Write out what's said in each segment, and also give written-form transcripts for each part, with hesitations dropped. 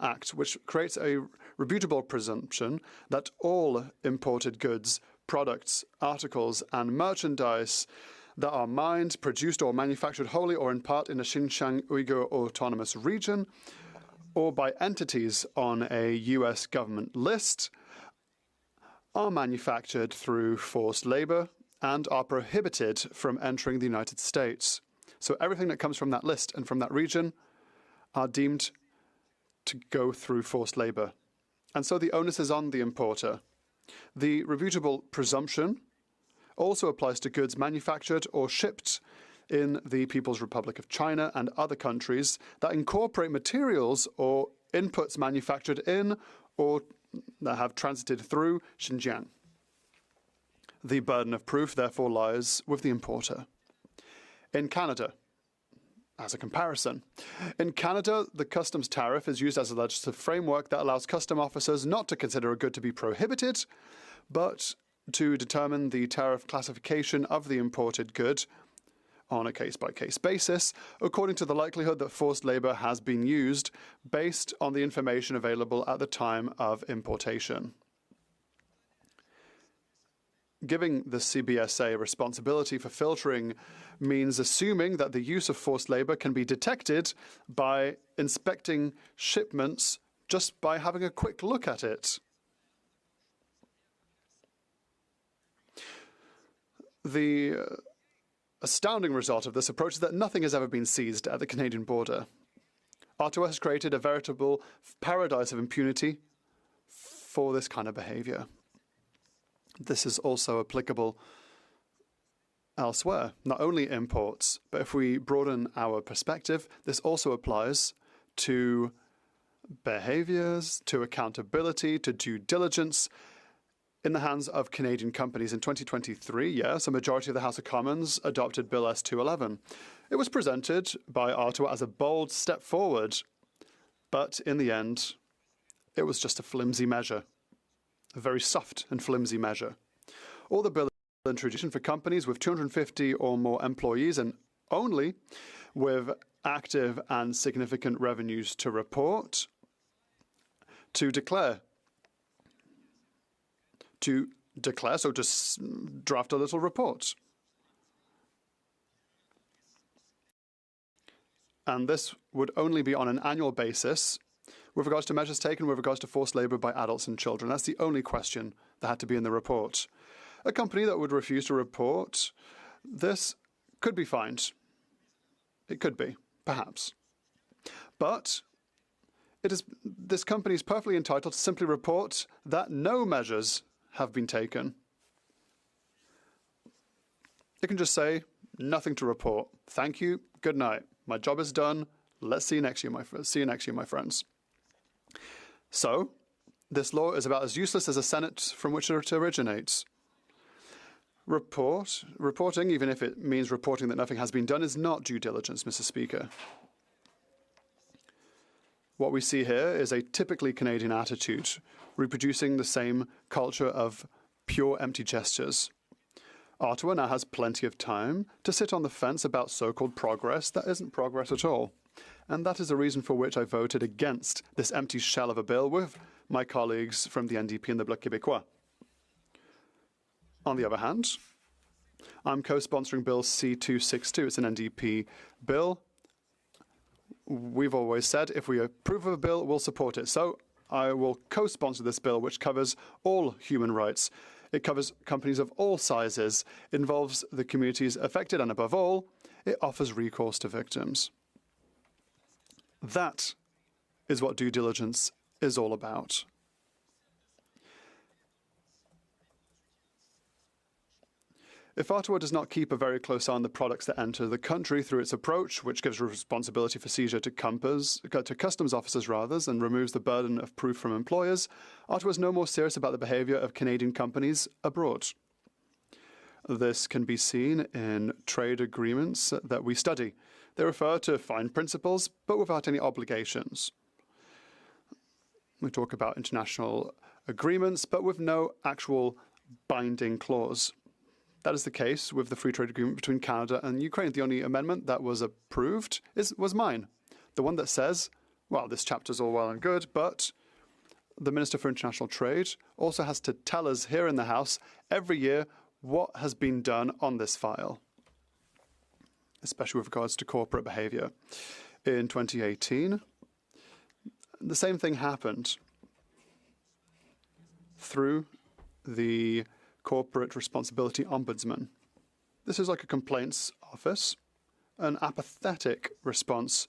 Act, which creates a rebutable presumption that all imported goods, products, articles, and merchandise that are mined, produced, or manufactured wholly or in part in the Xinjiang Uyghur Autonomous Region or by entities on a US government list are manufactured through forced labor and are prohibited from entering the United States. So everything that comes from that list and from that region are deemed to go through forced labor. And so the onus is on the importer. The rebutable presumption also applies to goods manufactured or shipped in the People's Republic of China and other countries that incorporate materials or inputs manufactured in or that have transited through Xinjiang. The burden of proof, therefore, lies with the importer. In Canada, as a comparison, in Canada, the customs tariff is used as a legislative framework that allows custom officers not to consider a good to be prohibited, but to determine the tariff classification of the imported good on a case-by-case basis, according to the likelihood that forced labor has been used based on the information available at the time of importation. Giving the CBSA responsibility for filtering means assuming that the use of forced labor can be detected by inspecting shipments just by having a quick look at it. The astounding result of this approach is that nothing has ever been seized at the Canadian border. Ottawa has created a veritable paradise of impunity for this kind of behavior. This is also applicable elsewhere, not only imports, but if we broaden our perspective, this also applies to behaviors, to accountability, to due diligence in the hands of Canadian companies. In 2023, yes, a majority of the House of Commons adopted Bill S-211. It was presented by Ottawa as a bold step forward, but in the end, it was just a flimsy measure, a very soft and flimsy measure. All the bill introduced for companies with 250 or more employees and only with active and significant revenues to report, to declare, so just draft a little report. And this would only be on an annual basis with regards to measures taken with regards to forced labor by adults and children. That's the only question that had to be in the report. A company that would refuse to report this could be fined. It could be, perhaps. But this company is perfectly entitled to simply report that no measures have been taken. It can just say, nothing to report. Thank you, good night. My job is done. Let's see you next year, my friends. So, this law is about as useless as the Senate from which it originates. Reporting, even if it means reporting that nothing has been done, is not due diligence, Mr. Speaker. What we see here is a typically Canadian attitude, reproducing the same culture of pure empty gestures. Ottawa now has plenty of time to sit on the fence about so-called progress that isn't progress at all. And that is the reason for which I voted against this empty shell of a bill with my colleagues from the NDP and the Bloc Québécois. On the other hand, I'm co-sponsoring Bill C-262. It's an NDP bill. We've always said if we approve of a bill, we'll support it. So I will co-sponsor this bill, which covers all human rights. It covers companies of all sizes, involves the communities affected, and above all, it offers recourse to victims. That is what due diligence is all about. If Ottawa does not keep a very close eye on the products that enter the country through its approach, which gives responsibility for seizure to customs officers and removes the burden of proof from employers, Ottawa is no more serious about the behaviour of Canadian companies abroad. This can be seen in trade agreements that we study. They refer to fine principles, but without any obligations. We talk about international agreements, but with no actual binding clause. That is the case with the free trade agreement between Canada and Ukraine. The only amendment that was approved was mine, the one that says Well, this chapter's all well and good, but the Minister for International Trade also has to tell us here in the House every year what has been done on this file, especially with regards to corporate behaviour. In 2018, the same thing happened through the Corporate Responsibility Ombudsman. This is like a complaints office, an apathetic response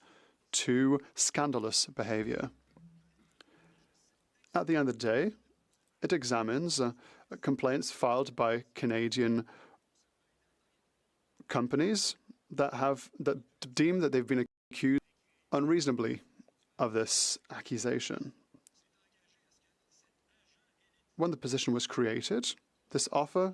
to scandalous behaviour. At the end of the day, it examines complaints filed by Canadian companies that deem that they've been accused unreasonably of this accusation. When the position was created, this officer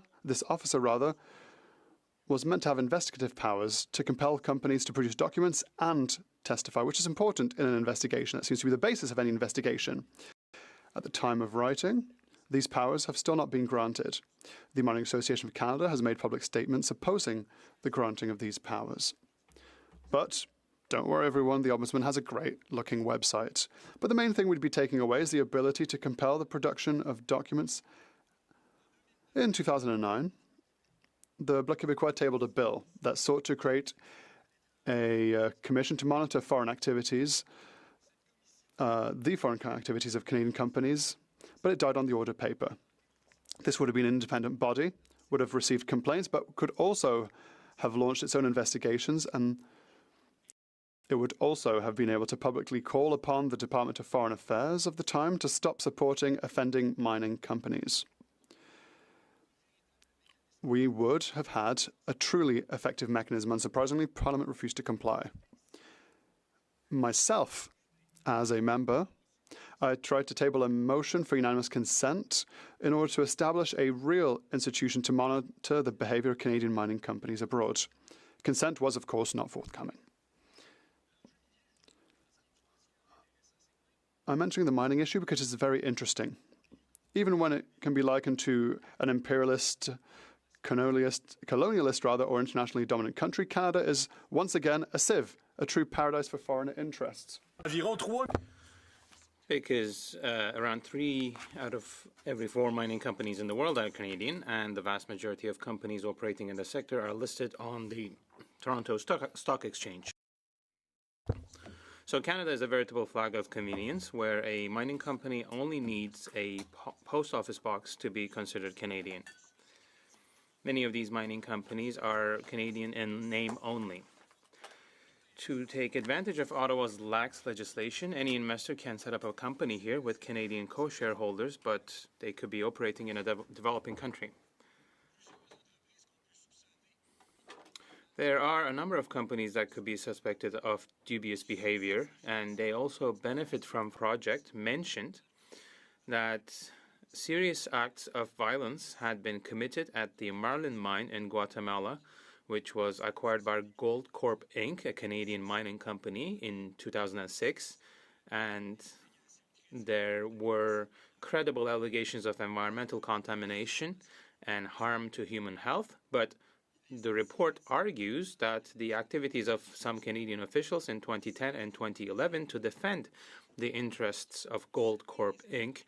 was meant to have investigative powers to compel companies to produce documents and testify, which is important in an investigation. That seems to be the basis of any investigation. At the time of writing, these powers have still not been granted. The Mining Association of Canada has made public statements opposing the granting of these powers. But don't worry, everyone, the Ombudsman has a great-looking website. But the main thing we'd be taking away is the ability to compel the production of documents. In 2009, the Bloc Québécois tabled a bill that sought to create a commission to monitor foreign activities, the foreign activities of Canadian companies, but it died on the order paper. This would have been an independent body, would have received complaints, but could also have launched its own investigations, and it would also have been able to publicly call upon the Department of Foreign Affairs of the time to stop supporting offending mining companies. We would have had a truly effective mechanism. Unsurprisingly, Parliament refused to comply. Myself, as a member, I tried to table a motion for unanimous consent in order to establish a real institution to monitor the behaviour of Canadian mining companies abroad. Consent was, of course, not forthcoming. I'm mentioning the mining issue because it's very interesting. Even when it can be likened to an imperialist, colonialist, or internationally dominant country, Canada is once again a sieve, a true paradise for foreign interests. Because around 3 out of every 4 mining companies in the world are Canadian, and the vast majority of companies operating in the sector are listed on the Toronto Stock Exchange. So Canada is a veritable flag of convenience, where a mining company only needs a post office box to be considered Canadian. Many of these mining companies are Canadian in name only. To take advantage of Ottawa's lax legislation, any investor can set up a company here with Canadian co-shareholders, but they could be operating in a developing country. There are a number of companies that could be suspected of dubious behavior, and they also benefit from project mentioned that serious acts of violence had been committed at the Marlin mine in Guatemala, which was acquired by Goldcorp Inc., a Canadian mining company, in 2006, and there were credible allegations of environmental contamination and harm to human health, but the report argues that the activities of some Canadian officials in 2010 and 2011 to defend the interests of Goldcorp Inc.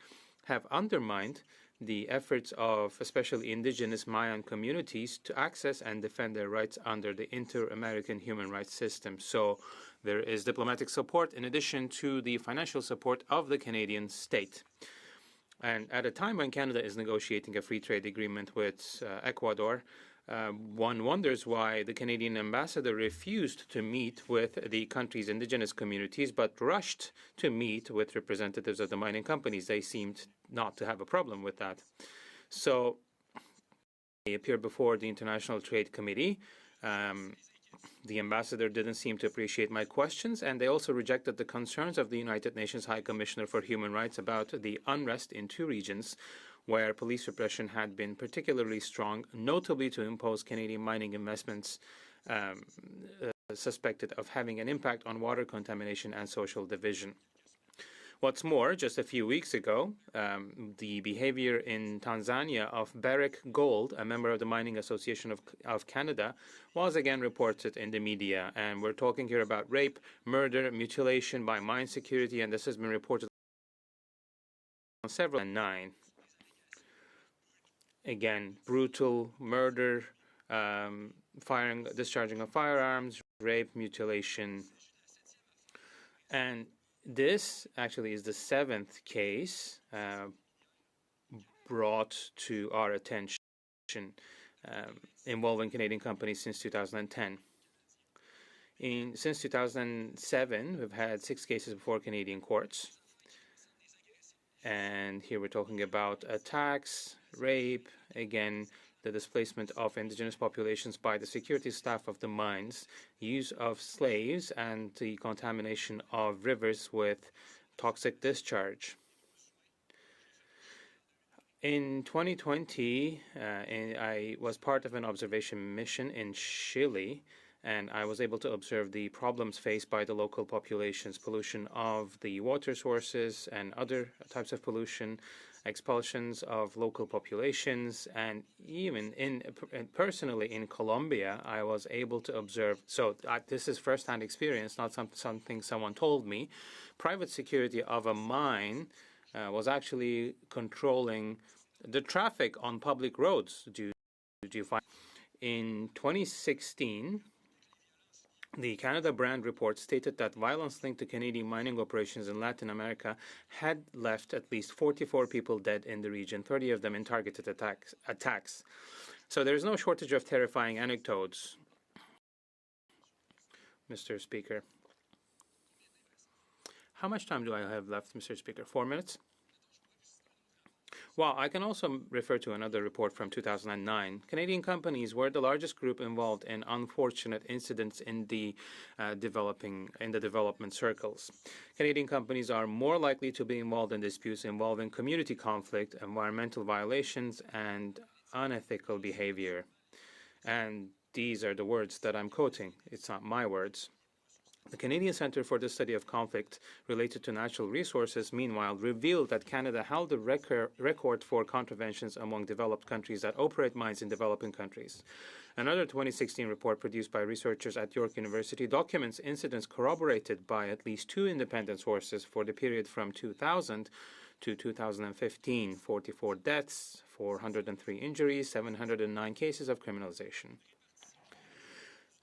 have undermined the efforts of especially indigenous Mayan communities to access and defend their rights under the inter-American human rights system. So there is diplomatic support in addition to the financial support of the Canadian state. And at a time when Canada is negotiating a free trade agreement with Ecuador, one wonders why the Canadian ambassador refused to meet with the country's indigenous communities, but rushed to meet with representatives of the mining companies. They seemed not to have a problem with that. So they appeared before the International Trade Committee. The ambassador didn't seem to appreciate my questions, and they also rejected the concerns of the United Nations High Commissioner for Human Rights about the unrest in 2 regions where police repression had been particularly strong, notably to impose Canadian mining investments suspected of having an impact on water contamination and social division. What's more, just a few weeks ago, the behavior in Tanzania of Barrick Gold, a member of the Mining Association of Canada, was again reported in the media. And we're talking here about rape, murder, mutilation by mine security, and this has been reported on several and 9. Again, brutal murder, discharging of firearms, rape, mutilation. And this actually is the 7th case brought to our attention involving Canadian companies since 2010. Since 2007, we've had 6 cases before Canadian courts. And here we're talking about attacks, rape, again, the displacement of indigenous populations by the security staff of the mines, use of slaves, and the contamination of rivers with toxic discharge. In 2020, I was part of an observation mission in Chile, and I was able to observe the problems faced by the local populations, pollution of the water sources and other types of pollution, expulsions of local populations, and even personally in Colombia, I was able to observe, so this is first-hand experience, not something someone told me. Private security of a mine was actually controlling the traffic on public roads. Do you find? In 2016, the Canada Brand report stated that violence linked to Canadian mining operations in Latin America had left at least 44 people dead in the region, 30 of them in targeted attacks. So there is no shortage of terrifying anecdotes, Mr. Speaker. How much time do I have left, Mr. Speaker? 4 minutes? Well, I can also refer to another report from 2009. Canadian companies were the largest group involved in unfortunate incidents in the development circles. Canadian companies are more likely to be involved in disputes involving community conflict, environmental violations, and unethical behavior. And these are the words that I'm quoting. It's not my words. The Canadian Centre for the Study of Conflict related to Natural Resources, meanwhile, revealed that Canada held the record for contraventions among developed countries that operate mines in developing countries. Another 2016 report produced by researchers at York University documents incidents corroborated by at least 2 independent sources for the period from 2000 to 2015, 44 deaths, 403 injuries, 709 cases of criminalization.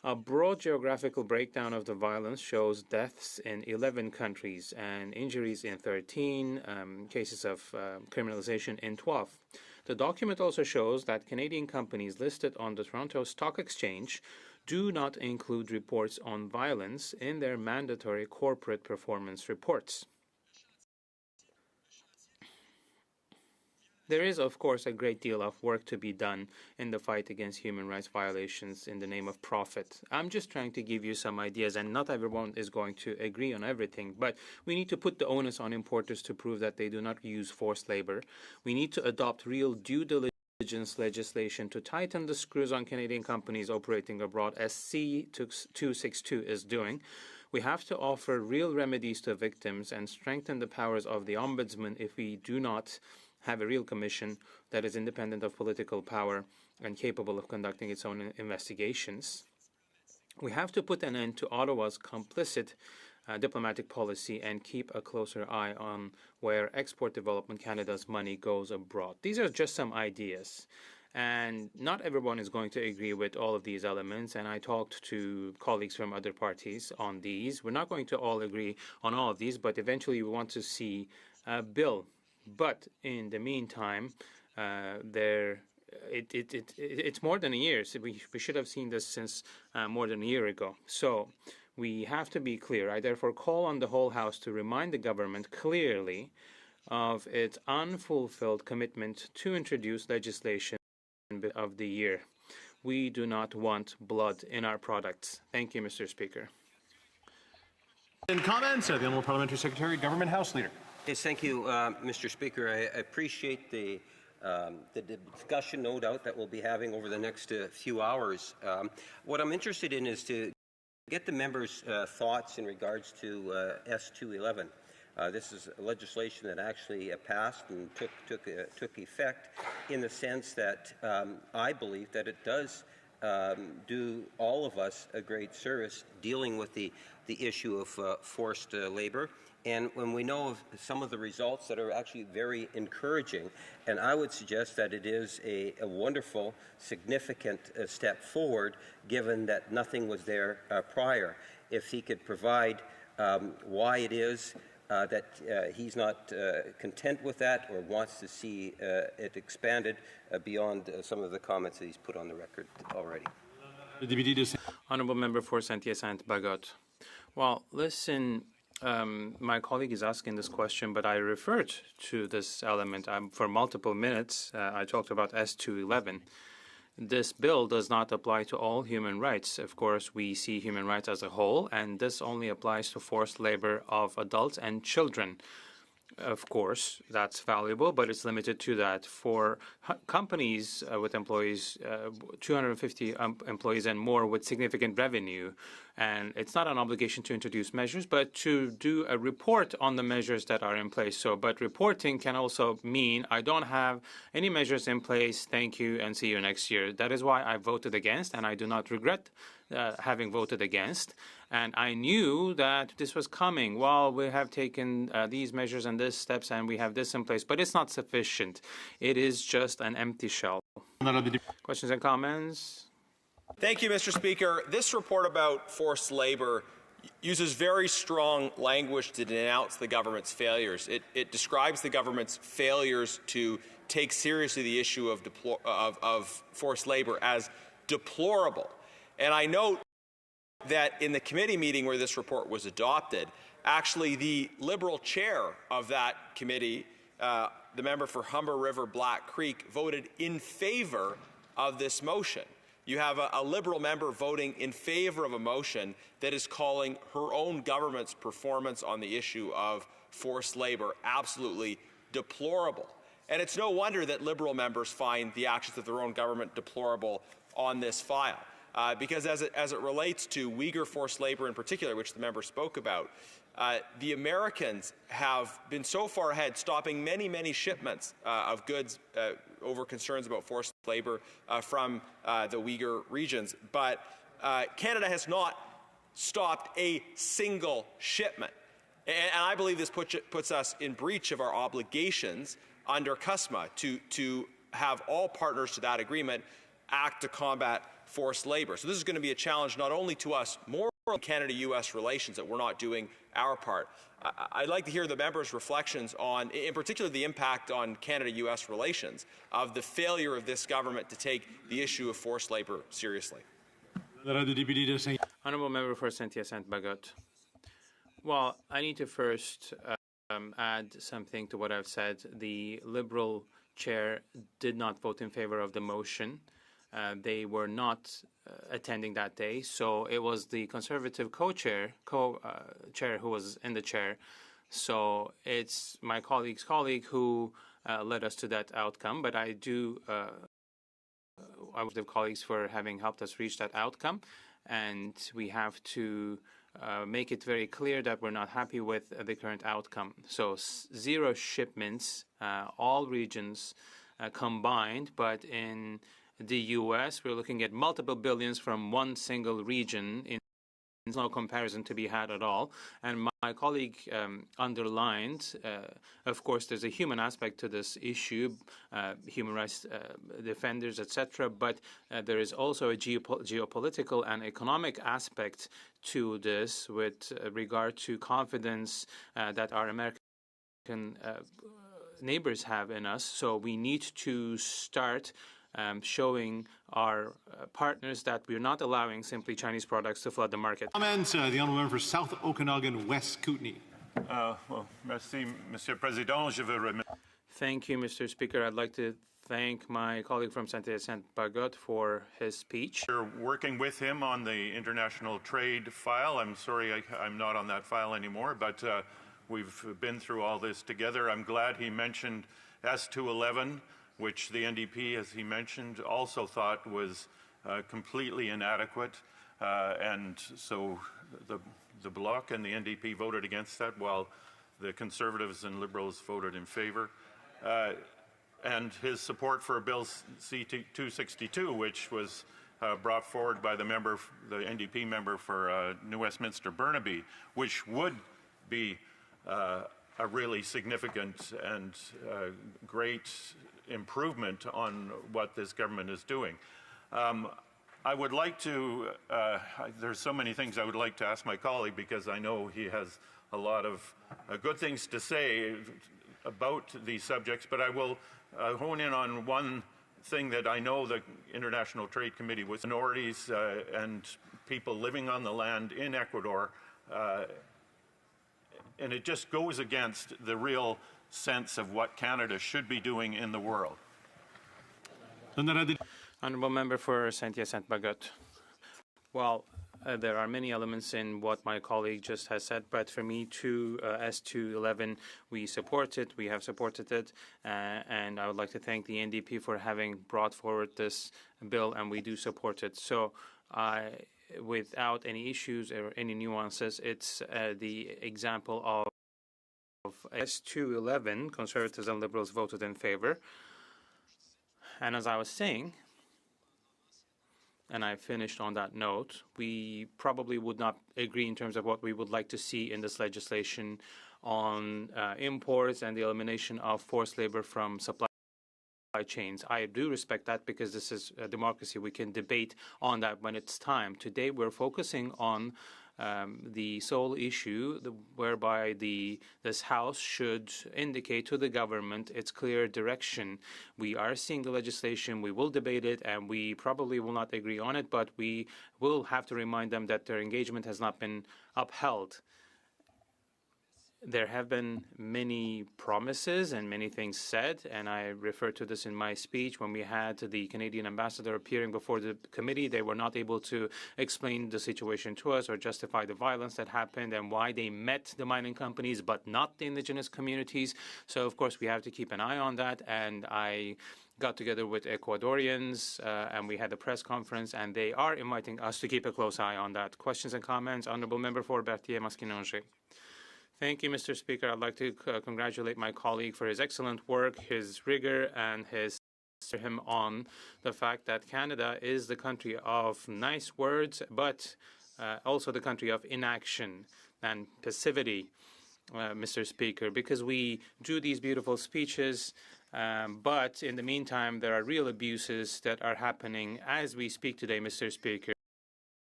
A broad geographical breakdown of the violence shows deaths in 11 countries and injuries in 13, cases of criminalization in 12. The document also shows that Canadian companies listed on the Toronto Stock Exchange do not include reports on violence in their mandatory corporate performance reports. There is, of course, a great deal of work to be done in the fight against human rights violations in the name of profit. I'm just trying to give you some ideas, and not everyone is going to agree on everything, but we need to put the onus on importers to prove that they do not use forced labor. We need to adopt real due diligence legislation to tighten the screws on Canadian companies operating abroad, as C-262 is doing. We have to offer real remedies to victims and strengthen the powers of the Ombudsman if we do not have a real commission that is independent of political power and capable of conducting its own investigations. We have to put an end to Ottawa's complicit diplomatic policy and keep a closer eye on where Export Development Canada's money goes abroad. These are just some ideas. And not everyone is going to agree with all of these elements, and I talked to colleagues from other parties on these. We're not going to all agree on all of these, but eventually we want to see a bill. But in the meantime, it's more than a year. So we should have seen this since more than a year ago. So we have to be clear. I therefore call on the whole House to remind the government clearly of its unfulfilled commitment to introduce legislation of the year. We do not want blood in our products. Thank you, Mr. Speaker. In comments, the Honourable Parliamentary Secretary, Government House Leader. Yes, thank you, Mr. Speaker. I appreciate the discussion, no doubt, that we'll be having over the next few hours. What I'm interested in is to get the members' thoughts in regards to S211. This is legislation that actually passed and took effect, in the sense that I believe that it does do all of us a great service dealing with the issue of forced labor. And when we know of some of the results that are actually very encouraging, and I would suggest that it is a wonderful, significant step forward, given that nothing was there prior. If he could provide why it is that he's not content with that or wants to see it expanded beyond some of the comments that he's put on the record already. Honourable Member for Saint-Hyacinthe-Bagot. Well, listen, my colleague is asking this question, but I referred to this element for multiple minutes. I talked about S211. This bill does not apply to all human rights. Of course, we see human rights as a whole, and this only applies to forced labor of adults and children. Of course, that's valuable, but it's limited to that. For companies with employees, 250 employees and more with significant revenue, and it's not an obligation to introduce measures, but to do a report on the measures that are in place. So, but reporting can also mean I don't have any measures in place, thank you, and see you next year. That is why I voted against, and I do not regret having voted against. And I knew that this was coming. Well, we have taken these measures and these steps, and we have this in place, but it's not sufficient. It is just an empty shell. Questions and comments? Thank you, Mr. Speaker. This report about forced labor uses very strong language to denounce the government's failures. It describes the government's failures to take seriously the issue of forced labor as deplorable. And I note that in the committee meeting where this report was adopted, actually the Liberal chair of that committee, the member for Humber River Black Creek, voted in favor of this motion. You have a Liberal member voting in favor of a motion that is calling her own government's performance on the issue of forced labor absolutely deplorable. And it's no wonder that Liberal members find the actions of their own government deplorable on this file. Because as it relates to Uyghur forced labor in particular, which the member spoke about, the Americans have been so far ahead, stopping many, many shipments of goods over concerns about forced labor from the Uyghur regions. But Canada has not stopped a single shipment. And I believe this puts us in breach of our obligations under CUSMA to have all partners to that agreement act to combat forced labor. So this is going to be a challenge not only to us, more in Canada-U.S. relations, that we're not doing our part. I'd like to hear the members' reflections on, in particular, the impact on Canada-U.S. relations of the failure of this government to take the issue of forced labor seriously. Honourable Member for Saint-Hyacinthe-Bagot. Well, I need to first add something to what I've said. The Liberal chair did not vote in favor of the motion. They were not attending that day, so it was the Conservative co-chair who was in the chair. So it's my colleague's colleague who led us to that outcome. But I do, I would have colleagues for having helped us reach that outcome, and we have to make it very clear that we're not happy with the current outcome. So 0 shipments, all regions combined, but in the U.S., we're looking at multiple billions from one single region. There's no comparison to be had at all. And my colleague underlined, of course, there's a human aspect to this issue, human rights defenders, etc. But there is also a geopolitical and economic aspect to this with regard to confidence that our American neighbors have in us. So we need to start showing our partners that we're not allowing simply Chinese products to flood the market. Comments, the honourable member for South Okanagan, West Kootenay. Merci, Monsieur Président. Je veux Thank you, Mr. Speaker. I'd like to thank my colleague from Saint-Hyacinthe-Bagot for his speech. We're working with him on the international trade file. I'm sorry I'm not on that file anymore, but we've been through all this together. I'm glad he mentioned S211, which the NDP, as he mentioned, also thought was completely inadequate. And so the Bloc and the NDP voted against that, while the Conservatives and Liberals voted in favour. And his support for Bill C-262, which was brought forward by the NDP member for New Westminster Burnaby, which would be a really significant and great improvement on what this government is doing. I would like to, there's so many things I would like to ask my colleague, because I know he has a lot of good things to say about these subjects, but I will hone in on one thing that I know the International Trade Committee with minorities and people living on the land in Ecuador, and it just goes against the real sense of what Canada should be doing in the world. Honourable Member for Saint-Hyacinthe Bagot. Well, there are many elements in what my colleague just has said, but for me, S211, we support it, we have supported it, and I would like to thank the NDP for having brought forward this bill, and we do support it. So, without any issues or any nuances, it's the example of S211, Conservatives and Liberals voted in favour. And as I was saying, and I finished on that note, we probably would not agree in terms of what we would like to see in this legislation on imports and the elimination of forced labor from supply chains. I do respect that, because this is a democracy. We can debate on that when it's time. Today we're focusing on the sole issue whereby this House should indicate to the government its clear direction. We are seeing the legislation, we will debate it, and we probably will not agree on it, but we will have to remind them that their engagement has not been upheld. There have been many promises and many things said, and I referred to this in my speech. When we had the Canadian ambassador appearing before the committee, they were not able to explain the situation to us or justify the violence that happened and why they met the mining companies but not the Indigenous communities. So, of course, we have to keep an eye on that, and I got together with Ecuadorians and we had a press conference, and they are inviting us to keep a close eye on that. Questions and comments? Honourable Member for Berthier-Maskinongé. Thank you, Mr. Speaker. I'd like to congratulate my colleague for his excellent work, his rigor, and him on the fact that Canada is the country of nice words, but also the country of inaction and passivity, Mr. Speaker, because we do these beautiful speeches, but in the meantime, there are real abuses that are happening as we speak today, Mr. Speaker.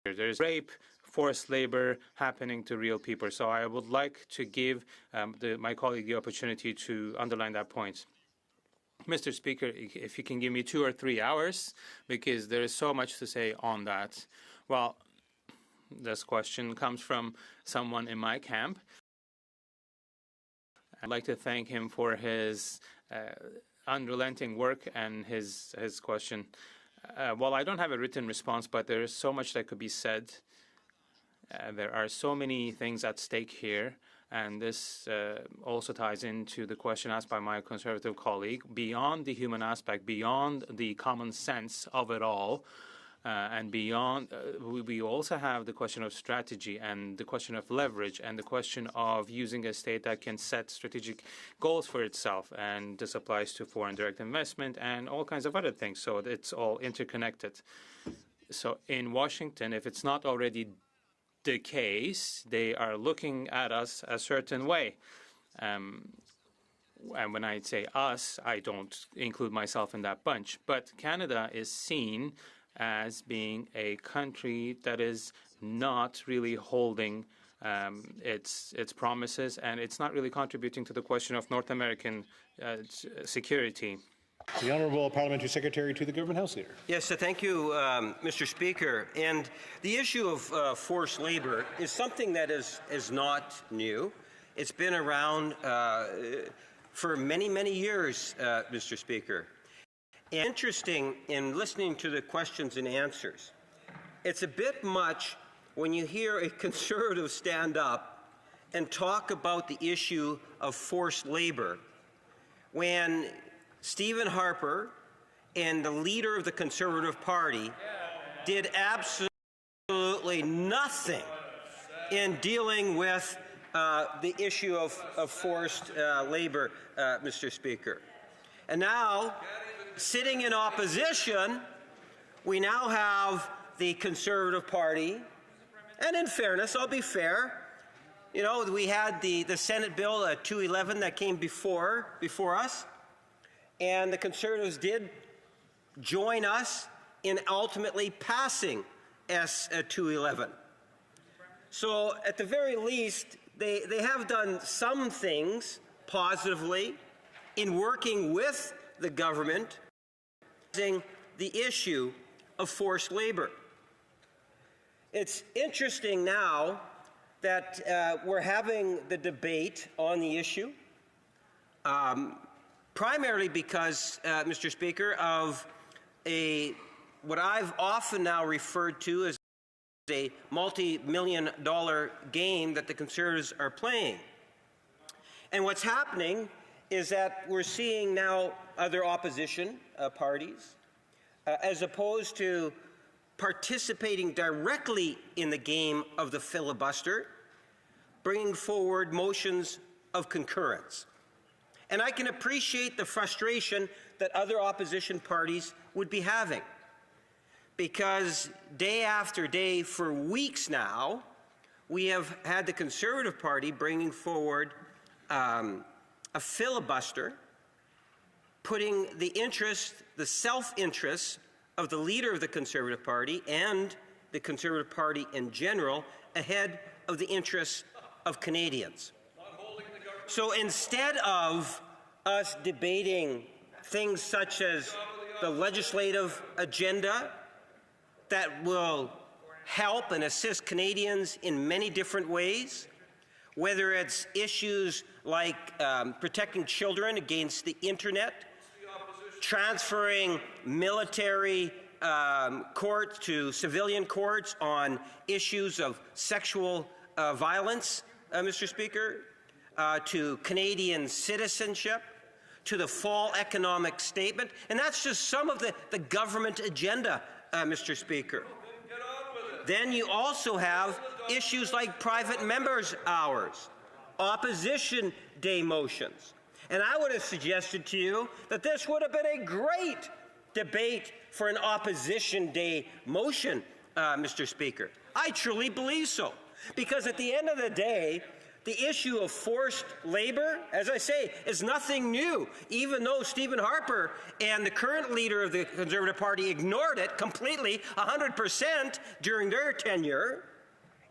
There's rape, forced labor happening to real people. So I would like to give my colleague the opportunity to underline that point. Mr. Speaker, if you can give me 2 or 3 hours, because there is so much to say on that. Well, this question comes from someone in my camp. I'd like to thank him for his unrelenting work and his question. Well, I don't have a written response, but there is so much that could be said. There are so many things at stake here, and this also ties into the question asked by my Conservative colleague. Beyond the human aspect, beyond the common sense of it all, and beyond, we also have the question of strategy and the question of leverage and the question of using a state that can set strategic goals for itself. And this applies to foreign direct investment and all kinds of other things. So it's all interconnected. So in Washington, if it's not already the case, they are looking at us a certain way. And when I say us, I don't include myself in that bunch. But Canada is seen as being a country that is not really holding its promises, and it's not really contributing to the question of North American security. The Honourable Parliamentary Secretary to the Government House Leader. Yes, thank you, Mr. Speaker. And the issue of forced labour is something that is not new. It's been around for many, many years, Mr. Speaker. And interesting in listening to the questions and answers. It's a bit much when you hear a Conservative stand up and talk about the issue of forced labour when Stephen Harper and the leader of the Conservative Party did absolutely nothing in dealing with the issue of forced labor, Mr. Speaker. And now, sitting in opposition, we now have the Conservative Party, and in fairness, I'll be fair, you know, we had the Senate Bill 211 that came before us, and the Conservatives did join us in ultimately passing S211. So at the very least, they have done some things positively in working with the government on the issue of forced labor. It's interesting now that we're having the debate on the issue, primarily because, Mr. Speaker, of what I've often now referred to as a multi-million-dollar game that the Conservatives are playing. And what's happening is that we're seeing now other opposition parties, as opposed to participating directly in the game of the filibuster, bringing forward motions of concurrence. And I can appreciate the frustration that other opposition parties would be having, because day after day for weeks now, we have had the Conservative Party bringing forward a filibuster, putting the self-interest of the leader of the Conservative Party and the Conservative Party in general ahead of the interests of Canadians. So instead of us debating things such as the legislative agenda that will help and assist Canadians in many different ways, whether it's issues like protecting children against the internet, transferring military courts to civilian courts on issues of sexual violence, Mr. Speaker, to Canadian citizenship, to the fall economic statement. And that's just some of the government agenda, Mr. Speaker. Then you also have issues like private members' hours, opposition day motions. And I would have suggested to you that this would have been a great debate for an opposition day motion, Mr. Speaker. I truly believe so. Because at the end of the day, the issue of forced labor, as I say, is nothing new. Even though Stephen Harper and the current leader of the Conservative Party ignored it completely, 100% during their tenure,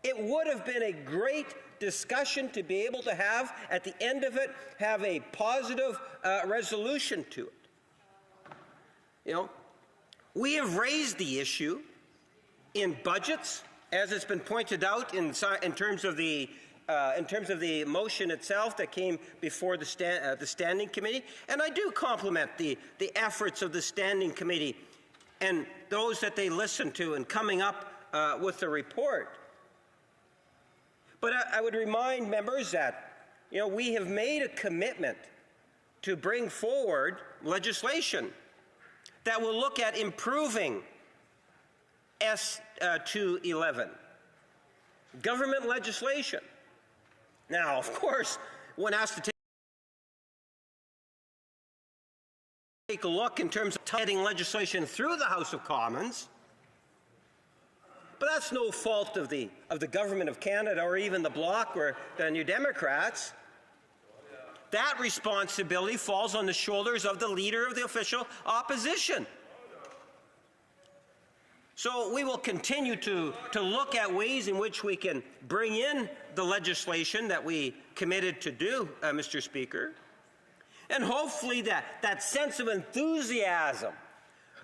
it would have been a great discussion to be able to have, at the end of it, have a positive resolution to it. You know, we have raised the issue in budgets, as it's been pointed out in terms of the motion itself that came before the Standing Committee. And I do compliment the efforts of the Standing Committee and those that they listened to in coming up with the report. But I would remind members that, you know, we have made a commitment to bring forward legislation that will look at improving S211, government legislation. Now, of course, one has to take a look in terms of getting legislation through the House of Commons. But that's no fault of the Government of Canada or even the Bloc or the New Democrats. That responsibility falls on the shoulders of the leader of the official opposition. So we will continue to look at ways in which we can bring in the legislation that we committed to do, Mr. Speaker. And hopefully that sense of enthusiasm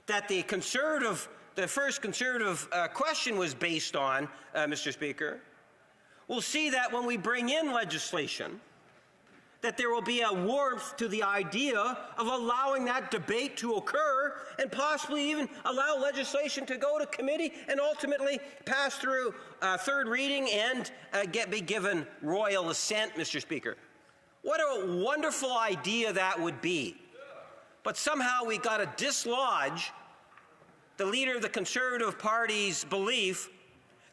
that the first Conservative question was based on, Mr. Speaker, we'll see that when we bring in legislation, that there will be a warmth to the idea of allowing that debate to occur and possibly even allow legislation to go to committee and ultimately pass through third reading and be given royal assent, Mr. Speaker. What a wonderful idea that would be. But somehow we got to dislodge the leader of the Conservative Party's belief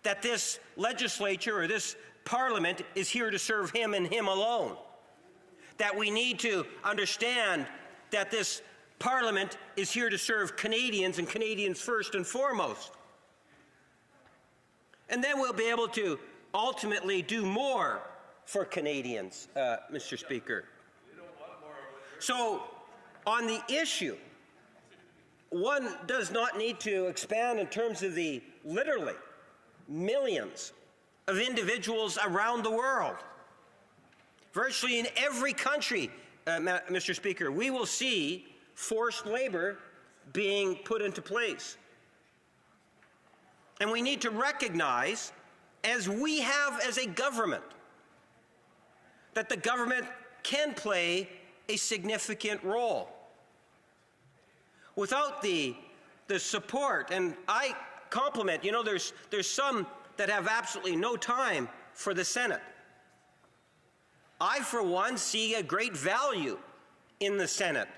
that this legislature or this Parliament is here to serve him and him alone. That we need to understand that this Parliament is here to serve Canadians and Canadians first and foremost. And then we'll be able to ultimately do more for Canadians, Mr. Speaker. So, on the issue, one does not need to expand in terms of the literally millions of individuals around the world. Virtually in every country, Mr. Speaker, we will see forced labor being put into place. And we need to recognize, as we have as a government, that the government can play a significant role. Without the support, and I compliment, there's some that have absolutely no time for the Senate. I, for one, see a great value in the Senate,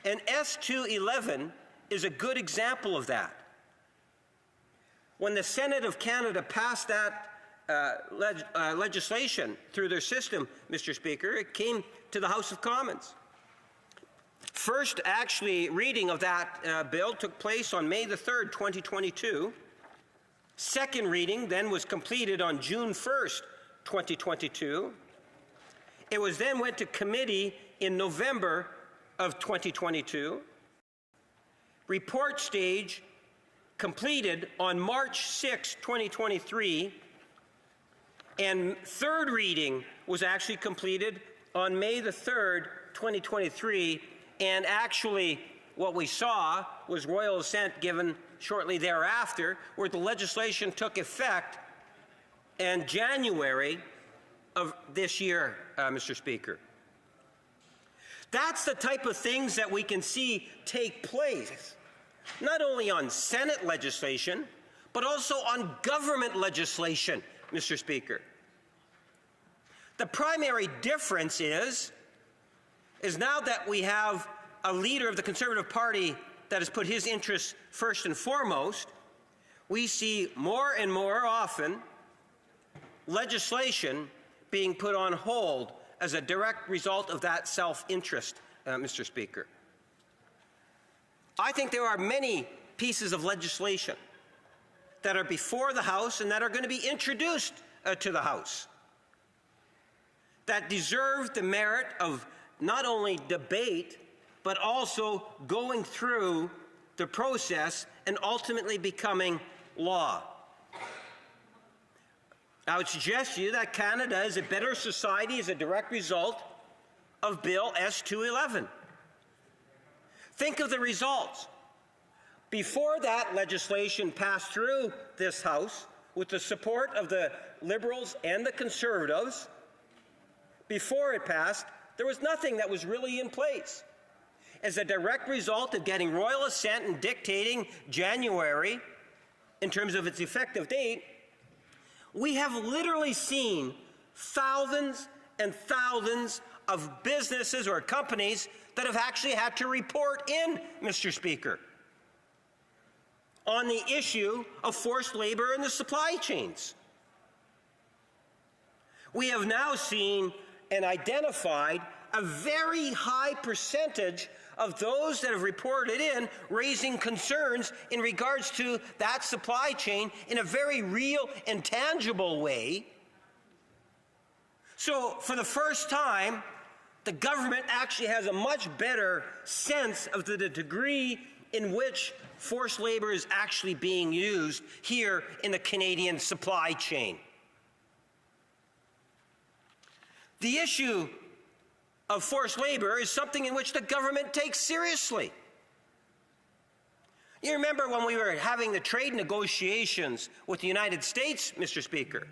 and S211 is a good example of that. When the Senate of Canada passed that legislation through their system, Mr. Speaker, it came to the House of Commons. First, actually, reading of that bill took place on May the 3rd, 2022. Second reading then was completed on June 1st, 2022. It was then went to committee in November of 2022. Report stage completed on March 6, 2023. And third reading was actually completed on May the 3rd, 2023. And actually, what we saw was royal assent given shortly thereafter, where the legislation took effect in January of this year, Mr. Speaker. That's the type of things that we can see take place, not only on Senate legislation, but also on government legislation, Mr. Speaker. The primary difference is now that we have a leader of the Conservative Party that has put his interests first and foremost, we see more and more often legislation being put on hold as a direct result of that self-interest, Mr. Speaker. I think there are many pieces of legislation that are before the House and that are going to be introduced to the House that deserve the merit of not only debate, but also going through the process and ultimately becoming law. I would suggest to you that Canada is a better society as a direct result of Bill S211. Think of the results. Before that legislation passed through this House, with the support of the Liberals and the Conservatives, before it passed, there was nothing that was really in place. As a direct result of getting royal assent and dictating January in terms of its effective date, we have literally seen thousands and thousands of businesses or companies that have actually had to report in, Mr. Speaker, on the issue of forced labor in the supply chains. We have now seen and identified a very high percentage of those that have reported in raising concerns in regards to that supply chain in a very real and tangible way. So for the first time, the government actually has a much better sense of the degree in which forced labor is actually being used here in the Canadian supply chain. The issue of forced labor is something in which the government takes seriously. You remember when we were having the trade negotiations with the United States, Mr. Speaker?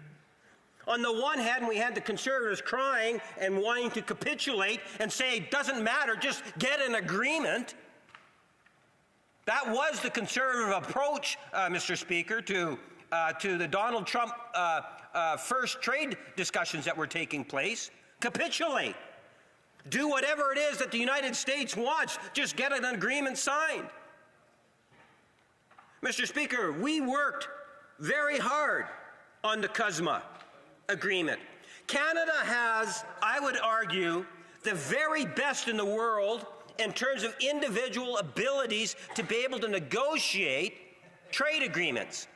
On the one hand, we had the Conservatives crying and wanting to capitulate and say, it doesn't matter, just get an agreement. That was the Conservative approach, Mr. Speaker, to the Donald Trump first trade discussions that were taking place. Capitulate. Do whatever it is that the United States wants. Just get an agreement signed. Mr. Speaker, we worked very hard on the CUSMA. agreement. Canada has, I would argue, the very best in the world in terms of individual abilities to be able to negotiate trade agreements.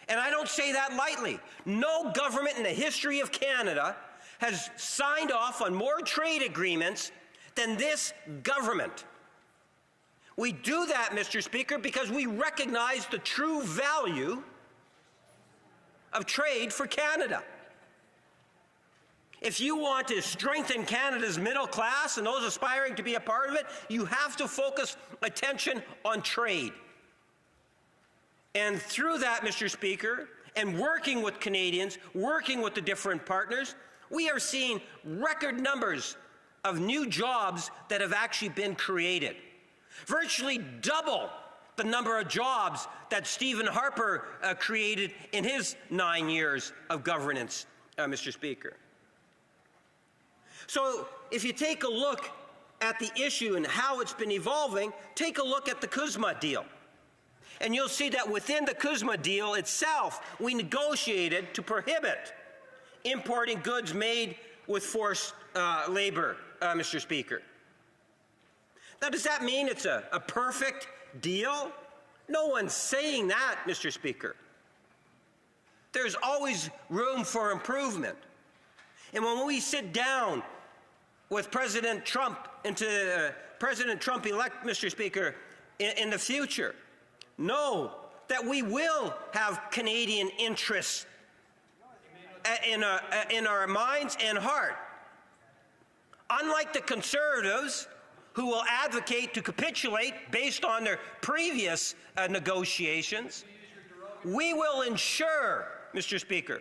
And I don't say that lightly. No government in the history of Canada has signed off on more trade agreements than this government. We do that, Mr. Speaker, because we recognize the true value of trade for Canada. If you want to strengthen Canada's middle class and those aspiring to be a part of it, you have to focus attention on trade. And through that, Mr. Speaker, and working with Canadians, working with the different partners, we are seeing record numbers of new jobs that have actually been created. Virtually double the number of jobs that Stephen Harper created in his 9 years of governance, Mr. Speaker. So if you take a look at the issue and how it's been evolving, take a look at the CUSMA deal. And you'll see that within the CUSMA deal itself, we negotiated to prohibit importing goods made with forced labor, Mr. Speaker. Now, does that mean it's a perfect deal? No one's saying that, Mr. Speaker. There's always room for improvement. And when we sit down with President Trump President Trump-elect, Mr. Speaker, in the future, know that we will have Canadian interests in our minds and heart. Unlike the Conservatives, who will advocate to capitulate based on their previous negotiations, we will ensure, Mr. Speaker,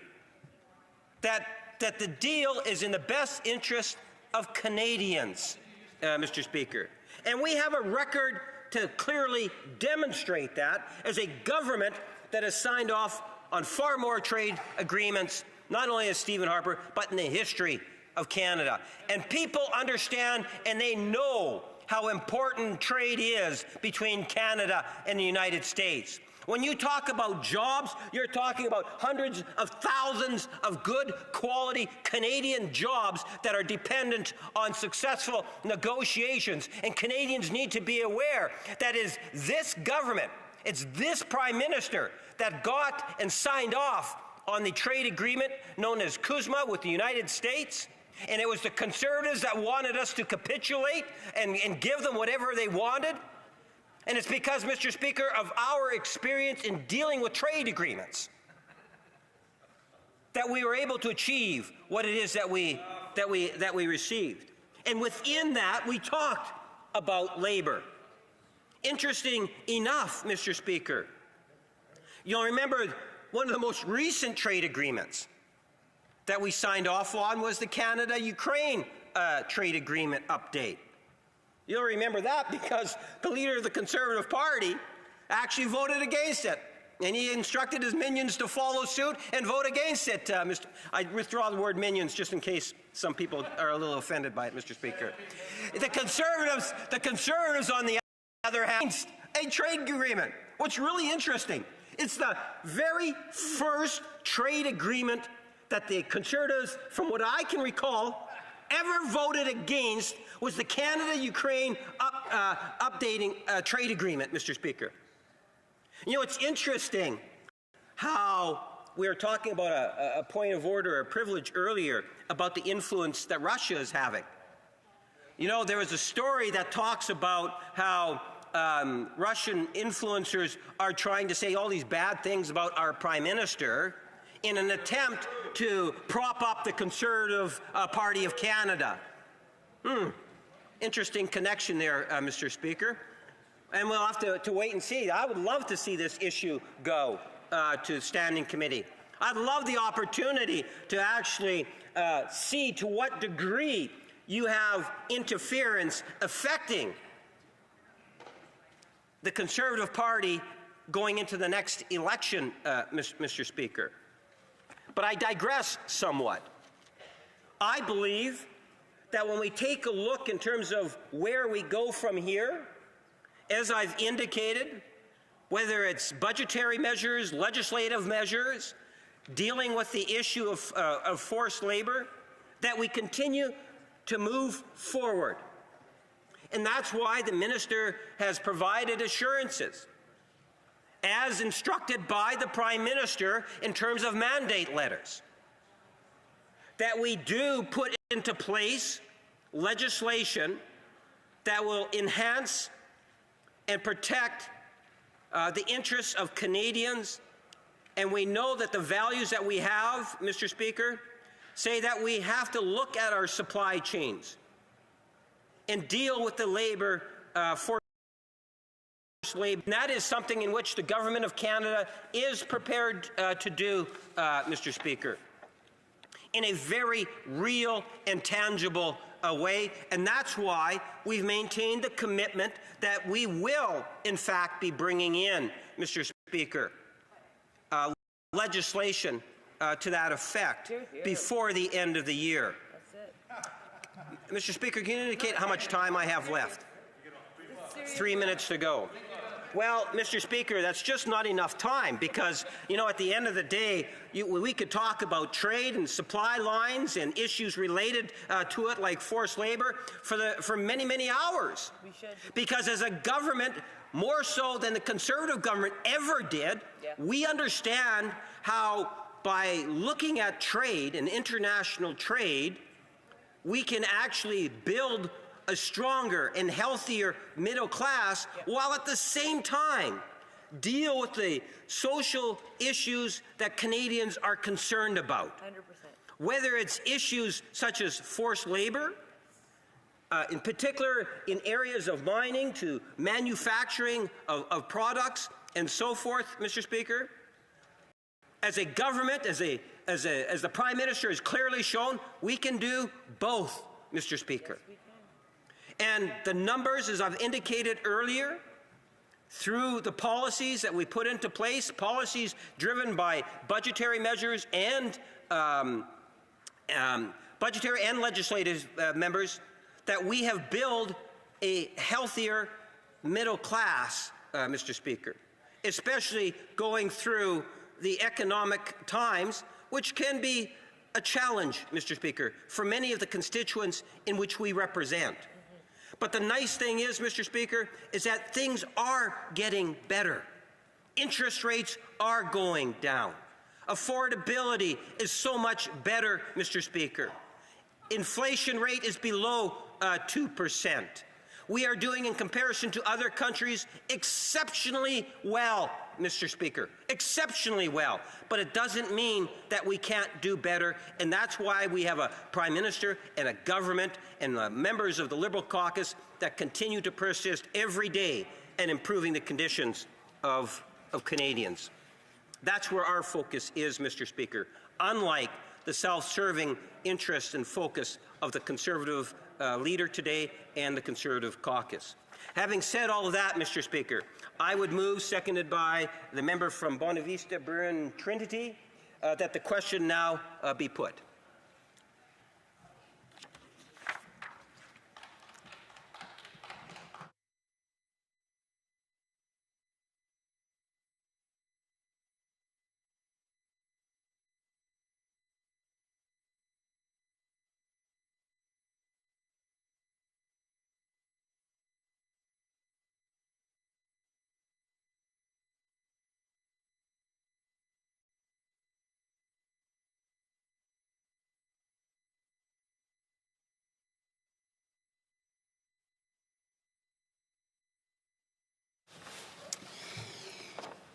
that the deal is in the best interest of Canadians, Mr. Speaker. And we have a record to clearly demonstrate that as a government that has signed off on far more trade agreements, not only as Stephen Harper, but in the history of Canada. And people understand and they know how important trade is between Canada and the United States. When you talk about jobs, you're talking about hundreds of thousands of good quality Canadian jobs that are dependent on successful negotiations. And Canadians need to be aware that is this government, it's this Prime Minister that got and signed off on the trade agreement known as CUSMA with the United States. And it was the Conservatives that wanted us to capitulate and give them whatever they wanted. And it's because, Mr. Speaker, of our experience in dealing with trade agreements that we were able to achieve what it is that we received. And within that, we talked about labor. Interesting enough, Mr. Speaker, you'll remember one of the most recent trade agreements that we signed off on was the Canada-Ukraine trade agreement update. You'll remember that because the leader of the Conservative Party actually voted against it. And he instructed his minions to follow suit and vote against it. I withdraw the word minions just in case some people are a little offended by it, Mr. Speaker. The Conservatives on the other hand, a trade agreement. What's really interesting, it's the very first trade agreement that the Conservatives, from what I can recall, ever voted against was the Canada-Ukraine updating trade agreement, Mr. Speaker. You know, it's interesting how we were talking about a point of order, a privilege earlier, about the influence that Russia is having. You know, there was a story that talks about how Russian influencers are trying to say all these bad things about our Prime Minister in an attempt to prop up the Conservative Party of Canada. Interesting connection there, Mr. Speaker. And we'll have to wait and see. I would love to see this issue go to standing committee. I'd love the opportunity to actually see to what degree you have interference affecting the Conservative Party going into the next election, Mr. Speaker. But I digress somewhat. I believe that when we take a look in terms of where we go from here, as I've indicated, whether it's budgetary measures, legislative measures, dealing with the issue of forced labor, that we continue to move forward. And that's why the minister has provided assurances, as instructed by the Prime Minister in terms of mandate letters, that we do put into place legislation that will enhance and protect the interests of Canadians. And we know that the values that we have, Mr. Speaker, say that we have to look at our supply chains and deal with the labor forced labor. And that is something in which the Government of Canada is prepared to do, Mr. Speaker, in a very real and tangible way. And that's why we've maintained the commitment that we will, in fact, be bringing in, Mr. Speaker, legislation to that effect before the end of the year. Mr. Speaker, can you indicate how much time I have left? 3 minutes to go. Well, Mr. Speaker, that's just not enough time because, you know, at the end of the day, we could talk about trade and supply lines and issues related to it, like forced labor, for many, many hours. We should. Because as a government, more so than the Conservative government ever did, we understand how by looking at trade and international trade, we can actually build a stronger and healthier middle class while at the same time deal with the social issues that Canadians are concerned about. 100%. Whether it's issues such as forced labor, in particular in areas of mining to manufacturing of products and so forth, Mr. Speaker. As a government, as the Prime Minister has clearly shown, we can do both, Mr. Speaker. Yes, and the numbers, as I've indicated earlier, through the policies that we put into place, policies driven by budgetary measures and legislative members, that we have built a healthier middle class, Mr. Speaker, especially going through the economic times, which can be a challenge, Mr. Speaker, for many of the constituents in which we represent. But the nice thing is, Mr. Speaker, is that things are getting better. Interest rates are going down. Affordability is so much better, Mr. Speaker. Inflation rate is below 2%. We are doing, in comparison to other countries, exceptionally well, Mr. Speaker, exceptionally well. But it doesn't mean that we can't do better, and that's why we have a Prime Minister and a government and members of the Liberal caucus that continue to persist every day in improving the conditions of Canadians. That's where our focus is, Mr. Speaker, unlike the self-serving interests and focus of the Conservative leader today and the Conservative caucus. Having said all of that, Mr. Speaker, I would move, seconded by the member from Bonavista, Burren, Trinity, that the question now be put.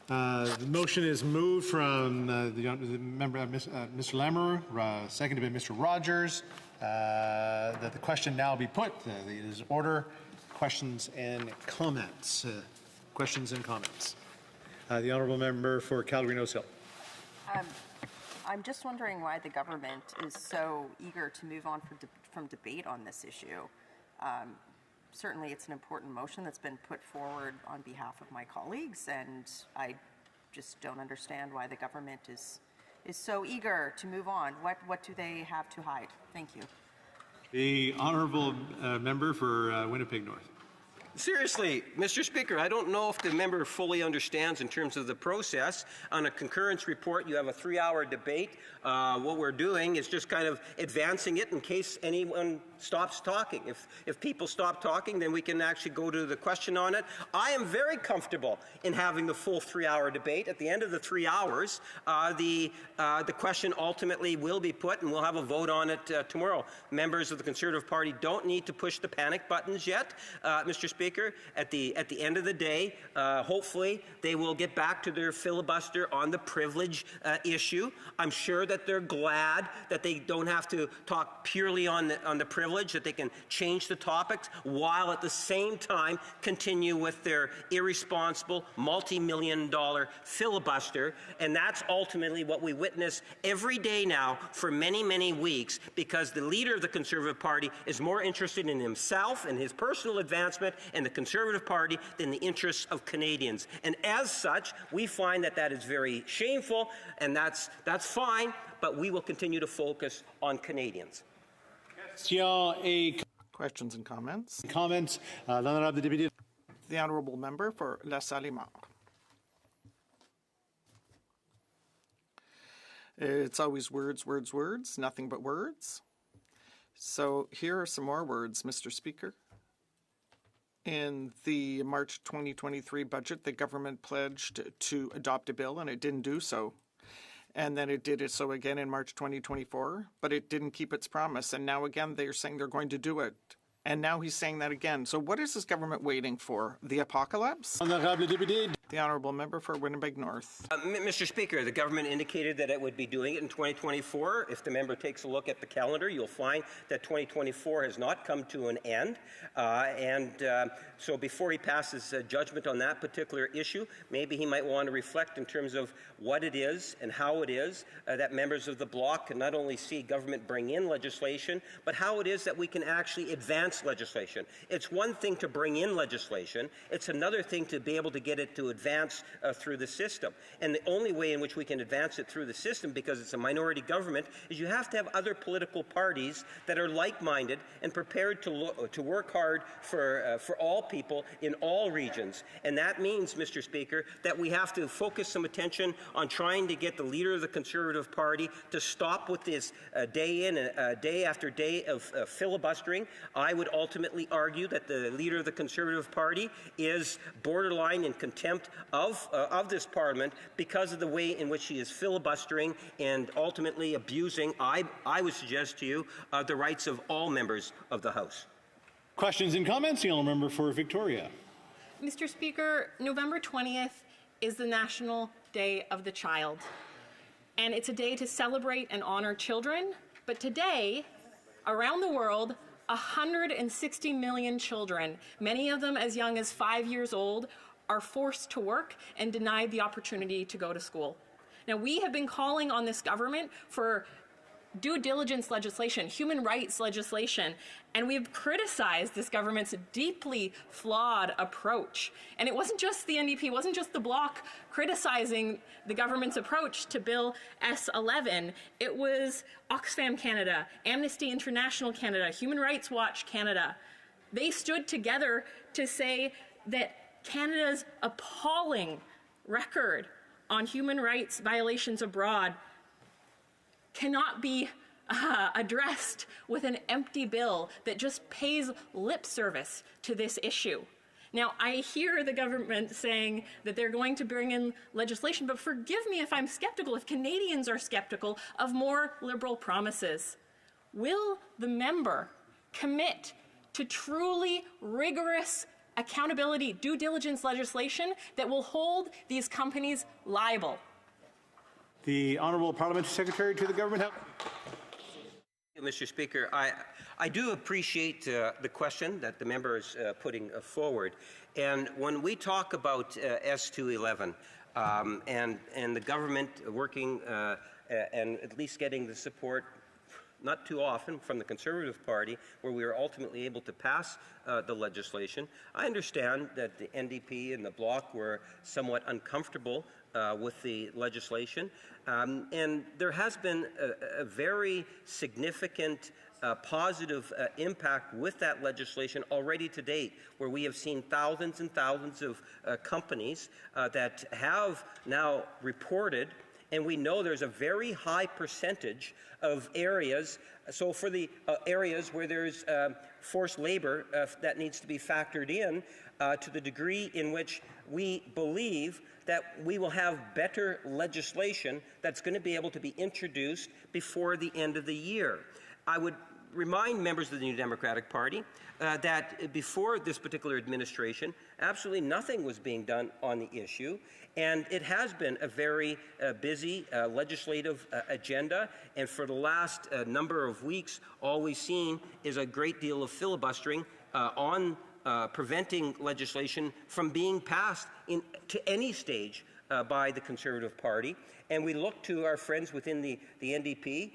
The motion is moved from the member, Mr. Lamoureux, seconded by Mr. Rogers, that the question now be put. It is order. Questions and comments. Questions and comments. The honourable member for Calgary-Nose Hill. I'm just wondering why the government is so eager to move on from debate on this issue. Certainly it's an important motion that's been put forward on behalf of my colleagues, and I just don't understand why the government is so eager to move on. What do they have to hide? Thank you. The honourable member for Winnipeg North. Seriously, Mr. Speaker, I don't know if the member fully understands in terms of the process. On a concurrence report, you have a 3-hour debate. What we're doing is just kind of advancing it in case anyone stops talking. If people stop talking, then we can actually go to the question on it. I am very comfortable in having the full 3-hour debate. At the end of the 3 hours, the question ultimately will be put, and we'll have a vote on it tomorrow. Members of the Conservative Party don't need to push the panic buttons yet, Mr. Speaker. At the end of the day, hopefully they will get back to their filibuster on the privilege issue. I'm sure that they're glad that they don't have to talk purely on the privilege, that they can change the topics while at the same time continue with their irresponsible multi-million-dollar filibuster. And that's ultimately what we witness every day now for many, many weeks, because the leader of the Conservative Party is more interested in himself and his personal advancement and the Conservative Party than the interests of Canadians. And as such, we find that that is very shameful, and that's fine, but we will continue to focus on Canadians. Questions and comments? Comments. L'honorable député. The honourable member for Les Aliments. It's always words, words, words, nothing but words. So here are some more words, Mr. Speaker. In the March 2023 budget, the government pledged to adopt a bill, and it didn't do so. And then it did it so again in March 2024, but it didn't keep its promise. And now again, they're saying they're going to do it. And now he's saying that again. So what is this government waiting for? The apocalypse? Honorable député. The honourable member for Winnipeg North. Mr. Speaker, the government indicated that it would be doing it in 2024. If the member takes a look at the calendar, you'll find that 2024 has not come to an end. So before he passes judgment on that particular issue, maybe he might want to reflect in terms of what it is and how it is that members of the bloc can not only see government bring in legislation, but how it is that we can actually advance legislation. It's one thing to bring in legislation. It's another thing to be able to get it to advance through the system. And the only way in which we can advance it through the system, because it's a minority government, is you have to have other political parties that are like-minded and prepared to work hard for all people in all regions. And that means, Mr. Speaker, that we have to focus some attention on trying to get the leader of the Conservative Party to stop with this day in and day after day of filibustering. I would ultimately argue that the leader of the Conservative Party is borderline in contempt of this Parliament because of the way in which he is filibustering and ultimately abusing, I would suggest to you, the rights of all members of the House. Questions and comments? The honourable member for Victoria. Mr. Speaker, November 20th is the National Day of the Child. And it's a day to celebrate and honor children. But today, around the world, 160 million children, many of them as young as 5 years old, are forced to work and denied the opportunity to go to school. Now, we have been calling on this government for due diligence legislation, human rights legislation, and we've criticized this government's deeply flawed approach. And it wasn't just the NDP, it wasn't just the Bloc criticizing the government's approach to Bill S11. It was Oxfam Canada, Amnesty International Canada, Human Rights Watch Canada. They stood together to say that Canada's appalling record on human rights violations abroad cannot be addressed with an empty bill that just pays lip service to this issue. Now, I hear the government saying that they're going to bring in legislation, but forgive me if I'm skeptical, if Canadians are skeptical of more liberal promises. Will the member commit to truly rigorous accountability, due diligence legislation that will hold these companies liable? The Honourable Parliamentary Secretary to the Government. Mr. Speaker, I do appreciate the question that the member is putting forward. And when we talk about S211 and the government working and at least getting the support, not too often, from the Conservative Party, where we were ultimately able to pass the legislation, I understand that the NDP and the Bloc were somewhat uncomfortable with the legislation. And there has been a very significant positive impact with that legislation already to date, where we have seen thousands and thousands of companies that have now reported, and we know there's a very high percentage of areas. So for the areas where there's forced labor that needs to be factored in, to the degree in which we believe that we will have better legislation that's going to be able to be introduced before the end of the year. I would remind members of the New Democratic Party that before this particular administration, absolutely nothing was being done on the issue, and it has been a very busy legislative agenda, and for the last number of weeks, all we've seen is a great deal of filibustering on preventing legislation from being passed to any stage by the Conservative Party. And we look to our friends within the NDP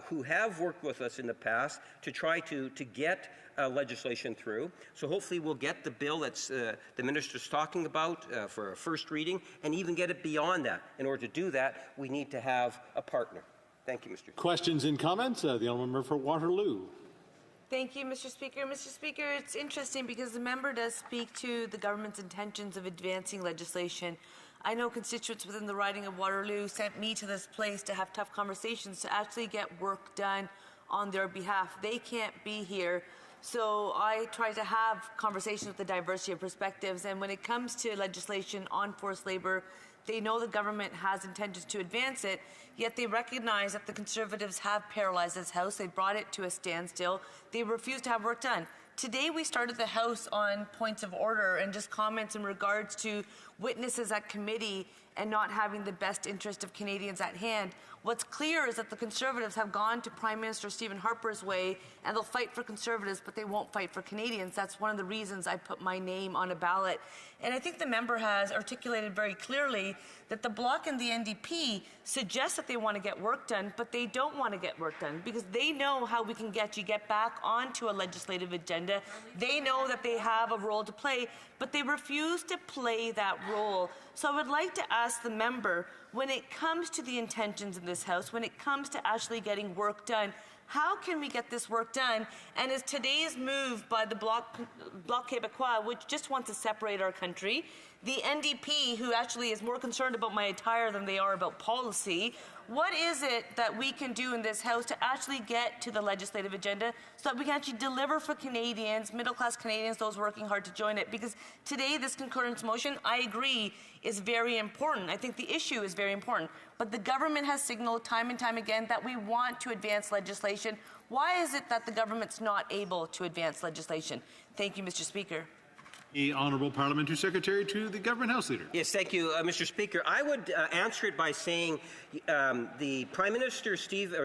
who have worked with us in the past to try to get legislation through. So hopefully we'll get the bill that's the minister's talking about for a first reading, and even get it beyond that. In order to do that, we need to have a partner. Thank you, Mr. Speaker. Questions and comments? The honourable member for Waterloo. Thank you, Mr. Speaker. Mr. Speaker, it's interesting because the member does speak to the government's intentions of advancing legislation. I know constituents within the riding of Waterloo sent me to this place to have tough conversations to actually get work done on their behalf. They can't be here, so I try to have conversations with the diversity of perspectives, and when it comes to legislation on forced labor, they know the government has intentions to advance it, yet they recognize that the Conservatives have paralyzed this House. They brought it to a standstill. They refuse to have work done. Today we started the House on points of order and just comments in regards to witnesses at committee and not having the best interest of Canadians at hand. What's clear is that the Conservatives have gone to Prime Minister Stephen Harper's way, and they'll fight for Conservatives, but they won't fight for Canadians. That's one of the reasons I put my name on a ballot. And I think the member has articulated very clearly that the Bloc and the NDP suggest that they want to get work done, but they don't want to get work done because they know how we can get back onto a legislative agenda. They know that they have a role to play, but they refuse to play that role. So I would like to ask the member, when it comes to the intentions in this House, when it comes to actually getting work done, how can we get this work done? And is today's move by the Bloc Québécois, which just wants to separate our country, the NDP, who actually is more concerned about my attire than they are about policy, what is it that we can do in this House to actually get to the legislative agenda so that we can actually deliver for Canadians, middle-class Canadians, those working hard to join it? Because today, this concurrence motion, I agree, is very important. I think the issue is very important. But the government has signaled time and time again that we want to advance legislation. Why is it that the government's not able to advance legislation? Thank you, Mr. Speaker. The Honourable Parliamentary Secretary to the Government House Leader. Yes, thank you, Mr. Speaker. I would answer it by saying the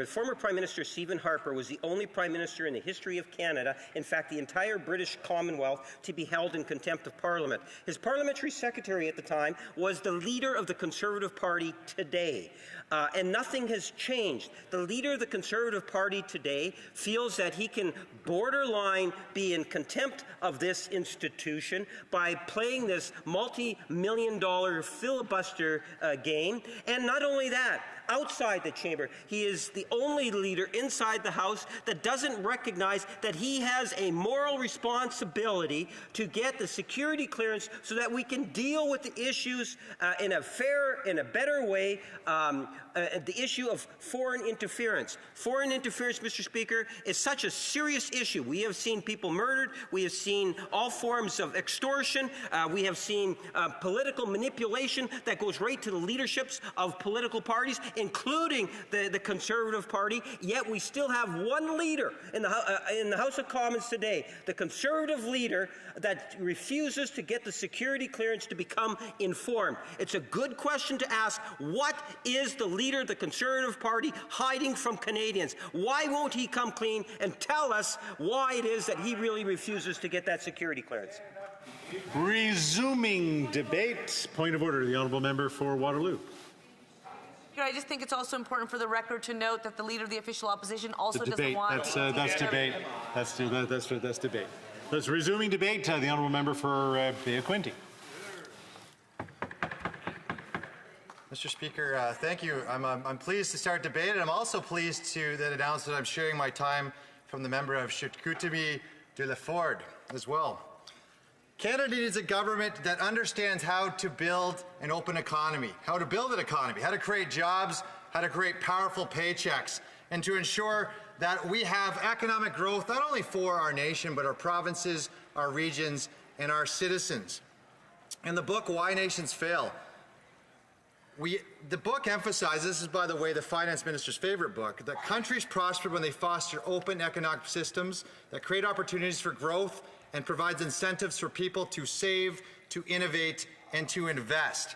former Prime Minister Stephen Harper was the only Prime Minister in the history of Canada, in fact the entire British Commonwealth, to be held in contempt of Parliament. His Parliamentary Secretary at the time was the leader of the Conservative Party today. And nothing has changed. The leader of the Conservative Party today feels that he can borderline be in contempt of this institution by playing this multi-million-dollar filibuster game. And not only that, outside the chamber, he is the only leader inside the House that doesn't recognize that he has a moral responsibility to get the security clearance so that we can deal with the issues in a better way. The issue of foreign interference. Foreign interference, Mr. Speaker, is such a serious issue. We have seen people murdered. We have seen all forms of extortion. We have seen political manipulation that goes right to the leaderships of political parties, including the Conservative Party. Yet we still have one leader in the House of Commons today, the Conservative leader, that refuses to get the security clearance to become informed. It's a good question to ask. What is the leader of the Conservative Party hiding from Canadians? Why won't he come clean and tell us why it is that he really refuses to get that security clearance? Resuming debate. Point of order, the Honourable Member for Waterloo. I just think it's also important for the record to note that the leader of the official opposition also doesn't want... That's debate. That's debate. Let's resuming debate. The Honourable Member for Bay Quinte. Mr. Speaker, thank you. I'm pleased to start debate, and I'm also pleased to announce that I'm sharing my time from the member of Chicoutimi de la Ford as well. Canada needs a government that understands how to build an open economy, how to build an economy, how to create jobs, how to create powerful paychecks, and to ensure that we have economic growth not only for our nation, but our provinces, our regions, and our citizens. In the book, Why Nations Fail, the book emphasizes, this is by the way the finance minister's favorite book, that countries prosper when they foster open economic systems that create opportunities for growth and provides incentives for people to save, to innovate, and to invest.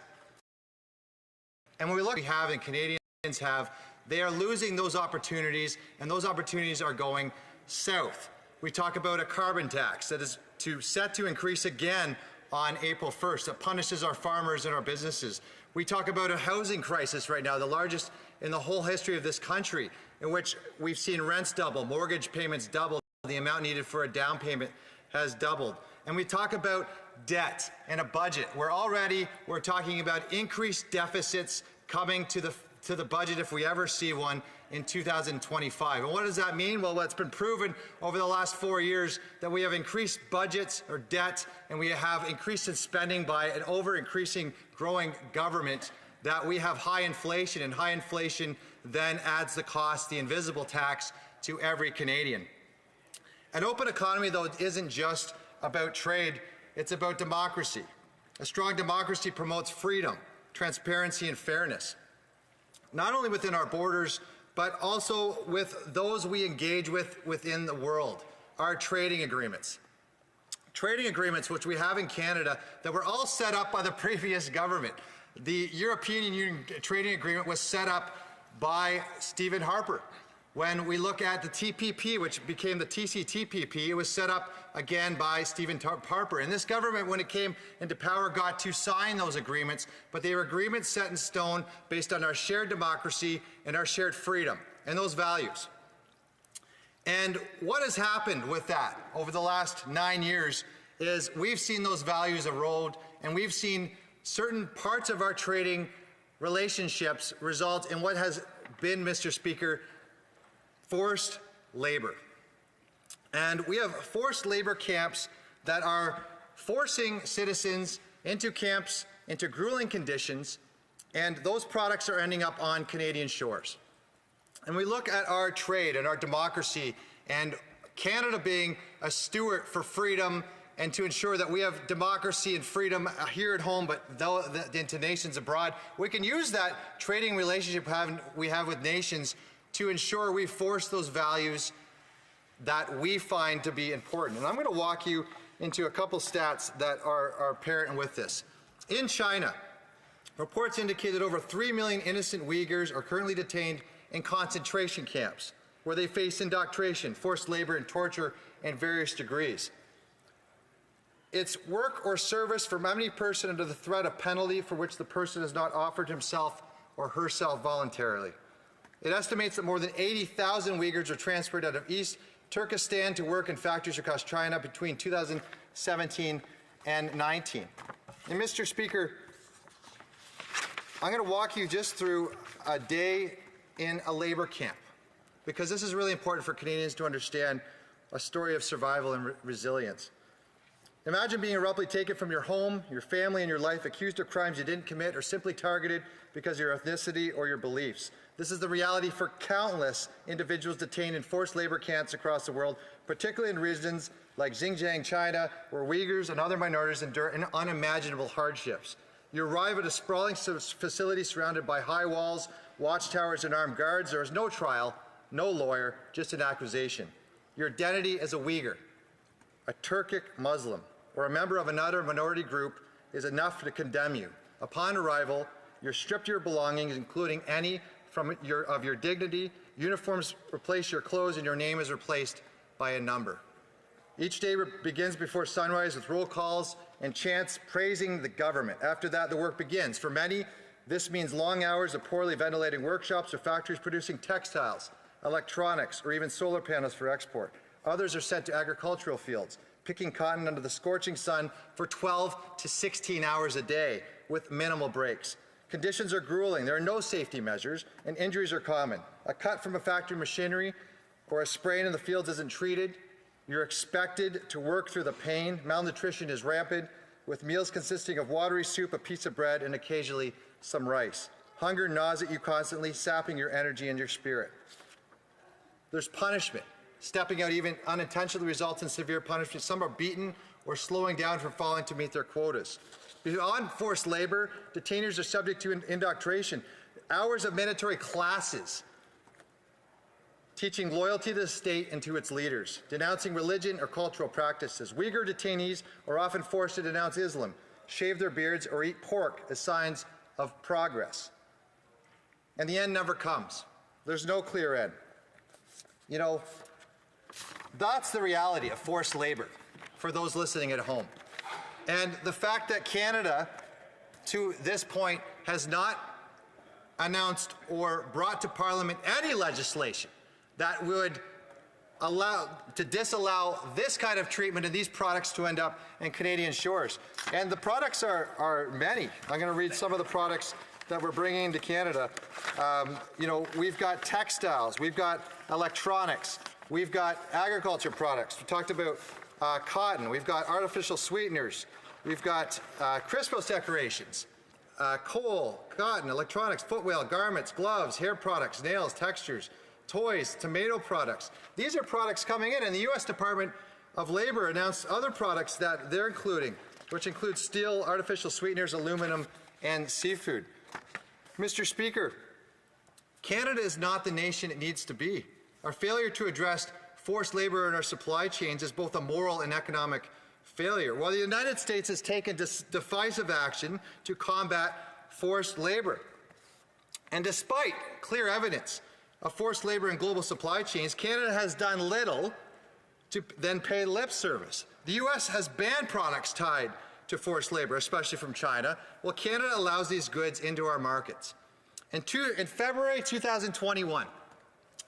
And when we look at what we have and Canadians have, they are losing those opportunities, and those opportunities are going south. We talk about a carbon tax that is set to increase again on April 1st that punishes our farmers and our businesses. We talk about a housing crisis right now, the largest in the whole history of this country, in which we've seen rents double, mortgage payments double, the amount needed for a down payment has doubled. And we talk about debt and a budget. We're talking about increased deficits coming to the budget if we ever see one in 2025. And what does that mean? Well, it's been proven over the last 4 years that we have increased budgets or debt, and we have increased in spending by an over-increasing growing government, that we have high inflation, and high inflation then adds the cost, the invisible tax, to every Canadian. An open economy, though, isn't just about trade, it's about democracy. A strong democracy promotes freedom, transparency, and fairness, not only within our borders, but also with those we engage with within the world, our trading agreements. Trading agreements which we have in Canada that were all set up by the previous government. The European Union Trading Agreement was set up by Stephen Harper. When we look at the TPP, which became the TCTPP, it was set up again by Stephen Harper. And this government, when it came into power, got to sign those agreements, but they were agreements set in stone based on our shared democracy and our shared freedom and those values. And what has happened with that over the last 9 years is we've seen those values erode, and we've seen certain parts of our trading relationships result in what has been, Mr. Speaker, forced labor. And we have forced labor camps that are forcing citizens into camps, into grueling conditions, and those products are ending up on Canadian shores. And we look at our trade and our democracy and Canada being a steward for freedom and to ensure that we have democracy and freedom here at home, but into nations abroad. We can use that trading relationship we have with nations to ensure we force those values that we find to be important. And I'm going to walk you into a couple stats that are apparent with this. In China, reports indicate that over 3 million innocent Uyghurs are currently detained in concentration camps, where they face indoctrination, forced labor, and torture in various degrees. It's work or service for any person under the threat of penalty for which the person has not offered himself or herself voluntarily. It estimates that more than 80,000 Uyghurs are transferred out of East Turkestan to work in factories across China between 2017 and 19. And Mr. Speaker, I'm going to walk you just through a day in a labor camp, because this is really important for Canadians to understand a story of survival and resilience. Imagine being abruptly taken from your home, your family, and your life, accused of crimes you didn't commit, or simply targeted because of your ethnicity or your beliefs. This is the reality for countless individuals detained in forced labor camps across the world, particularly in regions like Xinjiang, China, where Uyghurs and other minorities endure unimaginable hardships. You arrive at a sprawling facility surrounded by high walls, watchtowers, and armed guards. There is no trial, no lawyer, just an accusation. Your identity as a Uyghur, a Turkic Muslim, or a member of another minority group is enough to condemn you. Upon arrival, you're stripped of your belongings, including any of your dignity. Uniforms replace your clothes, and your name is replaced by a number. Each day begins before sunrise with roll calls and chants praising the government. After that, the work begins. For many, this means long hours of poorly ventilating workshops or factories producing textiles, electronics, or even solar panels for export. Others are sent to agricultural fields, picking cotton under the scorching sun for 12 to 16 hours a day with minimal breaks. Conditions are grueling. There are no safety measures, and injuries are common. A cut from a factory machinery or a sprain in the fields isn't treated, you're expected to work through the pain. Malnutrition is rampant, with meals consisting of watery soup, a piece of bread, and occasionally some rice. Hunger gnaws at you constantly, sapping your energy and your spirit. There's punishment. Stepping out even unintentionally results in severe punishment. Some are beaten or slowing down from failing to meet their quotas. Beyond forced labor, detainees are subject to indoctrination. Hours of mandatory classes teaching loyalty to the state and to its leaders, denouncing religion or cultural practices. Uyghur detainees are often forced to denounce Islam, shave their beards, or eat pork as signs of progress. And the end never comes. There's no clear end. You know, that's the reality of forced labor for those listening at home. And the fact that Canada, to this point, has not announced or brought to Parliament any legislation that would disallow this kind of treatment and these products to end up in Canadian shores. And the products are many. I'm going to read some of the products that we're bringing into Canada. You know, we've got textiles, we've got electronics, we've got agriculture products. We talked about cotton, we've got artificial sweeteners, we've got Christmas decorations, coal, cotton, electronics, footwear, garments, gloves, hair products, nails, textures, toys, tomato products. These are products coming in, and the U.S. Department of Labor announced other products that they're including, which include steel, artificial sweeteners, aluminum, and seafood. Mr. Speaker, Canada is not the nation it needs to be. Our failure to address forced labor in our supply chains is both a moral and economic failure. While the United States has taken decisive action to combat forced labor, and despite clear evidence of forced labor in global supply chains, Canada has done little to then pay lip service. The U.S. has banned products tied to forced labor, especially from China, while Canada allows these goods into our markets. In February 2021,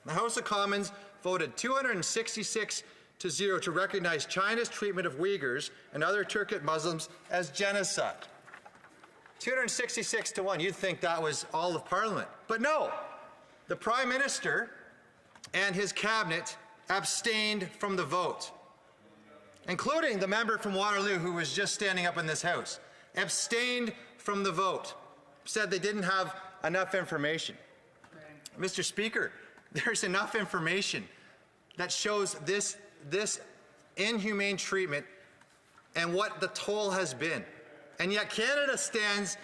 the House of Commons voted 266-0 to recognize China's treatment of Uyghurs and other Turkic Muslims as genocide. 266-1, you'd think that was all of Parliament. But no, the Prime Minister and his cabinet abstained from the vote, including the member from Waterloo who was just standing up in this House, abstained from the vote, said they didn't have enough information. Mr. Speaker, there's enough information that shows this inhumane treatment and what the toll has been. And yet Canada stands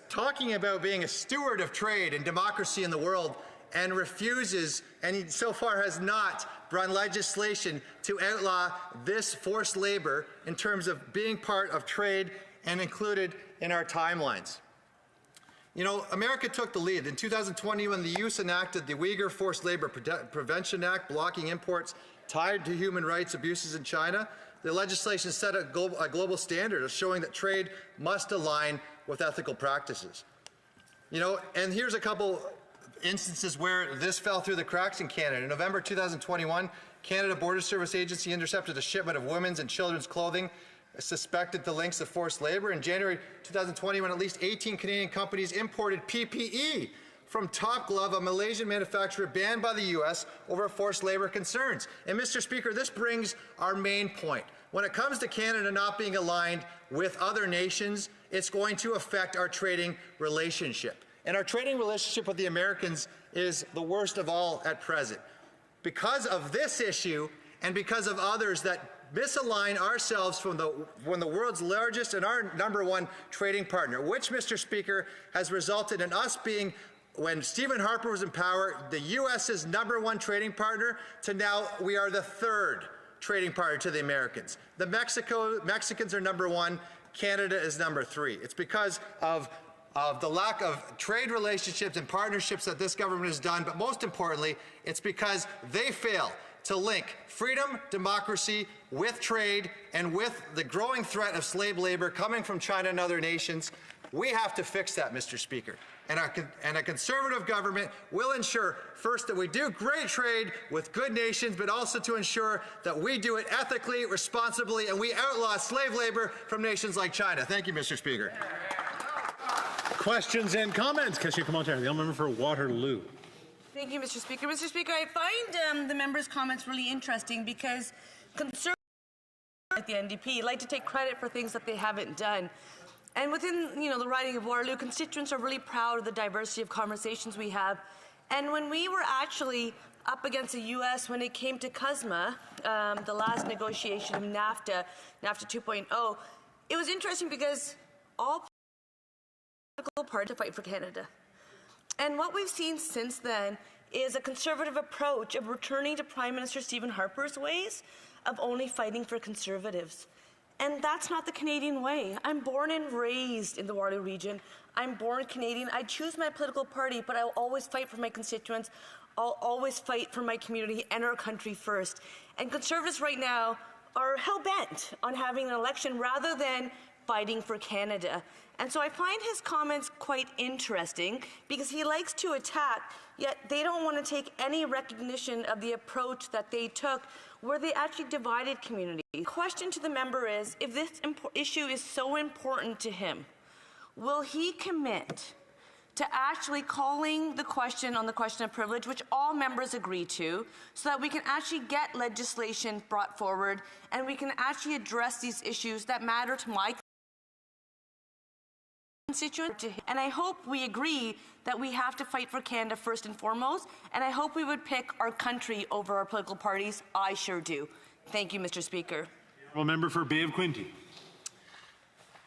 talking about being a steward of trade and democracy in the world and refuses, and he so far has not brought legislation to outlaw this forced labor in terms of being part of trade and included in our timelines. You know, America took the lead. In 2020, when the U.S. enacted the Uyghur Forced Labor Prevention Act, blocking imports tied to human rights abuses in China, the legislation set a global standard of showing that trade must align with ethical practices. You know, and here's a couple instances where this fell through the cracks in Canada. In November 2021, Canada Border Service Agency intercepted a shipment of women's and children's clothing suspected the links of forced labor. In January 2021, at least 18 Canadian companies imported PPE from Top Glove, a Malaysian manufacturer banned by the U.S. over forced labor concerns. And Mr. Speaker, this brings our main point. When it comes to Canada not being aligned with other nations, it's going to affect our trading relationship. And our trading relationship with the Americans is the worst of all at present. Because of this issue and because of others that misalign ourselves from the world's largest and our #1 trading partner, which, Mr. Speaker, has resulted in us being, when Stephen Harper was in power, the U.S.'s #1 trading partner, to now we are the 3rd trading partner to the Americans. The Mexicans are #1, Canada is #3. It's because of the lack of trade relationships and partnerships that this government has done, but most importantly, it's because they fail to link freedom, democracy with trade and with the growing threat of slave labor coming from China and other nations. We have to fix that, Mr. Speaker. And a conservative government will ensure, first, that we do great trade with good nations, but also to ensure that we do it ethically, responsibly, and we outlaw slave labor from nations like China. Thank you, Mr. Speaker. Questions and comments. Question commentaire. The member for Waterloo. Thank you, Mr. Speaker. Mr. Speaker, I find the member's comments really interesting because Conservatives at the NDP like to take credit for things that they haven't done. And within, the riding of Waterloo, constituents are really proud of the diversity of conversations we have. And when we were actually up against the U.S. when it came to CUSMA, the last negotiation of NAFTA 2.0, it was interesting because all political parties fight for Canada. And what we've seen since then is a conservative approach of returning to Prime Minister Stephen Harper's ways of only fighting for Conservatives. And that's not the Canadian way. I'm born and raised in the Waterloo region. I'm born Canadian. I choose my political party, but I'll always fight for my constituents. I'll always fight for my community and our country first. And Conservatives right now are hell-bent on having an election rather than fighting for Canada. And so I find his comments quite interesting because he likes to attack, yet they don't want to take any recognition of the approach that they took where they actually divided communities. The question to the member is, if this issue is so important to him, will he commit to actually calling the question on the question of privilege, which all members agree to, so that we can actually get legislation brought forward and we can actually address these issues that matter to my constituents? And I hope we agree that we have to fight for Canada first and foremost, and I hope we would pick our country over our political parties. I sure do. Thank you, Mr. Speaker. Honourable member for Bay of Quinte.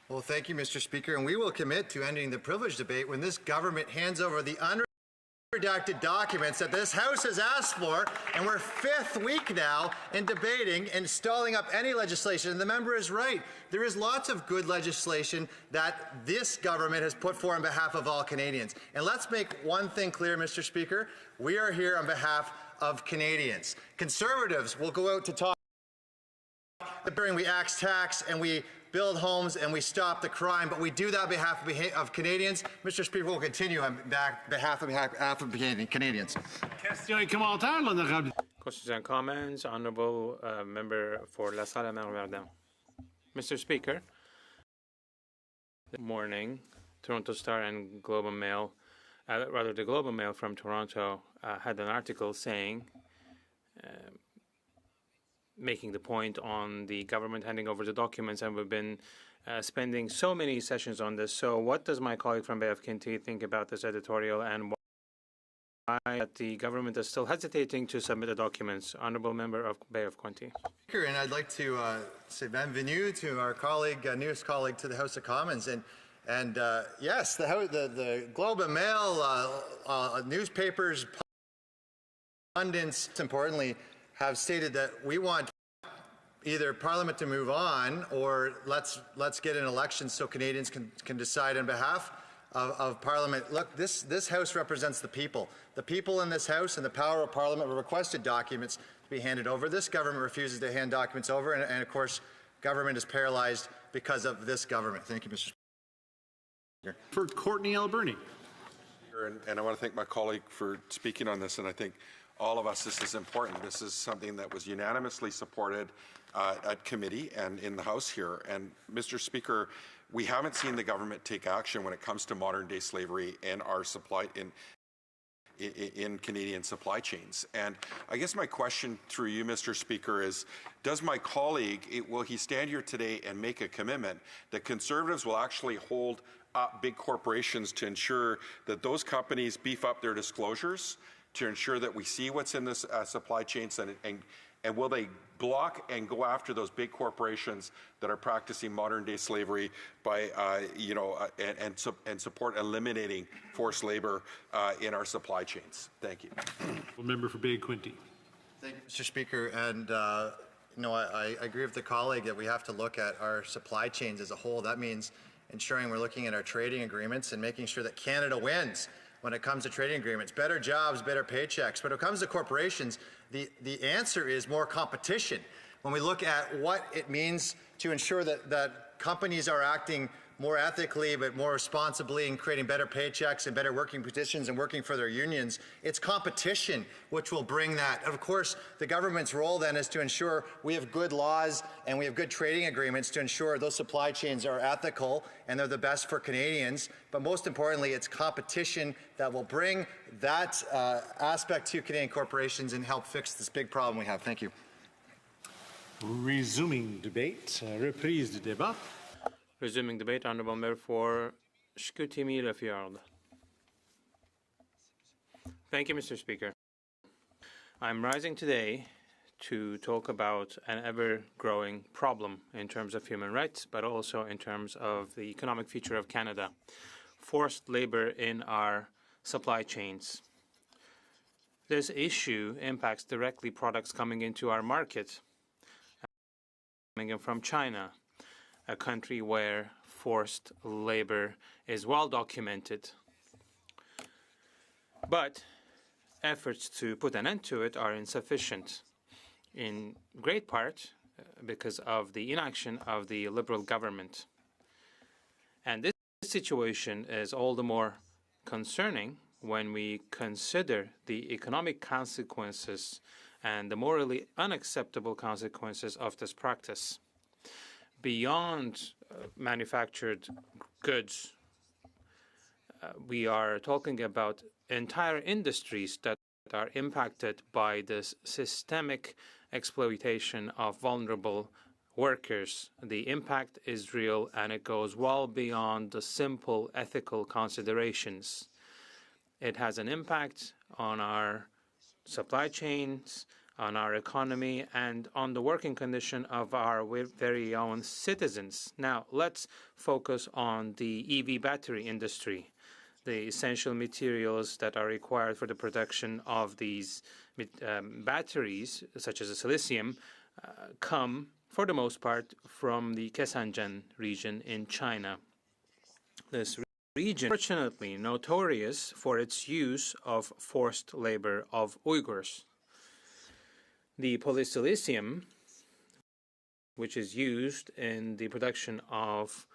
Well, thank you, Mr. Speaker, and we will commit to ending the privilege debate when this government hands over the unredacted documents that this House has asked for, and we're fifth week now in debating and stalling up any legislation. And the member is right. There is lots of good legislation that this government has put forward on behalf of all Canadians. And let's make one thing clear, Mr. Speaker. We are here on behalf of Canadians. Conservatives will go out to talk during we axe tax and we build homes and we stop the crime, but we do that on behalf of Canadians. Mr. Speaker, we'll continue on behalf of Canadians. Questions and comments. Honourable member for La Salle Verdun. Mr. Speaker, this morning, Toronto Star and Globe and Mail, the Globe and Mail from Toronto had an article saying, making the point on the government handing over the documents, and we've been spending so many sessions on this. So what does my colleague from Bay of Quinte think about this editorial, and why the government is still hesitating to submit the documents? Honourable member of Bay of Quinte. Speaker, and I'd like to say bienvenue to our colleague, newest colleague to the House of Commons. And yes, the Globe and Mail, newspapers, pundits, importantly, have stated that we want either Parliament to move on or let's get an election so Canadians can decide on behalf of Parliament. Look, this House represents the people. The people in this House and the power of Parliament were requested documents to be handed over. This government refuses to hand documents over, and of course, government is paralyzed because of this government. Thank you, Mr. Speaker. For Courtney Alberni. And I want to thank my colleague for speaking on this, and I think all of us, this is important. This is something that was unanimously supported at committee and in the House here. And Mr. Speaker, we haven't seen the government take action when it comes to modern-day slavery in our in Canadian supply chains. And I guess my question through you, Mr. Speaker, is does my colleague, will he stand here today and make a commitment that Conservatives will actually hold up big corporations to ensure that those companies beef up their disclosures, to ensure that we see what's in this supply chains, and will they block and go after those big corporations that are practicing modern-day slavery by, and support eliminating forced labor in our supply chains? Thank you. Member for Bay Quinte. Thank you, Mr. Speaker. And I agree with the colleague that we have to look at our supply chains as a whole. That means ensuring we're looking at our trading agreements and making sure that Canada wins when it comes to trading agreements. Better jobs, better paychecks. But when it comes to corporations, the answer is more competition. When we look at what it means to ensure that companies are acting more ethically but more responsibly and creating better paychecks and better working conditions and working for their unions. It's competition which will bring that. Of course, the government's role then is to ensure we have good laws and we have good trading agreements to ensure those supply chains are ethical and they're the best for Canadians. But most importantly, it's competition that will bring that aspect to Canadian corporations and help fix this big problem we have. Thank you. Resuming debate, reprise du débat. Resuming debate, honourable member for Chicoutimi-Lefjord. Thank you, Mr. Speaker. I'm rising today to talk about an ever-growing problem in terms of human rights, but also in terms of the economic future of Canada. Forced labour in our supply chains. This issue impacts directly products coming into our market, coming from China, a country where forced labor is well documented. But efforts to put an end to it are insufficient, in great part because of the inaction of the Liberal government. And this situation is all the more concerning when we consider the economic consequences and the morally unacceptable consequences of this practice. Beyond manufactured goods, we are talking about entire industries that are impacted by this systemic exploitation of vulnerable workers. The impact is real and it goes well beyond the simple ethical considerations. It has an impact on our supply chains, on our economy, and on the working condition of our very own citizens. Now, let's focus on the EV battery industry. The essential materials that are required for the production of these batteries, such as the silicium, come, for the most part, from the Kesanjan region in China. This region, fortunately, notorious for its use of forced labor of Uyghurs. The polysilicium, which is used in the production of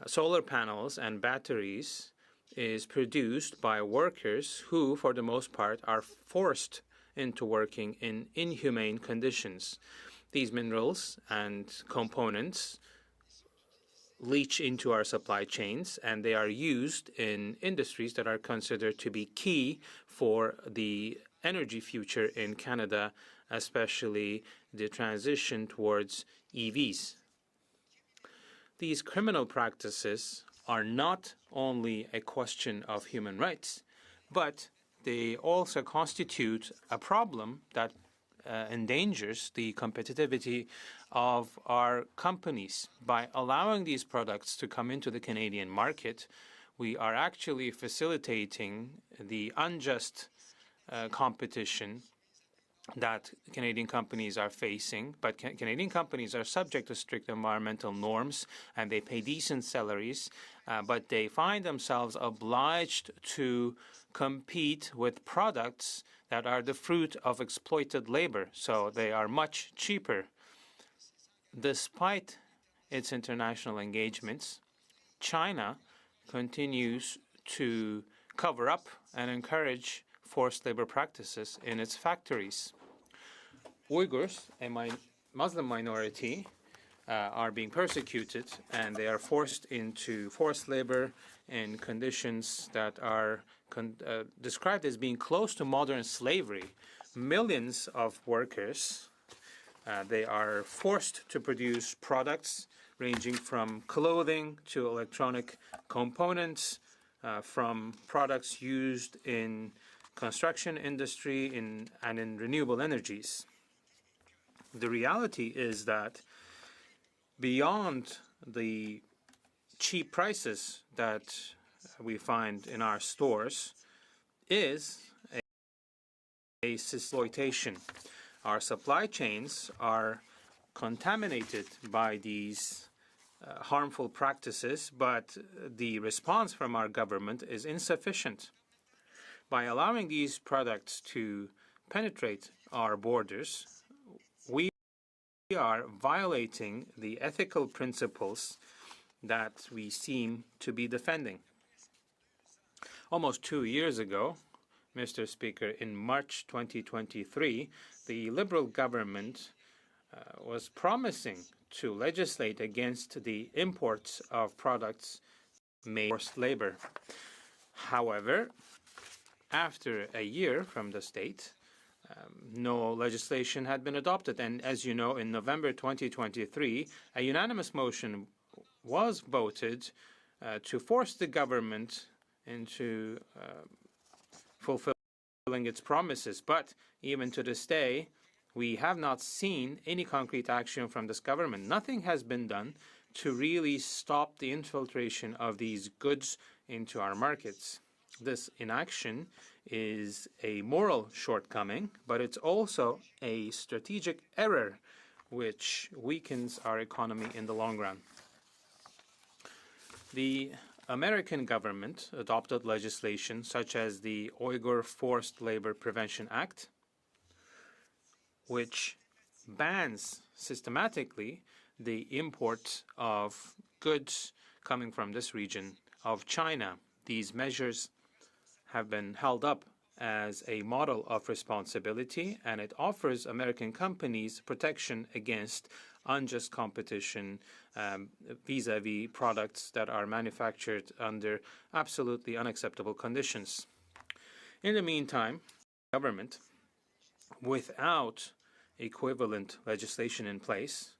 solar panels and batteries, is produced by workers who, for the most part, are forced into working in inhumane conditions. These minerals and components leach into our supply chains, and they are used in industries that are considered to be key for the energy future in Canada, especially the transition towards EVs. These criminal practices are not only a question of human rights, but they also constitute a problem that endangers the competitivity of our companies. By allowing these products to come into the Canadian market, we are actually facilitating the unjust competition that Canadian companies are facing. But Canadian companies are subject to strict environmental norms and they pay decent salaries, but they find themselves obliged to compete with products that are the fruit of exploited labor, so they are much cheaper. Despite its international engagements, China continues to cover up and encourage forced labor practices in its factories. Uyghurs, a Muslim minority, are being persecuted and they are forced into forced labor in conditions that are described as being close to modern slavery. Millions of workers, they are forced to produce products ranging from clothing to electronic components, from products used in construction industry and in renewable energies. The reality is that beyond the cheap prices that we find in our stores is a exploitation. Our supply chains are contaminated by these harmful practices, but the response from our government is insufficient. By allowing these products to penetrate our borders, we are violating the ethical principles that we seem to be defending. Almost 2 years ago, Mr. Speaker, in March 2023, the Liberal government was promising to legislate against the imports of products made with forced labor. However, after a year from the state, no legislation had been adopted. And as you know, in November 2023, a unanimous motion was voted to force the government into fulfilling its promises. But even to this day, we have not seen any concrete action from this government. Nothing has been done to really stop the infiltration of these goods into our markets. This inaction is a moral shortcoming, but it's also a strategic error which weakens our economy in the long run. The American government adopted legislation such as the Uyghur Forced Labor Prevention Act, which bans systematically the import of goods coming from this region of China. These measures have been held up as a model of responsibility, and it offers American companies protection against unjust competition vis-à-vis products that are manufactured under absolutely unacceptable conditions. In the meantime, the government, without equivalent legislation in place,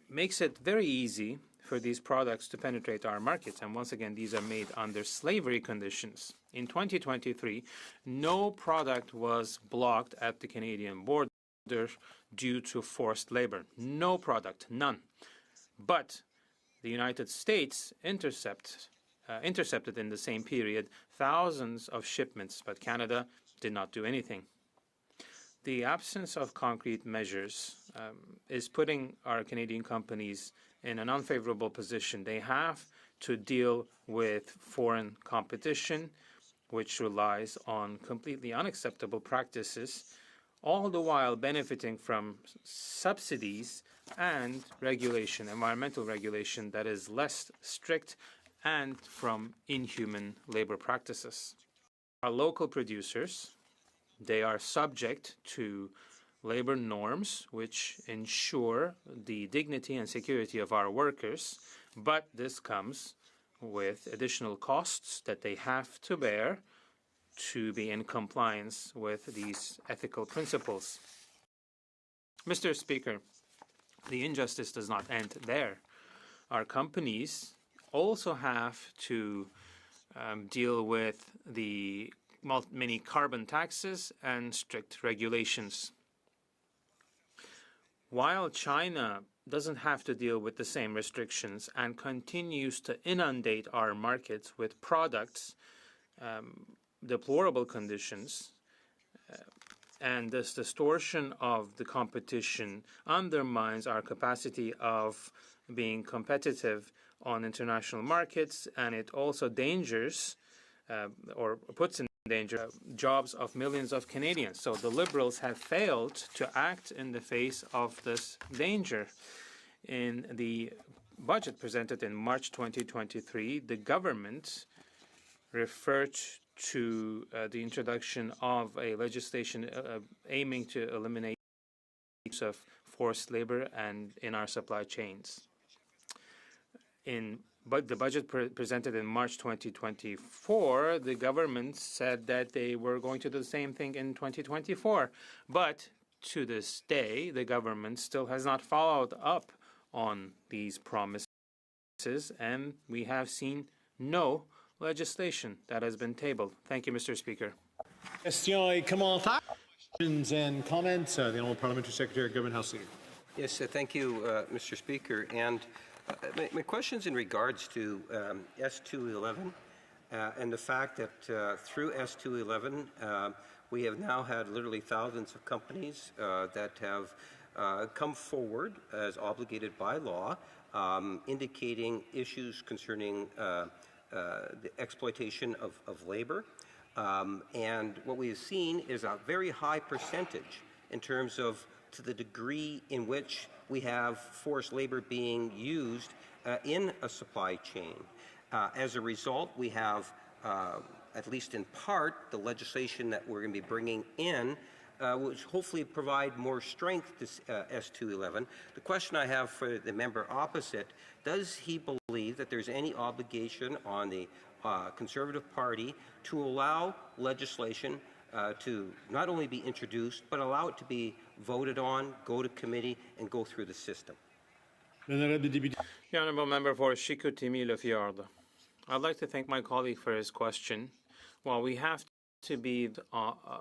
makes it very easy for these products to penetrate our markets. And once again, these are made under slavery conditions. In 2023, no product was blocked at the Canadian border due to forced labor. No product, none. But the United States intercepted in the same period thousands of shipments, but Canada did not do anything. The absence of concrete measures is putting our Canadian companies in an unfavorable position. They have to deal with foreign competition, which relies on completely unacceptable practices, all the while benefiting from subsidies and regulation, environmental regulation that is less strict, and from inhuman labor practices. Our local producers, they are subject to labor norms which ensure the dignity and security of our workers, but this comes with additional costs that they have to bear to be in compliance with these ethical principles. Mr. Speaker, the injustice does not end there. Our companies also have to deal with the many carbon taxes and strict regulations. While China doesn't have to deal with the same restrictions and continues to inundate our markets with products, deplorable conditions, and this distortion of the competition undermines our capacity of being competitive on international markets, and it also dangers or puts in danger jobs of millions of Canadians. So the Liberals have failed to act in the face of this danger. In the budget presented in March 2023, the government referred to the introduction of a legislation aiming to eliminate the use of forced labor and in our supply chains. But the budget presented in March 2024, the government said that they were going to do the same thing in 2024. But to this day, the government still has not followed up on these promises, and we have seen no legislation that has been tabled. Thank you, Mr. Speaker. Questions and comments. The Honourable Parliamentary Secretary, Government House Leader. Yes, thank you, Mr. Speaker. And my question's in regards to S211 and the fact that through S211 we have now had literally thousands of companies that have come forward as obligated by law, indicating issues concerning the exploitation of labor. And what we have seen is a very high percentage in terms of to the degree in which we have forced labor being used in a supply chain. As a result, we have, at least in part, the legislation that we're going to be bringing in, which hopefully provide more strength to S211. The question I have for the member opposite, does he believe that there's any obligation on the Conservative Party to allow legislation to not only be introduced, but allow it to be voted on, go to committee, and go through the system? The honourable member for Chicoutimi-Le-Fjord. I'd like to thank my colleague for his question. Well, we have to be,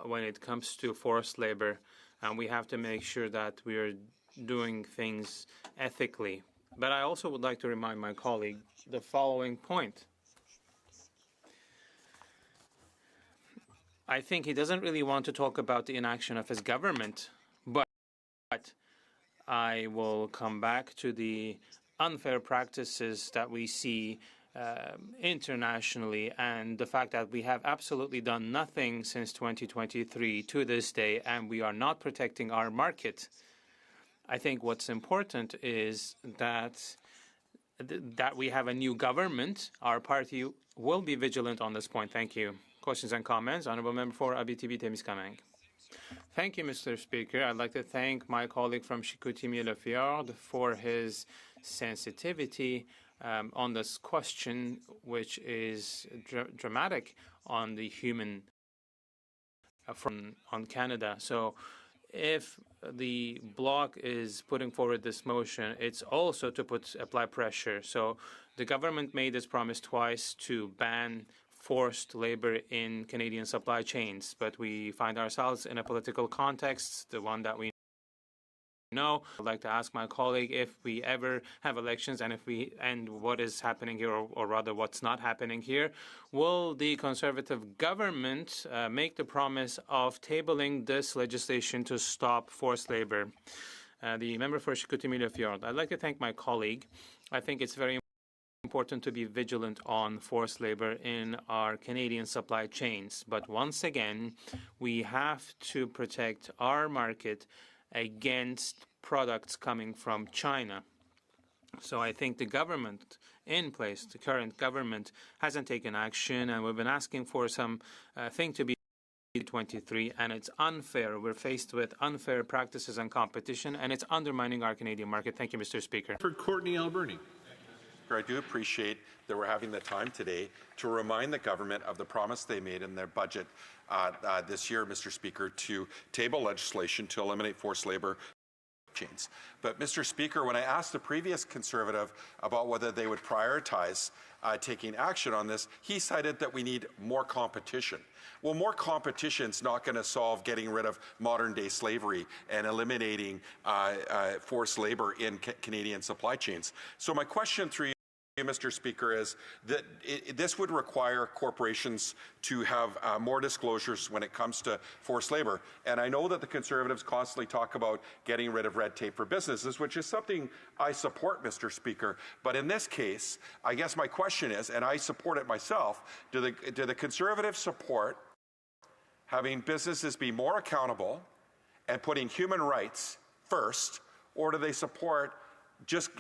when it comes to forced labor, and we have to make sure that we are doing things ethically. But I also would like to remind my colleague the following point. I think he doesn't really want to talk about the inaction of his government, but I will come back to the unfair practices that we see internationally, and the fact that we have absolutely done nothing since 2023 to this day, and we are not protecting our market. I think what's important is that we have a new government. Our party will be vigilant on this point. Thank you. Questions and comments? Honourable Member for Abitibi-Témiscamingue. Thank you, Mr. Speaker. I'd like to thank my colleague from Chicoutimi-Le-Fjord for his sensitivity on this question, which is dramatic on the human on Canada. So if the Bloc is putting forward this motion, it's also to apply pressure. So the government made this promise twice to ban forced labor in Canadian supply chains, but we find ourselves in a political context, the one that we know. I'd like to ask my colleague if we ever have elections and what is happening here, or rather what's not happening here, will the Conservative government make the promise of tabling this legislation to stop forced labor? The member for Chicoutimi-Le-Fjord. I'd like to thank my colleague. I think it's very important to be vigilant on forced labor in our Canadian supply chains. But once again, we have to protect our market against products coming from China. So I think the government in place, the current government, hasn't taken action, and we've been asking for some thing to be 23, and it's unfair. We're faced with unfair practices and competition, and it's undermining our Canadian market. Thank you, Mr. Speaker. For Courtney Alberni. I do appreciate that we're having the time today to remind the government of the promise they made in their budget this year, Mr. Speaker, to table legislation to eliminate forced labor chains. But, Mr. Speaker, when I asked the previous Conservative about whether they would prioritize taking action on this, he cited that we need more competition. Well, more competition is not going to solve getting rid of modern-day slavery and eliminating forced labor in Canadian supply chains. So my question through you, Mr. Speaker, is that this would require corporations to have more disclosures when it comes to forced labor. And I know that the Conservatives constantly talk about getting rid of red tape for businesses, which is something I support, Mr. Speaker. But in this case, I guess my question is, and I support it myself, do the Conservatives support having businesses be more accountable and putting human rights first, or do they support just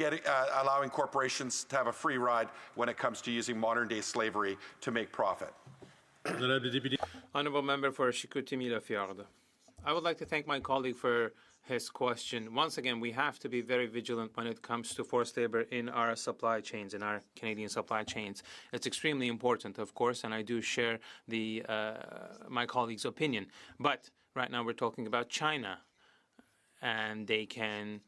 allowing corporations to have a free ride when it comes to using modern-day slavery to make profit? Honourable Member for Chicoutimi-Le-Fjord. I would like to thank my colleague for his question. Once again, we have to be very vigilant when it comes to forced labor in our supply chains, in our Canadian supply chains. It's extremely important, of course, and I do share my colleague's opinion. But right now we're talking about China, and they can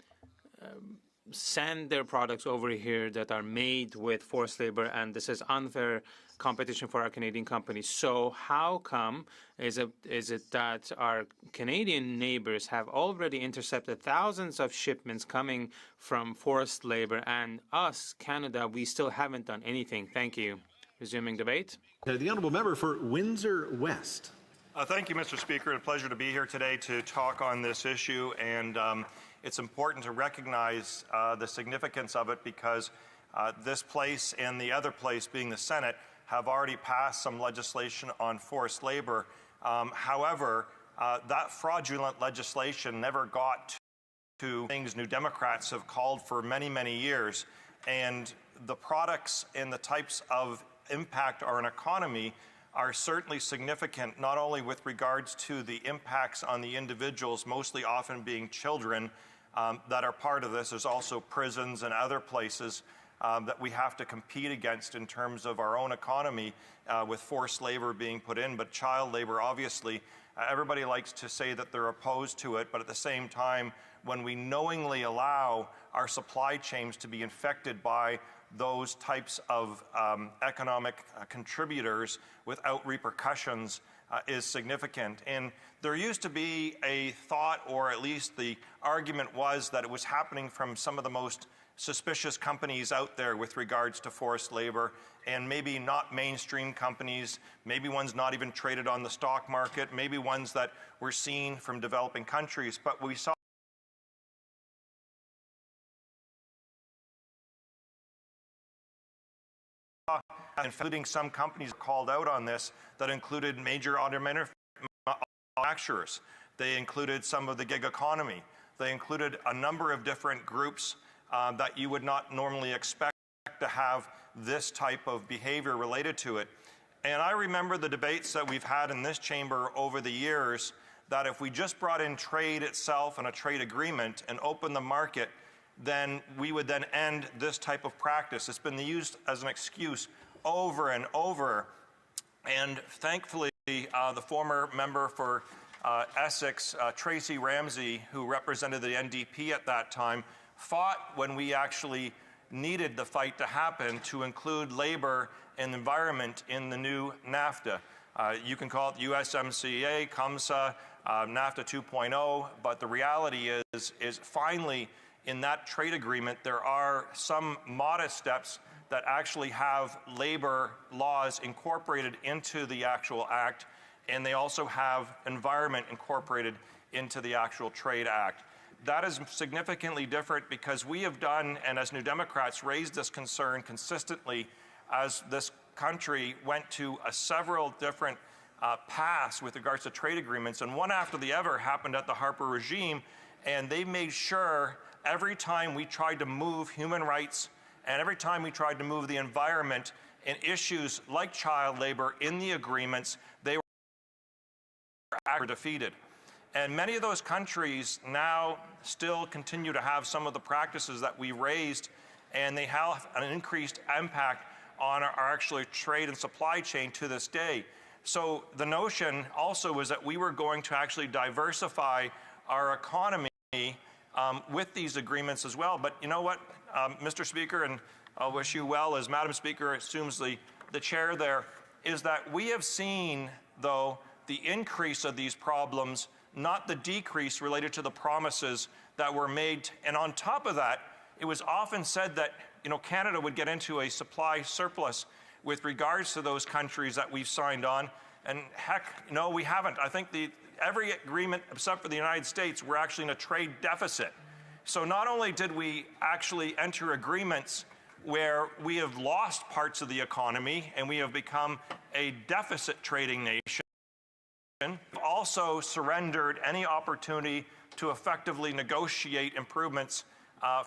send their products over here that are made with forced labor, and this is unfair competition for our Canadian companies. So how come is it that our Canadian neighbors have already intercepted thousands of shipments coming from forced labor, and us, Canada, we still haven't done anything? Thank you. Resuming debate. The honourable member for Windsor West. Thank you, Mr. Speaker. It's a pleasure to be here today to talk on this issue, and it's important to recognize the significance of it because this place and the other place, being the Senate, have already passed some legislation on forced labor. However, that fraudulent legislation never got to things New Democrats have called for many, many years. And the products and the types of impact on an economy are certainly significant, not only with regards to the impacts on the individuals, mostly often being children, that are part of this. There's also prisons and other places that we have to compete against in terms of our own economy, with forced labor being put in. But child labor, obviously, everybody likes to say that they're opposed to it, but at the same time, when we knowingly allow our supply chains to be infected by those types of economic contributors without repercussions, is significant. And there used to be a thought, or at least the argument was, that it was happening from some of the most suspicious companies out there with regards to forced labor, and maybe not mainstream companies, maybe ones not even traded on the stock market, maybe ones that were seen from developing countries. But we saw including some companies called out on this, that included major auto manufacturers. They included some of the gig economy. They included a number of different groups that you would not normally expect to have this type of behavior related to it. And I remember the debates that we've had in this chamber over the years, that if we just brought in trade itself and a trade agreement and opened the market, then we would then end this type of practice. It's been used as an excuse over and over. And thankfully, the former member for Essex, Tracy Ramsey, who represented the NDP at that time, fought when we actually needed the fight to happen to include labor and environment in the new NAFTA. You can call it USMCA, CUMSA, NAFTA 2.0, but the reality is finally in that trade agreement there are some modest steps that actually have labor laws incorporated into the actual act, and they also have environment incorporated into the actual trade act. That is significantly different because we have done, and as New Democrats raised this concern consistently as this country went to several different paths with regards to trade agreements, and one after the other happened at the Harper regime, and they made sure every time we tried to move human rights and every time we tried to move the environment and issues like child labor in the agreements, they were defeated. And many of those countries now still continue to have some of the practices that we raised, and they have an increased impact on our actual trade and supply chain to this day. So the notion also was that we were going to actually diversify our economy with these agreements as well. But you know what, Mr. Speaker, and I'll wish you well as Madam Speaker assumes the chair there, is that we have seen, though, the increase of these problems, not the decrease related to the promises that were made. And on top of that, it was often said that Canada would get into a supply surplus with regards to those countries that we've signed on. And heck, no, we haven't. I think every agreement except for the United States, we're actually in a trade deficit. So not only did we actually enter agreements where we have lost parts of the economy and we have become a deficit trading nation, we've also surrendered any opportunity to effectively negotiate improvements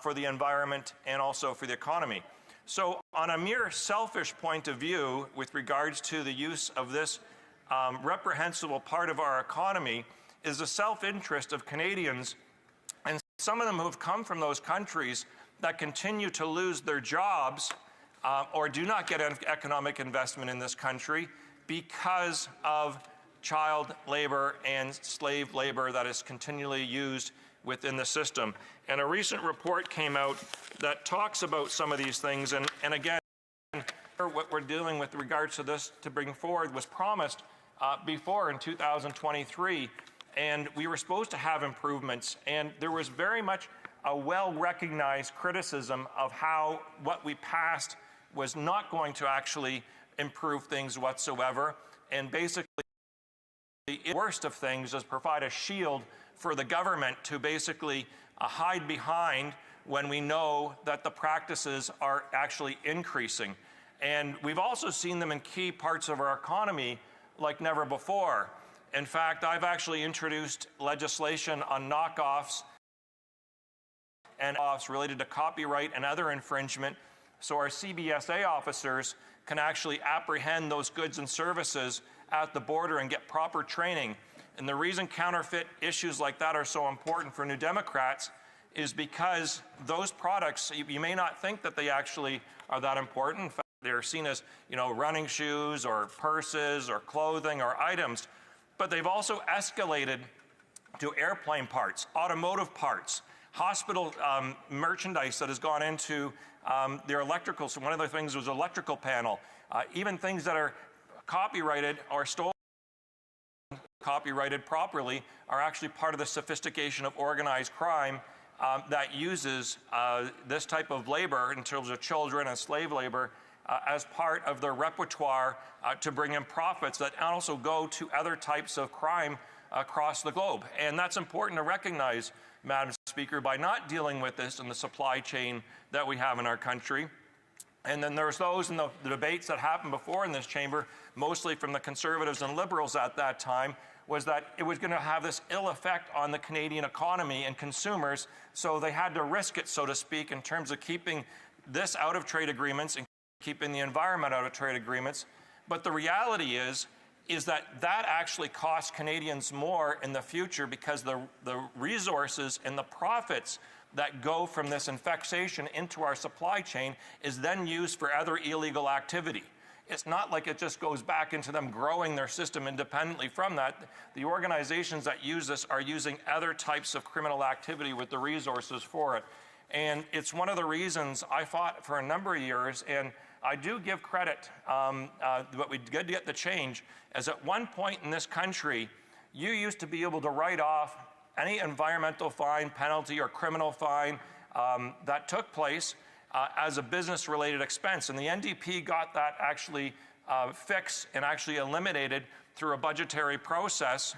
for the environment and also for the economy. So on a mere selfish point of view with regards to the use of this reprehensible part of our economy is the self-interest of Canadians, and some of them who have come from those countries that continue to lose their jobs or do not get economic investment in this country because of child labor and slave labor that is continually used within the system. And a recent report came out that talks about some of these things, and again, what we're dealing with regards to this to bring forward was promised before in 2023, and we were supposed to have improvements, and there was very much a well-recognized criticism of how what we passed was not going to actually improve things whatsoever, and basically the worst of things is provide a shield for the government to basically hide behind when we know that the practices are actually increasing. And we've also seen them in key parts of our economy like never before. In fact, I've actually introduced legislation on knockoffs and offs related to copyright and other infringement, so our CBSA officers can actually apprehend those goods and services at the border and get proper training. And the reason counterfeit issues like that are so important for New Democrats is because those products, you may not think that they actually are that important. In fact, they're seen as, running shoes or purses or clothing or items, but they've also escalated to airplane parts, automotive parts, hospital merchandise that has gone into their electrical. So one of the things was electrical panel, even things that are copyrighted or stolen, copyrighted properly, are actually part of the sophistication of organized crime that uses this type of labor in terms of children and slave labor as part of their repertoire to bring in profits that also go to other types of crime across the globe. And that's important to recognize, Madam Speaker, by not dealing with this in the supply chain that we have in our country. And then there's those in the debates that happened before in this chamber, mostly from the Conservatives and Liberals at that time, was that it was going to have this ill effect on the Canadian economy and consumers, so they had to risk it, so to speak, in terms of keeping this out of trade agreements and keeping the environment out of trade agreements. But the reality is that actually costs Canadians more in the future, because the resources and the profits that go from this infestation into our supply chain is then used for other illegal activity. It's not like it just goes back into them growing their system independently from that. The organizations that use this are using other types of criminal activity with the resources for it. And it's one of the reasons I fought for a number of years, and I do give credit, but we did get the change, as at one point in this country, you used to be able to write off any environmental fine, penalty, or criminal fine that took place as a business-related expense. And the NDP got that actually fixed and actually eliminated through a budgetary process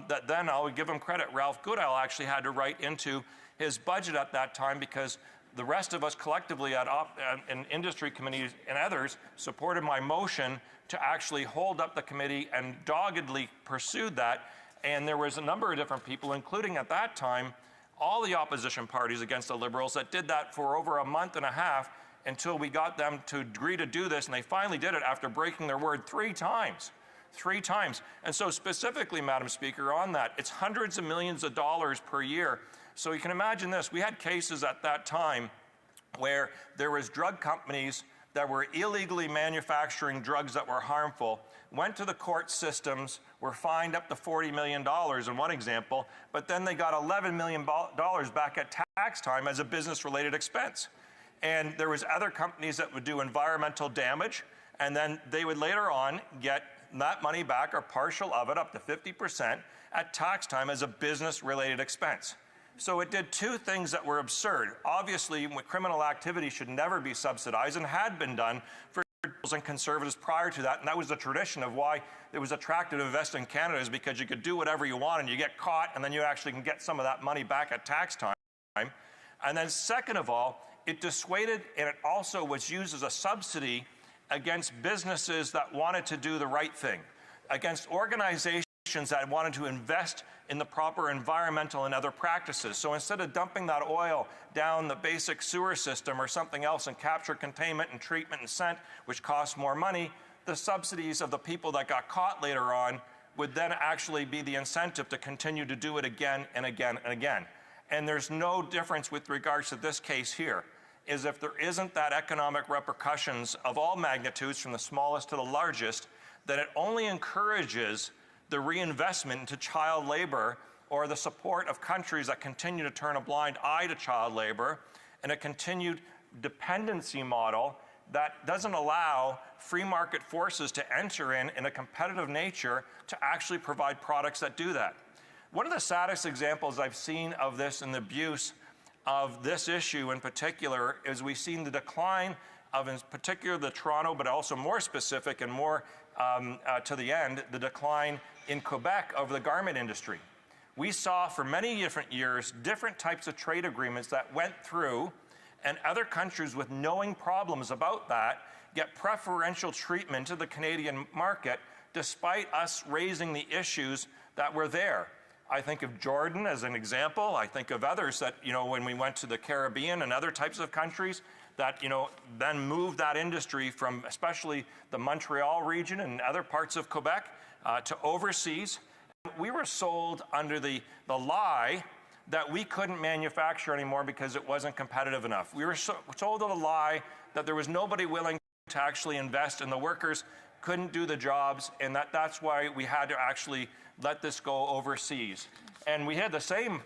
that then, I would give him credit, Ralph Goodell actually had to write into his budget at that time, because the rest of us collectively in industry committees and others supported my motion to actually hold up the committee and doggedly pursued that. And there was a number of different people, including at that time, all the opposition parties against the Liberals, that did that for over a month and a half until we got them to agree to do this. And they finally did it after breaking their word 3 times. 3 times. And so specifically, Madam Speaker, on that, it's hundreds of millions of dollars per year. So you can imagine this. We had cases at that time where there was drug companies that were illegally manufacturing drugs that were harmful, went to the court systems, were fined up to $40 million in one example, but then they got $11 million back at tax time as a business-related expense. And there was other companies that would do environmental damage, and then they would later on get that money back, or partial of it, up to 50%, at tax time as a business-related expense. So it did 2 things that were absurd. Obviously, criminal activity should never be subsidized, and had been done for Liberals and Conservatives prior to that. And that was the tradition of why it was attractive to invest in Canada, is because you could do whatever you want and you get caught, and then you actually can get some of that money back at tax time. And then second of all, it dissuaded, and it also was used as a subsidy against businesses that wanted to do the right thing, against organizations that wanted to invest in the proper environmental and other practices. So instead of dumping that oil down the basic sewer system or something else and capture, containment, and treatment and scent, which costs more money, the subsidies of the people that got caught later on would then actually be the incentive to continue to do it again and again and again. And there's no difference with regards to this case here, is if there isn't that economic repercussions of all magnitudes, from the smallest to the largest, that it only encourages the reinvestment into child labor, or the support of countries that continue to turn a blind eye to child labor, and a continued dependency model that doesn't allow free market forces to enter in a competitive nature to actually provide products that do that. One of the saddest examples I've seen of this and the abuse of this issue in particular is we've seen the decline of, in particular, the Toronto, but also more specific and more to the end, the decline in Quebec of the garment industry. We saw for many different years different types of trade agreements that went through, and other countries with knowing problems about that get preferential treatment to the Canadian market, despite us raising the issues that were there. I think of Jordan as an example. I think of others that, when we went to the Caribbean and other types of countries that, then moved that industry from especially the Montreal region and other parts of Quebec to overseas. We were sold under the lie that we couldn't manufacture anymore because it wasn't competitive enough. We were told the lie that there was nobody willing to actually invest, and the workers couldn't do the jobs, and that's why we had to actually let this go overseas. And we had the same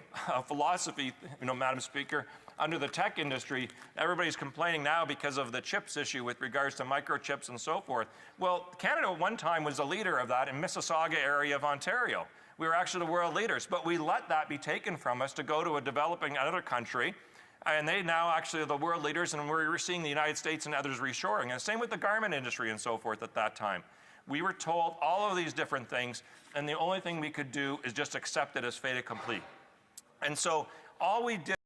philosophy, Madam Speaker, under the tech industry. Everybody's complaining now because of the chips issue with regards to microchips and so forth. Well, Canada at one time was a leader of that in Mississauga area of Ontario. We were actually the world leaders, but we let that be taken from us to go to a developing another country, and they now actually are the world leaders, and we're seeing the United States and others reshoring. And same with the garment industry and so forth at that time. We were told all of these different things, and the only thing we could do is just accept it as fait accompli. And so all we did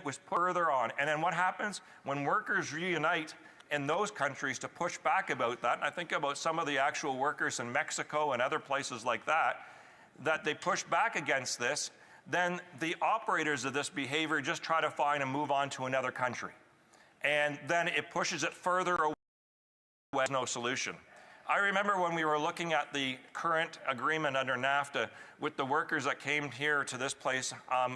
was put further on. And then what happens when workers reunite in those countries to push back about that? And I think about some of the actual workers in Mexico and other places like that they push back against this, then the operators of this behavior just try to find and move on to another country. And then it pushes it further away. There's no solution. I remember when we were looking at the current agreement under NAFTA with the workers that came here to this place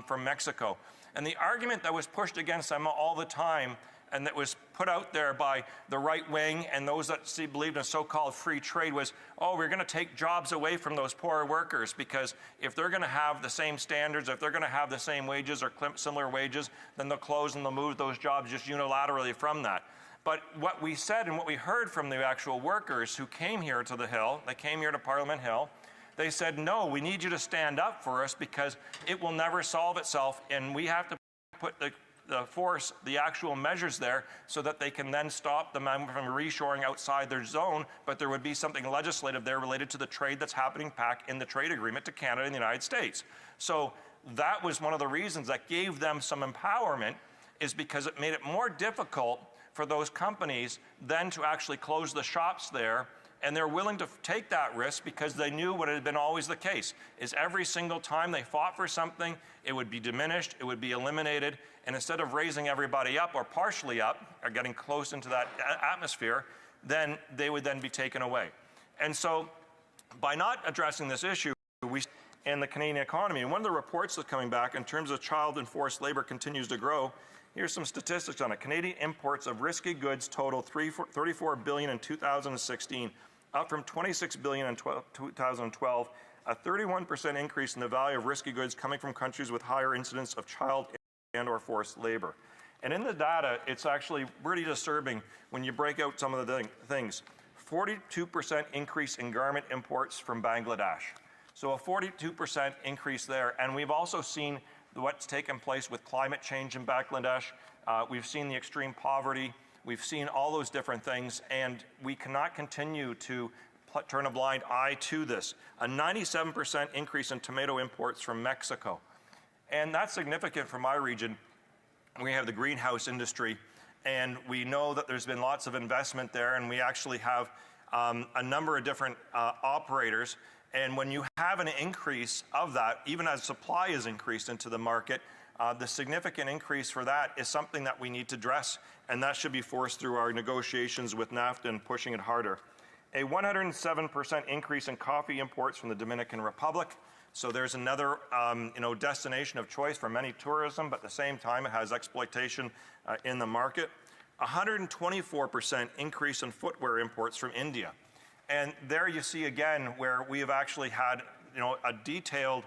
from Mexico. And the argument that was pushed against them all the time, and that was put out there by the right wing and those that believed in so-called free trade, was, we're going to take jobs away from those poor workers, because if they're going to have the same standards, if they're going to have the same wages or similar wages, then they'll close and they'll move those jobs just unilaterally from that. But what we said and what we heard from the actual workers who came here to the Hill, they came here to Parliament Hill, they said, no, we need you to stand up for us because it will never solve itself, and we have to put the actual measures there so that they can then stop them from reshoring outside their zone, but there would be something legislative there related to the trade that's happening back in the trade agreement to Canada and the United States. So that was one of the reasons that gave them some empowerment, is because it made it more difficult for those companies then to actually close the shops there. And they're willing to take that risk because they knew what had been always the case, is every single time they fought for something, it would be diminished, it would be eliminated, and instead of raising everybody up or partially up or getting close into that atmosphere, then they would then be taken away. And so by not addressing this issue, in the Canadian economy, and one of the reports that's coming back in terms of child and forced labor continues to grow. Here's some statistics on it. Canadian imports of risky goods total $34 billion in 2016, up from $26 billion in 2012, a 31% increase in the value of risky goods coming from countries with higher incidence of child and or forced labor. And in the data, it's actually really disturbing when you break out some of the things. 42% increase in garment imports from Bangladesh. So a 42% increase there. And we've also seen what's taken place with climate change in Bangladesh. We've seen the extreme poverty. We've seen all those different things, and we cannot continue to turn a blind eye to this. A 97% increase in tomato imports from Mexico. And that's significant for my region. We have the greenhouse industry, and we know that there's been lots of investment there, and we actually have a number of different operators. And when you have an increase of that, even as supply is increased into the market, the significant increase for that is something that we need to address, and that should be forced through our negotiations with NAFTA and pushing it harder. A 107% increase in coffee imports from the Dominican Republic. So there's another destination of choice for many tourism, but at the same time it has exploitation in the market. 124% increase in footwear imports from India. And there you see again where we have actually had a detailed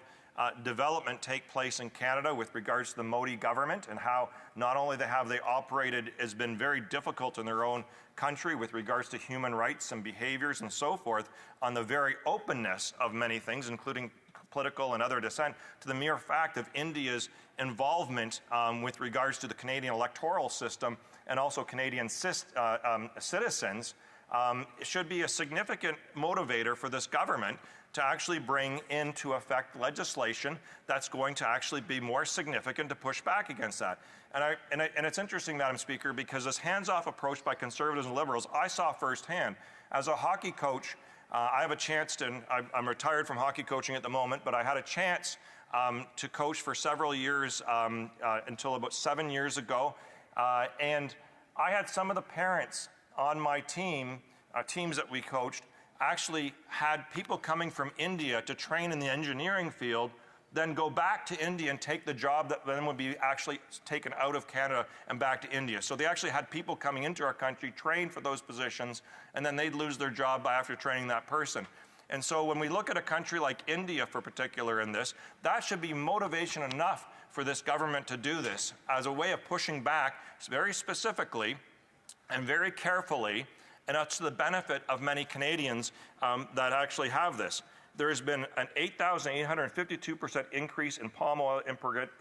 development take place in Canada with regards to the Modi government, and how not only have they operated has been very difficult in their own country with regards to human rights and behaviors and so forth, on the very openness of many things, including political and other dissent, to the mere fact of India's involvement with regards to the Canadian electoral system and also Canadian citizens. It should be a significant motivator for this government to actually bring into effect legislation that's going to actually be more significant to push back against that. And it's interesting, Madam Speaker, because this hands-off approach by Conservatives and Liberals, I saw firsthand. As a hockey coach, I have a chance to, and I'm retired from hockey coaching at the moment, but I had a chance to coach for several years until about 7 years ago. And I had some of the parents on my team, teams that we coached, actually had people coming from India to train in the engineering field, then go back to India and take the job that then would be actually taken out of Canada and back to India. So they actually had people coming into our country, trained for those positions, and then they'd lose their job after training that person. And so when we look at a country like India, for particular in this, that should be motivation enough for this government to do this as a way of pushing back very specifically and very carefully, and that's to the benefit of many Canadians that actually have this. There has been an 8,852% increase in palm oil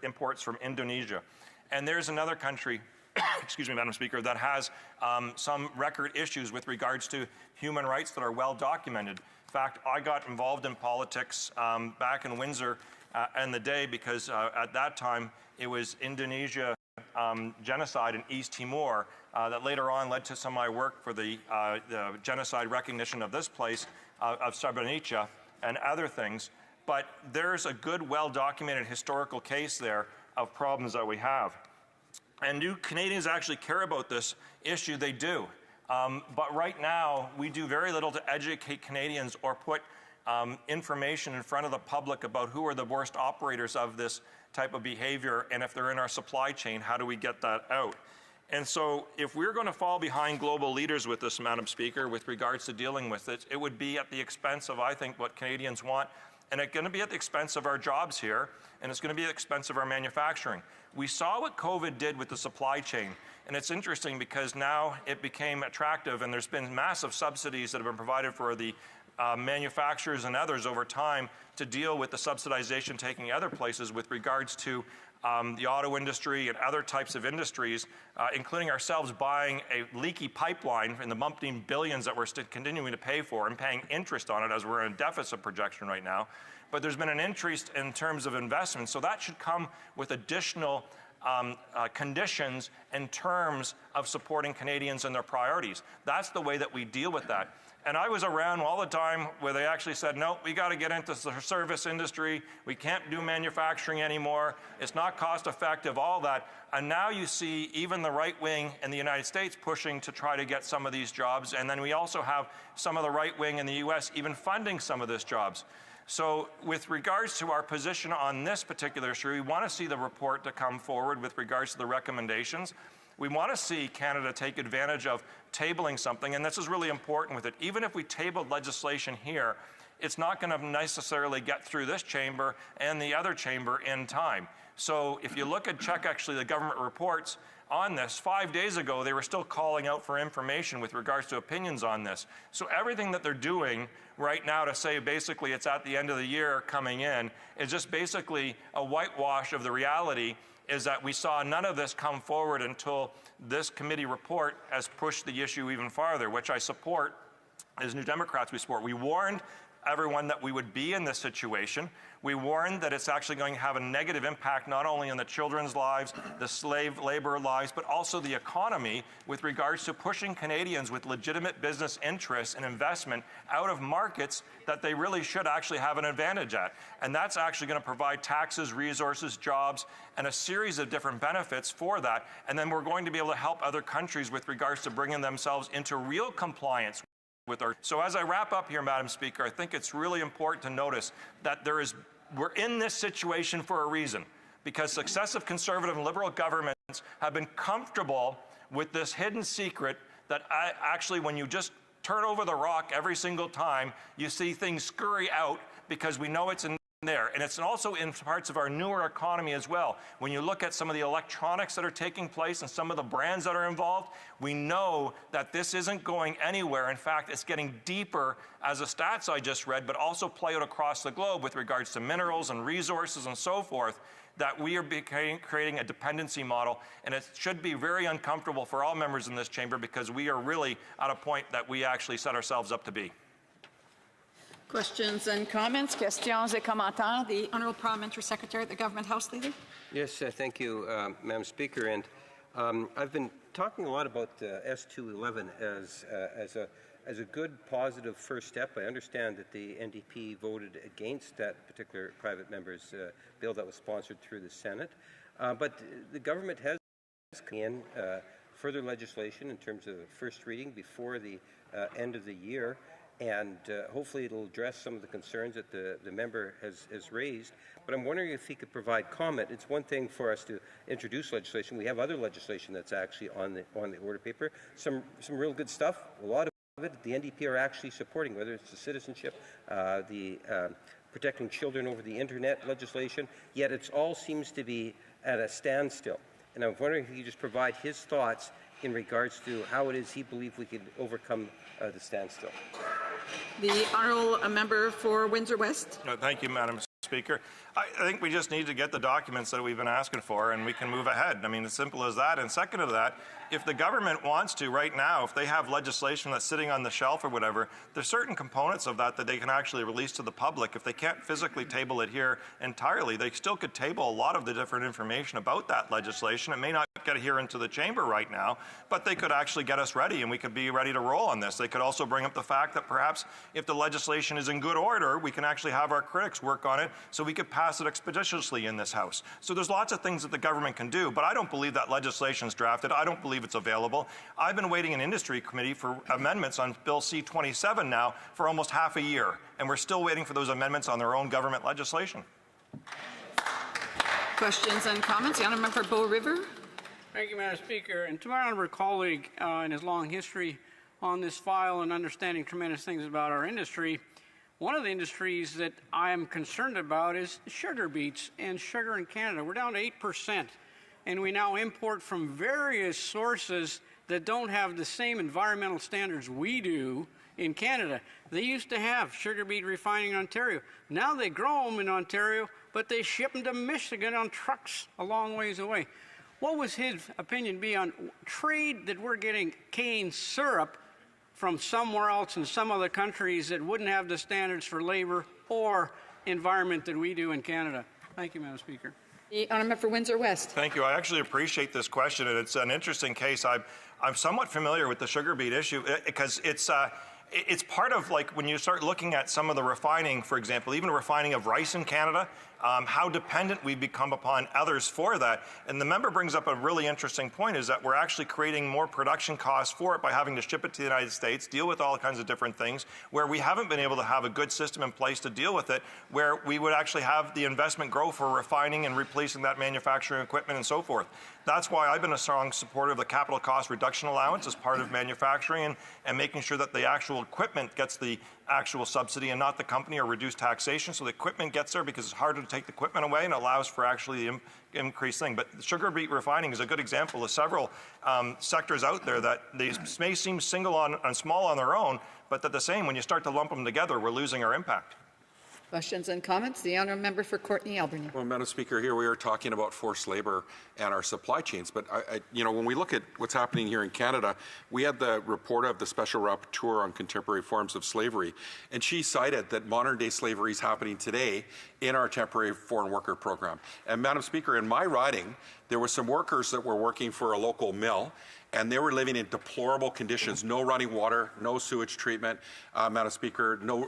imports from Indonesia. And there's another country, excuse me, Madam Speaker, that has some record issues with regards to human rights that are well documented. In fact, I got involved in politics back in Windsor in the day because at that time it was Indonesia genocide in East Timor that later on led to some of my work for the genocide recognition of this place, of Srebrenica and other things. But there's a good, well-documented historical case there of problems that we have. And do Canadians actually care about this issue? They do. But right now, we do very little to educate Canadians or put information in front of the public about who are the worst operators of this type of behavior, and if they're in our supply chain, how do we get that out? And so if we're going to fall behind global leaders with this, Madam Speaker, with regards to dealing with it, it would be at the expense of, I think, what Canadians want, and it's going to be at the expense of our jobs here, and it's going to be at the expense of our manufacturing. We saw what COVID did with the supply chain, and it's interesting because now it became attractive, and there's been massive subsidies that have been provided for the manufacturers and others over time to deal with the subsidization taking other places with regards to the auto industry and other types of industries, including ourselves buying a leaky pipeline in the umpteen billions that we're still continuing to pay for and paying interest on it as we're in a deficit projection right now. But there's been an increase in terms of investment, so that should come with additional conditions in terms of supporting Canadians and their priorities. That's the way that we deal with that. And I was around all the time where they actually said, no, we got to get into the service industry. We can't do manufacturing anymore. It's not cost effective, all that. And now you see even the right wing in the United States pushing to try to get some of these jobs. And then we also have some of the right wing in the US even funding some of these jobs. So with regards to our position on this particular issue, we want to see the report to come forward with regards to the recommendations. We want to see Canada take advantage of tabling something, and this is really important with it. Even if we tabled legislation here, it's not going to necessarily get through this chamber and the other chamber in time. So if you look at actually the government reports on this, 5 days ago they were still calling out for information with regards to opinions on this. So everything that they're doing right now to say basically it's at the end of the year coming in is just basically a whitewash of the reality is that we saw none of this come forward until this committee report has pushed the issue even farther, which I support. As New Democrats, we support. We warned everyone that we would be in this situation. We warned that it's actually going to have a negative impact not only on the children's lives, the slave labor lives, but also the economy with regards to pushing Canadians with legitimate business interests and investment out of markets that they really should actually have an advantage at. And that's actually going to provide taxes, resources, jobs, and a series of different benefits for that. And then we're going to be able to help other countries with regards to bringing themselves into real compliance with our. So as I wrap up here, Madam Speaker, I think it's really important to notice that we're in this situation for a reason, because successive Conservative and Liberal governments have been comfortable with this hidden secret that actually when you just turn over the rock every single time, you see things scurry out because we know it's in there. And it's also in parts of our newer economy as well. When you look at some of the electronics that are taking place and some of the brands that are involved, we know that this isn't going anywhere. In fact, it's getting deeper as the stats I just read, but also play out across the globe with regards to minerals and resources and so forth, that we are creating a dependency model. And it should be very uncomfortable for all members in this chamber because we are really at a point that we actually set ourselves up to be. Questions and comments, questions et commentaires. The Honourable Parliamentary Secretary at the Government House Leader. Yes, thank you, Madam Speaker. And I've been talking a lot about S211 as as a good, positive first step. I understand that the NDP voted against that particular private member's bill that was sponsored through the Senate. But the government has in further legislation in terms of first reading before the end of the year, and hopefully it'll address some of the concerns that the member has raised. But I'm wondering if he could provide comment. It's one thing for us to introduce legislation. We have other legislation that's actually on the order paper. Some real good stuff. A lot of it the NDP are actually supporting, whether it's the citizenship, the protecting children over the internet legislation. Yet it all seems to be at a standstill. And I'm wondering if he could just provide his thoughts in regards to how it is he believes we could overcome the standstill. The honourable member for Windsor West. Thank you, Madam Speaker. I think we just need to get the documents that we've been asking for, and we can move ahead. I mean, as simple as that. And second to that, if the government wants to right now, if they have legislation that's sitting on the shelf or whatever, there's certain components of that they can actually release to the public. If they can't physically table it here entirely, they still could table a lot of the different information about that legislation. It may not get here into the chamber right now, but they could actually get us ready, and we could be ready to roll on this. They could also bring up the fact that perhaps if the legislation is in good order, we can actually have our critics work on it so we could pass it expeditiously in this House. So there's lots of things that the government can do, but I don't believe that legislation is drafted. I don't believe it's available. I've been waiting in industry committee for amendments on Bill C-27 now for almost half a year, and we're still waiting for those amendments on their own government legislation. Questions and comments? The honourable member for Bow River. Thank you, Madam Speaker. And to my honourable colleague in his long history on this file and understanding tremendous things about our industry, one of the industries that I am concerned about is sugar beets and sugar in Canada. We're down to 8%, and we now import from various sources that don't have the same environmental standards we do in Canada. They used to have sugar beet refining in Ontario. Now they grow them in Ontario, but they ship them to Michigan on trucks a long ways away. What would his opinion be on trade that we're getting cane syrup from somewhere else in some other countries that wouldn't have the standards for labor or environment that we do in Canada? Thank you, Madam Speaker. The honourable member for Windsor West. Thank you. I actually appreciate this question, and it's an interesting case. I'm somewhat familiar with the sugar beet issue because it's part of, like, when you start looking at some of the refining, for example, even refining of rice in Canada, how dependent we've become upon others for that. And the member brings up a really interesting point, is that we're actually creating more production costs for it by having to ship it to the United States, deal with all kinds of different things, where we haven't been able to have a good system in place to deal with it, where we would actually have the investment grow for refining and replacing that manufacturing equipment and so forth. That's why I've been a strong supporter of the capital cost reduction allowance as part of manufacturing and making sure that the actual equipment gets the actual subsidy and not the company, or reduced taxation, so the equipment gets there, because it's harder to take the equipment away and allows for actually the increased thing. But sugar beet refining is a good example of several sectors out there that they may seem single and small on their own, but that the same, when you start to lump them together, we're losing our impact. Questions and comments? The honourable member for Courtenay Alberni. Well, Madam Speaker, here we are talking about forced labor and our supply chains. But, when we look at what's happening here in Canada, we had the report of the Special Rapporteur on Contemporary Forms of Slavery, and she cited that modern-day slavery is happening today in our temporary foreign worker program. And, Madam Speaker, in my riding, there were some workers that were working for a local mill, and they were living in deplorable conditions: no running water, no sewage treatment, Madam Speaker, no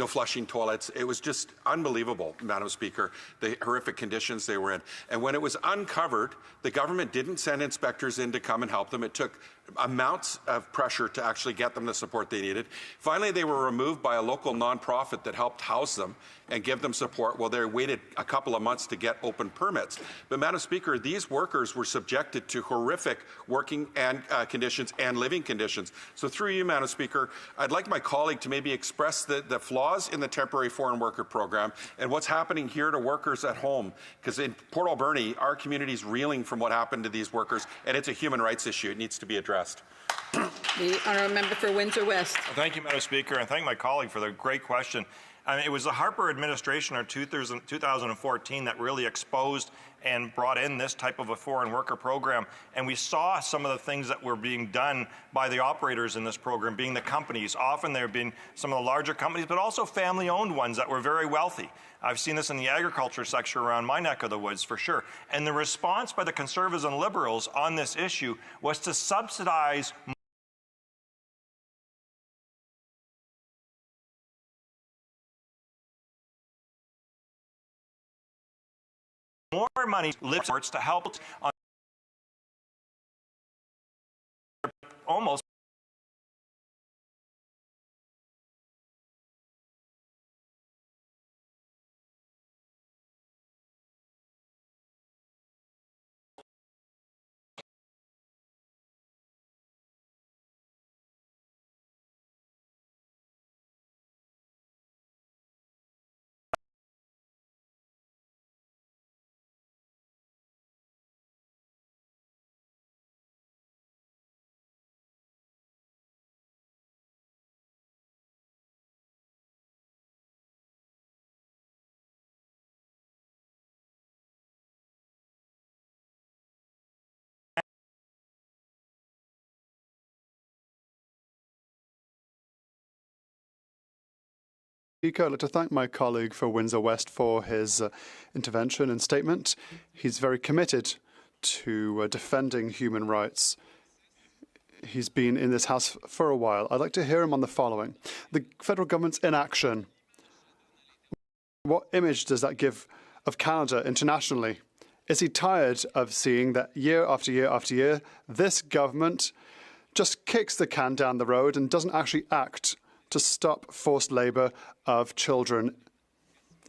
flushing toilets. It was just unbelievable, Madam Speaker, the horrific conditions they were in. And when it was uncovered, the government didn't send inspectors in to come and help them. It took amounts of pressure to actually get them the support they needed. Finally, they were removed by a local nonprofit that helped house them and give them support while they waited a couple of months to get open permits. But, Madam Speaker, these workers were subjected to horrific working and conditions and living conditions. So through you, Madam Speaker, I'd like my colleague to maybe express the flaws in the temporary foreign worker program and what's happening here to workers at home. Because in Port Alberni, our community is reeling from what happened to these workers, and it's a human rights issue. It needs to be addressed. The honourable member for Windsor West. Thank you, Madam Speaker, and thank my colleague for the great question. It was the Harper administration in 2014 that really exposed and brought in this type of a foreign worker program. And we saw some of the things that were being done by the operators in this program, being the companies. Often there have been some of the larger companies, but also family-owned ones that were very wealthy. I've seen this in the agriculture sector around my neck of the woods, for sure. And the response by the Conservatives and Liberals on this issue was to subsidize more money to help on almost Speaker, I'd like to thank my colleague for Windsor West for his intervention and statement. He's very committed to defending human rights. He's been in this House for a while. I'd like to hear him on the following. The federal government's inaction, what image does that give of Canada internationally? Is he tired of seeing that year after year after year, this government just kicks the can down the road and doesn't actually act to stop forced labour of children?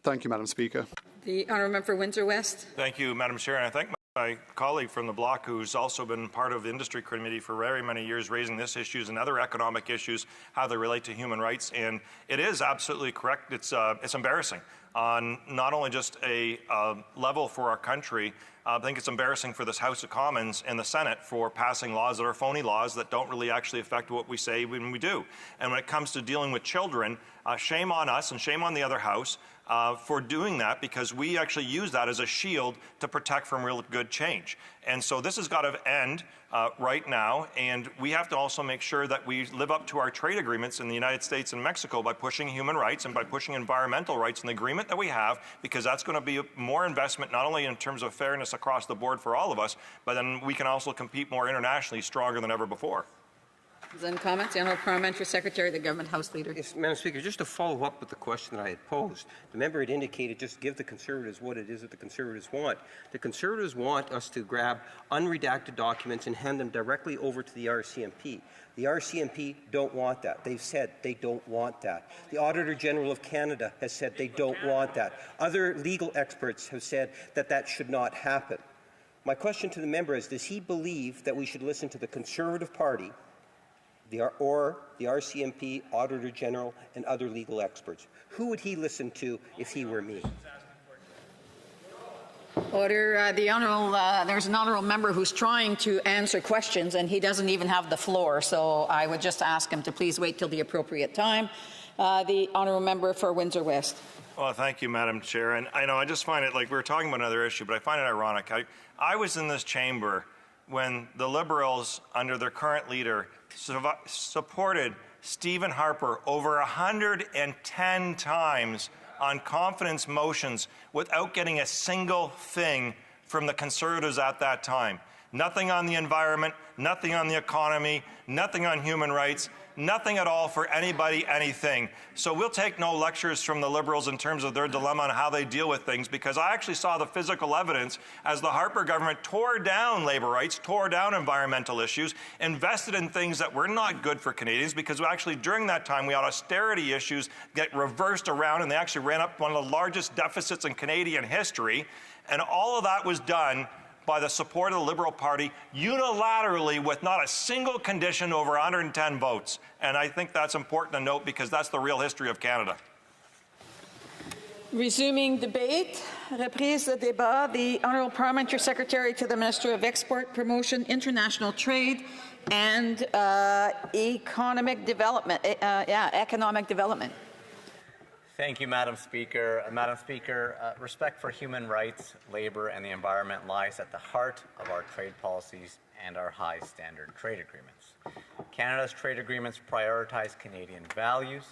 Thank you, Madam Speaker. The honourable member for Windsor West. Thank you, Madam Chair, and I thank my colleague from the bloc, who's also been part of the industry committee for very many years, raising this issues and other economic issues, how they relate to human rights. And it is absolutely correct. It's embarrassing on not only just a level for our country. I think it's embarrassing for this House of Commons and the Senate for passing laws that are phony laws that don't really actually affect what we say when we do. And when it comes to dealing with children, shame on us and shame on the other House for doing that, because we actually use that as a shield to protect from real good change. And so this has got to end right now, and we have to also make sure that we live up to our trade agreements in the United States and Mexico by pushing human rights and by pushing environmental rights in the agreement that we have, because that's going to be more investment not only in terms of fairness across the board for all of us, but then we can also compete more internationally stronger than ever before. Then comments, the Honourable Parliamentary Secretary, the Government House Leader. Yes, Madam Speaker, just to follow up with the question that I had posed, the member had indicated just give the Conservatives what it is that the Conservatives want. The Conservatives want us to grab unredacted documents and hand them directly over to the RCMP. The RCMP don't want that. They've said they don't want that. The Auditor General of Canada has said they don't want that. Other legal experts have said that that should not happen. My question to the member is, does he believe that we should listen to the Conservative Party or the RCMP, Auditor General, and other legal experts? Who would he listen to if he were me? Order. There's an honourable member who's trying to answer questions, and he doesn't even have the floor. So I would just ask him to please wait till the appropriate time. The honourable member for Windsor West. Well, thank you, Madam Chair. And I know I just find it, like, we were talking about another issue, but I find it ironic. I was in this chamber when the Liberals, under their current leader, supported Stephen Harper over 110 times on confidence motions without getting a single thing from the Conservatives at that time. Nothing on the environment, nothing on the economy, nothing on human rights, nothing at all for anybody, anything. So we'll take no lectures from the Liberals in terms of their dilemma on how they deal with things, because I actually saw the physical evidence as the Harper government tore down labour rights, tore down environmental issues, invested in things that were not good for Canadians, because actually during that time we had austerity issues get reversed around, and they actually ran up one of the largest deficits in Canadian history. And all of that was done by the support of the Liberal Party unilaterally with not a single condition over 110 votes. And I think that's important to note, because that's the real history of Canada. Resuming debate. Reprise de débat. The Honourable Parliamentary Secretary to the Minister of Export, Promotion, International Trade and Economic Development. Economic Development. Thank you, Madam Speaker. Madam Speaker, respect for human rights, labour and the environment lies at the heart of our trade policies and our high standard trade agreements. Canada's trade agreements prioritize Canadian values,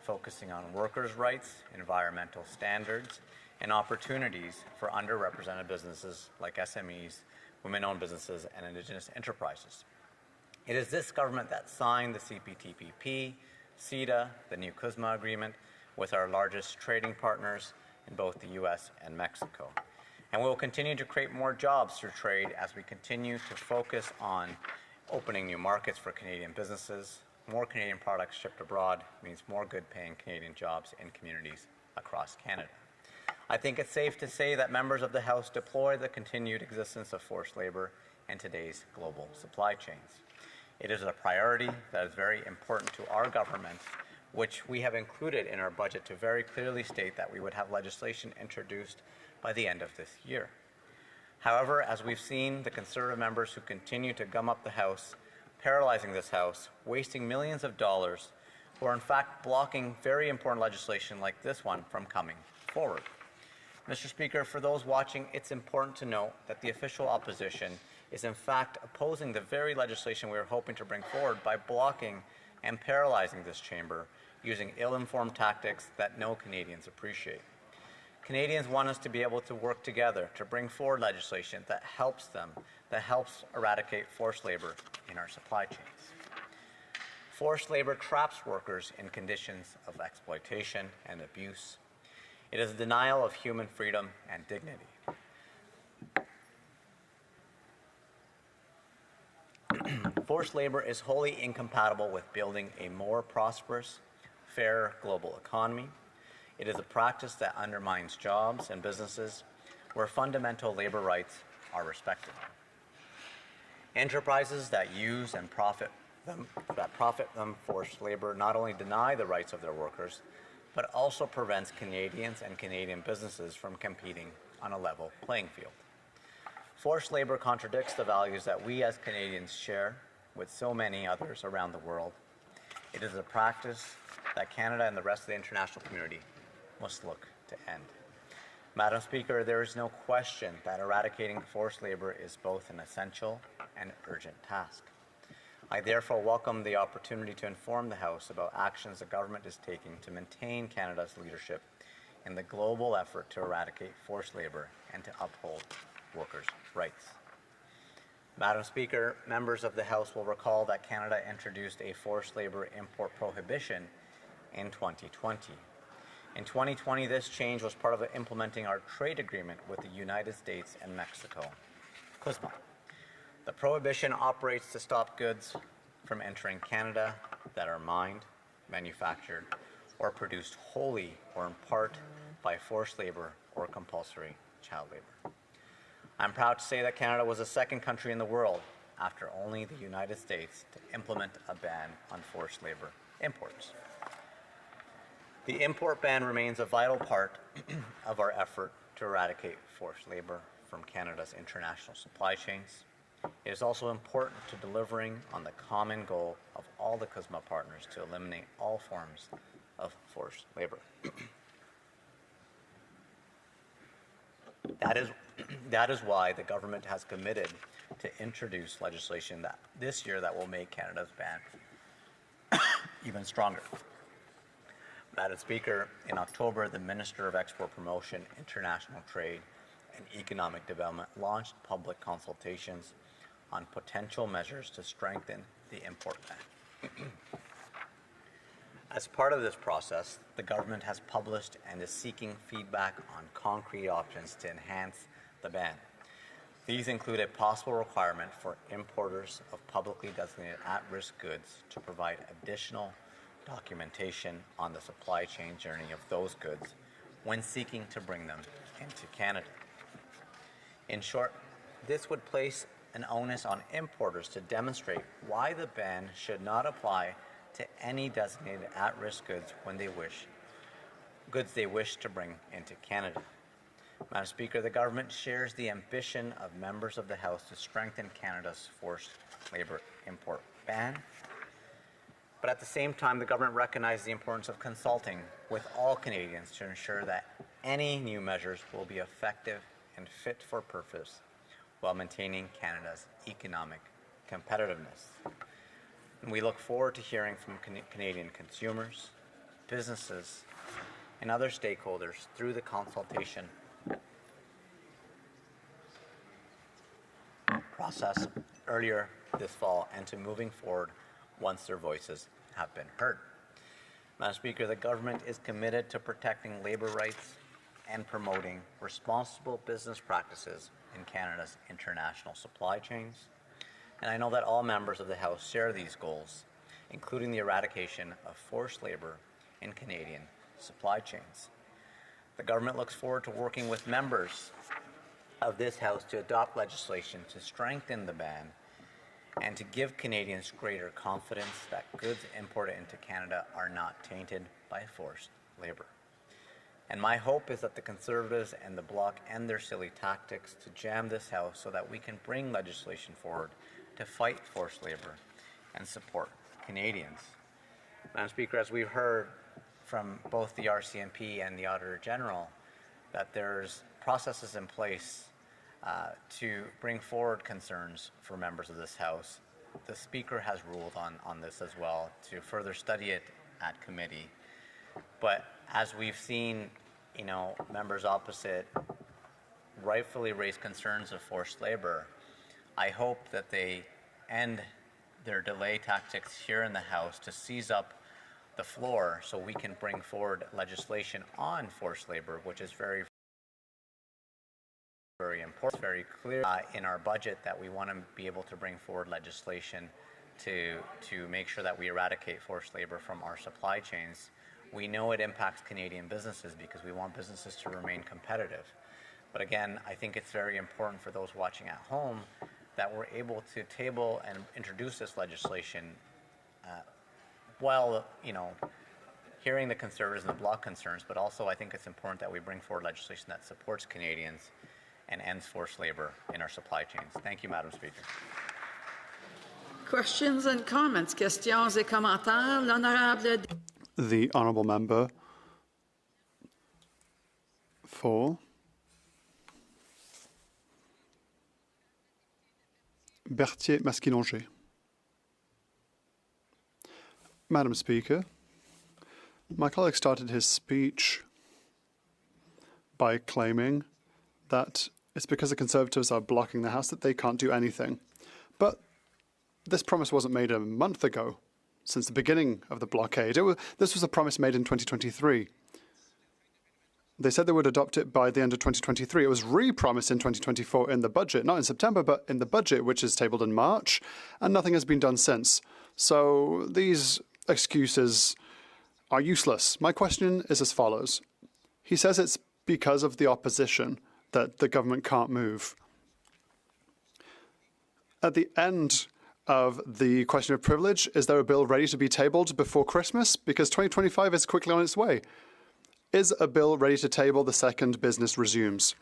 focusing on workers' rights, environmental standards, and opportunities for underrepresented businesses like SMEs, women-owned businesses, and Indigenous enterprises. It is this government that signed the CPTPP, CETA, the new CUSMA agreement, with our largest trading partners in both the U.S. and Mexico. And we will continue to create more jobs through trade as we continue to focus on opening new markets for Canadian businesses. More Canadian products shipped abroad means more good-paying Canadian jobs in communities across Canada. I think it's safe to say that members of the House deplore the continued existence of forced labor in today's global supply chains. It is a priority that is very important to our government, which we have included in our budget to very clearly state that we would have legislation introduced by the end of this year. However, as we've seen, the Conservative members who continue to gum up the House, paralyzing this House, wasting millions of dollars, who are in fact blocking very important legislation like this one from coming forward. Mr. Speaker, for those watching, it's important to note that the official opposition is in fact opposing the very legislation we are hoping to bring forward by blocking and paralyzing this chamber using ill-informed tactics that no Canadians appreciate. Canadians want us to be able to work together to bring forward legislation that helps them, that helps eradicate forced labor in our supply chains. Forced labor traps workers in conditions of exploitation and abuse. It is a denial of human freedom and dignity. Forced labor is wholly incompatible with building a more prosperous, fair global economy. It is a practice that undermines jobs and businesses where fundamental labor rights are respected. Enterprises that use and profit from forced labor not only deny the rights of their workers, but also prevents Canadians and Canadian businesses from competing on a level playing field. Forced labor contradicts the values that we as Canadians share with so many others around the world. It is a practice that Canada and the rest of the international community must look to end. Madam Speaker, there is no question that eradicating forced labor is both an essential and urgent task. I therefore welcome the opportunity to inform the House about actions the government is taking to maintain Canada's leadership in the global effort to eradicate forced labor and to uphold workers' rights. Madam Speaker, members of the House will recall that Canada introduced a forced labor import prohibition in 2020. In 2020, this change was part of implementing our trade agreement with the United States and Mexico, CUSMA. The prohibition operates to stop goods from entering Canada that are mined, manufactured, or produced wholly or in part by forced labor or compulsory child labor. I'm proud to say that Canada was the second country in the world, after only the United States, to implement a ban on forced labor imports. The import ban remains a vital part of our effort to eradicate forced labor from Canada's international supply chains. It is also important to delivering on the common goal of all the CUSMA partners to eliminate all forms of forced labor. That is why the government has committed to introduce legislation this year that will make Canada's ban even stronger. Madam Speaker, in October, the Minister of Export Promotion, International Trade and Economic Development launched public consultations on potential measures to strengthen the import ban. As part of this process, the government has published and is seeking feedback on concrete options to enhance the ban. These include a possible requirement for importers of publicly designated at-risk goods to provide additional documentation on the supply chain journey of those goods when seeking to bring them into Canada. In short, this would place an onus on importers to demonstrate why the ban should not apply to any designated at-risk goods when they wish to bring into Canada. Madam Speaker, the government shares the ambition of members of the House to strengthen Canada's forced labor import ban. But at the same time, the government recognizes the importance of consulting with all Canadians to ensure that any new measures will be effective and fit for purpose while maintaining Canada's economic competitiveness. And we look forward to hearing from Canadian consumers, businesses, and other stakeholders through the consultation process earlier this fall and to moving forward once their voices have been heard. Madam Speaker, the government is committed to protecting labor rights and promoting responsible business practices in Canada's international supply chains. And I know that all members of the House share these goals, including the eradication of forced labour in Canadian supply chains. The government looks forward to working with members of this House to adopt legislation to strengthen the ban and to give Canadians greater confidence that goods imported into Canada are not tainted by forced labour. And my hope is that the Conservatives and the Bloc end their silly tactics to jam this House so that we can bring legislation forward to fight forced labour and support Canadians. Madam Speaker, as we've heard from both the RCMP and the Auditor General, that there's processes in place to bring forward concerns for members of this House. The Speaker has ruled on this as well to further study it at committee. But as we've seen, members opposite rightfully raise concerns of forced labor, I hope that they end their delay tactics here in the House to seize up the floor so we can bring forward legislation on forced labor, which is very important, very clear in our budget that we want to be able to bring forward legislation to make sure that we eradicate forced labor from our supply chains. We know it impacts Canadian businesses because we want businesses to remain competitive. But again, I think it's very important for those watching at home that we're able to table and introduce this legislation while, hearing the Conservatives and the Bloc concerns, but also I think it's important that we bring forward legislation that supports Canadians and ends forced labor in our supply chains. Thank you, Madam Speaker. Questions and comments. Questions et commentaires. L'honorable. The honourable member for Berthier-Masquinongé. Madam Speaker, my colleague started his speech by claiming that it's because the Conservatives are blocking the House that they can't do anything. But this promise wasn't made a month ago, since the beginning of the blockade. This was a promise made in 2023. They said they would adopt it by the end of 2023. It was re-promised in 2024 in the budget, not in September, but in the budget, which is tabled in March, and nothing has been done since. So these excuses are useless. My question is as follows. He says it's because of the opposition that the government can't move. At the end of the question of privilege, is there a bill ready to be tabled before Christmas? Because 2025 is quickly on its way. Is a bill ready to table the second business resumes?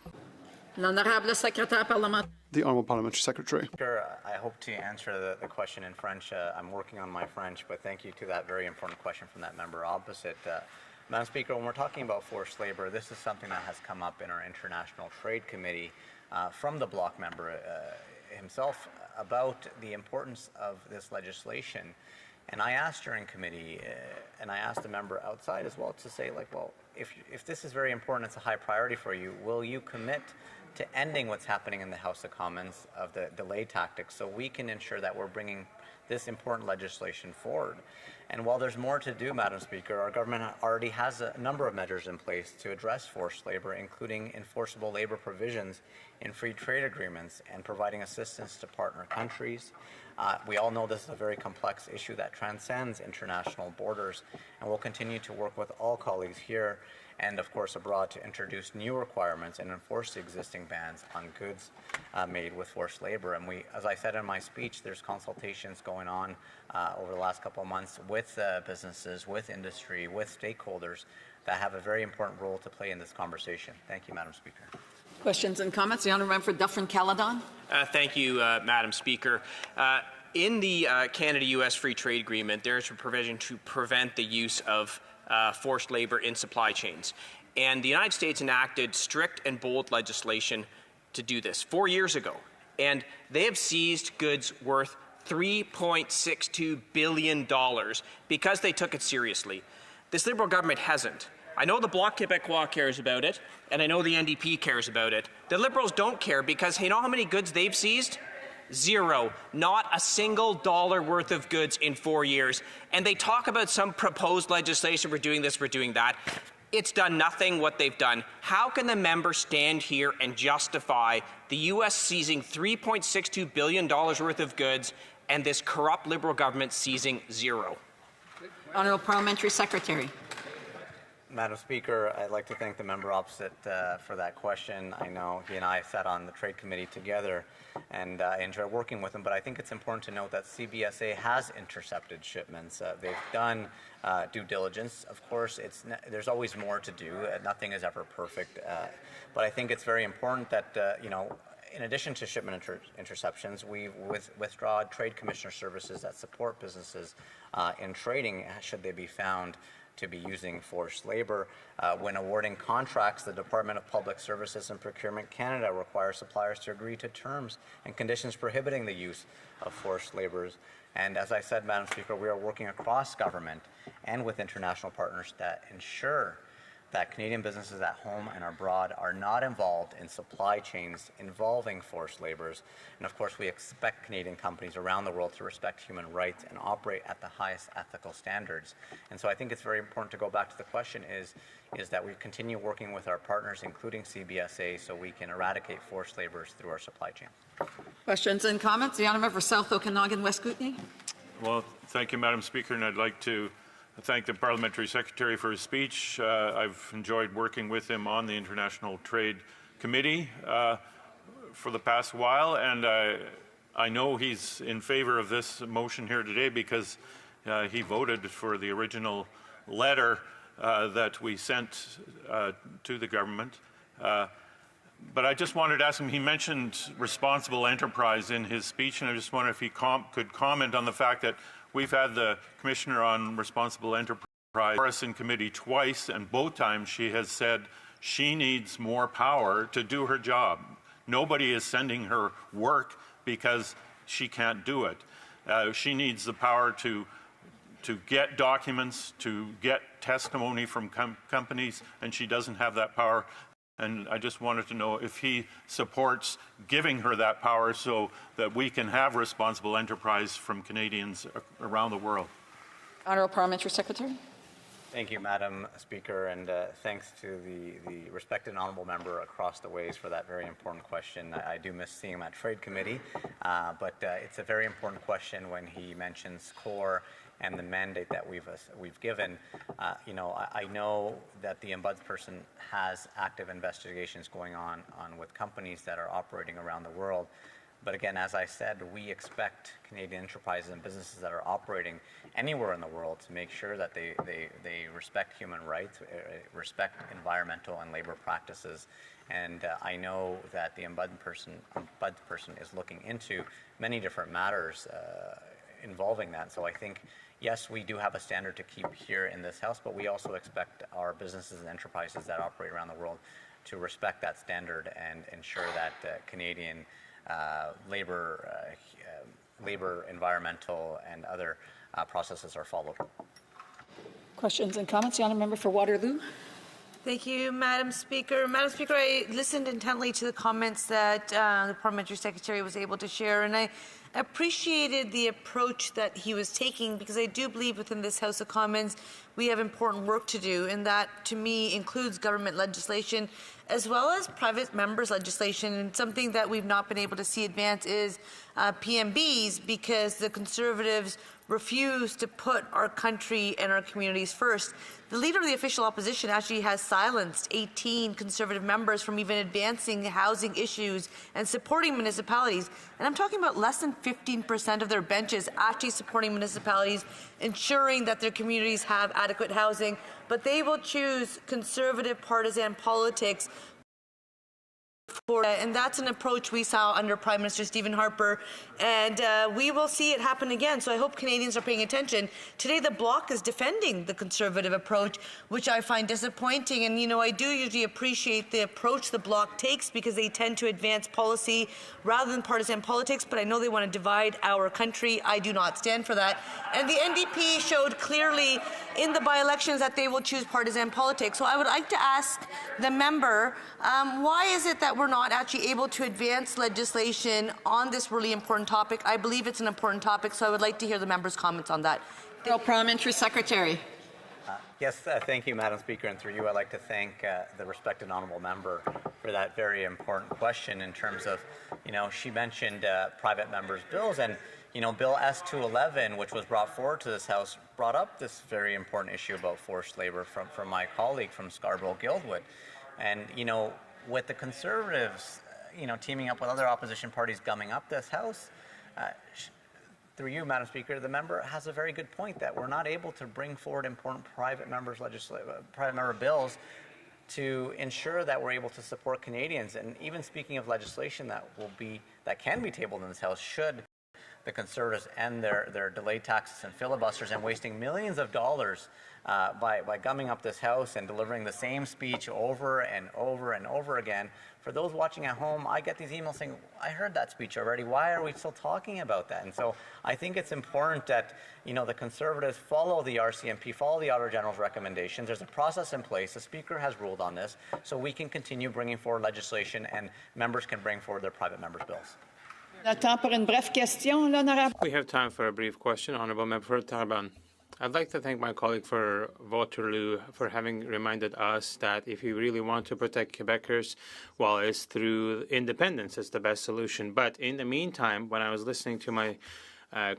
L'honorable secrétaire parlementaire. The Honourable Parliamentary Secretary. Sure, I hope to answer the question in French. I'm working on my French, but thank you to that very important question from that member opposite. Madam Speaker, when we're talking about forced labor, this is something that has come up in our International Trade Committee from the Bloc member himself about the importance of this legislation. And I asked during committee, and I asked the member outside as well to say, well, if this is very important, it's a high priority for you, will you commit to ending what's happening in the House of Commons of the delay tactics so we can ensure that we're bringing this important legislation forward? And while there's more to do, Madam Speaker, our government already has a number of measures in place to address forced labor, including enforceable labor provisions in free trade agreements and providing assistance to partner countries. We all know this is a very complex issue that transcends international borders, and we'll continue to work with all colleagues here and, of course, abroad to introduce new requirements and enforce the existing bans on goods made with forced labor. And as I said in my speech, there's consultations going on over the last couple of months with businesses, with industry, with stakeholders that have a very important role to play in this conversation. Thank you, Madam Speaker. Questions and comments. The honourable member for Dufferin-Caledon. Thank you, Madam Speaker. In the Canada-U.S. Free Trade Agreement, there is a provision to prevent the use of forced labor in supply chains. And the United States enacted strict and bold legislation to do this 4 years ago. And they have seized goods worth $3.62 billion because they took it seriously. This Liberal government hasn't. I know the Bloc Québécois cares about it, and I know the NDP cares about it. The Liberals don't care because you know how many goods they've seized? Zero. Not a single dollar worth of goods in 4 years. And they talk about some proposed legislation, we're doing this, we're doing that. It's done nothing what they've done. How can the member stand here and justify the U.S. seizing $3.62 billion worth of goods and this corrupt Liberal government seizing zero? Honourable Parliamentary Secretary. Madam Speaker, I'd like to thank the member opposite for that question. I know he and I sat on the Trade Committee together, and I enjoy working with him, but I think it's important to note that CBSA has intercepted shipments. They've done due diligence. Of course, there's always more to do. Nothing is ever perfect. But I think it's very important that, in addition to shipment interceptions, we've withdrawn Trade Commissioner services that support businesses in trading should they be found to be using forced labor. When awarding contracts, the Department of Public Services and Procurement Canada requires suppliers to agree to terms and conditions prohibiting the use of forced laborers. And as I said, Madam Speaker, we are working across government and with international partners that ensure that Canadian businesses at home and abroad are not involved in supply chains involving forced laborers. And of course, we expect Canadian companies around the world to respect human rights and operate at the highest ethical standards. And so I think it's very important to go back to the question is that we continue working with our partners, including CBSA, so we can eradicate forced laborers through our supply chain. Questions and comments? The honourable for South Okanagan, West Kootenay. Well, thank you, Madam Speaker, and I'd like to thank the Parliamentary Secretary for his speech. I've enjoyed working with him on the International Trade Committee for the past while, and I know he's in favor of this motion here today because he voted for the original letter that we sent to the government. But I just wanted to ask him, he mentioned responsible enterprise in his speech, and I just wonder if he could comment on the fact that we've had the Commissioner on Responsible Enterprise for us in committee twice, and both times she has said she needs more power to do her job. Nobody is sending her work because she can't do it. She needs the power to get documents, to get testimony from companies, and she doesn't have that power. And I just wanted to know if he supports giving her that power so that we can have responsible enterprise from Canadians around the world. Honourable Parliamentary Secretary. Thank you, Madam Speaker, and thanks to the respected honourable member across the ways for that very important question. I do miss seeing him at Trade Committee, but it's a very important question when he mentions CORE and the mandate that we've given. I know that the ombudsperson has active investigations going on with companies that are operating around the world. But again, as I said, we expect Canadian enterprises and businesses that are operating anywhere in the world to make sure that they respect human rights, respect environmental and labor practices. And I know that the ombudsperson is looking into many different matters involving that. So I think, yes, we do have a standard to keep here in this House, but we also expect our businesses and enterprises that operate around the world to respect that standard and ensure that Canadian labor, environmental, and other processes are followed. Questions and comments? The honourable member for Waterloo. Thank you, Madam Speaker. Madam Speaker, I listened intently to the comments that the Parliamentary Secretary was able to share, and I appreciated the approach that he was taking, because I do believe within this House of Commons we have important work to do, and that to me includes government legislation as well as private members legislation. And something that we've not been able to see advance is PMBs, because the Conservatives refuse to put our country and our communities first. The Leader of the Official Opposition actually has silenced 18 Conservative members from even advancing housing issues and supporting municipalities. And I'm talking about less than 15% of their benches actually supporting municipalities, ensuring that their communities have adequate housing. But they will choose Conservative partisan politics. And that's an approach we saw under Prime Minister Stephen Harper, and we will see it happen again. So I hope Canadians are paying attention. Today the Bloc is defending the Conservative approach, which I find disappointing. And I do usually appreciate the approach the Bloc takes, because they tend to advance policy rather than partisan politics, but I know they want to divide our country. I do not stand for that. And the NDP showed clearly in the by-elections that they will choose partisan politics. So I would like to ask the member, why is it that we're not actually able to advance legislation on this really important topic? I believe it's an important topic, so I would like to hear the member's comments on that. Parliamentary Secretary. Thank you, Madam Speaker, and through you, I'd like to thank the respected honourable member for that very important question in terms of, she mentioned private members' bills, and, Bill S-211, which was brought forward to this House, brought up this very important issue about forced labour from my colleague from Scarborough-Guildwood. And, with the Conservatives, teaming up with other opposition parties gumming up this House, through you, Madam Speaker, the member has a very good point that we're not able to bring forward important private member bills to ensure that we're able to support Canadians. And even speaking of legislation that can be tabled in this House, should the Conservatives end their delayed taxes and filibusters and wasting millions of dollars by gumming up this House and delivering the same speech over and over and over again. For those watching at home, I get these emails saying, I heard that speech already. Why are we still talking about that? And so I think it's important that, the Conservatives follow the RCMP, follow the Auditor General's recommendations. There's a process in place. The Speaker has ruled on this, so we can continue bringing forward legislation and members can bring forward their private members' bills. We have time for a brief question. Honourable Member Tarban. I'd like to thank my colleague for Waterloo for having reminded us that if we really want to protect Quebecers, well, it's through independence. It's the best solution. But in the meantime, when I was listening to my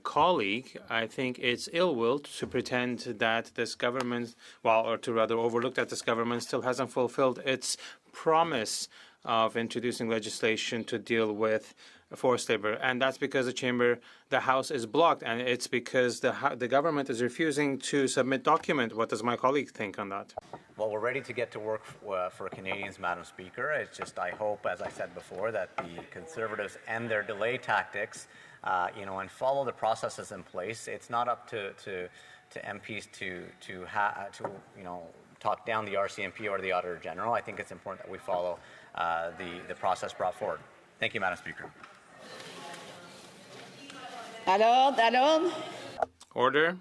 colleague, I think it's ill-willed to pretend that this government, or to rather overlook that this government still hasn't fulfilled its promise of introducing legislation to deal with forced labor, and that's because the House is blocked, and it's because the government is refusing to submit document. What does my colleague think on that? Well, we're ready to get to work for Canadians, Madam Speaker. It's just, I hope, as I said before, that the Conservatives end their delay tactics, and follow the processes in place. It's not up to MPs to talk down the RCMP or the Auditor General. I think it's important that we follow the process brought forward. Thank you, Madam Speaker. Order.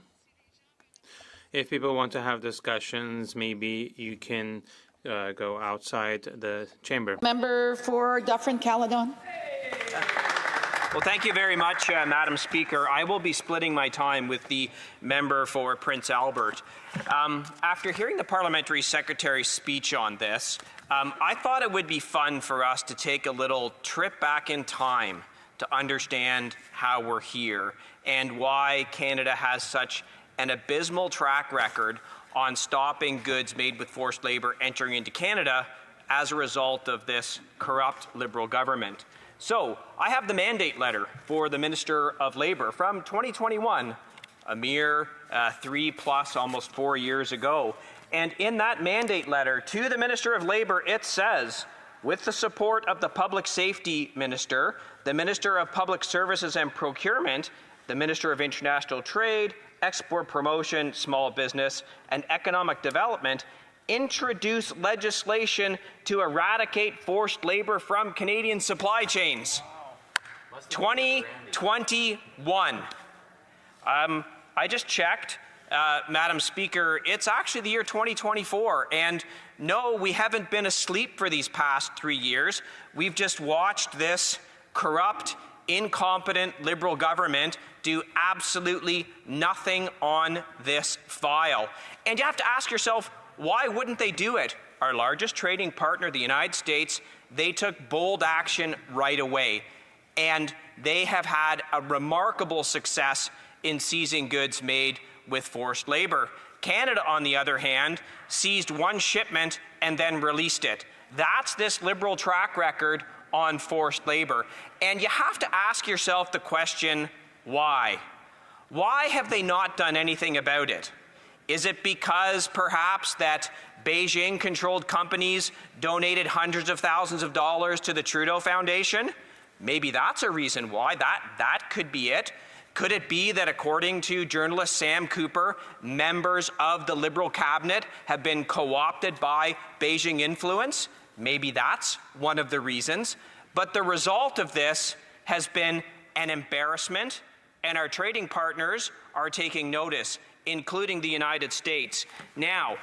If people want to have discussions, maybe you can go outside the chamber. Member for Dufferin-Caledon. Well, thank you very much, Madam Speaker. I will be splitting my time with the member for Prince Albert. After hearing the Parliamentary Secretary's speech on this, I thought it would be fun for us to take a little trip back in time to understand how we're here and why Canada has such an abysmal track record on stopping goods made with forced labour entering into Canada as a result of this corrupt Liberal government. So, I have the mandate letter for the Minister of Labour from 2021, a mere 3+, almost 4 years ago. And in that mandate letter to the Minister of Labour, it says, with the support of the Public Safety Minister, the Minister of Public Services and Procurement, the Minister of International Trade, Export Promotion, Small Business, and Economic Development, introduce legislation to eradicate forced labour from Canadian supply chains. 2021. I just checked, Madam Speaker, it's actually the year 2024, and no, we haven't been asleep for these past 3 years. We've just watched this corrupt, incompetent Liberal government do absolutely nothing on this file. And you have to ask yourself, why wouldn't they do it? Our largest trading partner, the United States, they took bold action right away. And they have had a remarkable success in seizing goods made with forced labour. Canada, on the other hand, seized one shipment and then released it. That's this Liberal track record on forced labour. And you have to ask yourself the question, why? Why have they not done anything about it? Is it because perhaps that Beijing-controlled companies donated hundreds of thousands of dollars to the Trudeau Foundation? Maybe that's a reason why. That could be it. Could it be that, according to journalist Sam Cooper, members of the Liberal cabinet have been co-opted by Beijing influence? Maybe that's one of the reasons. But the result of this has been an embarrassment, and our trading partners are taking notice, including the United States. Now,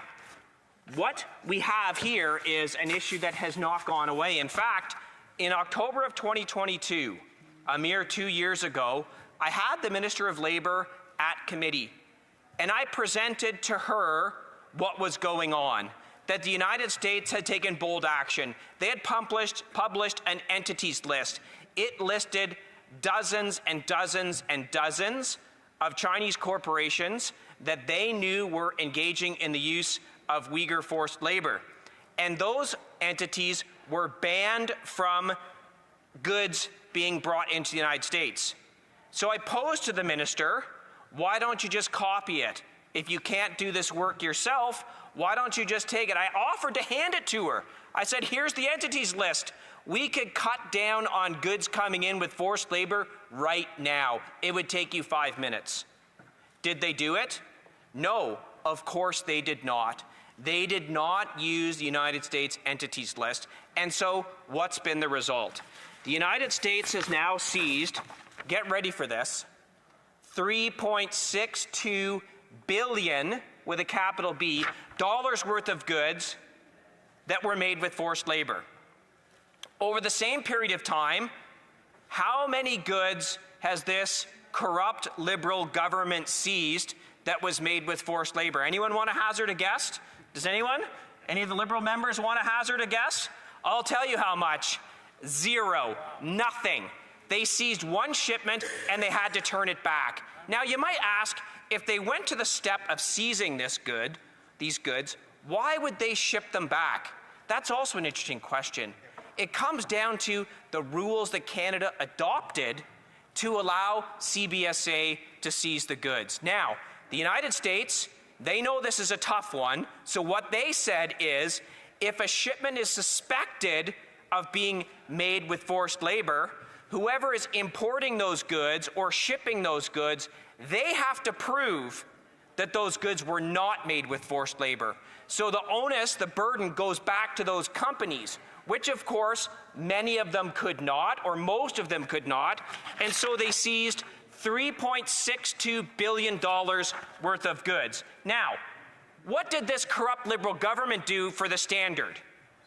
what we have here is an issue that has not gone away. In fact, in October of 2022, a mere 2 years ago, I had the Minister of Labour at committee, and I presented to her what was going on, that the United States had taken bold action. They had published an entities list. It listed dozens and dozens and dozens of Chinese corporations that they knew were engaging in the use of Uyghur forced labor. And those entities were banned from goods being brought into the United States. So I posed to the minister, why don't you just copy it? If you can't do this work yourself, why don't you just take it? I offered to hand it to her. I said, here's the entities list. We could cut down on goods coming in with forced labor right now. It would take you 5 minutes. Did they do it? No, of course they did not. They did not use the United States entities list. And so what's been the result? The United States has now seized, get ready for this, $3.62 billion, with a capital B, dollars worth of goods that were made with forced labor. Over the same period of time, how many goods has this corrupt Liberal government seized that was made with forced labor? Anyone want to hazard a guess? Does anyone? Any of the Liberal members want to hazard a guess? I'll tell you how much. 0. Nothing. They seized one shipment and they had to turn it back. Now you might ask, if they went to the step of seizing these goods, why would they ship them back? That's also an interesting question. It comes down to the rules that Canada adopted to allow CBSA to seize the goods. Now, the United States, they know this is a tough one, so what they said is, if a shipment is suspected of being made with forced labor, whoever is importing those goods or shipping those goods, they have to prove that those goods were not made with forced labor. So the onus, the burden, goes back to those companies, which of course many of them could not, or most of them could not, and so they seized $3.62 billion worth of goods. Now, what did this corrupt Liberal government do for the standard,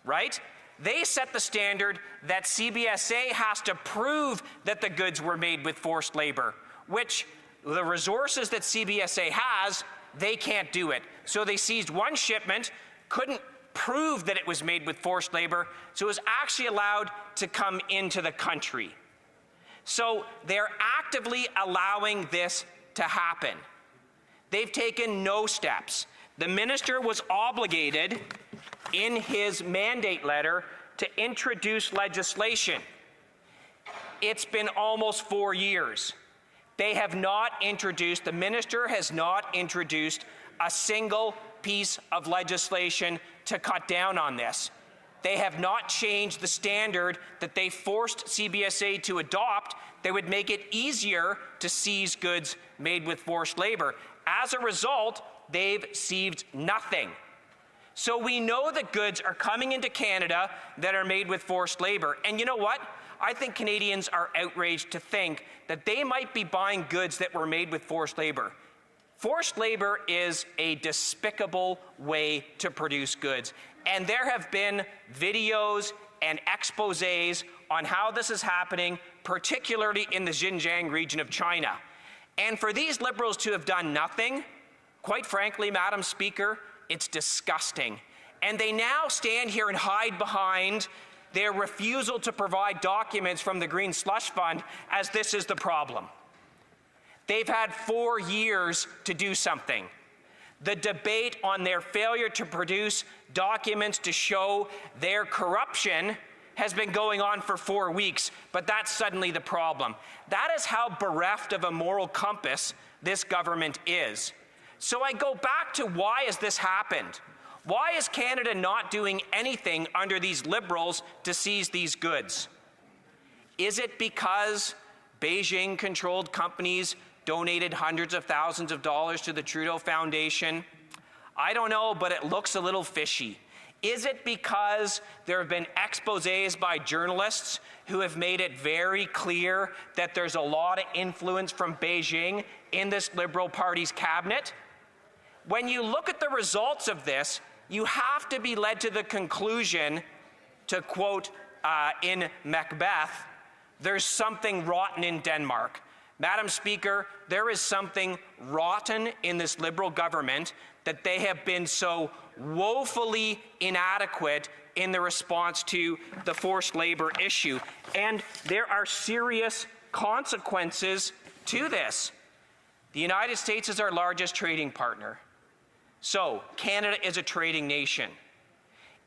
right? They set the standard that CBSA has to prove that the goods were made with forced labor, which the resources that CBSA has, they can't do it. So they seized one shipment, couldn't prove that it was made with forced labor, so it was actually allowed to come into the country. So they're actively allowing this to happen. They've taken no steps. The minister was obligated in his mandate letter to introduce legislation. It's been almost 4 years. They have not introduced, the minister has not introduced a single piece of legislation to cut down on this. They have not changed the standard that they forced CBSA to adopt that would make it easier to seize goods made with forced labor. As a result, they've seized nothing. So we know that goods are coming into Canada that are made with forced labor. And you know what? I think Canadians are outraged to think that they might be buying goods that were made with forced labor. Forced labor is a despicable way to produce goods. And there have been videos and exposés on how this is happening, particularly in the Xinjiang region of China. And for these Liberals to have done nothing, quite frankly, Madam Speaker, it's disgusting. And they now stand here and hide behind their refusal to provide documents from the Green Slush Fund as this is the problem. They've had 4 years to do something. The debate on their failure to produce documents to show their corruption has been going on for 4 weeks, but that's suddenly the problem. That is how bereft of a moral compass this government is. So I go back to, why has this happened? Why is Canada not doing anything under these Liberals to seize these goods? Is it because Beijing-controlled companies donated hundreds of thousands of dollars to the Trudeau Foundation? I don't know, but it looks a little fishy. Is it because there have been exposés by journalists who have made it very clear that there's a lot of influence from Beijing in this Liberal Party's cabinet? When you look at the results of this, you have to be led to the conclusion, to quote in Macbeth, there's something rotten in Denmark. Madam Speaker, there is something rotten in this Liberal government that they have been so woefully inadequate in the response to the forced labor issue. And there are serious consequences to this. The United States is our largest trading partner. So Canada is a trading nation.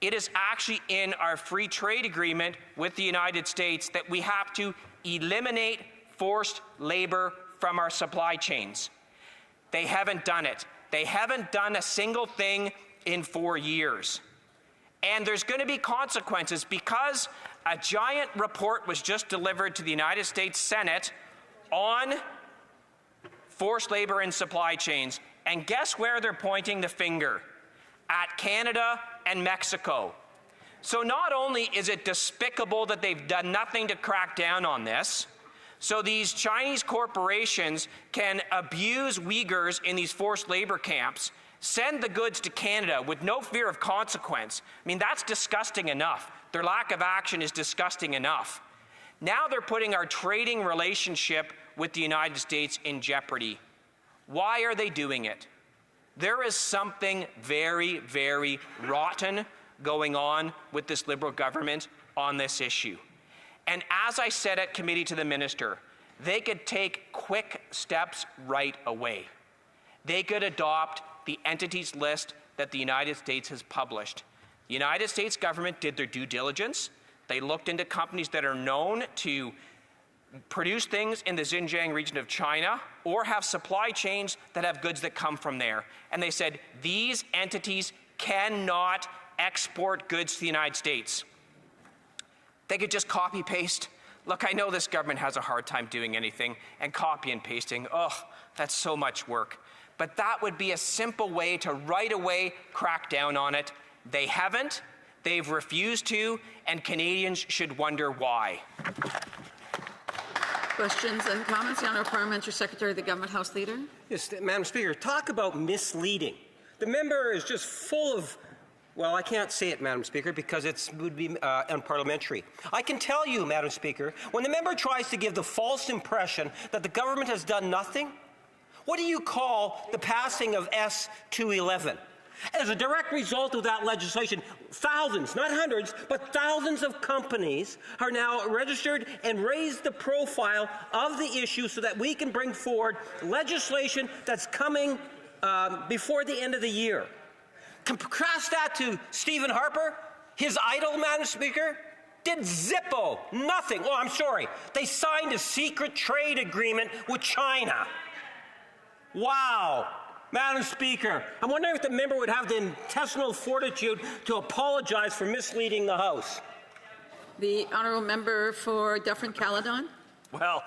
It is actually in our free trade agreement with the United States that we have to eliminate forced labor from our supply chains. They haven't done it. They haven't done a single thing in 4 years. And there's going to be consequences because a giant report was just delivered to the United States Senate on forced labor in supply chains. And guess where they're pointing the finger? At Canada and Mexico. So not only is it despicable that they've done nothing to crack down on this, so these Chinese corporations can abuse Uyghurs in these forced labor camps, send the goods to Canada with no fear of consequence. I mean, that's disgusting enough. Their lack of action is disgusting enough. Now they're putting our trading relationship with the United States in jeopardy. Why are they doing it? There is something very, very rotten going on with this Liberal government on this issue. And as I said at committee to the minister, they could take quick steps right away. They could adopt the entities list that the United States has published. The United States government did their due diligence. They looked into companies that are known to produce things in the Xinjiang region of China or have supply chains that have goods that come from there. And they said, these entities cannot export goods to the United States. They could just copy paste. Look, I know this government has a hard time doing anything, and copy and pasting, that's so much work. But that would be a simple way to right away crack down on it. They haven't, they've refused to, and Canadians should wonder why. Questions and comments? The Honourable Parliamentary Secretary, the Government House Leader. Yes, Madam Speaker, talk about misleading. The member is just full of, well, I can't say it, Madam Speaker, because it would be unparliamentary. I can tell you, Madam Speaker, when the member tries to give the false impression that the government has done nothing, what do you call the passing of S-211? As a direct result of that legislation, thousands, not hundreds, but thousands of companies are now registered and raised the profile of the issue so that we can bring forward legislation that's coming before the end of the year. Contrast that to Stephen Harper, his idol, Madam Speaker, did zippo, nothing. Oh, I'm sorry. They signed a secret trade agreement with China. Wow. Madam Speaker, I'm wondering if the member would have the intestinal fortitude to apologize for misleading the House. The Honourable Member for Dufferin-Caledon. Well,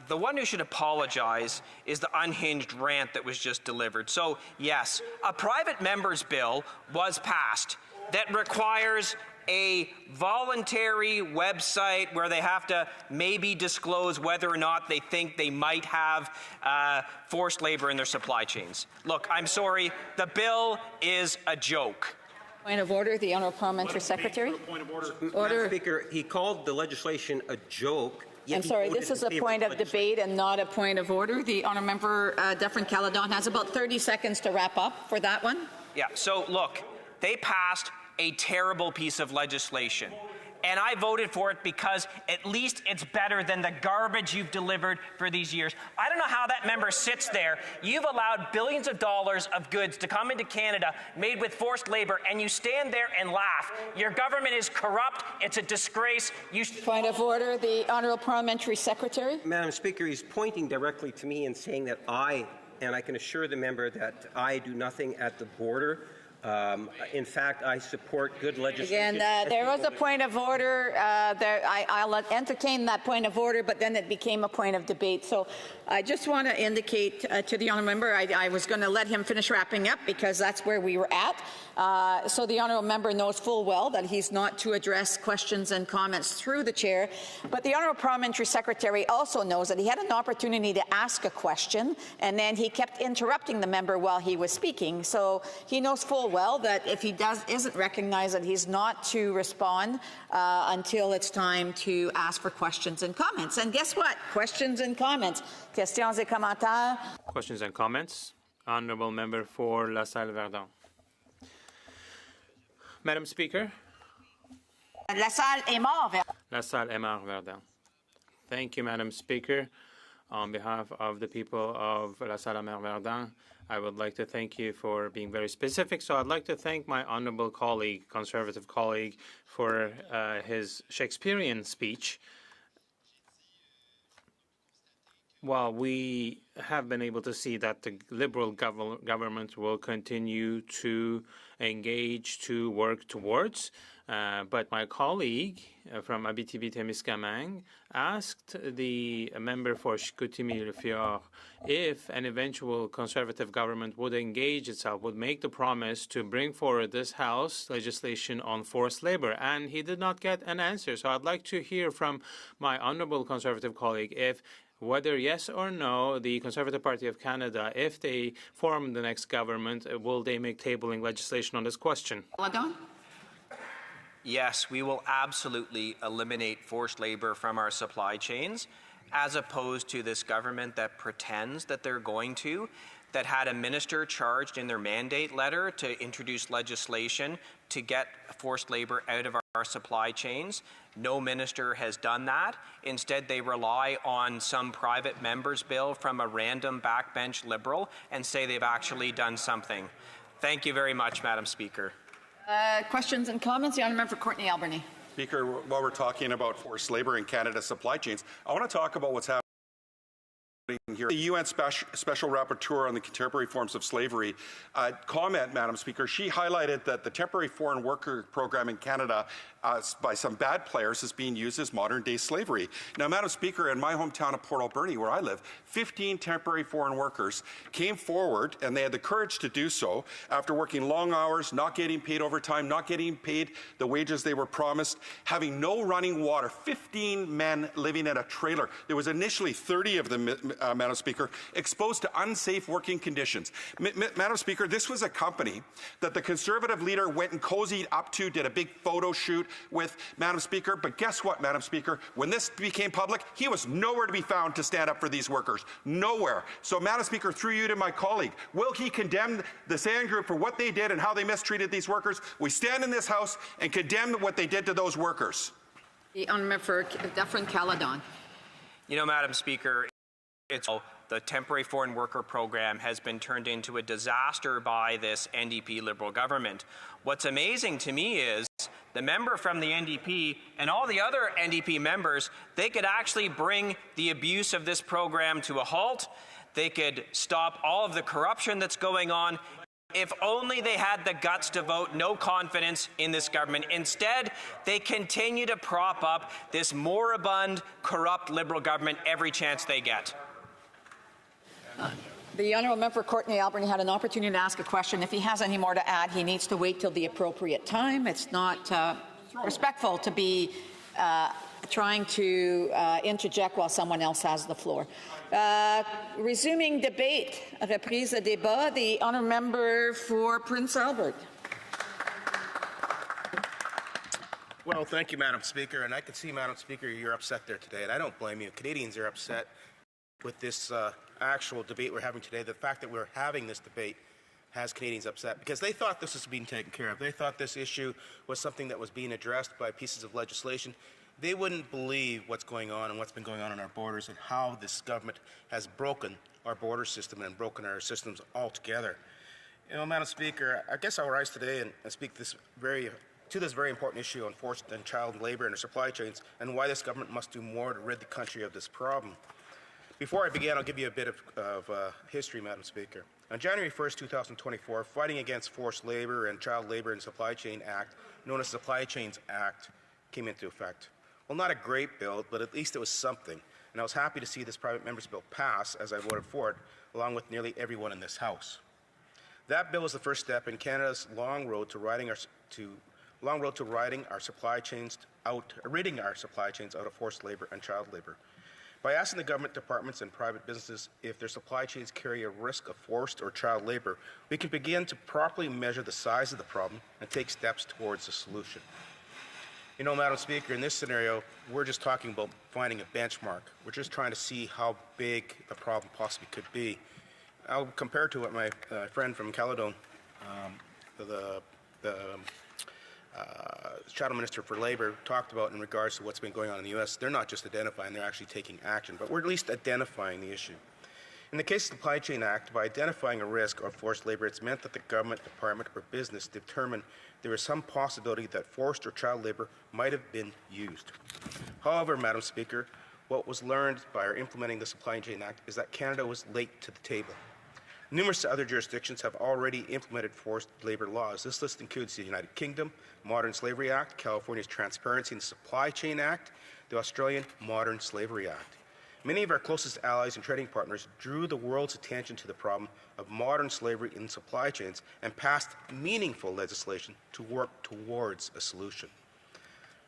the one who should apologize is the unhinged rant that was just delivered. So, yes, a private member's bill was passed that requires a voluntary website where they have to maybe disclose whether or not they think they might have forced labor in their supply chains. Look, I'm sorry, the bill is a joke. Point of order, the Honourable Parliamentary Secretary. Point of order. Madam Speaker, he called the legislation a joke. I'm sorry, this is a point of debate and not a point of order. The Honourable Member Dufferin-Caledon has about 30 seconds to wrap up for that one. Yeah, so look, they passed a terrible piece of legislation. And I voted for it because at least it's better than the garbage you've delivered for these years. I don't know how that member sits there. You've allowed billions of dollars of goods to come into Canada made with forced labor, and you stand there and laugh. Your government is corrupt. It's a disgrace. Point of order, the Honourable Parliamentary Secretary. Madam Speaker, he's pointing directly to me and saying that I can assure the member that I do nothing at the border. In fact, I support good legislation. Again, there was a point of order. I'll entertain that point of order, but then it became a point of debate. So I just want to indicate to the honourable member, I was going to let him finish wrapping up because that's where we were at. So the honourable member knows full well that he's not to address questions and comments through the chair. But the honourable parliamentary secretary also knows that he had an opportunity to ask a question, and then he kept interrupting the member while he was speaking. So he knows full well that if he isn't recognized, that he's not to respond until it's time to ask for questions and comments. And guess what? Questions and comments. Questions et commentaires. Questions and comments. Honourable Member for La Salle-Verdun. Madam Speaker. La Salle est mort. La Salle est mort, Verdun. Thank you, Madam Speaker. On behalf of the people of La Salle-Verdun, I would like to thank you for being very specific. So I'd like to thank my honourable colleague, conservative colleague, for his Shakespearean speech. While we have been able to see that the Liberal government will continue to engage to work towards, but my colleague from Abitibi-Témiscamingue asked the member for Chicoutimi-Le-Fjord if an eventual Conservative government would engage itself, would make the promise to bring forward this House legislation on forced labor, and he did not get an answer. So I'd like to hear from my honourable Conservative colleague if whether yes or no, the Conservative Party of Canada, if they form the next government, will they make tabling legislation on this question? Yes, we will absolutely eliminate forced labor from our supply chains, as opposed to this government that pretends that they're going to, that had a minister charged in their mandate letter to introduce legislation to get forced labor out of our supply chains. No minister has done that. Instead, they rely on some private member's bill from a random backbench Liberal and say they've actually done something. Thank you very much, Madam Speaker. Questions and comments? The honourable member for Courtenay Alberni. Speaker, while we're talking about forced labor in Canada's supply chains, I want to talk about what's happening here. The UN Special Rapporteur on the Contemporary Forms of Slavery comment, Madam Speaker, she highlighted that the temporary foreign worker program in Canada by some bad players is being used as modern-day slavery. Now, Madam Speaker, in my hometown of Port Alberni, where I live, 15 temporary foreign workers came forward, and they had the courage to do so after working long hours, not getting paid overtime, not getting paid the wages they were promised, having no running water, 15 men living in a trailer. There was initially 30 of them, Madam Speaker, exposed to unsafe working conditions. Madam Speaker, this was a company that the Conservative leader went and cozied up to, did a big photo shoot with, Madam Speaker. But guess what, Madam Speaker? When this became public, he was nowhere to be found to stand up for these workers. Nowhere. So, Madam Speaker, through you to my colleague, will he condemn the SAN Group for what they did and how they mistreated these workers? We stand in this House and condemn what they did to those workers. The honourable for Dufferin-Caledon. You know, Madam Speaker, the temporary foreign worker program has been turned into a disaster by this NDP Liberal government. What's amazing to me is the member from the NDP and all the other NDP members, they could actually bring the abuse of this program to a halt. They could stop all of the corruption that's going on. If only they had the guts to vote no confidence in this government. Instead, they continue to prop up this moribund, corrupt Liberal government every chance they get. The honourable member for Courtenay Alberni had an opportunity to ask a question. If he has any more to add, he needs to wait till the appropriate time. It's not respectful to be trying to interject while someone else has the floor. Resuming debate, reprise de débat, the honourable member for Prince Albert. Well, thank you, Madam Speaker. And I can see, Madam Speaker, you're upset there today, and I don't blame you. Canadians are upset with this actual debate we're having today. The fact that we're having this debate has Canadians upset because they thought this was being taken care of. They thought this issue was something that was being addressed by pieces of legislation. They wouldn't believe what's going on and what's been going on our borders and how this government has broken our border system and broken our systems altogether. You know, Madam Speaker, I guess I'll rise today and speak to this very important issue on forced and child labour in our supply chains and why this government must do more to rid the country of this problem. Before I begin, I'll give you a bit of history, Madam Speaker. On January 1st, 2024, Fighting Against Forced Labour and Child Labour in Supply Chain Act, known as Supply Chains Act, came into effect. Well, not a great bill, but at least it was something. And I was happy to see this private member's bill pass as I voted for it, along with nearly everyone in this House. That bill was the first step in Canada's long road to ridding our supply chains out of forced labour and child labour. By asking the government departments and private businesses if their supply chains carry a risk of forced or child labor, we can begin to properly measure the size of the problem and take steps towards a solution. You know, Madam Speaker, in this scenario, we're just talking about finding a benchmark. We're just trying to see how big the problem possibly could be. I'll compare to what my friend from Caledon, the Shadow Minister for Labor, talked about in regards to what's been going on in the U.S. They're not just identifying, they're actually taking action, but we're at least identifying the issue. In the case of the Supply Chain Act, by identifying a risk of forced labor, it's meant that the government, department, or business determine there is some possibility that forced or child labor might have been used. However, Madam Speaker, what was learned by our implementing the Supply Chain Act is that Canada was late to the table. Numerous other jurisdictions have already implemented forced labor laws. This list includes the United Kingdom, Modern Slavery Act, California's Transparency and Supply Chain Act, the Australian Modern Slavery Act. Many of our closest allies and trading partners drew the world's attention to the problem of modern slavery in supply chains and passed meaningful legislation to work towards a solution.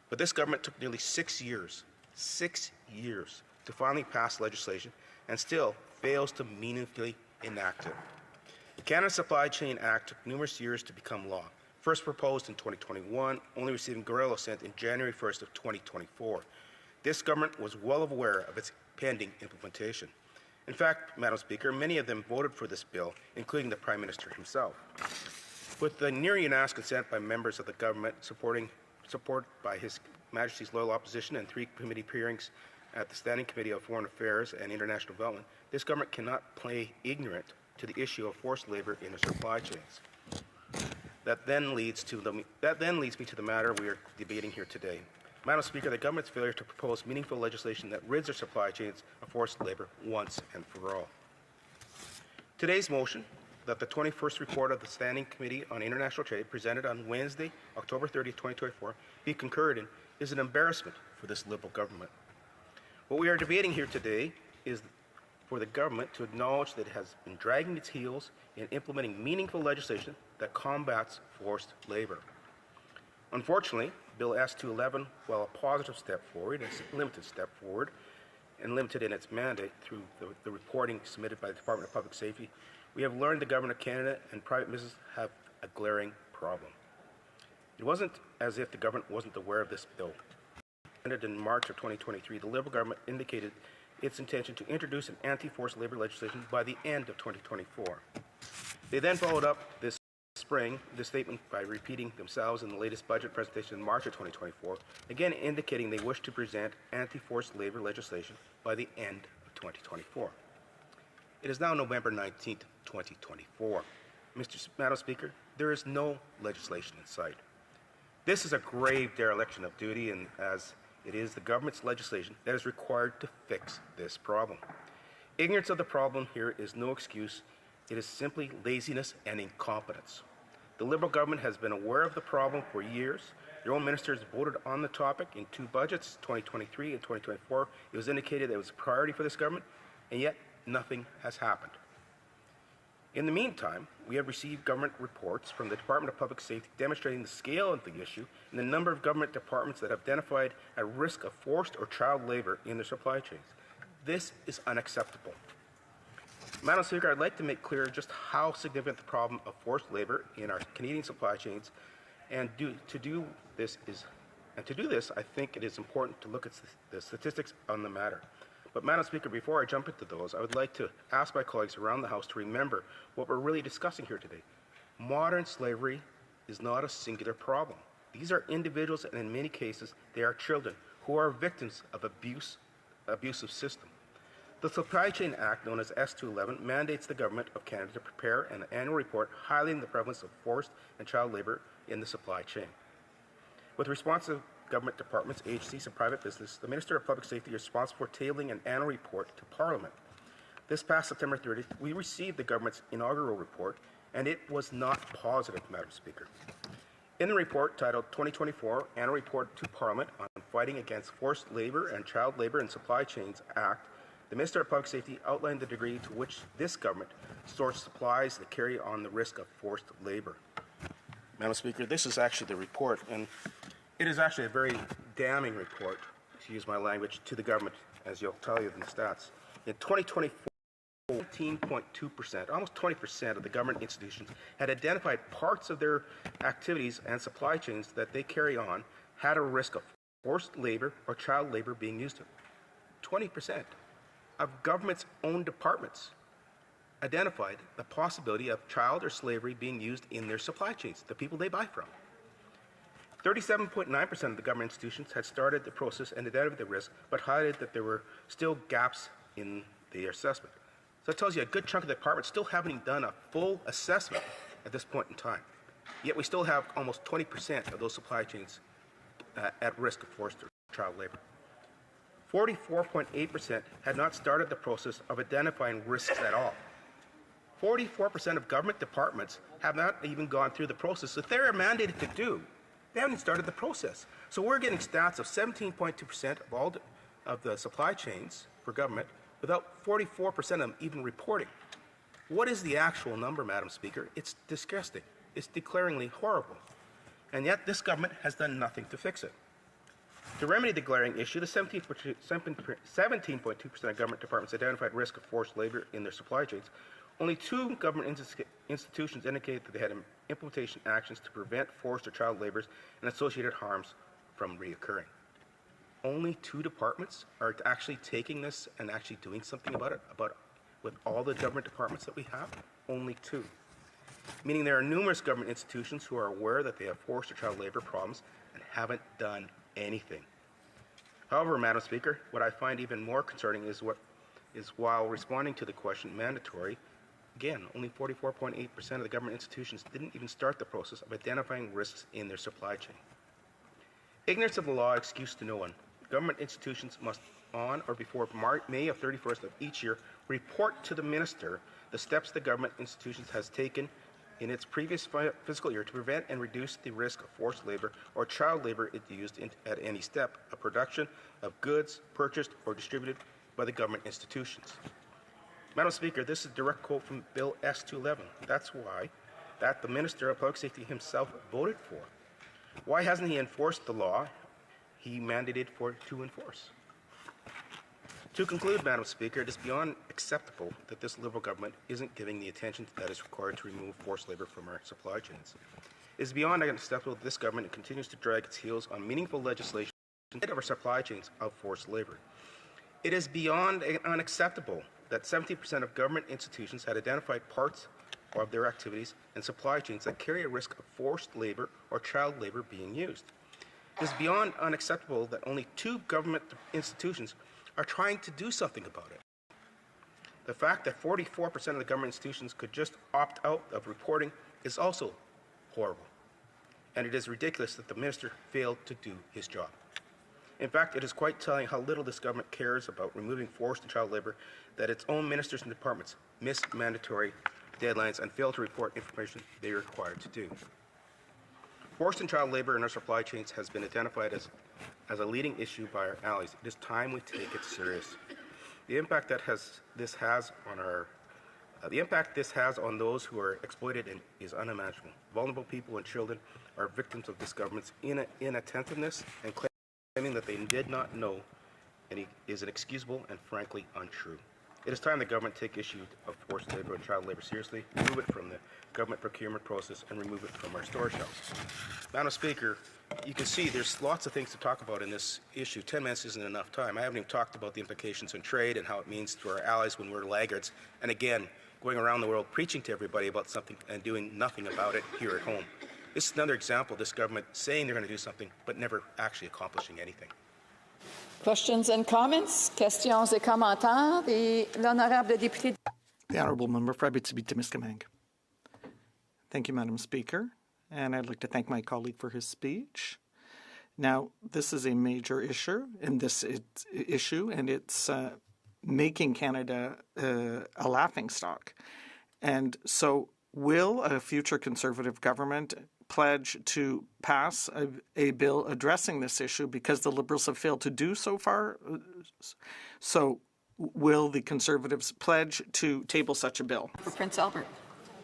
But this government took nearly 6 years to finally pass legislation and still fails to meaningfully enact it. The Canada Supply Chain Act took numerous years to become law. First proposed in 2021, only receiving guerrilla assent in January 1st of 2024. This government was well aware of its pending implementation. In fact, Madam Speaker, many of them voted for this bill, including the Prime Minister himself. With the near unanimous consent by members of the government, support by His Majesty's loyal opposition, and 3 committee hearings at the Standing Committee of Foreign Affairs and International Development, this government cannot play ignorant to the issue of forced labor in the supply chains. That then leads me to the matter we are debating here today. Madam Speaker, the government's failure to propose meaningful legislation that rids their supply chains of forced labor once and for all. Today's motion that the 21st report of the Standing Committee on International Trade, presented on Wednesday, October 30, 2024, be concurred in, is an embarrassment for this Liberal government. What we are debating here today is for the government to acknowledge that it has been dragging its heels in implementing meaningful legislation that combats forced labor. Unfortunately, Bill S-211, while a positive step forward, is a limited step forward, and limited in its mandate through the reporting submitted by the Department of Public Safety, we have learned the Government of Canada and private business have a glaring problem. It wasn't as if the government wasn't aware of this bill. In March of 2023, the Liberal government indicated its intention to introduce an anti-forced labor legislation by the end of 2024. They then followed up this spring this statement by repeating themselves in the latest budget presentation in March of 2024, again indicating they wish to present anti-forced labor legislation by the end of 2024. It is now November 19th, 2024. Madam Speaker, there is no legislation in sight. This is a grave dereliction of duty, and as it is the government's legislation that is required to fix this problem. Ignorance of the problem here is no excuse. It is simply laziness and incompetence. The Liberal government has been aware of the problem for years. Their own ministers voted on the topic in 2 budgets, 2023 and 2024. It was indicated that it was a priority for this government, and yet nothing has happened. In the meantime, we have received government reports from the Department of Public Safety demonstrating the scale of the issue and the number of government departments that have identified a risk of forced or child labor in their supply chains. This is unacceptable. Madam Speaker, I'd like to make clear just how significant the problem of forced labor in our Canadian supply chains, and to do this, I think it is important to look at the statistics on the matter. But Madam Speaker, before I jump into those, I would like to ask my colleagues around the House to remember what we're really discussing here today. Modern slavery is not a singular problem. These are individuals, and in many cases, they are children who are victims of abusive system. The Supply Chain Act, known as S-211, mandates the Government of Canada to prepare an annual report highlighting the prevalence of forced and child labor in the supply chain. With response to government departments, agencies, and private business, the Minister of Public Safety is responsible for tabling an annual report to Parliament. This past September 30th, we received the government's inaugural report, and it was not positive, Madam Speaker. In the report titled 2024 Annual Report to Parliament on Fighting Against Forced Labor and Child Labor in Supply Chains Act, the Minister of Public Safety outlined the degree to which this government stores supplies that carry on the risk of forced labor. Madam Speaker, this is actually the report, and it is actually a very damning report, to use my language, to the government as you'll tell you in the stats. In 2024, 19.2%, almost 20% of the government institutions had identified parts of their activities and supply chains that they carry on had a risk of forced labor or child labor being used. 20% of government's own departments identified the possibility of child or slavery being used in their supply chains, the people they buy from. 37.9% of the government institutions had started the process and identified the risk, but highlighted that there were still gaps in the assessment. So it tells you a good chunk of the department still haven't done a full assessment at this point in time. Yet we still have almost 20% of those supply chains at risk of forced or child labor. 44.8% had not started the process of identifying risks at all. 44% of government departments have not even gone through the process that they're mandated to do. They haven't started the process. So we're getting stats of 17.2% of all of the supply chains for government without 44% of them even reporting. What is the actual number, Madam Speaker? It's disgusting. It's declaringly horrible. And yet this government has done nothing to fix it. To remedy the glaring issue, the 17.2% of government departments identified risk of forced labor in their supply chains. Only 2 government institutions indicated that they had implementation actions to prevent forced or child labor and associated harms from reoccurring. Only 2 departments are actually taking this and actually doing something about it, with all the government departments that we have? Only 2. Meaning there are numerous government institutions who are aware that they have forced or child labor problems and haven't done anything. However, Madam Speaker, what I find even more concerning is while responding to the question mandatory, again, only 44.8% of the government institutions didn't even start the process of identifying risks in their supply chain. Ignorance of the law excuse to no one. Government institutions must, on or before May of 31st of each year, report to the Minister the steps the government institutions has taken in its previous fiscal year to prevent and reduce the risk of forced labor or child labor it used at any step of production of goods purchased or distributed by the government institutions. Madam Speaker, this is a direct quote from Bill S-211. That's why the Minister of Public Safety himself voted for. Why hasn't he enforced the law he mandated to enforce? To conclude, Madam Speaker, it is beyond acceptable that this Liberal government isn't giving the attention that is required to remove forced labor from our supply chains. It is beyond acceptable that this government continues to drag its heels on meaningful legislation of our supply chains of forced labor. It is beyond unacceptable that 70% of government institutions had identified parts of their activities and supply chains that carry a risk of forced labor or child labor being used. It is beyond unacceptable that only 2 government institutions are trying to do something about it. The fact that 44% of the government institutions could just opt out of reporting is also horrible. And it is ridiculous that the Minister failed to do his job. In fact, it is quite telling how little this government cares about removing forced and child labor that its own ministers and departments miss mandatory deadlines and fail to report information they are required to do. Forced and child labor in our supply chains has been identified as a leading issue by our allies. It is time we take it serious. The impact this has on those who are exploited is unimaginable. Vulnerable people and children are victims of this government's inattentiveness and claiming that they did not know is inexcusable and frankly untrue. It is time the government take issue of forced labor and child labor seriously, remove it from the government procurement process, and remove it from our store shelves. Madam Speaker, you can see there's lots of things to talk about in this issue. 10 minutes isn't enough time. I haven't even talked about the implications in trade and how it means to our allies when we're laggards. And again, going around the world preaching to everybody about something and doing nothing about it here at home. This is another example of this government saying they're going to do something, but never actually accomplishing anything. Questions and comments? Questions et commentaires? L'honorable député. The Honourable Member for Abitibi-Témiscamingue. Thank you, Madam Speaker. And I'd like to thank my colleague for his speech. Now, this is a major issue, and it's making Canada a laughingstock. And so will a future Conservative government pledge to pass a bill addressing this issue because the Liberals have failed to do so far? So will the Conservatives pledge to table such a bill? For Prince Albert.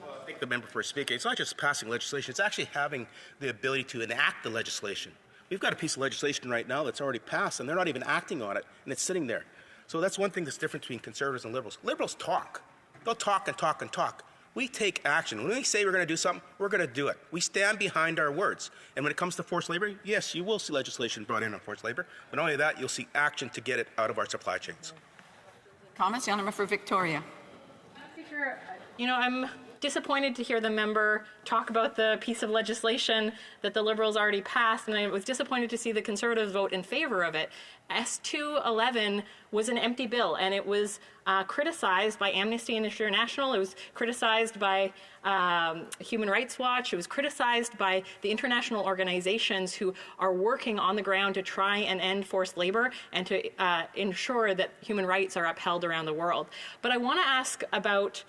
I thank the member for speaking. It's not just passing legislation, it's actually having the ability to enact the legislation. We've got a piece of legislation right now that's already passed, and they're not even acting on it, and it's sitting there. So that's one thing that's different between Conservatives and Liberals. Liberals talk. They'll talk and talk and talk. We take action. When we say we're going to do something, we're going to do it. We stand behind our words. And when it comes to forced labor, yes, you will see legislation brought in on forced labor. But not only that, you'll see action to get it out of our supply chains. Comments? The Honourable for Victoria. Speaker, I'm disappointed to hear the member talk about the piece of legislation that the Liberals already passed, and I was disappointed to see the Conservatives vote in favor of it. S211 was an empty bill, and it was criticized by Amnesty International. It was criticized by Human Rights Watch. It was criticized by the international organizations who are working on the ground to try and end forced labor and to ensure that human rights are upheld around the world. But I want to ask about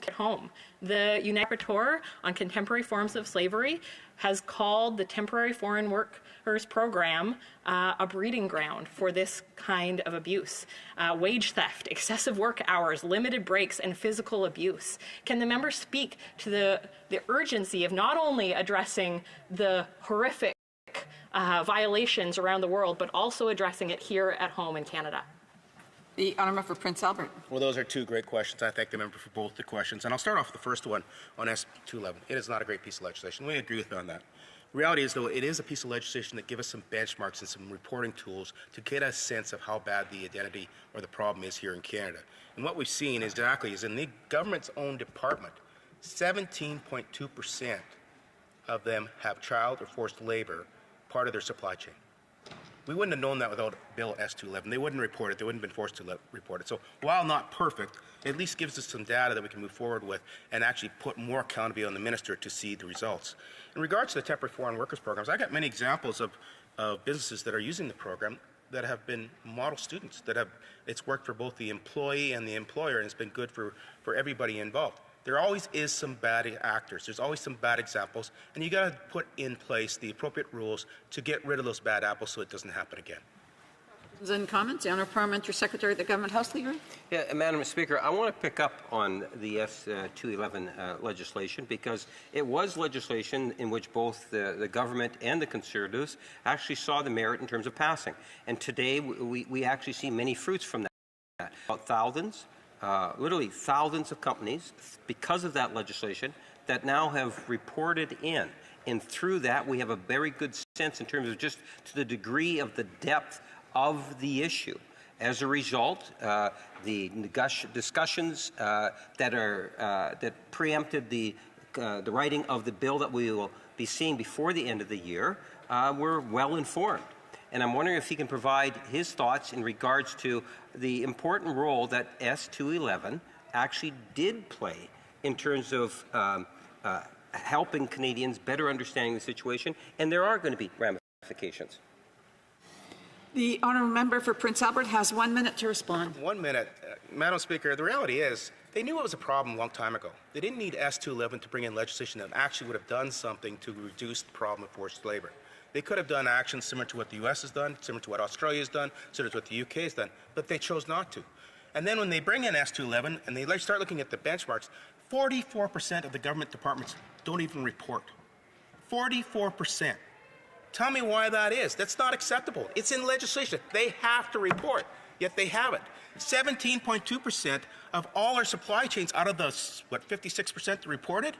at home. The United Rapporteur on Contemporary Forms of Slavery has called the Temporary Foreign Workers Program a breeding ground for this kind of abuse. Wage theft, excessive work hours, limited breaks, and physical abuse. Can the member speak to the urgency of not only addressing the horrific violations around the world, but also addressing it here at home in Canada? The Honourable for Prince Albert. Well, those are two great questions. I thank the member for both the questions. And I'll start off with the first one on S211. It is not a great piece of legislation. We agree with me on that. The reality is, though, it is a piece of legislation that gives us some benchmarks and some reporting tools to get a sense of how bad the identity or the problem is here in Canada. And what we've seen exactly is in the government's own department, 17.2% of them have child or forced labor part of their supply chain. We wouldn't have known that without Bill S211. They wouldn't report it. They wouldn't have been forced to report it. So while not perfect, it at least gives us some data that we can move forward with and actually put more accountability on the minister to see the results. In regards to the temporary foreign workers programs, I got many examples of businesses that are using the program that have been model students, it's worked for both the employee and the employer, and it's been good for everybody involved. There always is some bad actors. There's always some bad examples, and you got to put in place the appropriate rules to get rid of those bad apples so it doesn't happen again. And comments? The Honourable Parliamentary Secretary of the Government House Leader. Yeah, Madam Speaker, I want to pick up on the S211 legislation because it was legislation in which both the government and the Conservatives actually saw the merit in terms of passing. And today we actually see many fruits from that. About thousands. Literally thousands of companies, because of that legislation, that now have reported in. And through that, we have a very good sense in terms of just to the degree of the depth of the issue. As a result, the discussions that preempted the writing of the bill that we will be seeing before the end of the year were well informed. And I'm wondering if he can provide his thoughts in regards to the important role that S211 actually did play in terms of helping Canadians better understanding the situation, and there are going to be ramifications. The honourable member for Prince Albert has 1 minute to respond. 1 minute. Madam Speaker, the reality is they knew it was a problem a long time ago. They didn't need S211 to bring in legislation that actually would have done something to reduce the problem of forced labor. They could have done actions similar to what the U.S. has done, similar to what Australia has done, similar to what the U.K. has done, but they chose not to. And then when they bring in S211 and they start looking at the benchmarks, 44% of the government departments don't even report. 44%. Tell me why that is. That's not acceptable. It's in legislation. They have to report, yet they haven't. 17.2% of all our supply chains out of the, 56% that reported,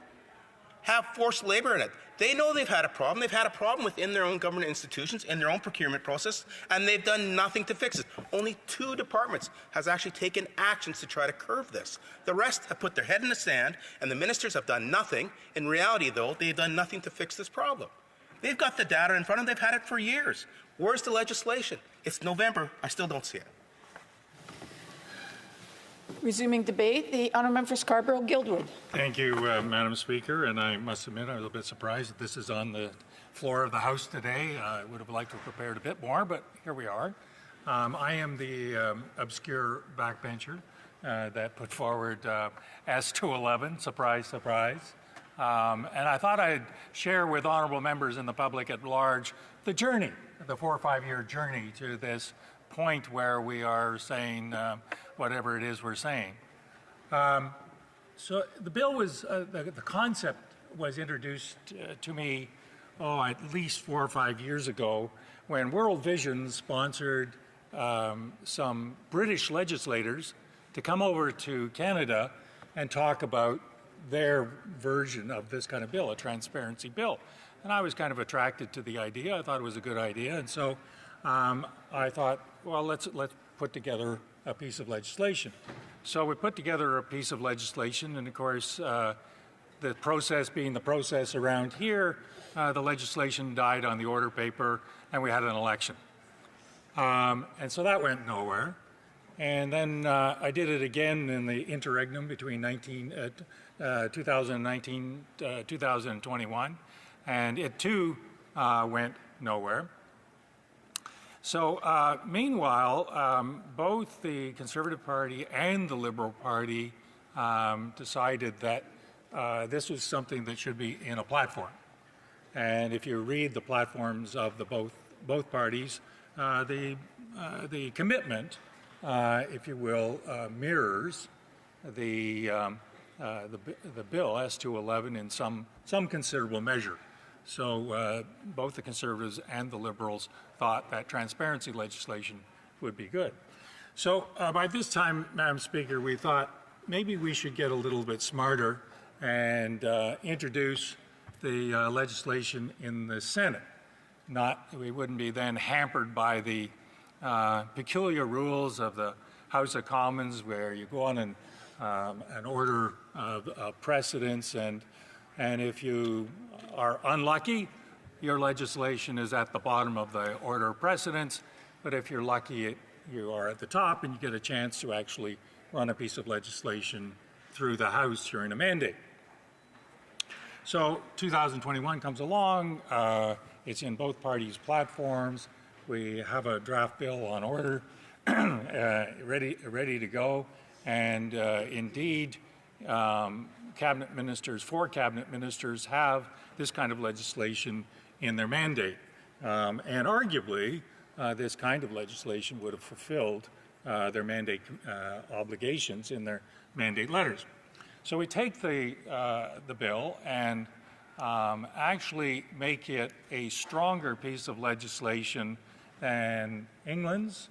have forced labor in it. They know they've had a problem. They've had a problem within their own government institutions and their own procurement process, and they've done nothing to fix it. Only 2 departments has actually taken actions to try to curb this. The rest have put their head in the sand, and the ministers have done nothing. In reality, though, they've done nothing to fix this problem. They've got the data in front of them. They've had it for years. Where's the legislation? It's November. I still don't see it. Resuming debate, the honourable member for Scarborough-Guildwood. Thank you, Madam Speaker, and I must admit I'm a little bit surprised that this is on the floor of the House today. I would have liked to have prepared a bit more, but here we are. I am the obscure backbencher that put forward S211, surprise, surprise. And I thought I'd share with honourable members and the public at large the journey, the 4 or 5 year journey to this point where we are saying whatever it is we're saying. So the bill was, the concept was introduced to me, at least 4 or 5 years ago when World Vision sponsored some British legislators to come over to Canada and talk about their version of this kind of bill, a transparency bill. And I was kind of attracted to the idea. I thought it was a good idea. And so I thought, well, let's put together a piece of legislation. So we put together a piece of legislation, and of course, the process being the process around here, the legislation died on the order paper, and we had an election. And so that went nowhere. And then I did it again in the interregnum between 2019, 2021, and it too went nowhere. So meanwhile, both the Conservative Party and the Liberal Party decided that this was something that should be in a platform. And if you read the platforms of the both parties, the commitment, if you will, mirrors the bill S211 in some considerable measure. So both the Conservatives and the Liberals thought that transparency legislation would be good. So by this time, Madam Speaker, we thought maybe we should get a little bit smarter and introduce the legislation in the Senate. We wouldn't be then hampered by the peculiar rules of the House of Commons, where you go on an order of precedence, and if you are unlucky, your legislation is at the bottom of the order of precedence. But if you're lucky, you are at the top, and you get a chance to actually run a piece of legislation through the House during a mandate. So 2021 comes along. It's in both parties' platforms. We have a draft bill on order, ready to go. And indeed, four cabinet ministers have this kind of legislation in their mandate. And arguably, this kind of legislation would have fulfilled their mandate obligations in their mandate letters. So we take the bill and actually make it a stronger piece of legislation than England's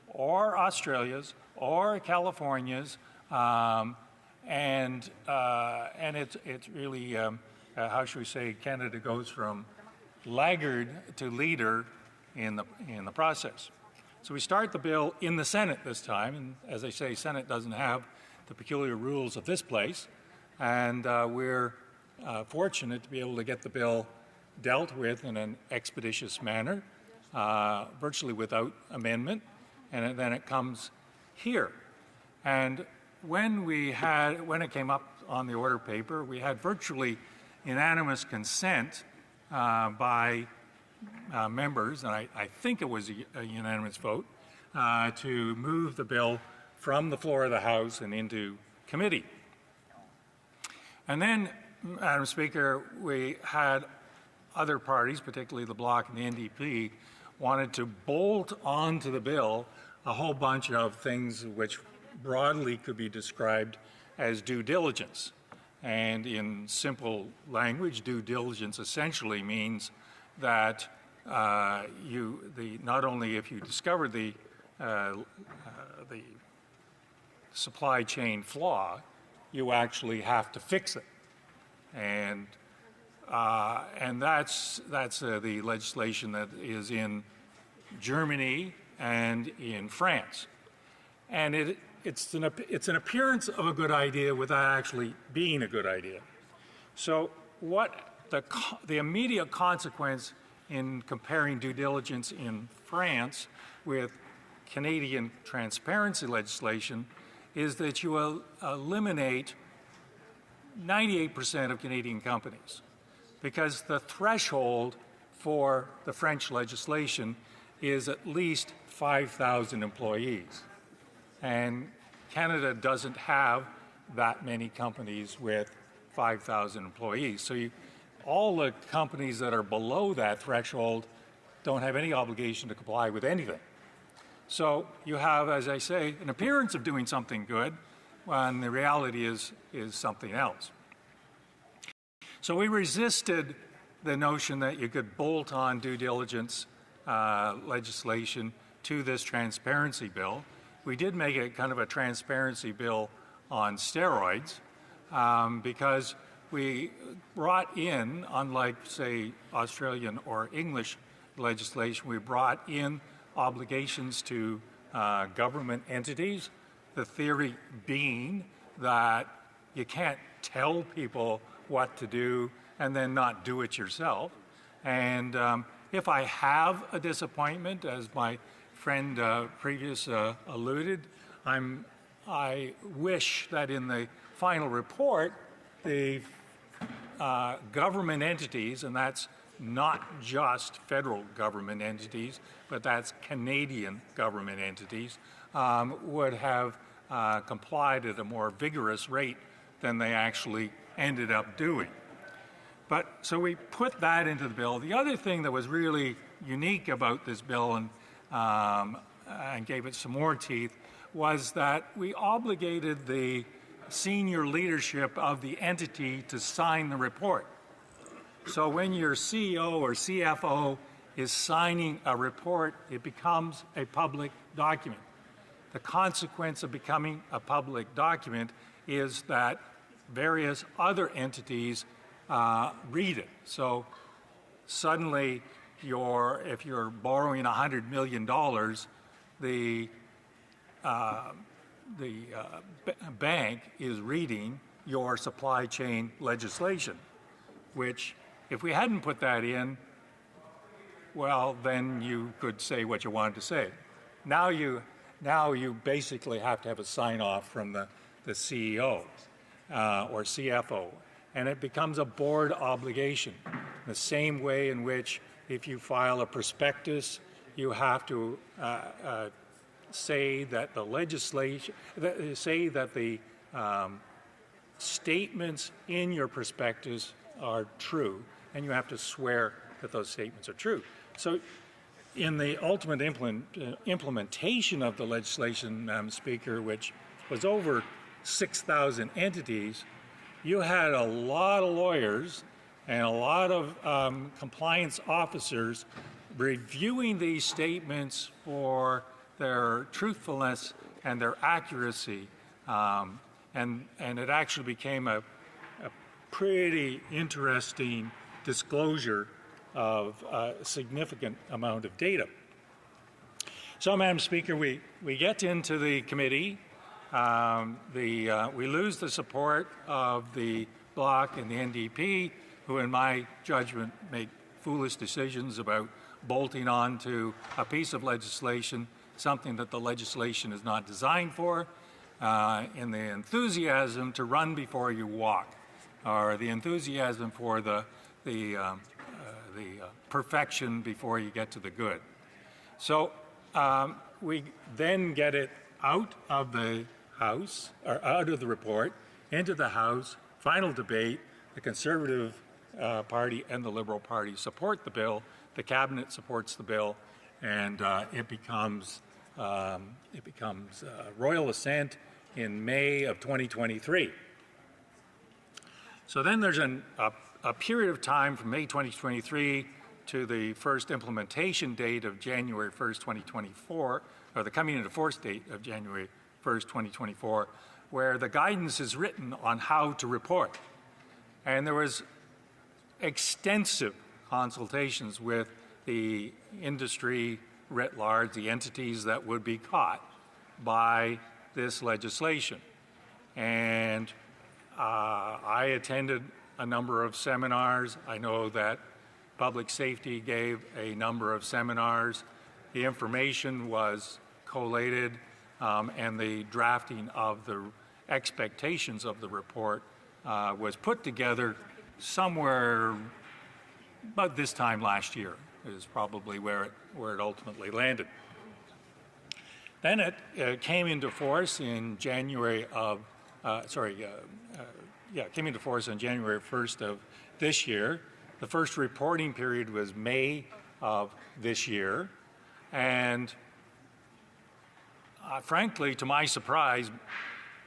or Australia's or California's, and it's really how should we say, Canada goes from laggard to leader in the process. So we start the bill in the Senate this time, and as I say, Senate doesn't have the peculiar rules of this place, and we're fortunate to be able to get the bill dealt with in an expeditious manner, virtually without amendment, and then it comes here. And when it came up on the order paper, we had virtually unanimous consent by members, and I think it was a unanimous vote, to move the bill from the floor of the House and into committee. And then, Madam Speaker, we had other parties, particularly the Bloc and the NDP, wanted to bolt onto the bill a whole bunch of things which broadly could be described as due diligence. And in simple language, due diligence essentially means that not only if you discover the supply chain flaw, you actually have to fix it. And that's the legislation that is in Germany and in France. And it's an appearance of a good idea without actually being a good idea. So what the immediate consequence in comparing due diligence in France with Canadian transparency legislation is that you eliminate 98% of Canadian companies, because the threshold for the French legislation is at least 5,000 employees. And Canada doesn't have that many companies with 5,000 employees. So all the companies that are below that threshold don't have any obligation to comply with anything. So you have, as I say, an appearance of doing something good when the reality is something else. So we resisted the notion that you could bolt on due diligence legislation to this transparency bill. We did make it kind of a transparency bill on steroids because we brought in, unlike, say, Australian or English legislation, we brought in obligations to government entities, the theory being that you can't tell people what to do and then not do it yourself. And if I have a disappointment, as my friend previous alluded, I wish that in the final report, the government entities, and that's not just federal government entities, but that's Canadian government entities, would have complied at a more vigorous rate than they actually ended up doing. But so we put that into the bill. The other thing that was really unique about this bill and gave it some more teeth was that we obligated the senior leadership of the entity to sign the report. So when your CEO or CFO is signing a report, it becomes a public document. The consequence of becoming a public document is that various other entities read it. So suddenly, if you're borrowing $100 million, the bank is reading your supply chain legislation, which, if we hadn't put that in, well, then you could say what you wanted to say. Now you basically have to have a sign-off from the CEO or CFO, and it becomes a board obligation. The same way in which if you file a prospectus, you have to say that the legislation, say that the statements in your prospectus are true, and you have to swear that those statements are true. So in the ultimate implementation of the legislation, Madam Speaker, which was over 6,000 entities, you had a lot of lawyers and a lot of compliance officers reviewing these statements for their truthfulness and their accuracy. And it actually became a pretty interesting disclosure of a significant amount of data. So, Madam Speaker, we get into the committee. We lose the support of the Bloc and the NDP, who, in my judgment, make foolish decisions about bolting on to a piece of legislation, something that the legislation is not designed for, in the enthusiasm to run before you walk, or the enthusiasm for the perfection before you get to the good. So we then get it out of the House, or out of the report, into the House, final debate. The Conservative Party and the Liberal Party support the bill. The Cabinet supports the bill, and it becomes royal assent in May of 2023. So then there's a period of time from May 2023 to the first implementation date of January 1st, 2024, or the coming into force date of January 1st, 2024, where the guidance is written on how to report. And there was extensive consultations with the industry writ large, the entities that would be caught by this legislation. And I attended a number of seminars. I know that Public Safety gave a number of seminars. The information was collated, and the drafting of the expectations of the report was put together somewhere about this time last year, is probably where it ultimately landed. Then it came into force in January of, came into force on January 1st of this year. The first reporting period was May of this year. And frankly, to my surprise,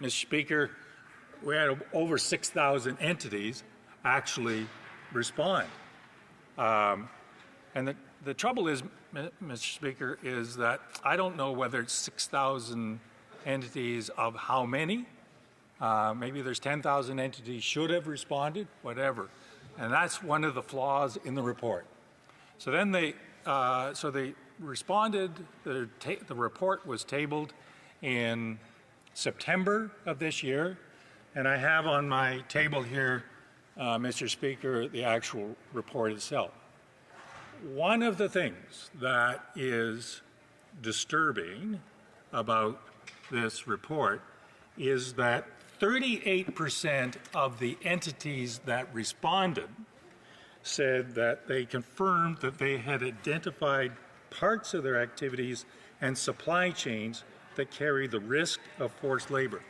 Mr. Speaker, we had over 6,000 entities actually respond. And the trouble is, Mr. Speaker, is that I don't know whether it's 6,000 entities of how many. Maybe there's 10,000 entities should have responded, whatever. And that's one of the flaws in the report. So then they responded. The report was tabled in September of this year. And I have on my table here, Mr. Speaker, the actual report itself. One of the things that is disturbing about this report is that 38% of the entities that responded said that they confirmed that they had identified parts of their activities and supply chains that carry the risk of forced labor.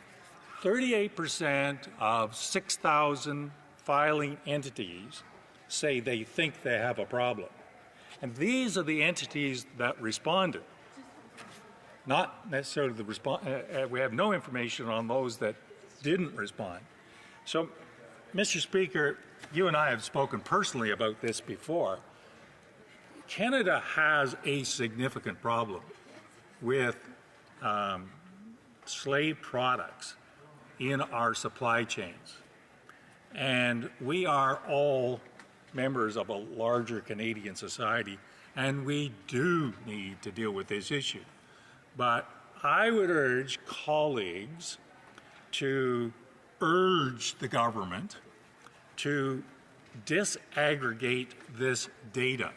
38% of 6,000 filing entities say they think they have a problem. And these are the entities that responded. Not necessarily the response. We have no information on those that didn't respond. So, Mr. Speaker, you and I have spoken personally about this before. Canada has a significant problem with slave products in our supply chains. And we are all members of a larger Canadian society, and we do need to deal with this issue. But I would urge colleagues to urge the government to disaggregate this data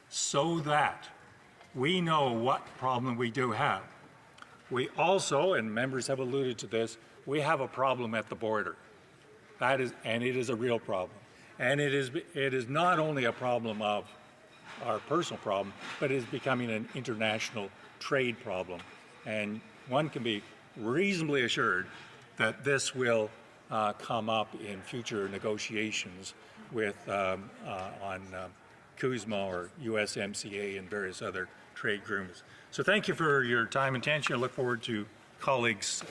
so that we know what problem we do have. We also, and members have alluded to this, we have a problem at the border. That is, and it is a real problem. And it is not only a problem of our personal problem, but it is becoming an international trade problem. And one can be reasonably assured that this will come up in future negotiations with on CUSMA or USMCA and various other trade agreements. So thank you for your time and attention. I look forward to colleagues.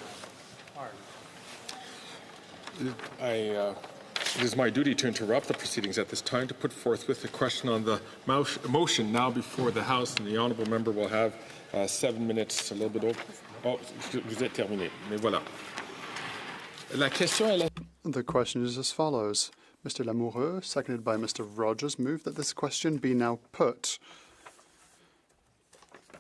It is my duty to interrupt the proceedings at this time to put forth with the question on the motion now before the House, and the honourable member will have 7 minutes, a little bit over. Oh, vous êtes terminé. Mais voilà. The question is as follows. Mr. Lamoureux, seconded by Mr. Rogers, move that this question be now put.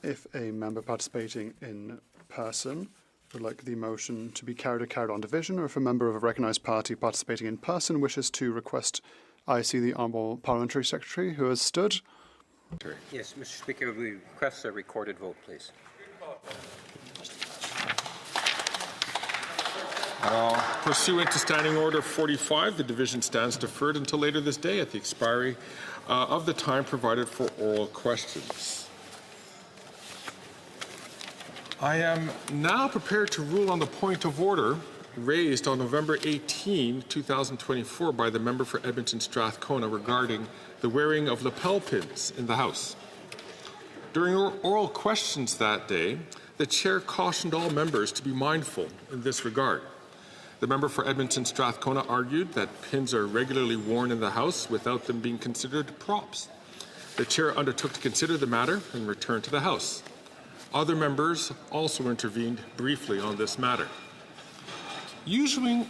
If a member participating in person would like the motion to be carried or carried on division, or if a member of a recognised party participating in person wishes to request, I see the Honourable Parliamentary Secretary who has stood. Yes, Mr. Speaker, we request a recorded vote, please. Pursuant to Standing Order 45, the division stands deferred until later this day at the expiry of the time provided for oral questions. I am now prepared to rule on the point of order raised on November 18, 2024 by the member for Edmonton Strathcona regarding the wearing of lapel pins in the House. During oral questions that day, the chair cautioned all members to be mindful in this regard. The member for Edmonton Strathcona argued that pins are regularly worn in the House without them being considered props. The chair undertook to consider the matter and returned to the House. Other members also intervened briefly on this matter. Using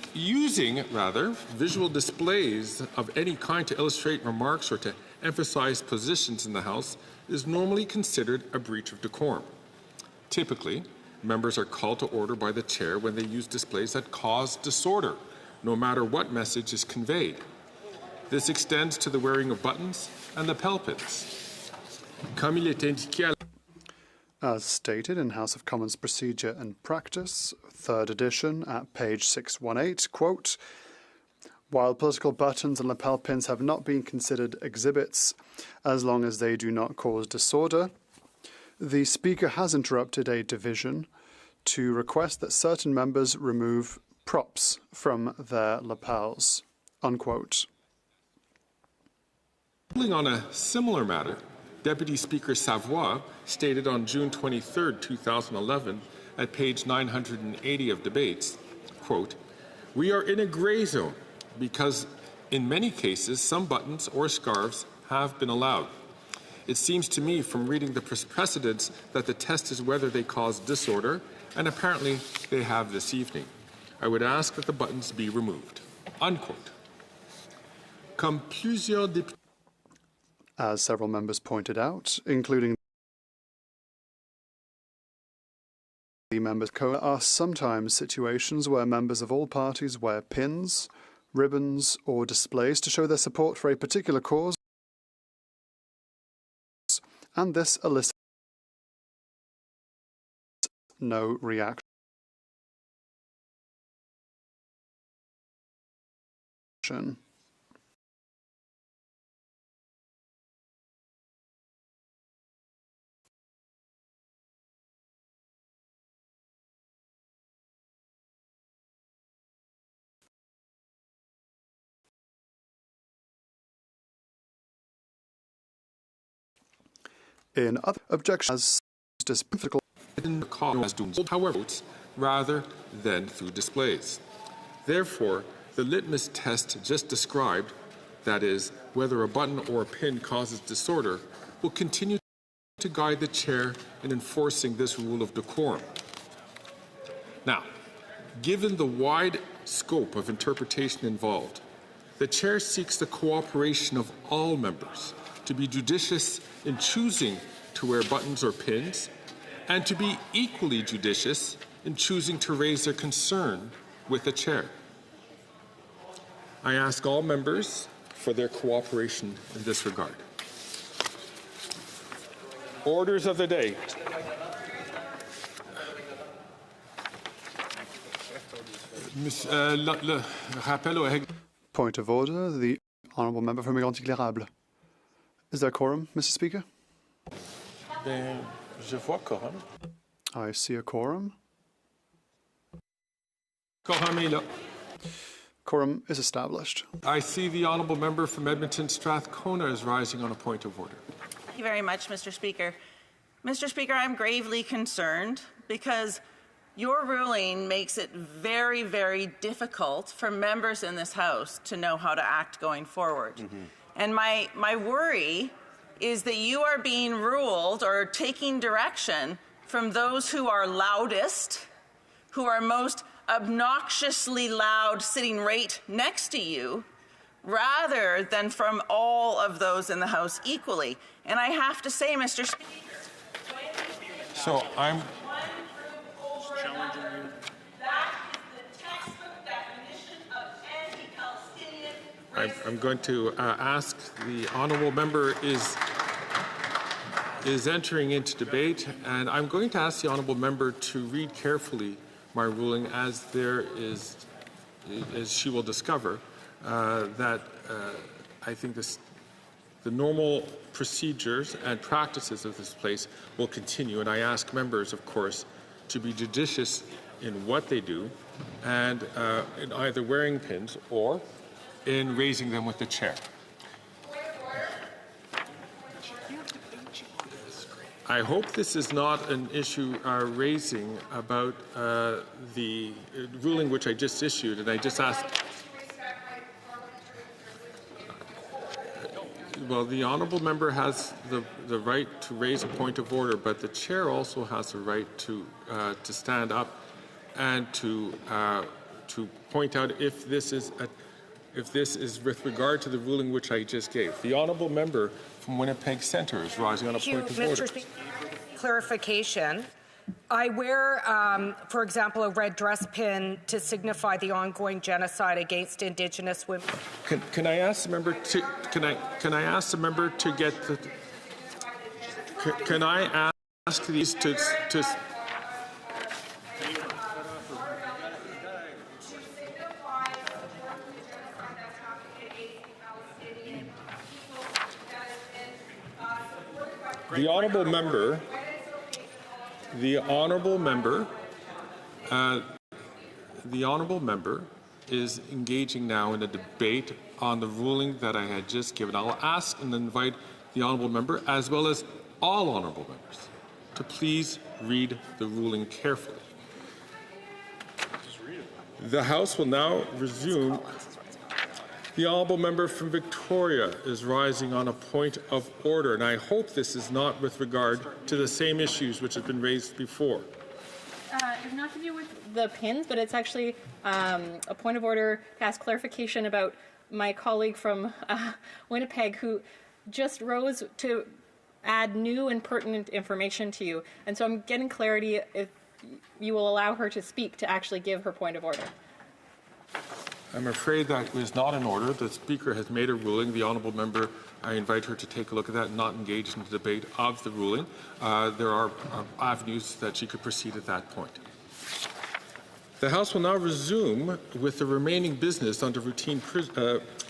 visual displays of any kind to illustrate remarks or to emphasize positions in the House is normally considered a breach of decorum. Typically, members are called to order by the chair when they use displays that cause disorder, no matter what message is conveyed. This extends to the wearing of buttons and lapel pins. Comme il est indiqué As stated in House of Commons Procedure and Practice, 3rd edition, at page 618, quote, while political buttons and lapel pins have not been considered exhibits as long as they do not cause disorder, the Speaker has interrupted a division to request that certain members remove props from their lapels, unquote. Ruling on a similar matter, Deputy Speaker Savoy stated on June 23, 2011, at page 980 of debates, quote, we are in a gray zone because in many cases some buttons or scarves have been allowed. It seems to me from reading the precedents that the test is whether they cause disorder, and apparently they have this evening. I would ask that the buttons be removed." Unquote. Comme plusieurs députés. As several members pointed out, including the members, there are sometimes situations where members of all parties wear pins, ribbons, or displays to show their support for a particular cause, and this elicits no reaction. In other objections, as difficult in the call as doing however rather than through displays. Therefore, the litmus test just described, that is, whether a button or a pin causes disorder, will continue to guide the chair in enforcing this rule of decorum. Now, given the wide scope of interpretation involved, the chair seeks the cooperation of all members to be judicious in choosing to wear buttons or pins, and to be equally judicious in choosing to raise their concern with the chair. I ask all members for their cooperation in this regard. Orders of the day. Point of order, the Honourable Member for Mégantic-L'Érable. Is there a quorum, Mr. Speaker? Je vois quorum. I see a quorum. Quorum est là. Quorum is established. I see the honourable member from Edmonton Strathcona is rising on a point of order. Thank you very much, Mr. Speaker. Mr. Speaker, I'm gravely concerned because your ruling makes it very, very difficult for members in this House to know how to act going forward. And my worry is that you are being ruled or taking direction from those who are loudest, who are most obnoxiously loud sitting right next to you, rather than from all of those in the House equally. And I have to say, Mr. Speaker, so I'm challenging you. That is the textbook definition of anti-Palestinian. I'm going to ask the honourable member is entering into debate, and I'm going to ask the honourable member to read carefully my ruling, as she will discover that I think the normal procedures and practices of this place will continue, and I ask members, of course, to be judicious in what they do, and in either wearing pins or in raising them with the chair. I hope this is not an issue raising about the ruling which I just issued, and I just asked. Well, the honourable member has the right to raise a point of order, but the chair also has the right to stand up and to point out if this is with regard to the ruling which I just gave. The honourable member from Winnipeg Centre is rising on a point of order. Clarification. I wear, for example, a red dress pin to signify the ongoing genocide against Indigenous women. Can I ask the member to? Can I ask the member to get the? Can I ask these to? The honourable member. The honourable member is engaging now in a debate on the ruling that I had just given. I'll ask and invite the honourable member, as well as all honourable members, to please read the ruling carefully. The House will now resume. The honourable member from Victoria is rising on a point of order, and I hope this is not with regard to the same issues which have been raised before. It's not to do with the pins, but it's actually a point of order to ask clarification about my colleague from Winnipeg who just rose to add new and pertinent information to you. And so I'm getting clarity if you will allow her to speak to actually give her point of order. I'm afraid that is not in order. The Speaker has made a ruling. The honourable member, I invite her to take a look at that and not engage in the debate of the ruling. There are avenues that she could proceed at that point. The House will now resume with the remaining business under routine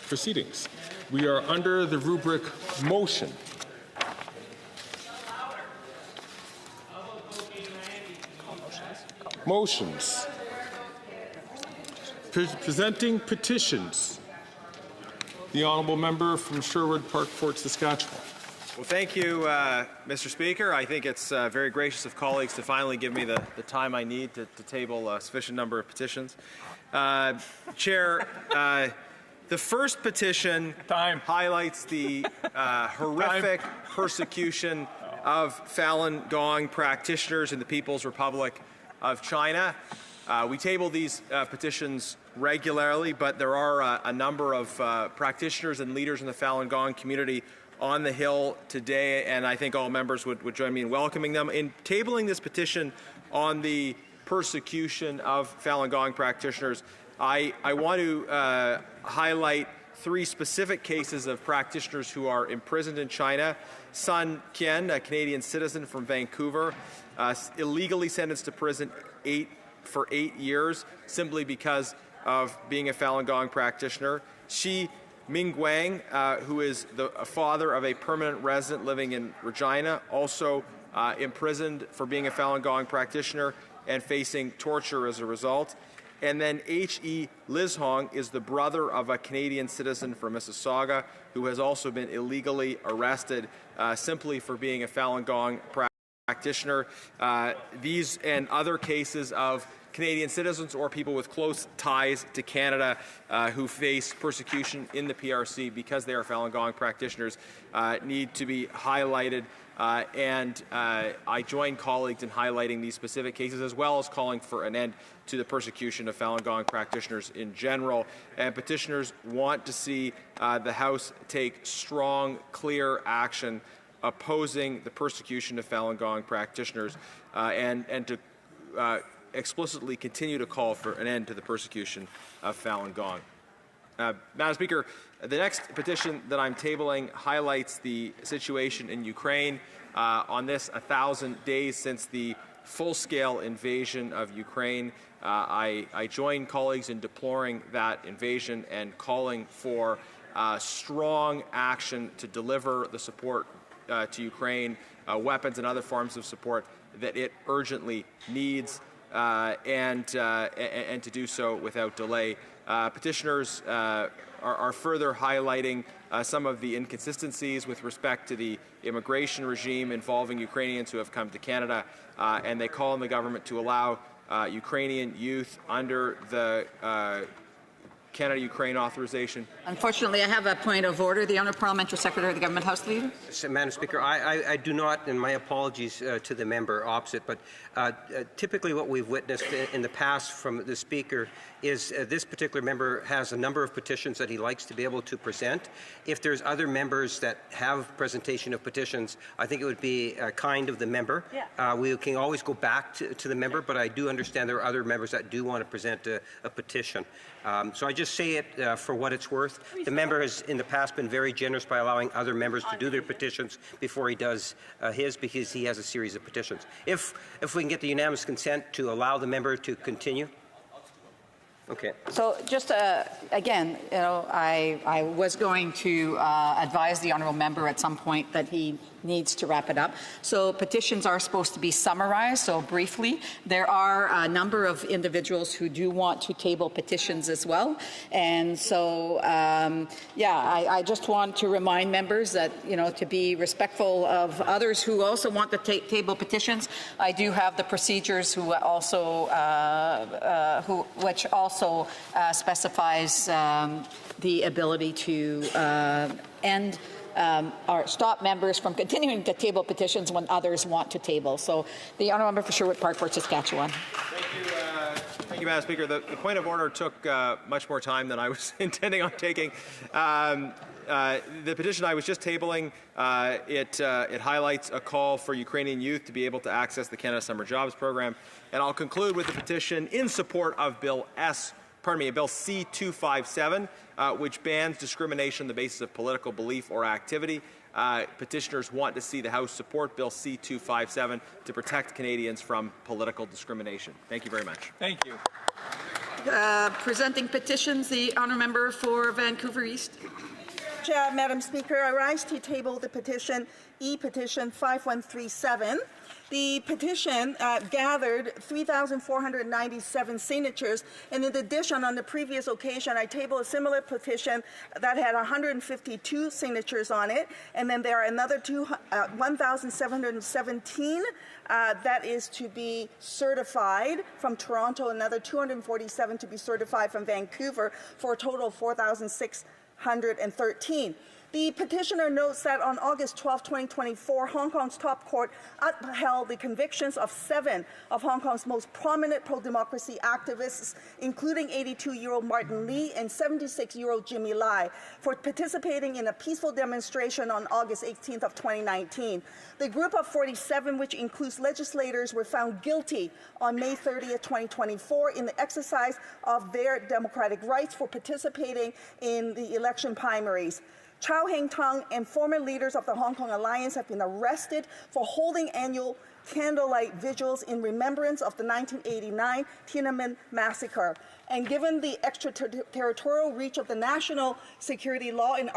proceedings. We are under the rubric motion. Motions. Presenting petitions. The honourable member from Sherwood Park, Fort Saskatchewan. Well, thank you, Mr. Speaker. I think it's very gracious of colleagues to finally give me the time I need to table a sufficient number of petitions. Chair, the first petition highlights the horrific persecution of Falun Gong practitioners in the People's Republic of China. We table these petitions regularly, but there are a number of practitioners and leaders in the Falun Gong community on the Hill today, and I think all members would join me in welcoming them. In tabling this petition on the persecution of Falun Gong practitioners, I want to highlight three specific cases of practitioners who are imprisoned in China. Sun Qian, a Canadian citizen from Vancouver, illegally sentenced to prison for 8 years simply because of being a Falun Gong practitioner. Shi Mingguang, who is the father of a permanent resident living in Regina, also imprisoned for being a Falun Gong practitioner and facing torture as a result. And then H.E. Lizhong is the brother of a Canadian citizen from Mississauga who has also been illegally arrested simply for being a Falun Gong practitioner. These and other cases of Canadian citizens or people with close ties to Canada who face persecution in the PRC because they are Falun Gong practitioners need to be highlighted. And I join colleagues in highlighting these specific cases as well as calling for an end to the persecution of Falun Gong practitioners in general. And petitioners want to see the House take strong, clear action opposing the persecution of Falun Gong practitioners and to explicitly continue to call for an end to the persecution of Falun Gong. Madam Speaker, the next petition that I'm tabling highlights the situation in Ukraine. On this 1,000 days since the full-scale invasion of Ukraine, I join colleagues in deploring that invasion and calling for strong action to deliver the support to Ukraine, weapons and other forms of support that it urgently needs, and to do so without delay. Petitioners are further highlighting some of the inconsistencies with respect to the immigration regime involving Ukrainians who have come to Canada, and they call on the government to allow Ukrainian youth under the Canada-Ukraine authorization. Unfortunately, I have a point of order. The Honourable Parliamentary Secretary of the Government House Leader. Madam Speaker, I do not, and my apologies to the member opposite, but typically what we've witnessed in the past from the Speaker is this particular member has a number of petitions that he likes to be able to present. If there's other members that have presentation of petitions, I think it would be kind of the member. Yeah. We can always go back to the member, but I do understand there are other members that do want to present a petition. So I just say it for what it's worth. The member has in the past been very generous by allowing other members to do their petitions before he does his, because he has a series of petitions. If we can get the unanimous consent to allow the member to continue. Okay. So just again, you know, I was going to advise the honourable member at some point that he needs to wrap it up. So petitions are supposed to be summarized. So briefly, there are a number of individuals who do want to table petitions as well. And so, I just want to remind members that, you know, to be respectful of others who also want to table petitions. I do have the procedures who also, which also also specifies the ability to end or stop members from continuing to table petitions when others want to table. So the honourable member for Sherwood Park, Port Saskatchewan. Thank you, Madam Speaker. The point of order took much more time than I was intending on taking. The petition I was just tabling, it highlights a call for Ukrainian youth to be able to access the Canada Summer Jobs Program. And I'll conclude with the petition in support of Bill C-257, which bans discrimination on the basis of political belief or activity. Petitioners want to see the House support Bill C-257 to protect Canadians from political discrimination. Thank you very much. Thank you. Presenting petitions, the honourable member for Vancouver East. Madam Speaker, I rise to table the petition E-Petition 5137. The petition gathered 3,497 signatures, and in addition, on the previous occasion, I tabled a similar petition that had 152 signatures on it, and then there are another 1,717 that is to be certified from Toronto, another 247 to be certified from Vancouver, for a total of 4,613. The petitioner notes that on August 12, 2024, Hong Kong's top court upheld the convictions of 7 of Hong Kong's most prominent pro-democracy activists, including 82-year-old Martin Lee and 76-year-old Jimmy Lai, for participating in a peaceful demonstration on August 18th of 2019. The group of 47, which includes legislators, were found guilty on May 30th, 2024 in the exercise of their democratic rights for participating in the election primaries. Chow Heng-tung and former leaders of the Hong Kong Alliance have been arrested for holding annual candlelight vigils in remembrance of the 1989 Tiananmen massacre. And given the extraterritorial reach of the national security law in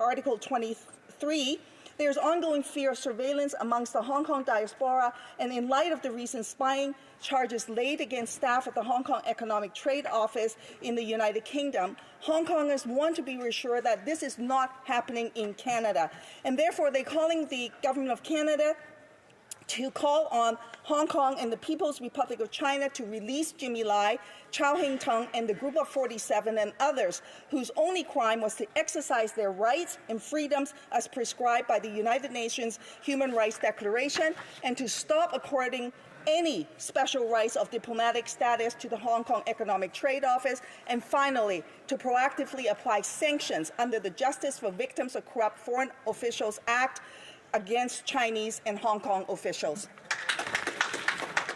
Article 23, there's ongoing fear of surveillance amongst the Hong Kong diaspora, and in light of the recent spying charges laid against staff at the Hong Kong Economic Trade Office in the United Kingdom, Hong Kongers want to be reassured that this is not happening in Canada. And therefore, they're calling the Government of Canada to call on Hong Kong and the People's Republic of China to release Jimmy Lai, Chow Heng-tung, and the Group of 47 and others whose only crime was to exercise their rights and freedoms as prescribed by the United Nations Human Rights Declaration, and to stop according any special rights of diplomatic status to the Hong Kong Economic Trade Office, and finally, to proactively apply sanctions under the Justice for Victims of Corrupt Foreign Officials Act against Chinese and Hong Kong officials.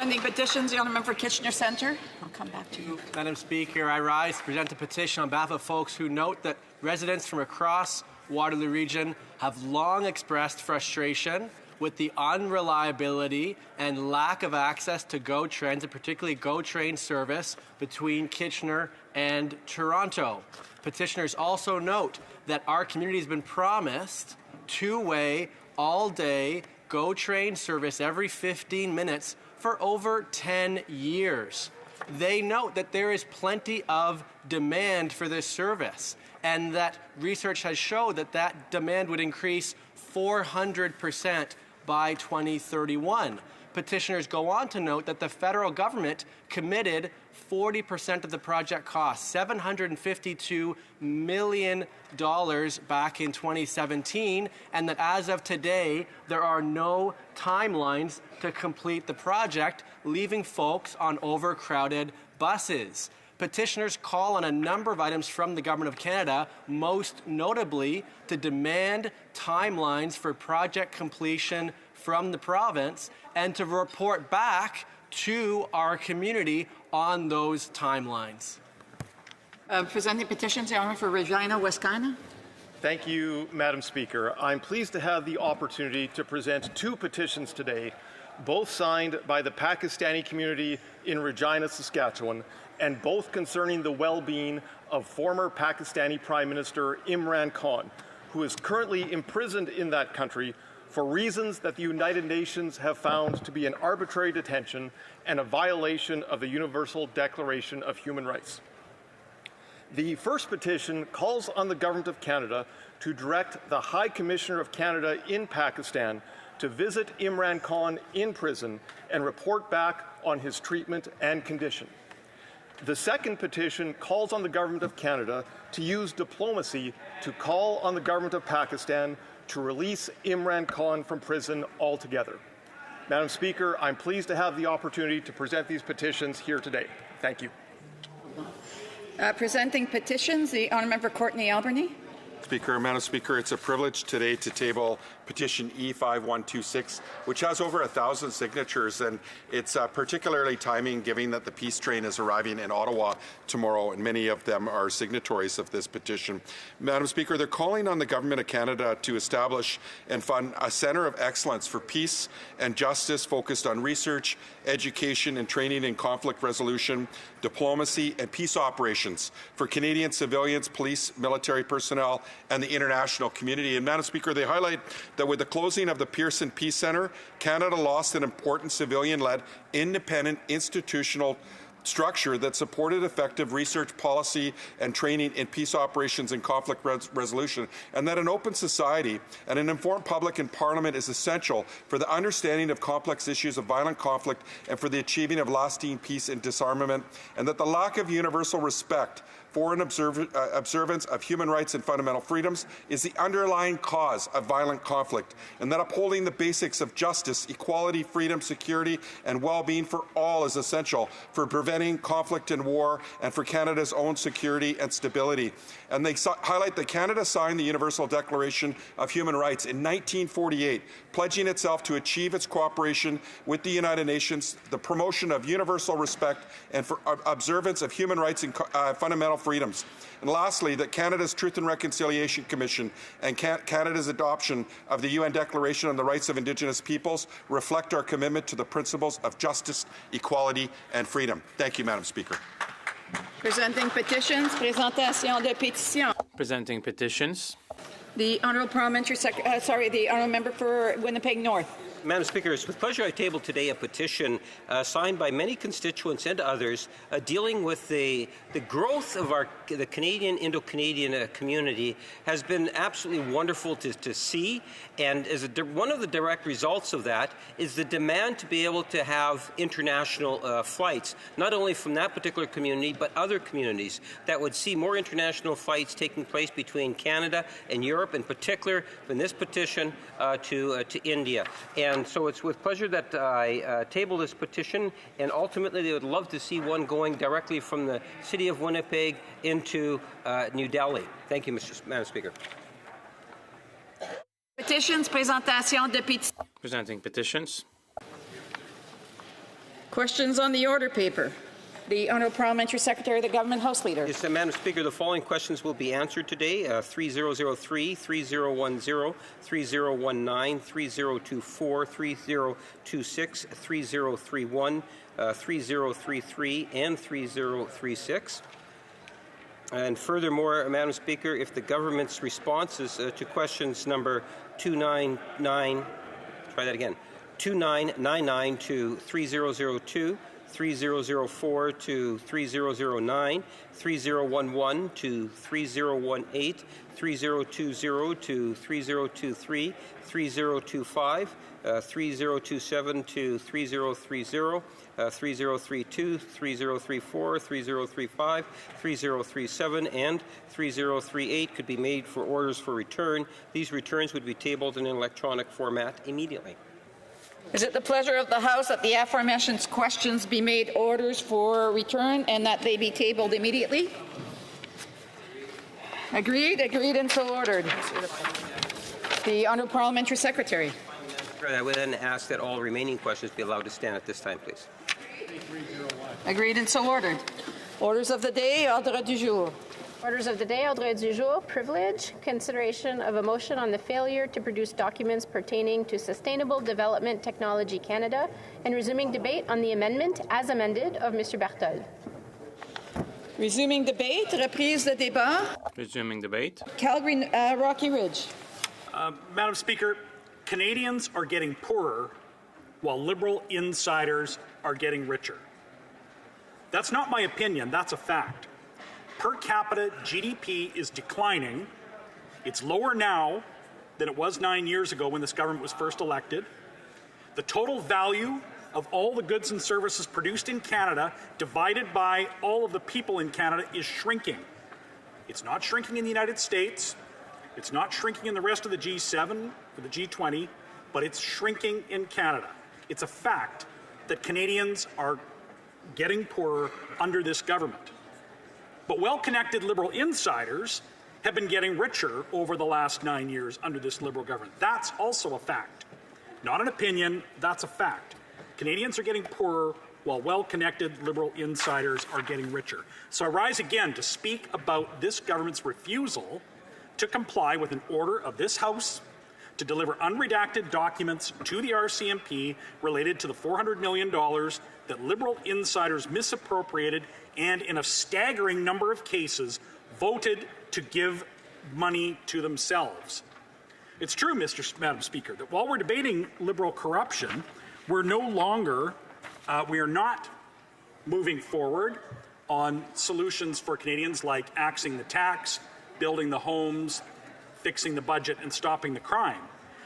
And the petitions, the honourable member for Kitchener Centre. I'll come back to you. Madam Speaker, I rise to present a petition on behalf of folks who note that residents from across Waterloo Region have long expressed frustration with the unreliability and lack of access to GO Transit, particularly GO Train service between Kitchener and Toronto. Petitioners also note that our community has been promised two-way, all-day GO Train service every 15 minutes for over 10 years. They note that there is plenty of demand for this service, and that research has showed that that demand would increase 400% by 2031. Petitioners go on to note that the federal government committed 40% of the project cost, $752 million back in 2017, and that as of today, there are no timelines to complete the project, leaving folks on overcrowded buses. Petitioners call on a number of items from the Government of Canada, most notably to demand timelines for project completion from the province and to report back to our community on those timelines. Presenting petitions, the honourable for Regina Westcana. Thank you, Madam Speaker. I'm pleased to have the opportunity to present 2 petitions today, both signed by the Pakistani community in Regina, Saskatchewan, and both concerning the well-being of former Pakistani Prime Minister Imran Khan, who is currently imprisoned in that country for reasons that the United Nations have found to be an arbitrary detention and a violation of the Universal Declaration of Human Rights. The first petition calls on the Government of Canada to direct the High Commissioner of Canada in Pakistan to visit Imran Khan in prison and report back on his treatment and condition. The second petition calls on the Government of Canada to use diplomacy to call on the Government of Pakistan to release Imran Khan from prison altogether. Madam Speaker, I'm pleased to have the opportunity to present these petitions here today. Thank you. Presenting petitions, the Honourable Member Courtney Alberni. Speaker, Madam Speaker, it's a privilege today to table petition E5126, which has over 1,000 signatures, and it's particularly timing given that the peace train is arriving in Ottawa tomorrow, and many of them are signatories of this petition. Madam Speaker, they're calling on the Government of Canada to establish and fund a centre of excellence for peace and justice focused on research, education and training in conflict resolution, diplomacy and peace operations for Canadian civilians, police, military personnel and the international community. And Madam Speaker, they highlight that with the closing of the Pearson Peace Centre, Canada lost an important civilian-led, independent, institutional structure that supported effective research, policy and training in peace operations and conflict resolution, and that an open society and an informed public and Parliament is essential for the understanding of complex issues of violent conflict and for the achieving of lasting peace and disarmament, and that the lack of universal respect for an observance of human rights and fundamental freedoms is the underlying cause of violent conflict, and that upholding the basics of justice, equality, freedom, security and well-being for all is essential for preventing conflict and war and for Canada's own security and stability. And they highlight that Canada signed the Universal Declaration of Human Rights in 1948, pledging itself to achieve its cooperation with the United Nations, the promotion of universal respect and for observance of human rights and fundamental freedoms. And lastly, that Canada's Truth and Reconciliation Commission and Canada's adoption of the UN Declaration on the Rights of Indigenous Peoples reflect our commitment to the principles of justice, equality and freedom. Thank you, Madam Speaker. Presenting petitions, présentation de pétitions. Presenting petitions. The Honourable Parliamentary the Honourable Member for Winnipeg North. Madam Speaker, it's with pleasure I table today a petition signed by many constituents and others dealing with the growth of the Canadian, Indo-Canadian community has been absolutely wonderful to see, and as one of the direct results of that is the demand to be able to have international flights, not only from that particular community, but other communities that would see more international flights taking place between Canada and Europe, in particular in this petition to India. And so it's with pleasure that I table this petition, and ultimately they would love to see one going directly from the city of Winnipeg into New Delhi. Thank you, Madam Speaker. Petitions, présentation de pétitions. Presenting petitions. Questions on the order paper. The Honourable Parliamentary Secretary, the Government House Leader. Yes, Madam Speaker, the following questions will be answered today. 3003, 3010, 3019, 3024, 3026, 3031, 3033, and 3036. And furthermore, Madam Speaker, if the government's responses to questions number 299, try that again, 2999 to 3002, 3004 to 3009, 3011 to 3018, 3020 to 3023, 3025, 3027 to 3030, 3032, 3034, 3035, 3037, and 3038 could be made for orders for return. These returns would be tabled in an electronic format immediately. Is it the pleasure of the House that the aforementioned questions be made orders for return and that they be tabled immediately? Agreed, agreed, and so ordered. The Honourable Parliamentary Secretary. I would then ask that all remaining questions be allowed to stand at this time, please. Agreed and so ordered. Orders of the day, ordre du jour. Orders of the day, ordre du jour, privilege, consideration of a motion on the failure to produce documents pertaining to Sustainable Development Technology Canada, and resuming debate on the amendment as amended of Mr. Berthold. Resuming debate, reprise de débat. Resuming debate. Calgary, Rocky Ridge. Madam Speaker, Canadians are getting poorer while Liberal insiders are getting richer. That's not my opinion, that's a fact. Per capita GDP is declining. It's lower now than it was 9 years ago when this government was first elected. The total value of all the goods and services produced in Canada divided by all of the people in Canada is shrinking. It's not shrinking in the United States. It's not shrinking in the rest of the G7 or the G20, but it's shrinking in Canada. It's a fact that Canadians are getting poorer under this government. But well-connected Liberal insiders have been getting richer over the last 9 years under this Liberal government. That's also a fact. Not an opinion, that's a fact. Canadians are getting poorer while well-connected Liberal insiders are getting richer. So I rise again to speak about this government's refusal to comply with an order of this House to deliver unredacted documents to the RCMP related to the $400 million that Liberal insiders misappropriated and, in a staggering number of cases, voted to give money to themselves. It's true, Madam Speaker, that while we're debating Liberal corruption, we're no longer, we are not moving forward on solutions for Canadians like axing the tax, building the homes, fixing the budget, and stopping the crime.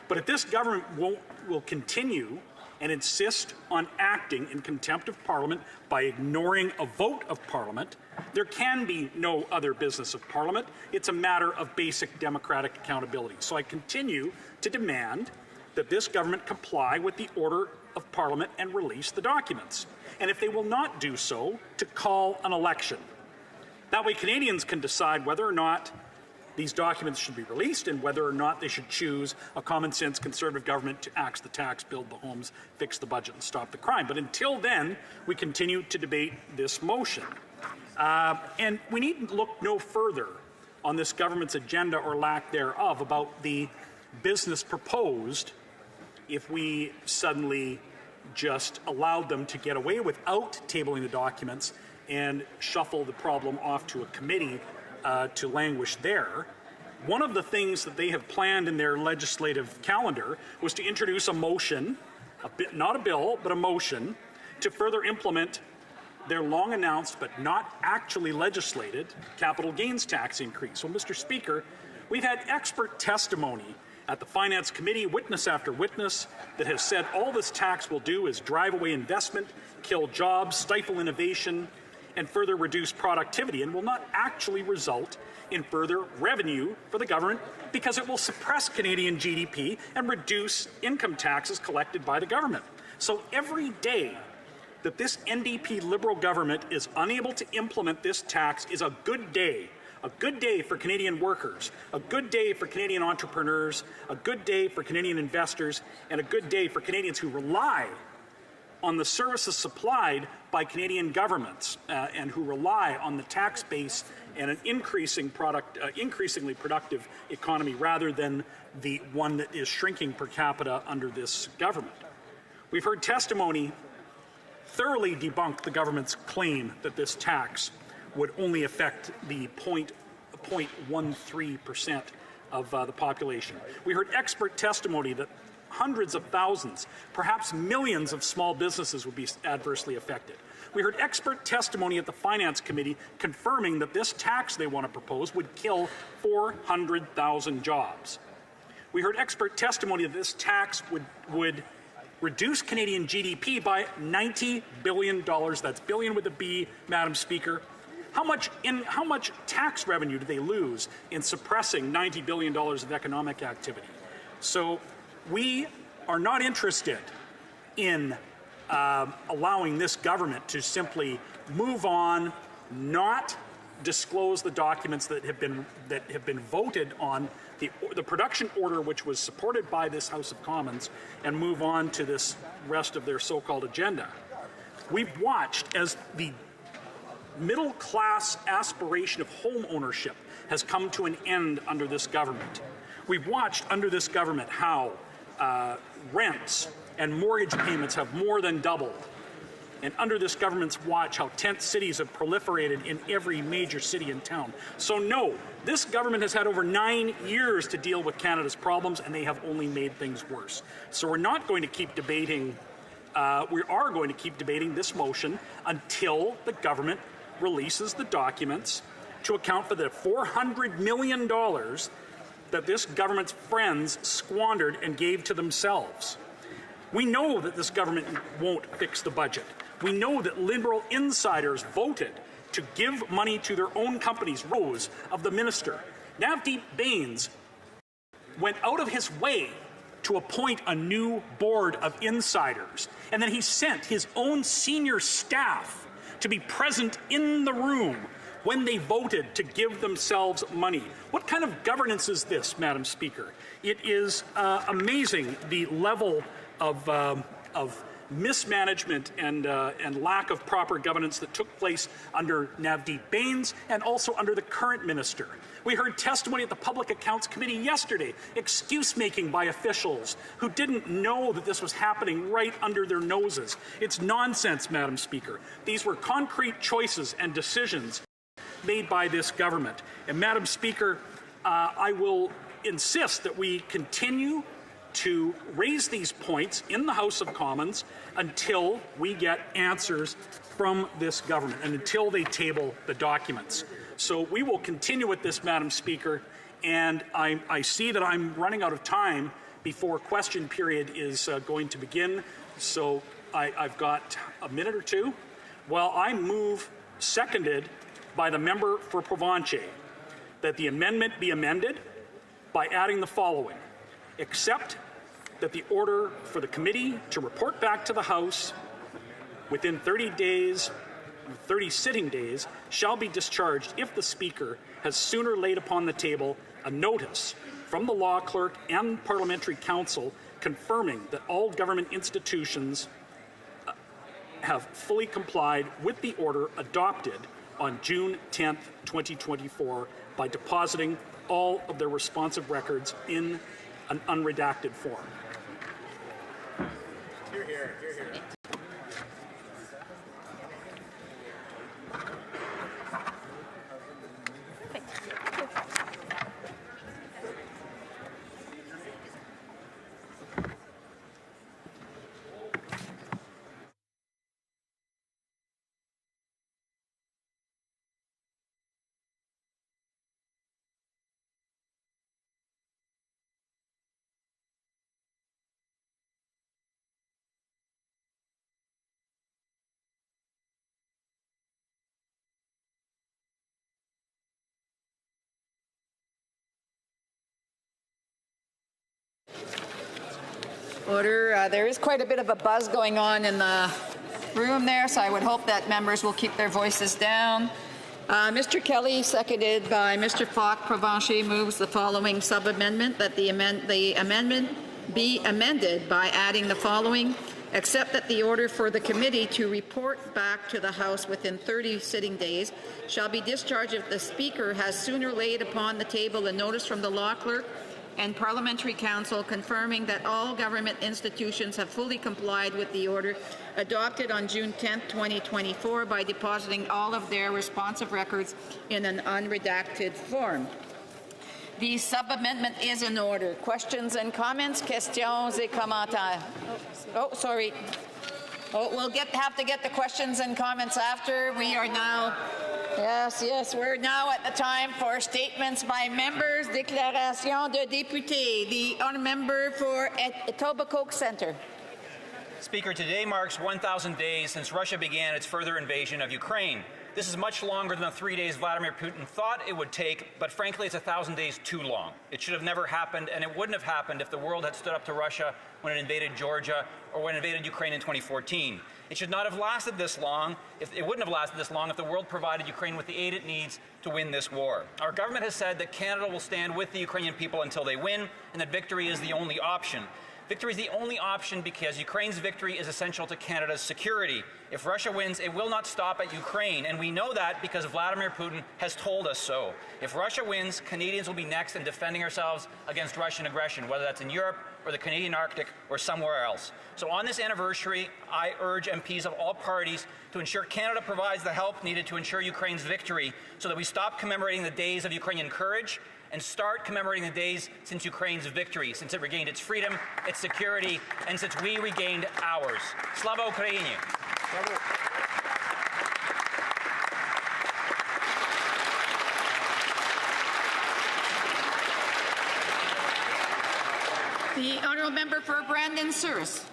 But if this government will continue and insist on acting in contempt of Parliament by ignoring a vote of Parliament, there can be no other business of Parliament. It's a matter of basic democratic accountability. So I continue to demand that this government comply with the order of Parliament and release the documents. And if they will not do so, to call an election. That way Canadians can decide whether or not these documents should be released and whether or not they should choose a common-sense Conservative government to axe the tax, build the homes, fix the budget, and stop the crime. But until then, we continue to debate this motion. And we need look no further on this government's agenda or lack thereof about the business proposed if we suddenly just allowed them to get away without tabling the documents and shuffle the problem off to a committee to languish there. One of the things that they have planned in their legislative calendar was to introduce a motion, not a bill, but a motion, to further implement their long-announced but not actually legislated capital gains tax increase. So, Mr. Speaker, we've had expert testimony at the Finance Committee, witness after witness, that has said all this tax will do is drive away investment, kill jobs, stifle innovation, and further reduce productivity, and will not actually result in further revenue for the government because it will suppress Canadian GDP and reduce income taxes collected by the government. So every day that this NDP Liberal government is unable to implement this tax is a good day. A good day for Canadian workers, a good day for Canadian entrepreneurs, a good day for Canadian investors, and a good day for Canadians who rely on the services supplied by Canadian governments and who rely on the tax base and an increasingly productive economy rather than the one that is shrinking per capita under this government. We've heard testimony thoroughly debunk the government's claim that this tax would only affect the 0.13% of the population. We heard expert testimony that hundreds of thousands, perhaps millions of small businesses would be adversely affected. We heard expert testimony at the Finance Committee confirming that this tax they want to propose would kill 400,000 jobs. We heard expert testimony that this tax would reduce Canadian GDP by $90 billion. That's billion with a B, Madam Speaker. How much tax revenue do they lose in suppressing $90 billion of economic activity? So we are not interested in allowing this government to simply move on, not disclose the documents that have been voted on, the production order which was supported by this House of Commons, and move on to this rest of their so-called agenda. We've watched as the middle-class aspiration of home ownership has come to an end under this government. We've watched under this government how rents and mortgage payments have more than doubled. And under this government's watch, how tent cities have proliferated in every major city and town. So no, this government has had over 9 years to deal with Canada's problems, and they have only made things worse. So we're not going to keep debating, we are going to keep debating this motion until the government releases the documents to account for the $400 million that this government's friends squandered and gave to themselves. We know that this government won't fix the budget. We know that Liberal insiders voted to give money to their own companies. Rose of the minister, Navdeep Bains, went out of his way to appoint a new board of insiders. And then he sent his own senior staff to be present in the room when they voted to give themselves money. What kind of governance is this, Madam Speaker? It is amazing the level of mismanagement and lack of proper governance that took place under Navdeep Bains and also under the current minister. We heard testimony at the Public Accounts Committee yesterday, excuse-making by officials who didn't know that this was happening right under their noses. It's nonsense, Madam Speaker. These were concrete choices and decisions made by this government. And Madam Speaker, I will insist that we continue to raise these points in the House of Commons until we get answers from this government and until they table the documents. So we will continue with this, Madam Speaker, and I see that I'm running out of time before question period is going to begin, so I've got a minute or two. Well, I move, seconded by the member for Provencher, that the amendment be amended by adding the following: except that the order for the committee to report back to the House within 30 days, 30 sitting days, shall be discharged if the Speaker has sooner laid upon the table a notice from the law clerk and Parliamentary Council confirming that all government institutions have fully complied with the order adopted on June 10th, 2024 by depositing all of their responsive records in an unredacted form. Hear, hear, hear, hear. Order. There is quite a bit of a buzz going on in the room there, so I would hope that members will keep their voices down. Mr. Kelly, seconded by Mr. Falk, Provencher, moves the following sub-amendment, that the amendment be amended by adding the following: except that the order for the committee to report back to the House within 30 sitting days shall be discharged if the Speaker has sooner laid upon the table a notice from the law clerk and Parliamentary Council confirming that all government institutions have fully complied with the order adopted on June 10, 2024 by depositing all of their responsive records in an unredacted form. The sub-amendment is in order. Questions and comments? Questions et commentaires. Oh, sorry. Oh, we'll have to get the questions and comments after. We are now... Yes, we're now at the time for statements by members. Déclaration de députés. The honourable member for Etobicoke Centre. Speaker, today marks 1,000 days since Russia began its further invasion of Ukraine. This is much longer than the 3 days Vladimir Putin thought it would take, but frankly, it's 1,000 days too long. It should have never happened, and it wouldn't have happened if the world had stood up to Russia when it invaded Georgia or when it invaded Ukraine in 2014. It should not have lasted this long. It wouldn't have lasted this long if the world provided Ukraine with the aid it needs to win this war. Our government has said that Canada will stand with the Ukrainian people until they win, and that victory is the only option. Victory is the only option because Ukraine's victory is essential to Canada's security. If Russia wins, it will not stop at Ukraine, and we know that because Vladimir Putin has told us so. If Russia wins, Canadians will be next in defending ourselves against Russian aggression, whether that's in Europe or the Canadian Arctic or somewhere else. So on this anniversary, I urge MPs of all parties to ensure Canada provides the help needed to ensure Ukraine's victory so that we stop commemorating the days of Ukrainian courage and start commemorating the days since Ukraine's victory, since it regained its freedom, its security, and since we regained ours. Slava Ukraini! The honourable member for Brandon Souris.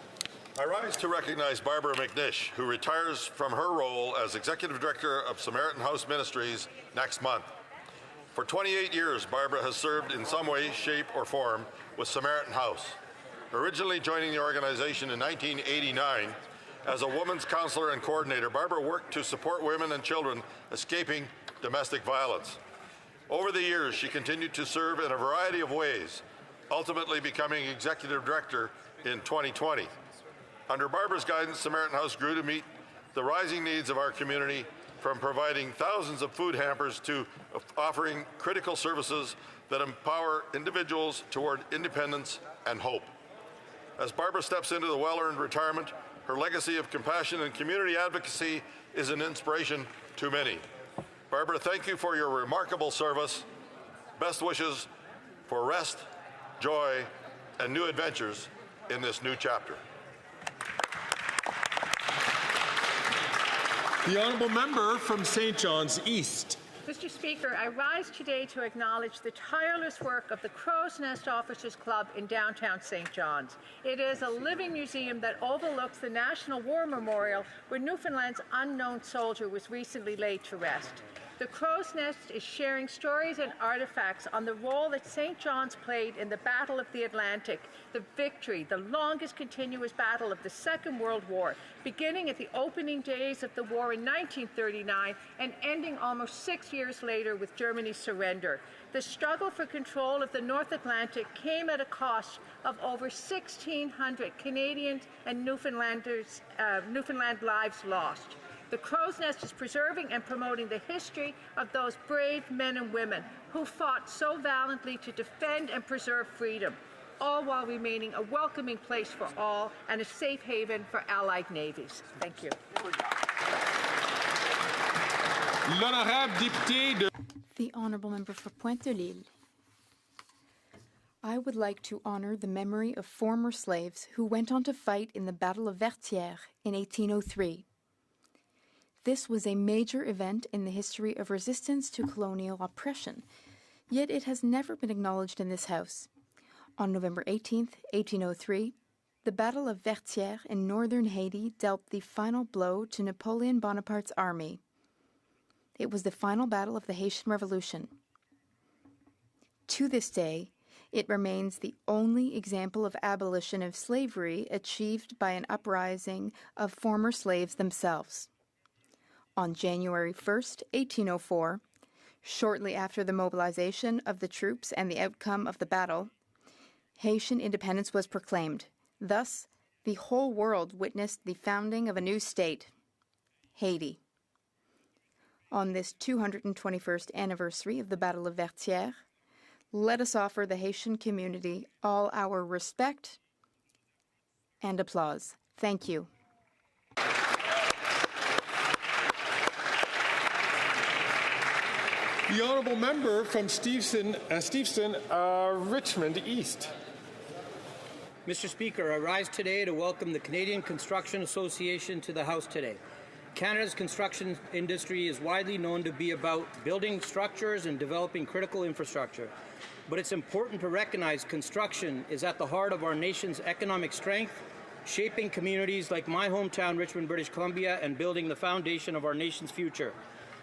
I rise to recognize Barbara McNish, who retires from her role as Executive Director of Samaritan House Ministries next month. For 28 years, Barbara has served in some way, shape, or form with Samaritan House. Originally joining the organization in 1989, as a women's counselor and coordinator, Barbara worked to support women and children escaping domestic violence. Over the years, she continued to serve in a variety of ways, ultimately becoming Executive Director in 2020. Under Barbara's guidance, Samaritan House grew to meet the rising needs of our community, from providing thousands of food hampers to offering critical services that empower individuals toward independence and hope. As Barbara steps into the well-earned retirement, her legacy of compassion and community advocacy is an inspiration to many. Barbara, thank you for your remarkable service. Best wishes for rest, joy, and new adventures in this new chapter. The honourable member from St. John's East. Mr. Speaker, I rise today to acknowledge the tireless work of the Crow's Nest Officers Club in downtown St. John's. It is a living museum that overlooks the National War Memorial, where Newfoundland's unknown soldier was recently laid to rest. The Crow's Nest is sharing stories and artifacts on the role that St. John's played in the Battle of the Atlantic, the victory, the longest continuous battle of the Second World War, beginning at the opening days of the war in 1939 and ending almost 6 years later with Germany's surrender. The struggle for control of the North Atlantic came at a cost of over 1,600 Canadian and Newfoundland lives lost. The Crow's Nest is preserving and promoting the history of those brave men and women who fought so valiantly to defend and preserve freedom, all while remaining a welcoming place for all and a safe haven for allied navies. Thank you. L'honorable député de... The Honourable Member for Pointe-de-L'Île. I would like to honour the memory of former slaves who went on to fight in the Battle of Vertières in 1803. This was a major event in the history of resistance to colonial oppression, yet it has never been acknowledged in this House. On November 18, 1803, the Battle of Vertières in northern Haiti dealt the final blow to Napoleon Bonaparte's army. It was the final battle of the Haitian Revolution. To this day, it remains the only example of abolition of slavery achieved by an uprising of former slaves themselves. On January 1, 1804, shortly after the mobilization of the troops and the outcome of the battle, Haitian independence was proclaimed. Thus, the whole world witnessed the founding of a new state, Haiti. On this 221st anniversary of the Battle of Vertières, let us offer the Haitian community all our respect and applause. Thank you. The honourable member from Steveston, Richmond East. Mr. Speaker, I rise today to welcome the Canadian Construction Association to the House today. Canada's construction industry is widely known to be about building structures and developing critical infrastructure. But it's important to recognize construction is at the heart of our nation's economic strength, shaping communities like my hometown, Richmond, British Columbia, and building the foundation of our nation's future.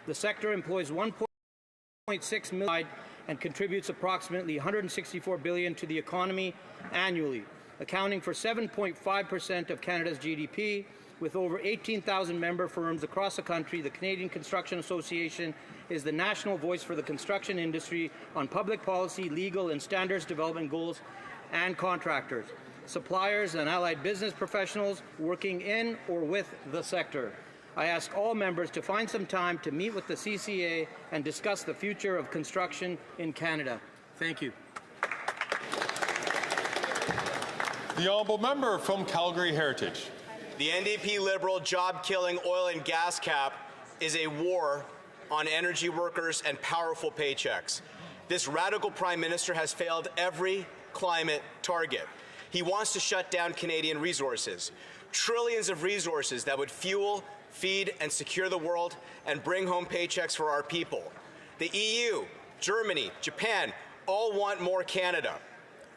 The sector employs 1.6 million and contributes approximately $164 billion to the economy annually, accounting for 7.5% of Canada's GDP. With over 18,000 member firms across the country, the Canadian Construction Association is the national voice for the construction industry on public policy, legal, and standards development goals and contractors, suppliers, and allied business professionals working in or with the sector. I ask all members to find some time to meet with the CCA and discuss the future of construction in Canada. Thank you. The honourable member from Calgary Heritage. The NDP Liberal job-killing oil and gas cap is a war on energy workers and powerful paychecks. This radical Prime Minister has failed every climate target. He wants to shut down Canadian resources, trillions of resources that would fuel, feed, and secure the world and bring home paychecks for our people. The EU, Germany, Japan all want more Canada.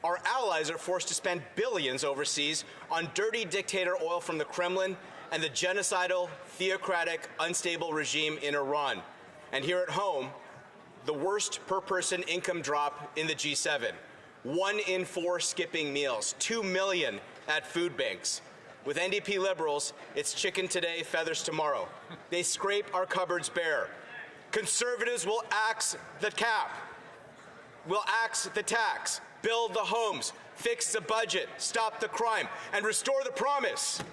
our allies are forced to spend billions overseas on dirty dictator oil from the Kremlin and the genocidal, theocratic, unstable regime in Iran. And here at home, the worst per-person income drop in the G7. 1 in 4 skipping meals, 2 million at food banks. With NDP Liberals, it's chicken today, feathers tomorrow. They scrape our cupboards bare. Conservatives will axe the cap, will axe the tax, build the homes, fix the budget, stop the crime, and restore the promise.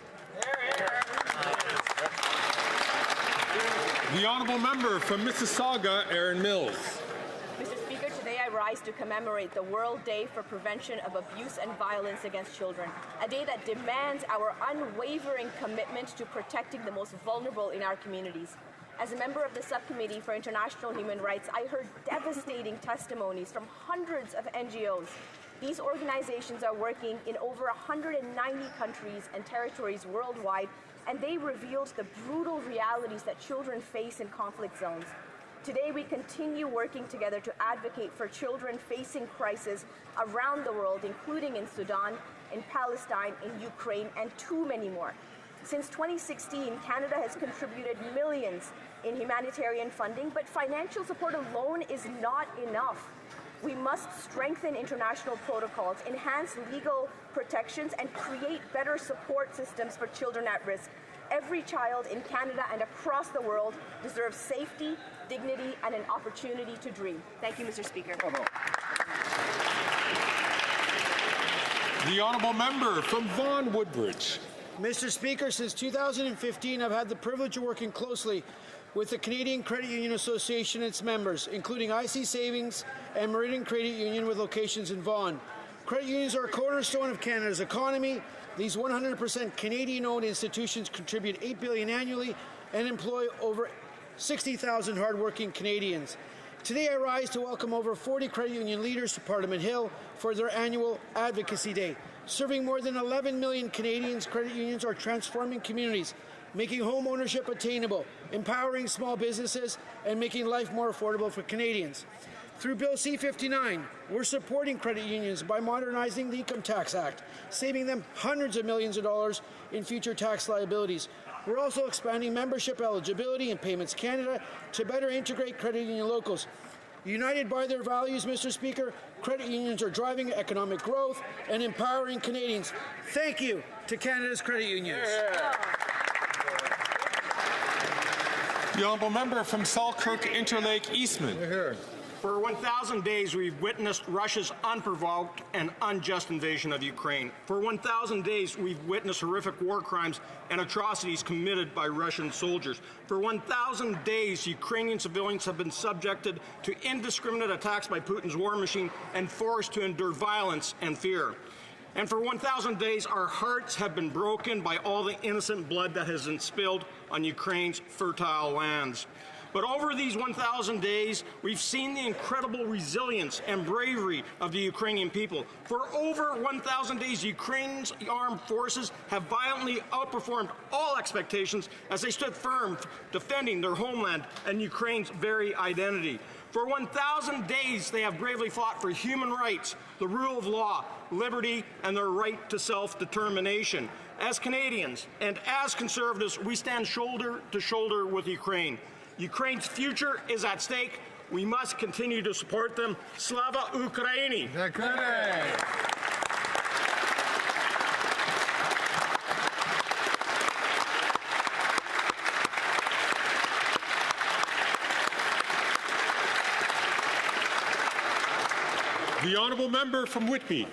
The honourable member from Mississauga, Aaron Mills. Mr. Speaker, today I rise to commemorate the World Day for Prevention of Abuse and Violence Against Children, a day that demands our unwavering commitment to protecting the most vulnerable in our communities. As a member of the Subcommittee for International Human Rights, I heard devastating testimonies from hundreds of NGOs. These organizations are working in over 190 countries and territories worldwide, and they revealed the brutal realities that children face in conflict zones. Today, we continue working together to advocate for children facing crisis around the world, including in Sudan, in Palestine, in Ukraine, and too many more. Since 2016, Canada has contributed millions in humanitarian funding, but financial support alone is not enough. We must strengthen international protocols, enhance legal protections, and create better support systems for children at risk. Every child in Canada and across the world deserves safety, dignity, and an opportunity to dream. Thank you, Mr. Speaker. The honourable member from Vaughan Woodbridge. Mr. Speaker, since 2015, I've had the privilege of working closely with the Canadian Credit Union Association and its members, including IC Savings and Meridian Credit Union with locations in Vaughan. Credit unions are a cornerstone of Canada's economy. These 100% Canadian-owned institutions contribute $8 billion annually and employ over 60,000 hardworking Canadians. Today I rise to welcome over 40 credit union leaders to Parliament Hill for their annual Advocacy Day. Serving more than 11 million Canadians, credit unions are transforming communities, making home ownership attainable, empowering small businesses, and making life more affordable for Canadians. Through Bill C-59, we're supporting credit unions by modernizing the Income Tax Act, saving them hundreds of millions of dollars in future tax liabilities. We're also expanding membership eligibility in Payments Canada to better integrate credit union locals. United by their values, Mr. Speaker, credit unions are driving economic growth and empowering Canadians. Thank you to Canada's credit unions. The honourable member from Selkirk, Interlake, Eastman. For 1,000 days, we've witnessed Russia's unprovoked and unjust invasion of Ukraine. For 1,000 days, we've witnessed horrific war crimes and atrocities committed by Russian soldiers. For 1,000 days, Ukrainian civilians have been subjected to indiscriminate attacks by Putin's war machine and forced to endure violence and fear. And for 1,000 days, our hearts have been broken by all the innocent blood that has been spilled on Ukraine's fertile lands. But over these 1,000 days, we've seen the incredible resilience and bravery of the Ukrainian people. For over 1,000 days, Ukraine's armed forces have violently outperformed all expectations as they stood firm, defending their homeland and Ukraine's very identity. For 1,000 days, they have bravely fought for human rights, the rule of law, liberty, and their right to self-determination. As Canadians and as Conservatives, we stand shoulder to shoulder with Ukraine. Ukraine's future is at stake. We must continue to support them. Slava Ukraini! The honourable member from Whitby.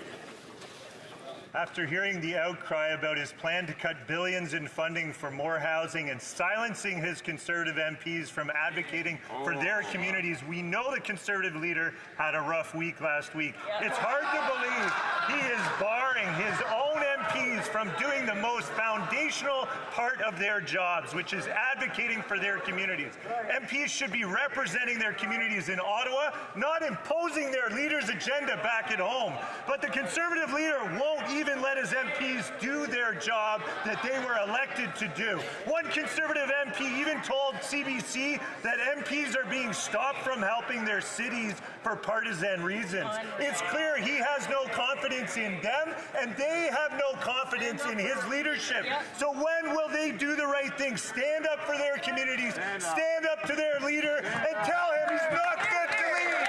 After hearing the outcry about his plan to cut billions in funding for more housing and silencing his Conservative MPs from advocating for their communities, we know the Conservative leader had a rough week last week. It's hard to believe he is barring his own MPs from doing the most foundational part of their jobs, which is advocating for their communities. MPs should be representing their communities in Ottawa, not imposing their leader's agenda back at home. But the Conservative leader won't even let his MPs do their job that they were elected to do. One Conservative MP even told CBC that MPs are being stopped from helping their cities for partisan reasons. It's clear he has no confidence in them, and they have no confidence in his leadership. So when will they do the right thing? Stand up for their communities, stand up to their leader, and tell him he's not fit to lead.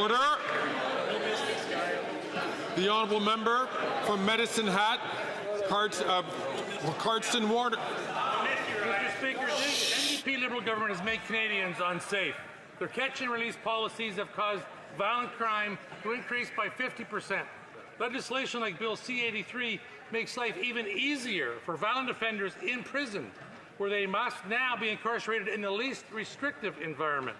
Order. The honourable member from Medicine Hat, Cardston Warner. Mr. Speaker, this NDP Liberal government has made Canadians unsafe. Their catch and release policies have caused violent crime to increase by 50%. Legislation like Bill C-83 makes life even easier for violent offenders in prison, where they must now be incarcerated in the least restrictive environment.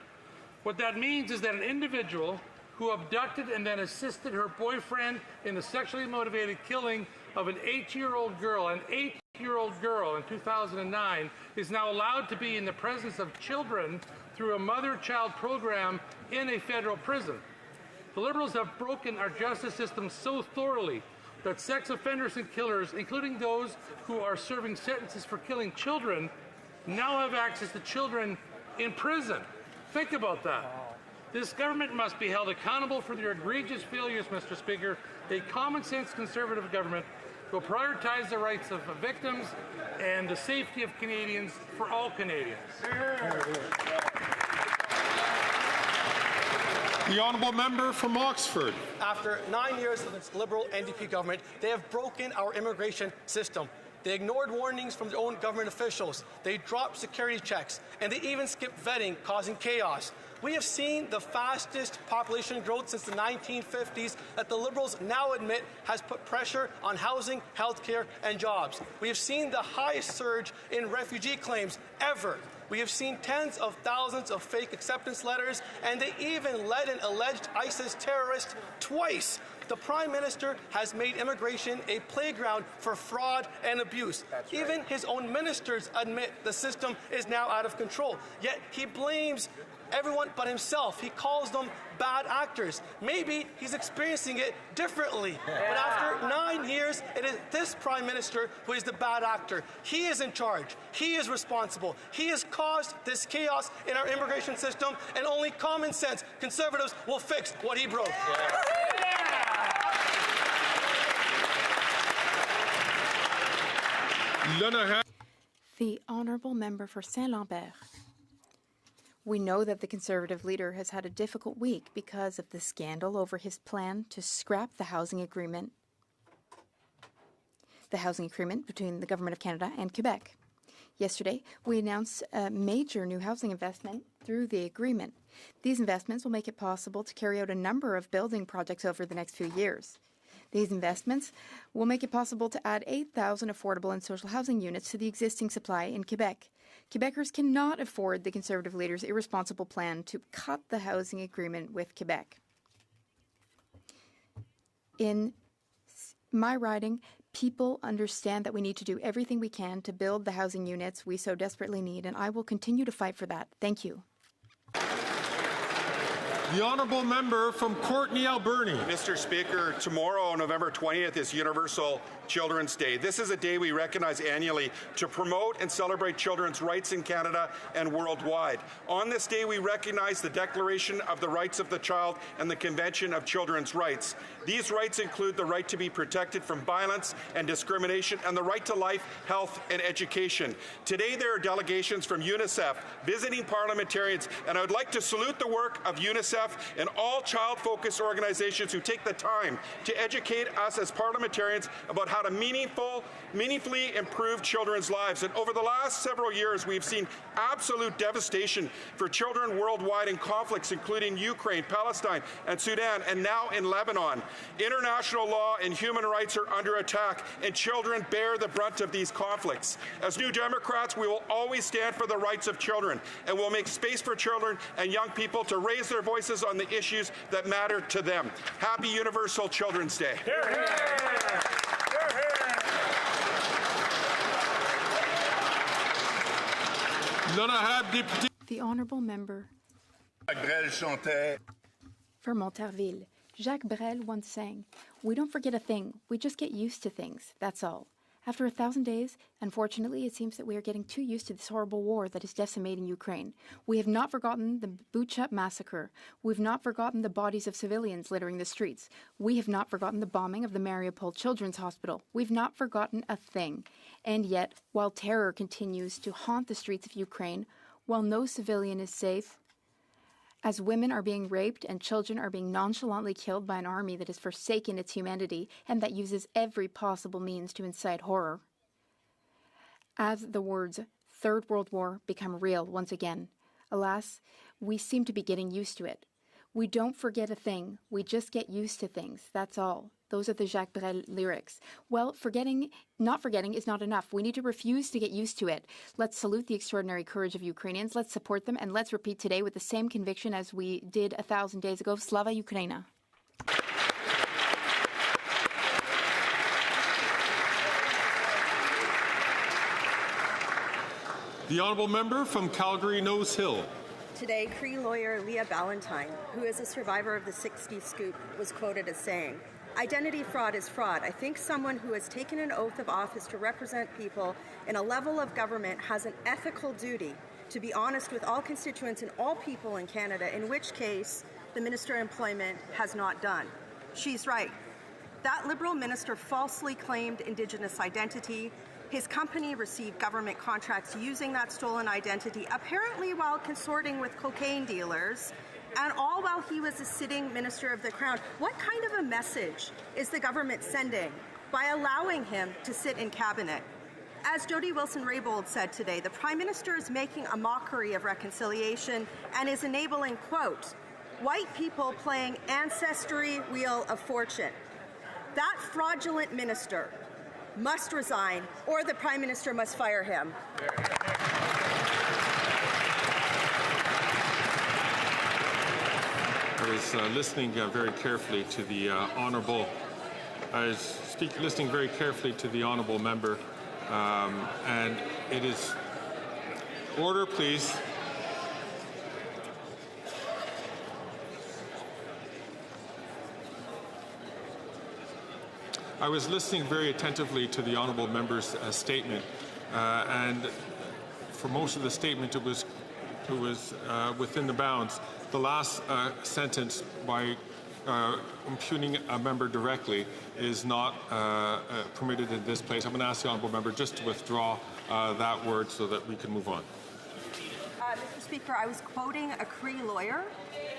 What that means is that an individual who abducted and then assisted her boyfriend in the sexually motivated killing of an 8-year-old girl, in 2009, is now allowed to be in the presence of children through a mother-child program in a federal prison. The Liberals have broken our justice system so thoroughly that sex offenders and killers, including those who are serving sentences for killing children, now have access to children in prison. Think about that. This government must be held accountable for their egregious failures, Mr. Speaker. A common-sense Conservative government will prioritize the rights of victims and the safety of Canadians for all Canadians. The honourable member from Oxford. After 9 years of this Liberal NDP government, they have broken our immigration system. They ignored warnings from their own government officials. They dropped security checks, and they even skipped vetting, causing chaos. We have seen the fastest population growth since the 1950s that the Liberals now admit has put pressure on housing, healthcare, and jobs. We have seen the highest surge in refugee claims ever. We have seen tens of thousands of fake acceptance letters, and they even let an alleged ISIS terrorist twice. The Prime Minister has made immigration a playground for fraud and abuse. Even his own ministers admit the system is now out of control. Yet he blames everyone but himself. He calls them bad actors. Maybe he's experiencing it differently. But after 9 years, it is this Prime Minister who is the bad actor. He is in charge. He is responsible. He has caused this chaos in our immigration system, and only common sense Conservatives will fix what he broke. The honourable member for Saint-Lambert. We know that the Conservative leader has had a difficult week because of the scandal over his plan to scrap the housing agreement between the Government of Canada and Quebec. Yesterday, we announced a major new housing investment through the agreement. These investments will make it possible to carry out a number of building projects over the next few years. These investments will make it possible to add 8,000 affordable and social housing units to the existing supply in Quebec. Quebecers cannot afford the Conservative leader's irresponsible plan to cut the housing agreement with Quebec. In my riding, people understand that we need to do everything we can to build the housing units we so desperately need, and I will continue to fight for that. Thank you. The honourable member from Courtenay, Alberni. Mr. Speaker, tomorrow, November 20th, is Universal Children's Day. This is a day we recognize annually to promote and celebrate children's rights in Canada and worldwide. On this day, we recognize the Declaration of the Rights of the Child and the Convention of Children's Rights. These rights include the right to be protected from violence and discrimination and the right to life, health, and education. Today, there are delegations from UNICEF visiting parliamentarians, and I would like to salute the work of UNICEF UNICEF, and all child-focused organizations who take the time to educate us as parliamentarians about how to meaningfully improve children's lives. And over the last several years, we've seen absolute devastation for children worldwide in conflicts including Ukraine, Palestine, and Sudan, and now in Lebanon. International law and human rights are under attack, and children bear the brunt of these conflicts. As New Democrats, we will always stand for the rights of children, and will make space for children and young people to raise their voices on the issues that matter to them. Happy Universal Children's Day. Hear, hear. Hear, hear. The Honourable Member for Montarville. Jacques Brel once sang, "We don't forget a thing, we just get used to things, that's all." After 1,000 days, unfortunately, it seems that we are getting too used to this horrible war that is decimating Ukraine. We have not forgotten the Bucha massacre. We've not forgotten the bodies of civilians littering the streets. We have not forgotten the bombing of the Mariupol Children's Hospital. We've not forgotten a thing. And yet, while terror continues to haunt the streets of Ukraine, while no civilian is safe, as women are being raped and children are being nonchalantly killed by an army that has forsaken its humanity and that uses every possible means to incite horror. As the words Third World War become real once again, alas, we seem to be getting used to it. We don't forget a thing, we just get used to things, that's all. Those are the Jacques Brel lyrics. Well, not forgetting is not enough. We need to refuse to get used to it. Let's salute the extraordinary courage of Ukrainians, let's support them, and let's repeat today with the same conviction as we did 1,000 days ago, Slava Ukraina. The Honourable Member from Calgary Nose Hill. Today, Cree lawyer Leah Ballantyne, who is a survivor of the 60 scoop, was quoted as saying, "Identity fraud is fraud. I think someone who has taken an oath of office to represent people in a level of government has an ethical duty to be honest with all constituents and all people in Canada, in which case the Minister of Employment has not done." She's right. That Liberal minister falsely claimed Indigenous identity. His company received government contracts using that stolen identity, apparently while consorting with cocaine dealers, and all while he was a sitting Minister of the Crown. What kind of a message is the government sending by allowing him to sit in cabinet? As Jody Wilson-Raybould said today, the Prime Minister is making a mockery of reconciliation and is enabling, quote, white people playing ancestry wheel of fortune. That fraudulent minister must resign, or the Prime Minister must fire him. I was listening very carefully to the Honourable. Listening very carefully to the Honourable Member, and it is order, please. I was listening very attentively to the Honourable Member's statement, and for most of the statement, it was within the bounds. The last sentence, by impugning a member directly, is not permitted in this place. I'm going to ask the Honourable Member just to withdraw that word so that we can move on. Mr. Speaker, I was quoting a Cree lawyer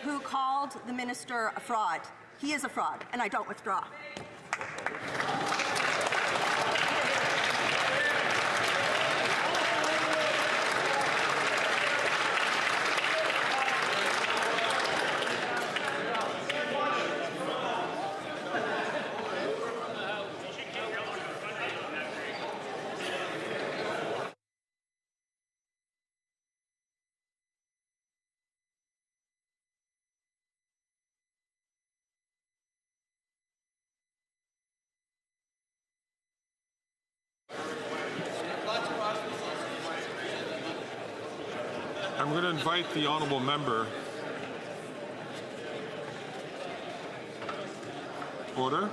who called the minister a fraud. He is a fraud, and I don't withdraw. I'm going to invite the Honourable Member. Order.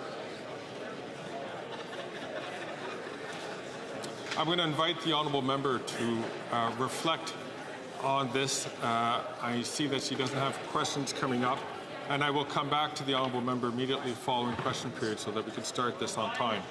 I'm going to invite the Honourable Member to reflect on this. I see that she doesn't have questions coming up, and I will come back to the Honourable Member immediately following question period so that we can start this on time.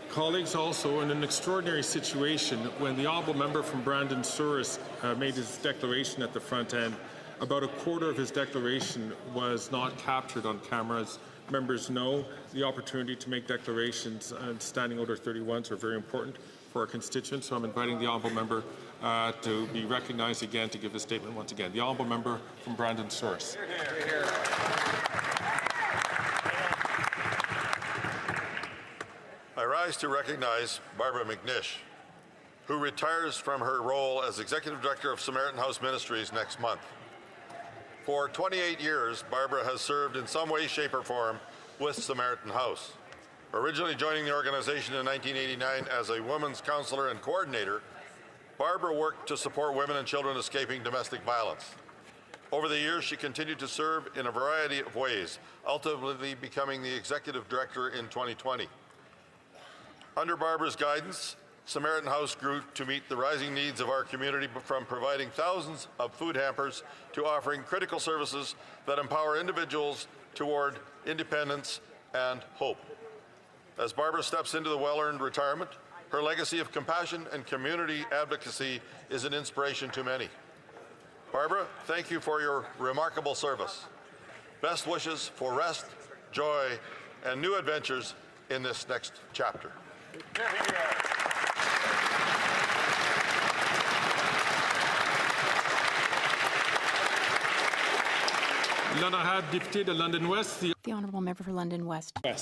Colleagues, also in an extraordinary situation, when the Honourable Member from Brandon Souris made his declaration at the front end, About a quarter of his declaration was not captured on cameras. Members know the opportunity to make declarations and Standing Order 31s are very important for our constituents, so I'm inviting the Honourable Member to be recognized again to give his statement once again. The Honourable Member from Brandon Source. I rise to recognize Barbara McNish, who retires from her role as Executive Director of Samaritan House Ministries next month. For 28 years, Barbara has served in some way, shape, or form with Samaritan House. Originally joining the organization in 1989 as a women's counselor and coordinator, Barbara worked to support women and children escaping domestic violence. Over the years, she continued to serve in a variety of ways, ultimately becoming the Executive Director in 2020. Under Barbara's guidance, Samaritan House grew to meet the rising needs of our community, from providing thousands of food hampers to offering critical services that empower individuals toward independence and hope. As Barbara steps into the well-earned retirement, her legacy of compassion and community advocacy is an inspiration to many. Barbara, thank you for your remarkable service. Best wishes for rest, joy, and new adventures in this next chapter. The Honourable Member for London West. Thank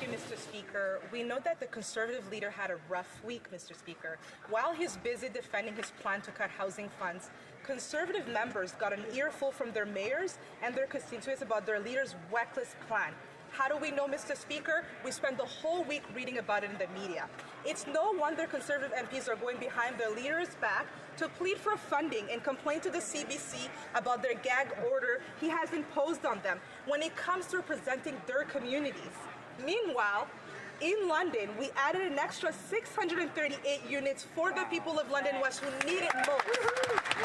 you, Mr. Speaker. We know that the Conservative leader had a rough week, Mr. Speaker. While he's busy defending his plan to cut housing funds, Conservative members got an earful from their mayors and their constituents about their leader's reckless plan. How do we know, Mr. Speaker? We spent the whole week reading about it in the media. It's no wonder Conservative MPs are going behind their leader's back to plead for funding and complain to the CBC about their gag order he has imposed on them when it comes to representing their communities. Meanwhile, in London, we added an extra 638 units for the people of London West who need it most.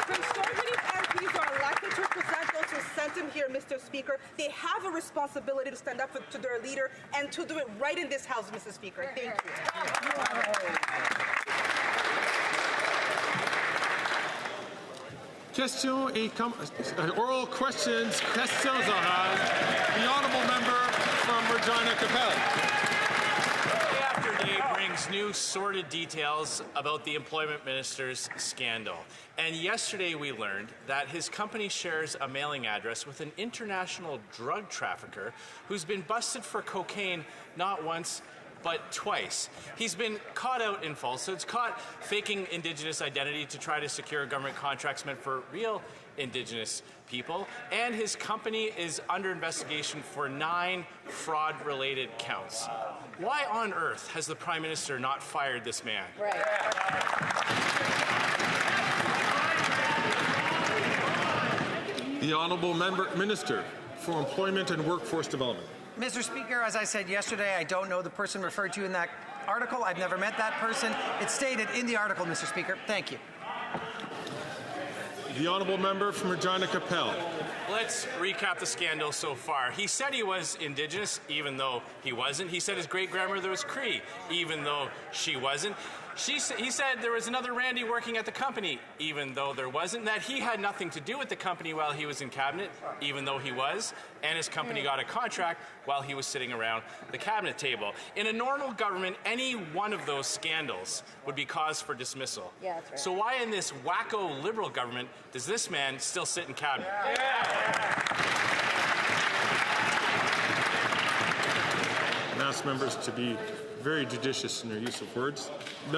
Conservative MPs are elected to represent those who sent them here, Mr. Speaker. They have a responsibility to stand up to their leader and to do it right in this House, Mr. Speaker. Thank you. Questions et oral questions, questions orales. The Honourable Member from Regina Capel. Day after day brings new sordid details about the employment minister's scandal. And yesterday we learned that his company shares a mailing address with an international drug trafficker who's been busted for cocaine not once, but twice. He's been caught out in falsehoods, caught faking Indigenous identity to try to secure government contracts meant for real Indigenous people, and his company is under investigation for 9 fraud-related counts. Why on earth has the Prime Minister not fired this man? The Honourable Minister for Employment and Workforce Development. Mr. Speaker, as I said yesterday, I don't know the person referred to in that article. I've never met that person. It's stated in the article, Mr. Speaker. Thank you. The Honourable Member from Regina Capel. Let's recap the scandal so far. He said he was Indigenous, even though he wasn't. He said his great-grandmother was Cree, even though she wasn't. He said there was another Randy working at the company, even though there wasn't, that he had nothing to do with the company while he was in cabinet, even though he was, and his company got a contract while he was sitting around the cabinet table. In a normal government, any one of those scandals would be cause for dismissal. Yeah, that's right. So why in this wacko Liberal government does this man still sit in cabinet? And ask members to be very judicious in their use of words. The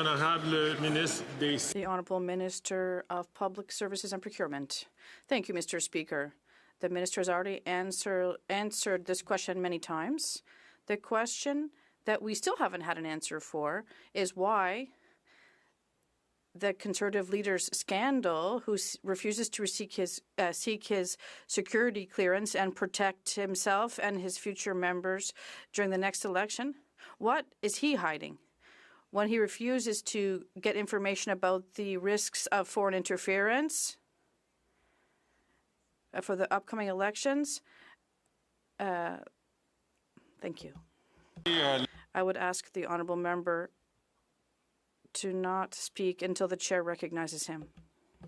Honourable Minister of Public Services and Procurement. Thank you, Mr. Speaker. The Minister has already answered this question many times. The question that we still haven't had an answer for is why the Conservative leader's scandal, who refuses to seek his security clearance and protect himself and his future members during the next election, what is he hiding? When he refuses to get information about the risks of foreign interference for the upcoming elections? Thank you. I would ask the honourable member to not speak until the chair recognizes him.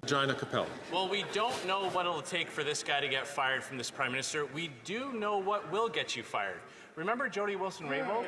Regina Capel. Well, we don't know what it'll take for this guy to get fired from this Prime Minister. We do know what will get you fired. Remember Jody Wilson-Raybould?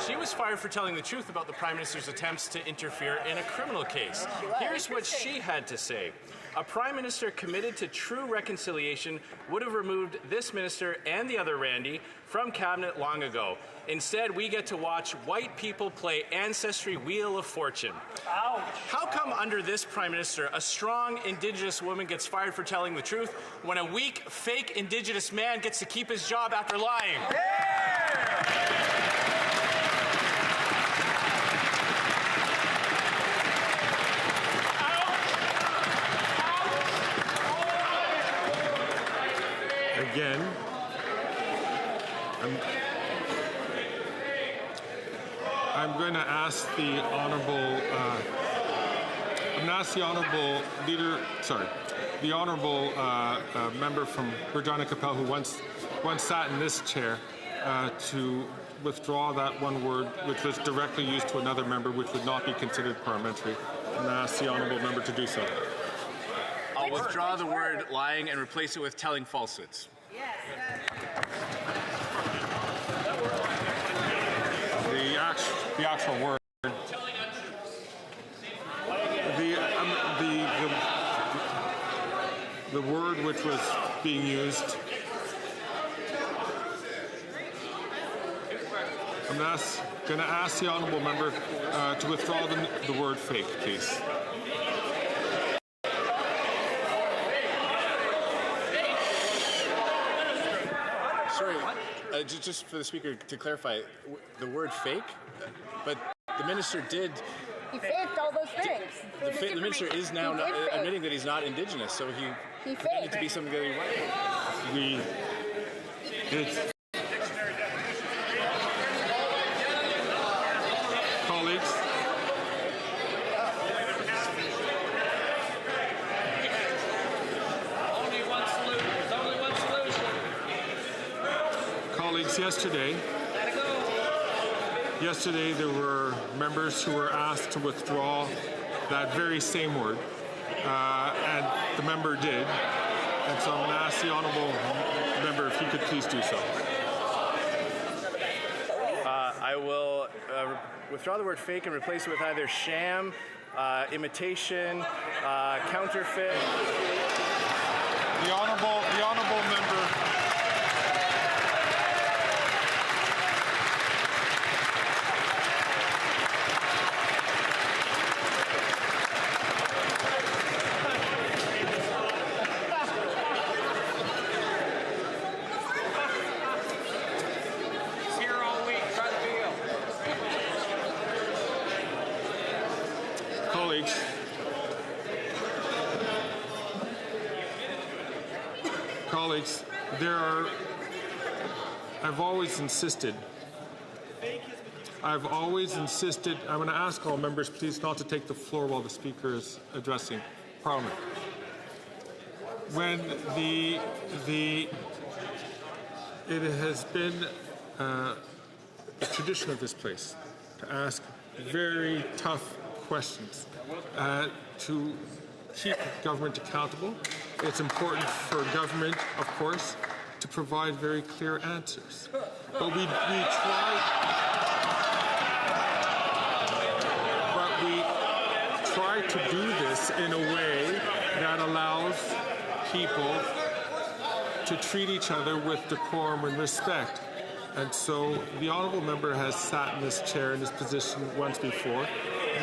She was fired for telling the truth about the Prime Minister's attempts to interfere in a criminal case. Here's what she had to say. A Prime Minister committed to true reconciliation would have removed this minister and the other Randy from cabinet long ago. Instead, we get to watch white people play Ancestry Wheel of Fortune. Ouch. How come under this Prime Minister, a strong Indigenous woman gets fired for telling the truth when a weak, fake Indigenous man gets to keep his job after lying? Again, I'm going to ask the honourable member from Regina Capel, who once sat in this chair, to withdraw that one word which was directly used to another member, which would not be considered parliamentary. I'm going to ask the honourable member to do so. I'll withdraw the word lying and replace it with telling falsehoods. The actual word. The word which was being used. I'm going to ask the honourable member to withdraw the word fake, please. Sorry, just for the Speaker to clarify, the word fake, but the Minister did... He faked all those things. The Minister is now admitting that he's not Indigenous, so he pretended to be something that he wasn't. Colleagues, Only one solution. Colleagues, yesterday there were members who were asked to withdraw that very same word, and the member did. And so I'm going to ask the honourable member if he could please do so. I will withdraw the word fake and replace it with either sham, imitation, counterfeit. The honourable member. Colleagues, I've always insisted, I'm going to ask all members please not to take the floor while the Speaker is addressing Parliament. When it has been the tradition of this place to ask very tough questions, to keep government accountable. It's important for government, of course, to provide very clear answers. But we try to do this in a way that allows people to treat each other with decorum and respect. And so the honourable member has sat in this chair in this position once before.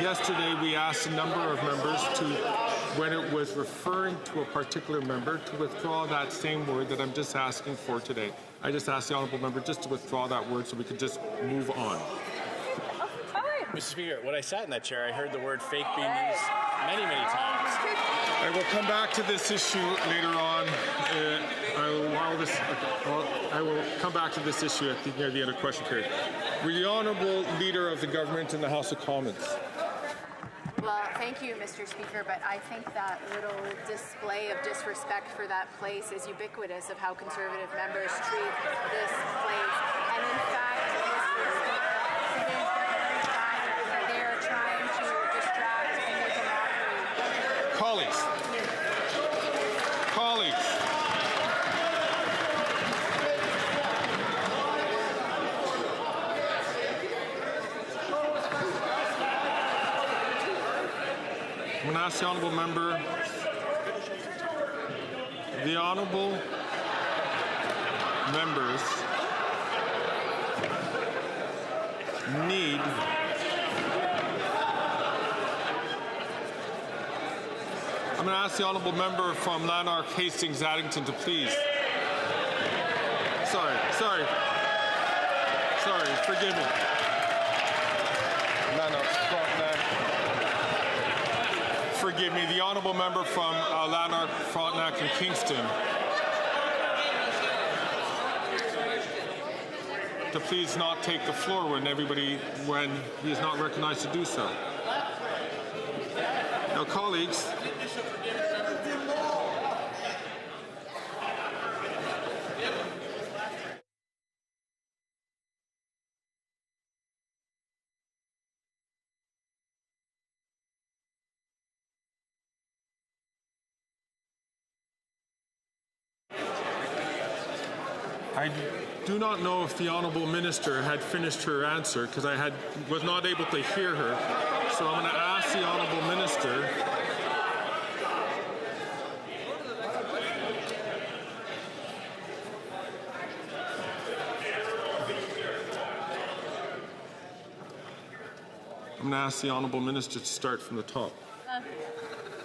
Yesterday we asked a number of members to, when it was referring to a particular member, to withdraw that same word that I'm just asking for today. I just asked the honourable member just to withdraw that word so we could just move on. Mr. Speaker, when I sat in that chair, I heard the word fake being used many, many times. I will come back to this issue later on. I will come back to this issue near the end of question period. Will the Honourable Leader of the Government in the House of Commons? Well, thank you, Mr. Speaker, but I think that little display of disrespect for that place is ubiquitous of how Conservative members treat this place. And in fact, Mr. Speaker, it is the very fact that they are trying to distract and make a mockery. Colleagues, I'm going to ask the honourable member. The honourable members need I'm going to ask the honourable member from Lanark, Hastings, Addington to please. Sorry, forgive me. Lanark, Frontenac. Forgive me, the honourable member from Lanark, Frontenac and Kingston to please not take the floor when he is not recognized to do so. Now, colleagues, I do not know if the honourable minister had finished her answer because I was not able to hear her. So I'm going to ask the honourable minister. I'm going to ask the honourable minister to start from the top.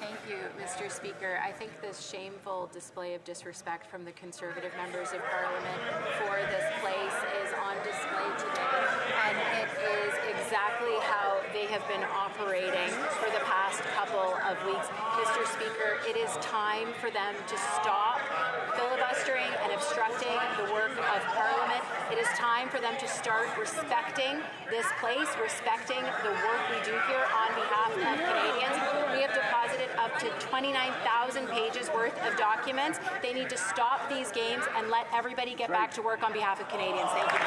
Thank you, Mr. Speaker. I think this shameful display of disrespect from the Conservative members of Parliament for this place is on display today, and it is exactly how they have been operating for the past couple of weeks. Mr. Speaker, it is time for them to stop filibustering and obstructing the work of Parliament. It is time for them to start respecting this place, respecting the work we do here on behalf of Canadians. We have deposited up to 29,000 pages worth of documents. They need to stop these games and let everybody get back to work on behalf of Canadians. Thank you.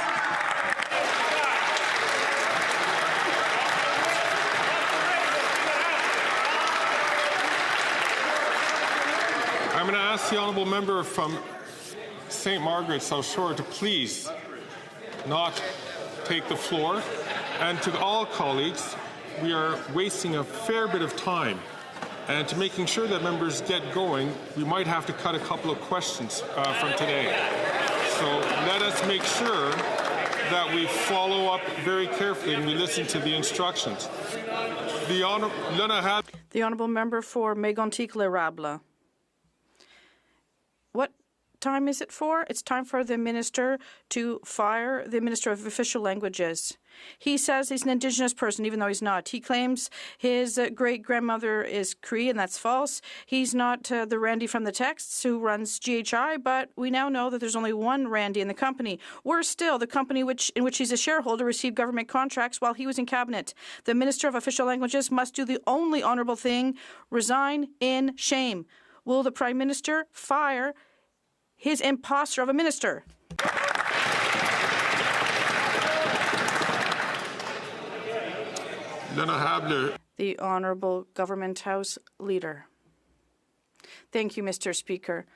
I'm going to ask the honourable member from St. Margaret, South Shore, to please not take the floor. And to all colleagues, we are wasting a fair bit of time. And to making sure that members get going, we might have to cut a couple of questions from today. So let us make sure that we follow up very carefully and we listen to the instructions. The honourable member for Mégantic-l'Érable. What time is it for? It's time for the minister to fire the Minister of Official Languages. He says he's an Indigenous person, even though he's not. He claims his great-grandmother is Cree, and that's false. He's not the Randy from the texts who runs GHI, but we now know that there's only one Randy in the company. Worse still, the company in which he's a shareholder received government contracts while he was in cabinet. The Minister of Official Languages must do the only honourable thing, resign in shame. Will the Prime Minister fire his imposter of a minister? The Honourable Government House Leader. Thank you, Mr. Speaker.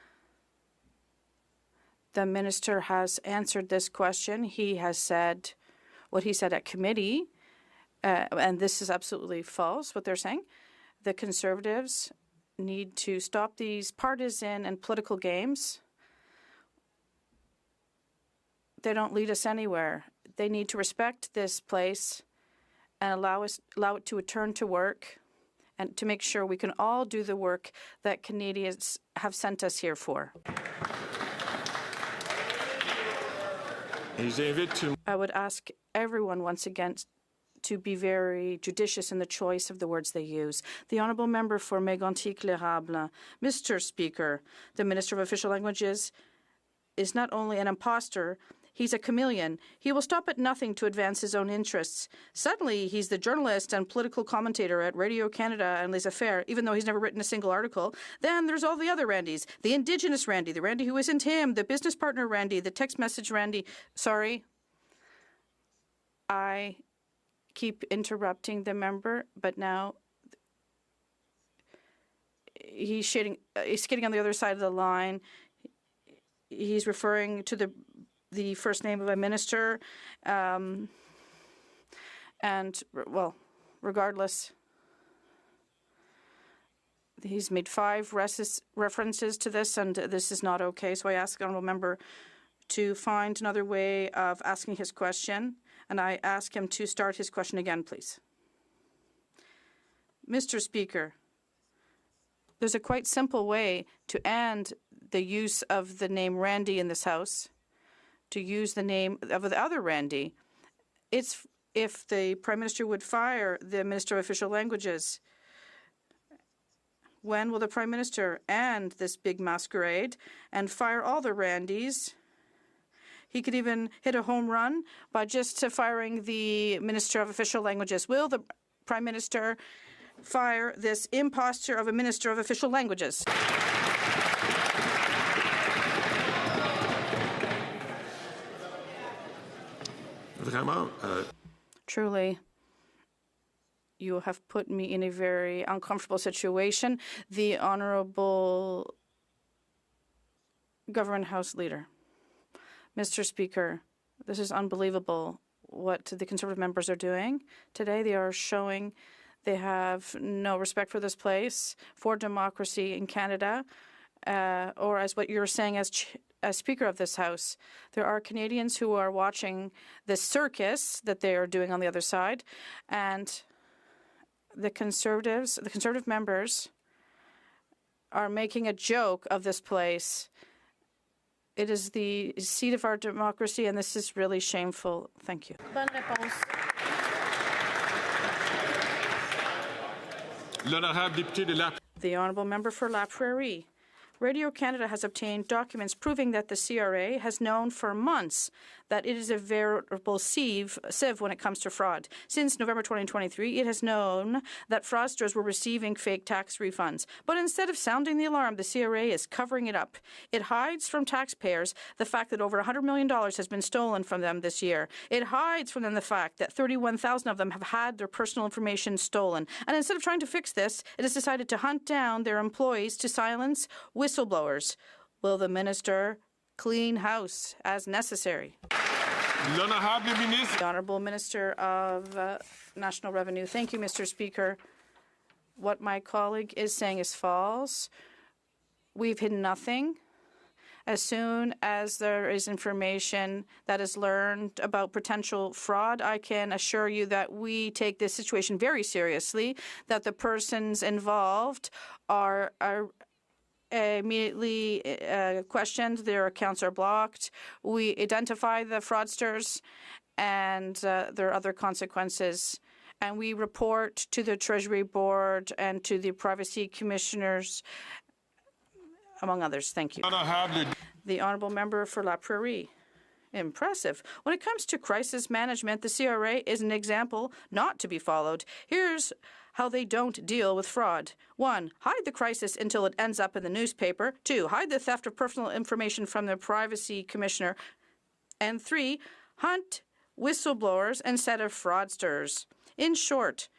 The Minister has answered this question. He has said what he said at committee, and this is absolutely false, what they're saying. The Conservatives need to stop these partisan and political games. They don't lead us anywhere. They need to respect this place and allow it to return to work and to make sure we can all do the work that Canadians have sent us here for. I would ask everyone once again to be very judicious in the choice of the words they use. The honourable member for Mégantic-l'Érable. Mr. Speaker, the Minister of Official Languages is not only an imposter, he's a chameleon. He will stop at nothing to advance his own interests. Suddenly, he's the journalist and political commentator at Radio-Canada and Les Affaires, even though he's never written a single article. Then there's all the other Randys. The Indigenous Randy, the Randy who isn't him, the business partner Randy, the text message Randy. Sorry. I keep interrupting the member, but now he's skating on the other side of the line. He's referring to the first name of a minister, and, well, regardless, He's made 5 references to this, and this is not okay. So I ask the honourable member to find another way of asking his question, and I ask him to start his question again, please. Mr. Speaker, there's a quite simple way to end the use of the name Randy in this House, to use the name of the other Randy. It's if the Prime Minister would fire the Minister of Official Languages. When will the Prime Minister end this big masquerade and fire all the Randys? He could even hit a home run by just firing the Minister of Official Languages. Will the Prime Minister fire this imposter of a Minister of Official Languages? Truly, you have put me in a very uncomfortable situation. The Honourable Government House Leader. Mr. Speaker, this is unbelievable what the Conservative members are doing today. They are showing they have no respect for this place, for democracy in Canada, or as what you're saying as Speaker of this House. There are Canadians who are watching the circus that they are doing on the other side, and the Conservative members are making a joke of this place. It is the seat of our democracy, and this is really shameful. Thank you. Bonne réponse. The Honourable Member for La Prairie. Radio Canada has obtained documents proving that the CRA has known for months that it is a veritable sieve when it comes to fraud. Since November 2023, it has known that fraudsters were receiving fake tax refunds. But instead of sounding the alarm, the CRA is covering it up. It hides from taxpayers the fact that over $100 million has been stolen from them this year. It hides from them the fact that 31,000 of them have had their personal information stolen. And instead of trying to fix this, it has decided to hunt down their employees to silence whistleblowers. Will the minister clean house as necessary? The Honourable Minister of National Revenue. Thank you, Mr. Speaker. What my colleague is saying is false. We've hidden nothing. As soon as there is information that is learned about potential fraud, I can assure you that we take this situation very seriously, that the persons involved are immediately questioned, their accounts are blocked. We identify the fraudsters, and there are other consequences. And we report to the Treasury Board and to the Privacy Commissioners, among others. Thank you. The Honourable Member for La Prairie. Impressive. When it comes to crisis management, the CRA is an example not to be followed. Here's how they don't deal with fraud. 1. Hide the crisis until it ends up in the newspaper. 2. Hide the theft of personal information from the Privacy Commissioner. And 3. Hunt whistleblowers instead of fraudsters. In short,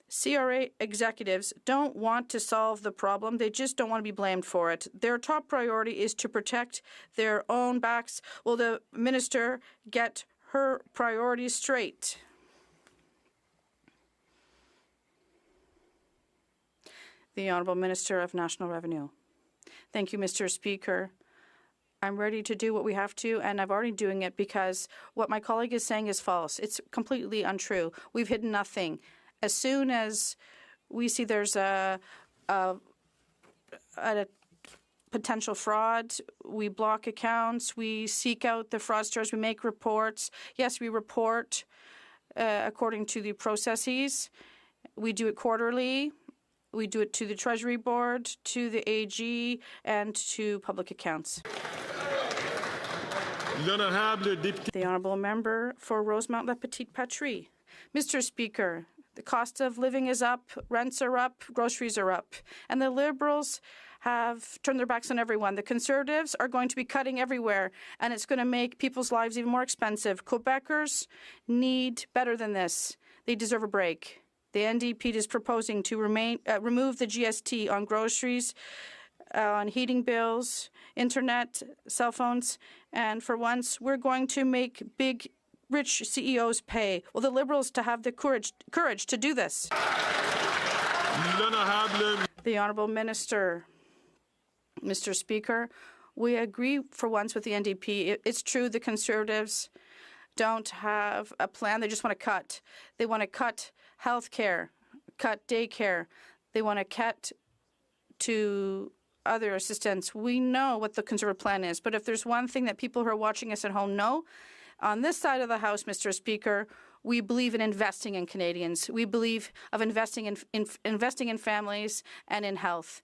CRA executives don't want to solve the problem. They just don't want to be blamed for it. Their top priority is to protect their own backs. Will the minister get her priorities straight? The Honourable Minister of National Revenue. Thank you, Mr. Speaker. I'm ready to do what we have to, and I'm already doing it because what my colleague is saying is false. It's completely untrue. We've hidden nothing. As soon as we see there's a potential fraud, we block accounts, we seek out the fraudsters, we make reports. Yes, we report according to the processes. We do it quarterly. We do it to the Treasury Board, to the AG, and to public accounts. The Honourable Member for Rosemont-La Petite Patrie. Mr. Speaker, the cost of living is up, rents are up, groceries are up, and the Liberals have turned their backs on everyone. The Conservatives are going to be cutting everywhere, and it's going to make people's lives even more expensive. Quebecers need better than this. They deserve a break. The NDP is proposing to remove the GST on groceries, on heating bills, internet, cell phones, and for once, we're going to make big, rich CEOs pay. Will the Liberals to have the courage to do this? The Honourable Minister. Mr. Speaker, we agree for once with the NDP. It's true the Conservatives don't have a plan. They just want to cut. They want to cut health care, cut daycare. They want to cut to other assistance. We know what the Conservative plan is, but if there's one thing that people who are watching us at home know, on this side of the House, Mr. Speaker, we believe in investing in Canadians. We believe of investing in families and in health.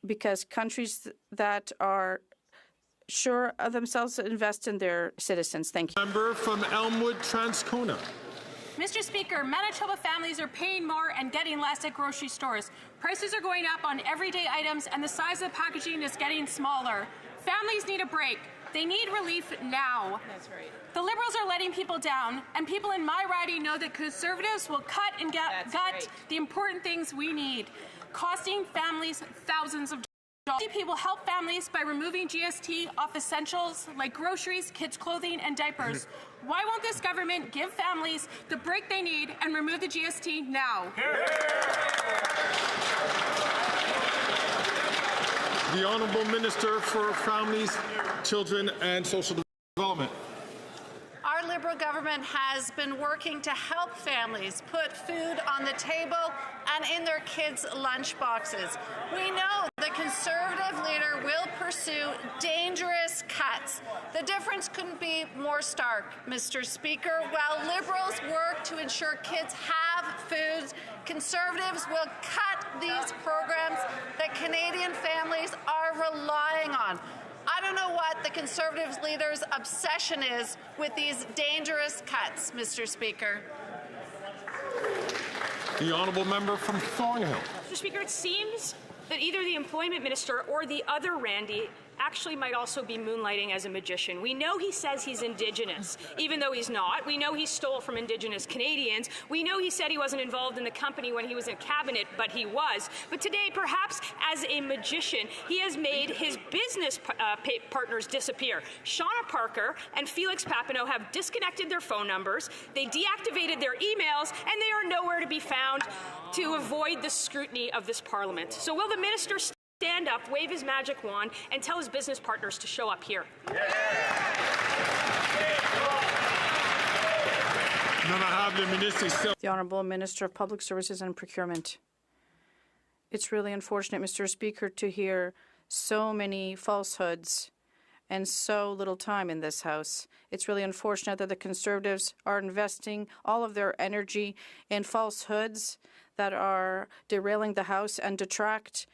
Because countries that are sure of themselves invest in their citizens. Thank you. Member from Elmwood, Transcona. Mr. Speaker, Manitoba families are paying more and getting less at grocery stores. Prices are going up on everyday items and the size of the packaging is getting smaller. Families need a break. They need relief now. That's right. The Liberals are letting people down, and people in my riding know that Conservatives will cut and gut the important things we need, costing families thousands of dollars. NDP will help families by removing GST off essentials like groceries, kids' clothing, and diapers. Why won't this government give families the break they need and remove the GST now? The Honourable Minister for Families, Children and Social Development. Our Liberal government has been working to help families put food on the table and in their kids' lunch boxes. We know the Conservative leader will pursue dangerous cuts. The difference couldn't be more stark, Mr. Speaker. While Liberals work to ensure kids have food, Conservatives will cut these programs that Canadian families are relying on. I don't know what the Conservatives leader's obsession is with these dangerous cuts, Mr. Speaker. The Honourable Member from Thornhill. Mr. Speaker, it seems that either the Employment Minister or the other Randy actually might also be moonlighting as a magician. We know he says he's Indigenous, even though he's not. We know he stole from Indigenous Canadians. We know he said he wasn't involved in the company when he was in cabinet, but he was. But today, perhaps as a magician, he has made his business partners disappear. Shauna Parker and Felix Papineau have disconnected their phone numbers, they deactivated their emails, and they are nowhere to be found to avoid the scrutiny of this Parliament. So will the minister stand up, wave his magic wand, and tell his business partners to show up here? The Honourable Minister of Public Services and Procurement. It's really unfortunate, Mr. Speaker, to hear so many falsehoods and so little time in this House. It's really unfortunate that the Conservatives are investing all of their energy in falsehoods that are derailing the House and detract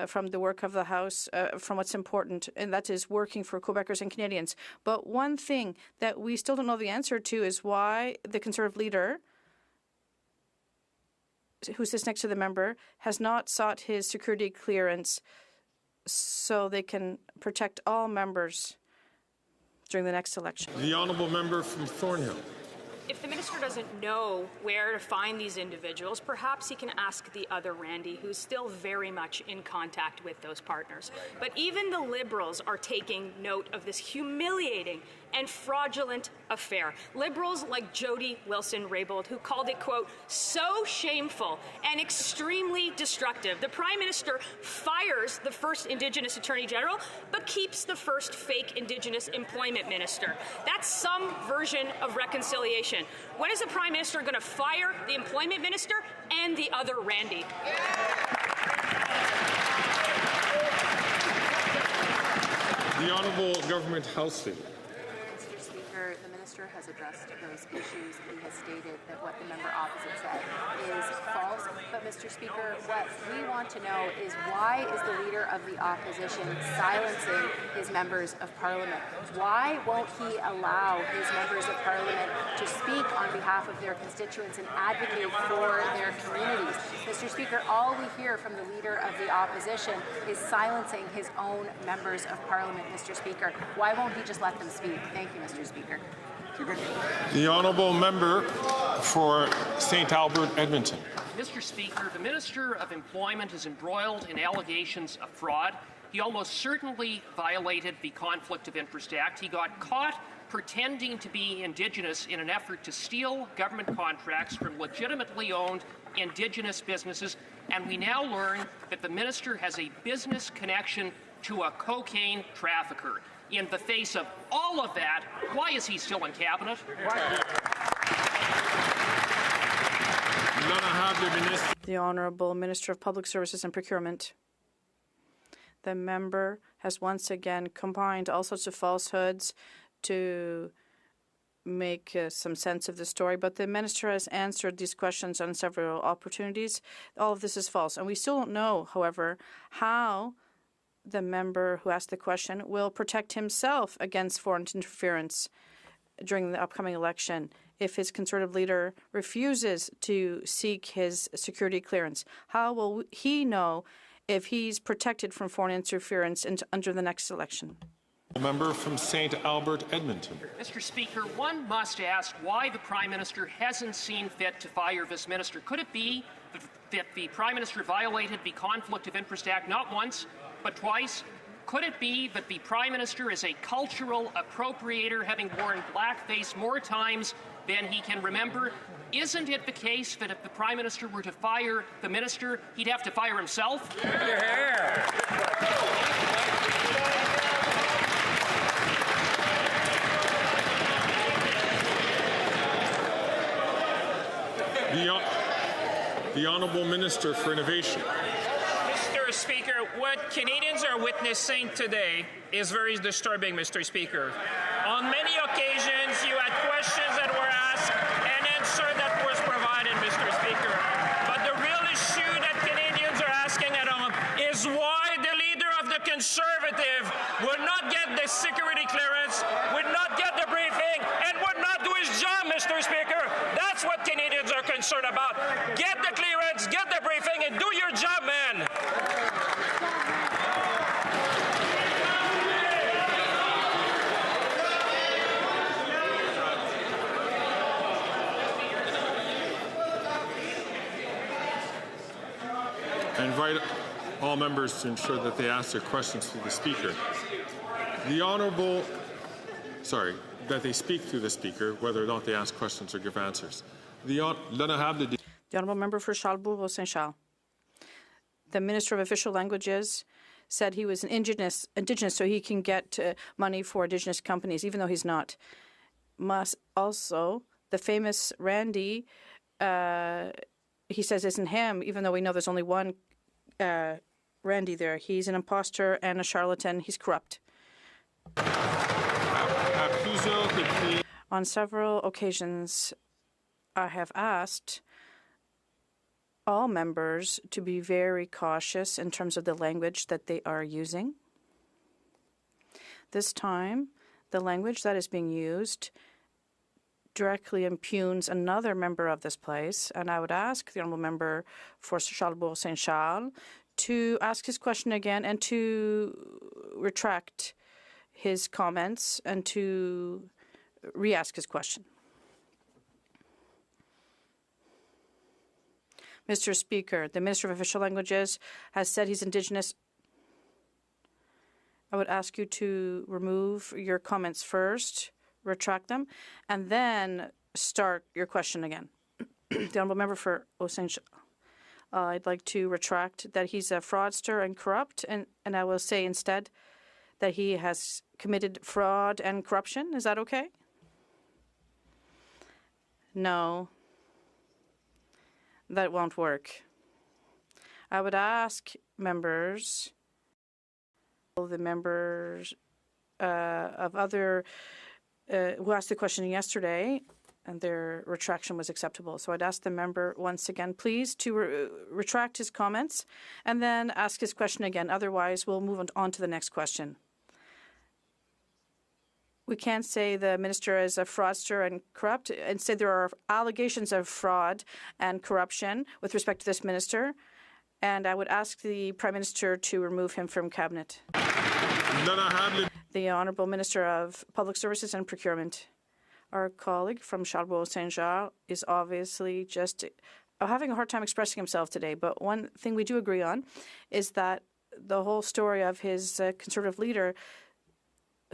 from the work of the House, from what's important, and that is working for Quebecers and Canadians. But one thing that we still don't know the answer to is why the Conservative leader, who sits next to the member, has not sought his security clearance so they can protect all members during the next election. The Honourable Member from Thornhill. If the minister doesn't know where to find these individuals, perhaps he can ask the other Randy, who's still very much in contact with those partners. But even the Liberals are taking note of this humiliating and fraudulent affair. Liberals like Jody Wilson-Raybould, who called it, quote, so shameful and extremely destructive. The Prime Minister fires the first Indigenous Attorney General, but keeps the first fake Indigenous Employment Minister. That's some version of reconciliation. When is the Prime Minister going to fire the Employment Minister and the other Randy? The Honourable Government House Leader. Mr. Speaker, the minister has addressed those issues. He has stated that what the member opposite said is false. But, Mr. Speaker, what we want to know is why is the leader of the opposition silencing his members of Parliament? Why won't he allow his members of Parliament to speak on behalf of their constituents and advocate for their communities? Mr. Speaker, all we hear from the leader of the opposition is silencing his own members of Parliament, Mr. Speaker. Why won't he just let them speak? Thank you, Mr. Speaker. The Honourable Member for St. Albert, Edmonton. Mr. Speaker, the Minister of Employment is embroiled in allegations of fraud. He almost certainly violated the Conflict of Interest Act. He got caught pretending to be Indigenous in an effort to steal government contracts from legitimately owned Indigenous businesses. And we now learn that the minister has a business connection to a cocaine trafficker. In the face of all of that, why is he still in cabinet? The Honourable Minister of Public Services and Procurement. The member has once again combined all sorts of falsehoods to make some sense of the story, but the minister has answered these questions on several opportunities. All of this is false, and we still don't know, however, how the member who asked the question will protect himself against foreign interference during the upcoming election if his Conservative leader refuses to seek his security clearance. How will he know if he's protected from foreign interference under the next election? Member from St. Albert, Edmonton. Mr. Speaker, one must ask why the Prime Minister hasn't seen fit to fire this minister. Could it be that the Prime Minister violated the Conflict of Interest Act not once, but twice? Could it be that the Prime Minister is a cultural appropriator, having worn blackface more times than he can remember? Isn't it the case that if the Prime Minister were to fire the minister, he'd have to fire himself? The Honourable Minister for Innovation. Mr. Speaker, what Canadians are witnessing today is very disturbing, Mr. Speaker. On many occasions, you had questions that were asked and answer that was provided, Mr. Speaker. But the real issue that Canadians are asking at home is why the leader of the Conservative would not get the security clearance, would not get the briefing, and would not do his job, Mr. Speaker. That's what Canadians are concerned about. Get the clearance, get the briefing, and do your job, man. I invite all members to ensure that they ask their questions to the Speaker. That they speak through the Speaker, whether or not they ask questions or give answers. The Honourable Member for Charlebourg-Saint-Charles. The Minister of Official Languages said he was an Indigenous so he can get money for Indigenous companies, even though he's not. The famous Randy, he says isn't him, even though we know there's only one Randy there. He's an imposter and a charlatan. He's corrupt. On several occasions, I have asked all members to be very cautious in terms of the language that they are using. This time, the language that is being used directly impugns another member of this place, and I would ask the Honourable Member for Charlebourg-Saint-Charles to ask his question again and to retract his comments and to re-ask his question. Mr. Speaker, the Minister of Official Languages has said he's Indigenous. I would ask you to remove your comments first, retract them, and then start your question again. The Honourable Member for Saint-Charles. I'd like to retract that he's a fraudster and corrupt, and I will say instead that he has committed fraud and corruption. Is that okay? No. That won't work. I would ask members, the members of other who asked the question yesterday, and their retraction was acceptable. So I'd ask the member once again, please, to retract his comments and then ask his question again. Otherwise, we'll move on to the next question. We can't say the minister is a fraudster and corrupt. Instead, there are allegations of fraud and corruption with respect to this minister, and I would ask the Prime Minister to remove him from cabinet. The Honourable Minister of Public Services and Procurement. Our colleague from Charlebourg-Saint-Charles is obviously just having a hard time expressing himself today, but one thing we do agree on is that the whole story of his Conservative leader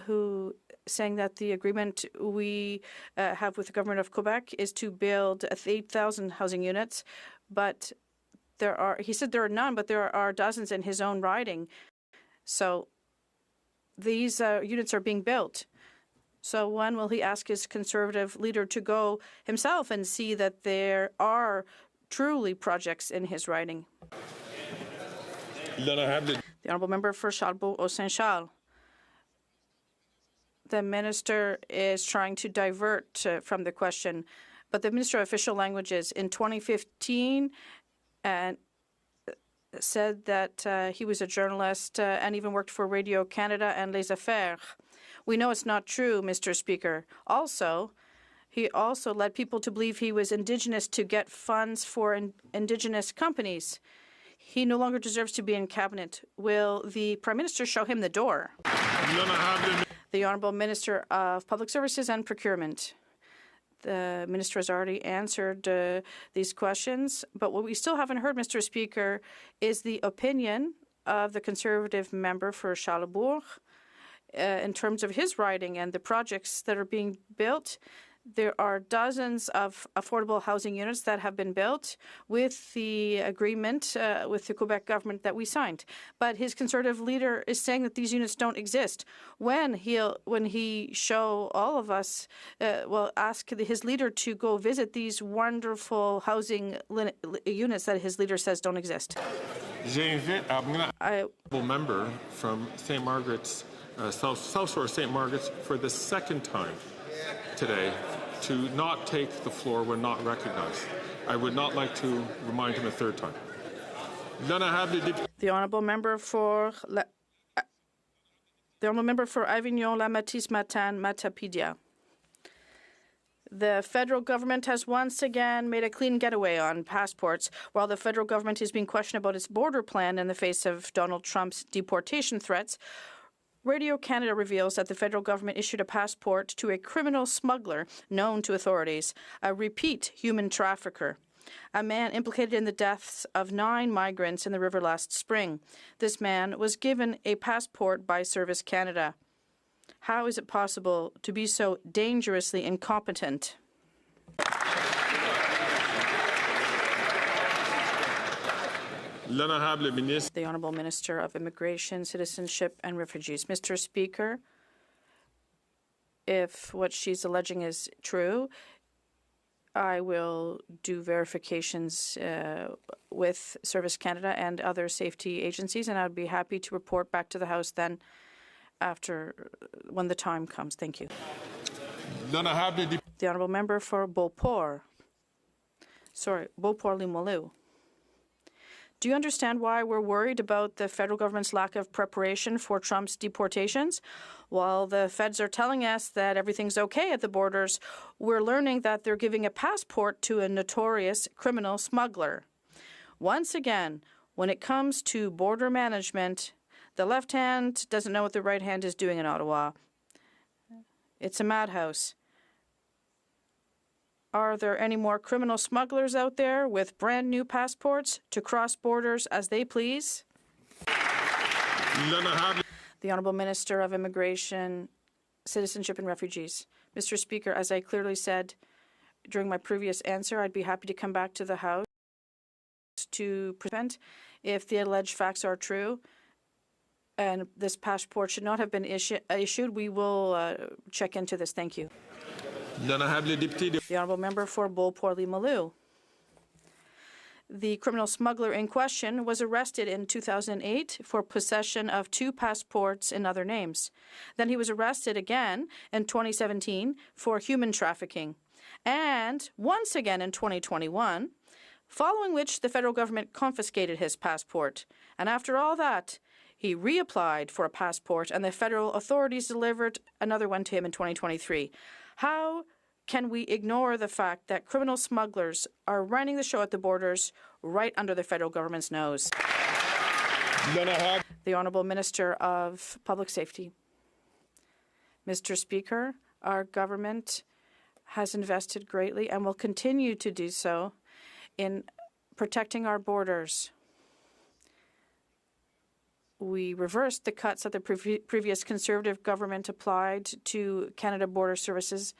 who saying that the agreement we have with the government of Quebec is to build 8,000 housing units, but he said there are none, but there are dozens in his own riding. So these units are being built. So when will he ask his Conservative leader to go himself and see that there are truly projects in his riding? The Honourable Member for Charlebourg-Saint-Charles. The minister is trying to divert from the question, but the Minister of Official Languages in 2015 said that he was a journalist and even worked for Radio Canada and Les Affaires. We know it's not true, Mr. Speaker. He also led people to believe he was Indigenous to get funds for Indigenous companies. He no longer deserves to be in cabinet. Will the Prime Minister show him the door? The Honourable Minister of Public Services and Procurement. The Minister has already answered these questions, but what we still haven't heard, Mr. Speaker, is the opinion of the Conservative member for Charlebourg in terms of his riding and the projects that are being built. There are dozens of affordable housing units that have been built with the agreement with the Quebec government that we signed. But his Conservative leader is saying that these units don't exist. When he show all of us, ask his leader to go visit these wonderful housing units that his leader says don't exist. I'm going to member from St. Margaret's, South Shore St. Margaret's, for the second time today to not take the floor when not recognized. I would not like to remind him a third time. The Honourable Member for Avignon, La Matisse, Matane, Matapedia. The federal government has once again made a clean getaway on passports, while the federal government is being questioned about its border plan in the face of Donald Trump's deportation threats. Radio Canada reveals that the federal government issued a passport to a criminal smuggler known to authorities, a repeat human trafficker, a man implicated in the deaths of 9 migrants in the river last spring. This man was given a passport by Service Canada. How is it possible to be so dangerously incompetent? The Honourable Minister of Immigration, Citizenship and Refugees. Mr. Speaker, if what she's alleging is true, I will do verifications with Service Canada and other safety agencies, and I'd be happy to report back to the House then when the time comes. Thank you. The Honourable Member for Beauport-Limoilou. Do you understand why we're worried about the federal government's lack of preparation for Trump's deportations? While the feds are telling us that everything's okay at the borders, we're learning that they're giving a passport to a notorious criminal smuggler. Once again, when it comes to border management, the left hand doesn't know what the right hand is doing in Ottawa. It's a madhouse. Are there any more criminal smugglers out there with brand new passports to cross borders as they please? The Honourable Minister of Immigration, Citizenship and Refugees. Mr. Speaker, as I clearly said during my previous answer, I'd be happy to come back to the House to present if the alleged facts are true and this passport should not have been issued. We will check into this. Thank you. The Honourable Member for Beauport-Limoilou. The criminal smuggler in question was arrested in 2008 for possession of 2 passports in other names. Then he was arrested again in 2017 for human trafficking, and once again in 2021, following which the federal government confiscated his passport. And after all that, he reapplied for a passport, and the federal authorities delivered another one to him in 2023. How can we ignore the fact that criminal smugglers are running the show at the borders right under the federal government's nose? The Honourable Minister of Public Safety. Mr. Speaker, our government has invested greatly and will continue to do so in protecting our borders. we reversed the cuts that the previous Conservative government applied to Canada Border Services,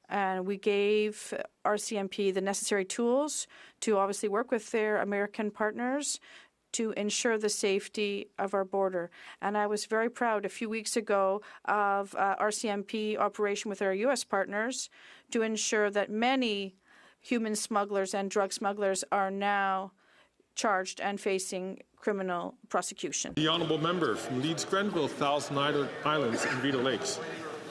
and we gave RCMP the necessary tools to obviously work with their American partners to ensure the safety of our border. And I was very proud a few weeks ago of RCMP operation with our U.S. partners to ensure that many human smugglers and drug smugglers are now charged and facing criminal prosecution. The honourable member from Leeds Grenville, Thousand Islands and Vita Lakes.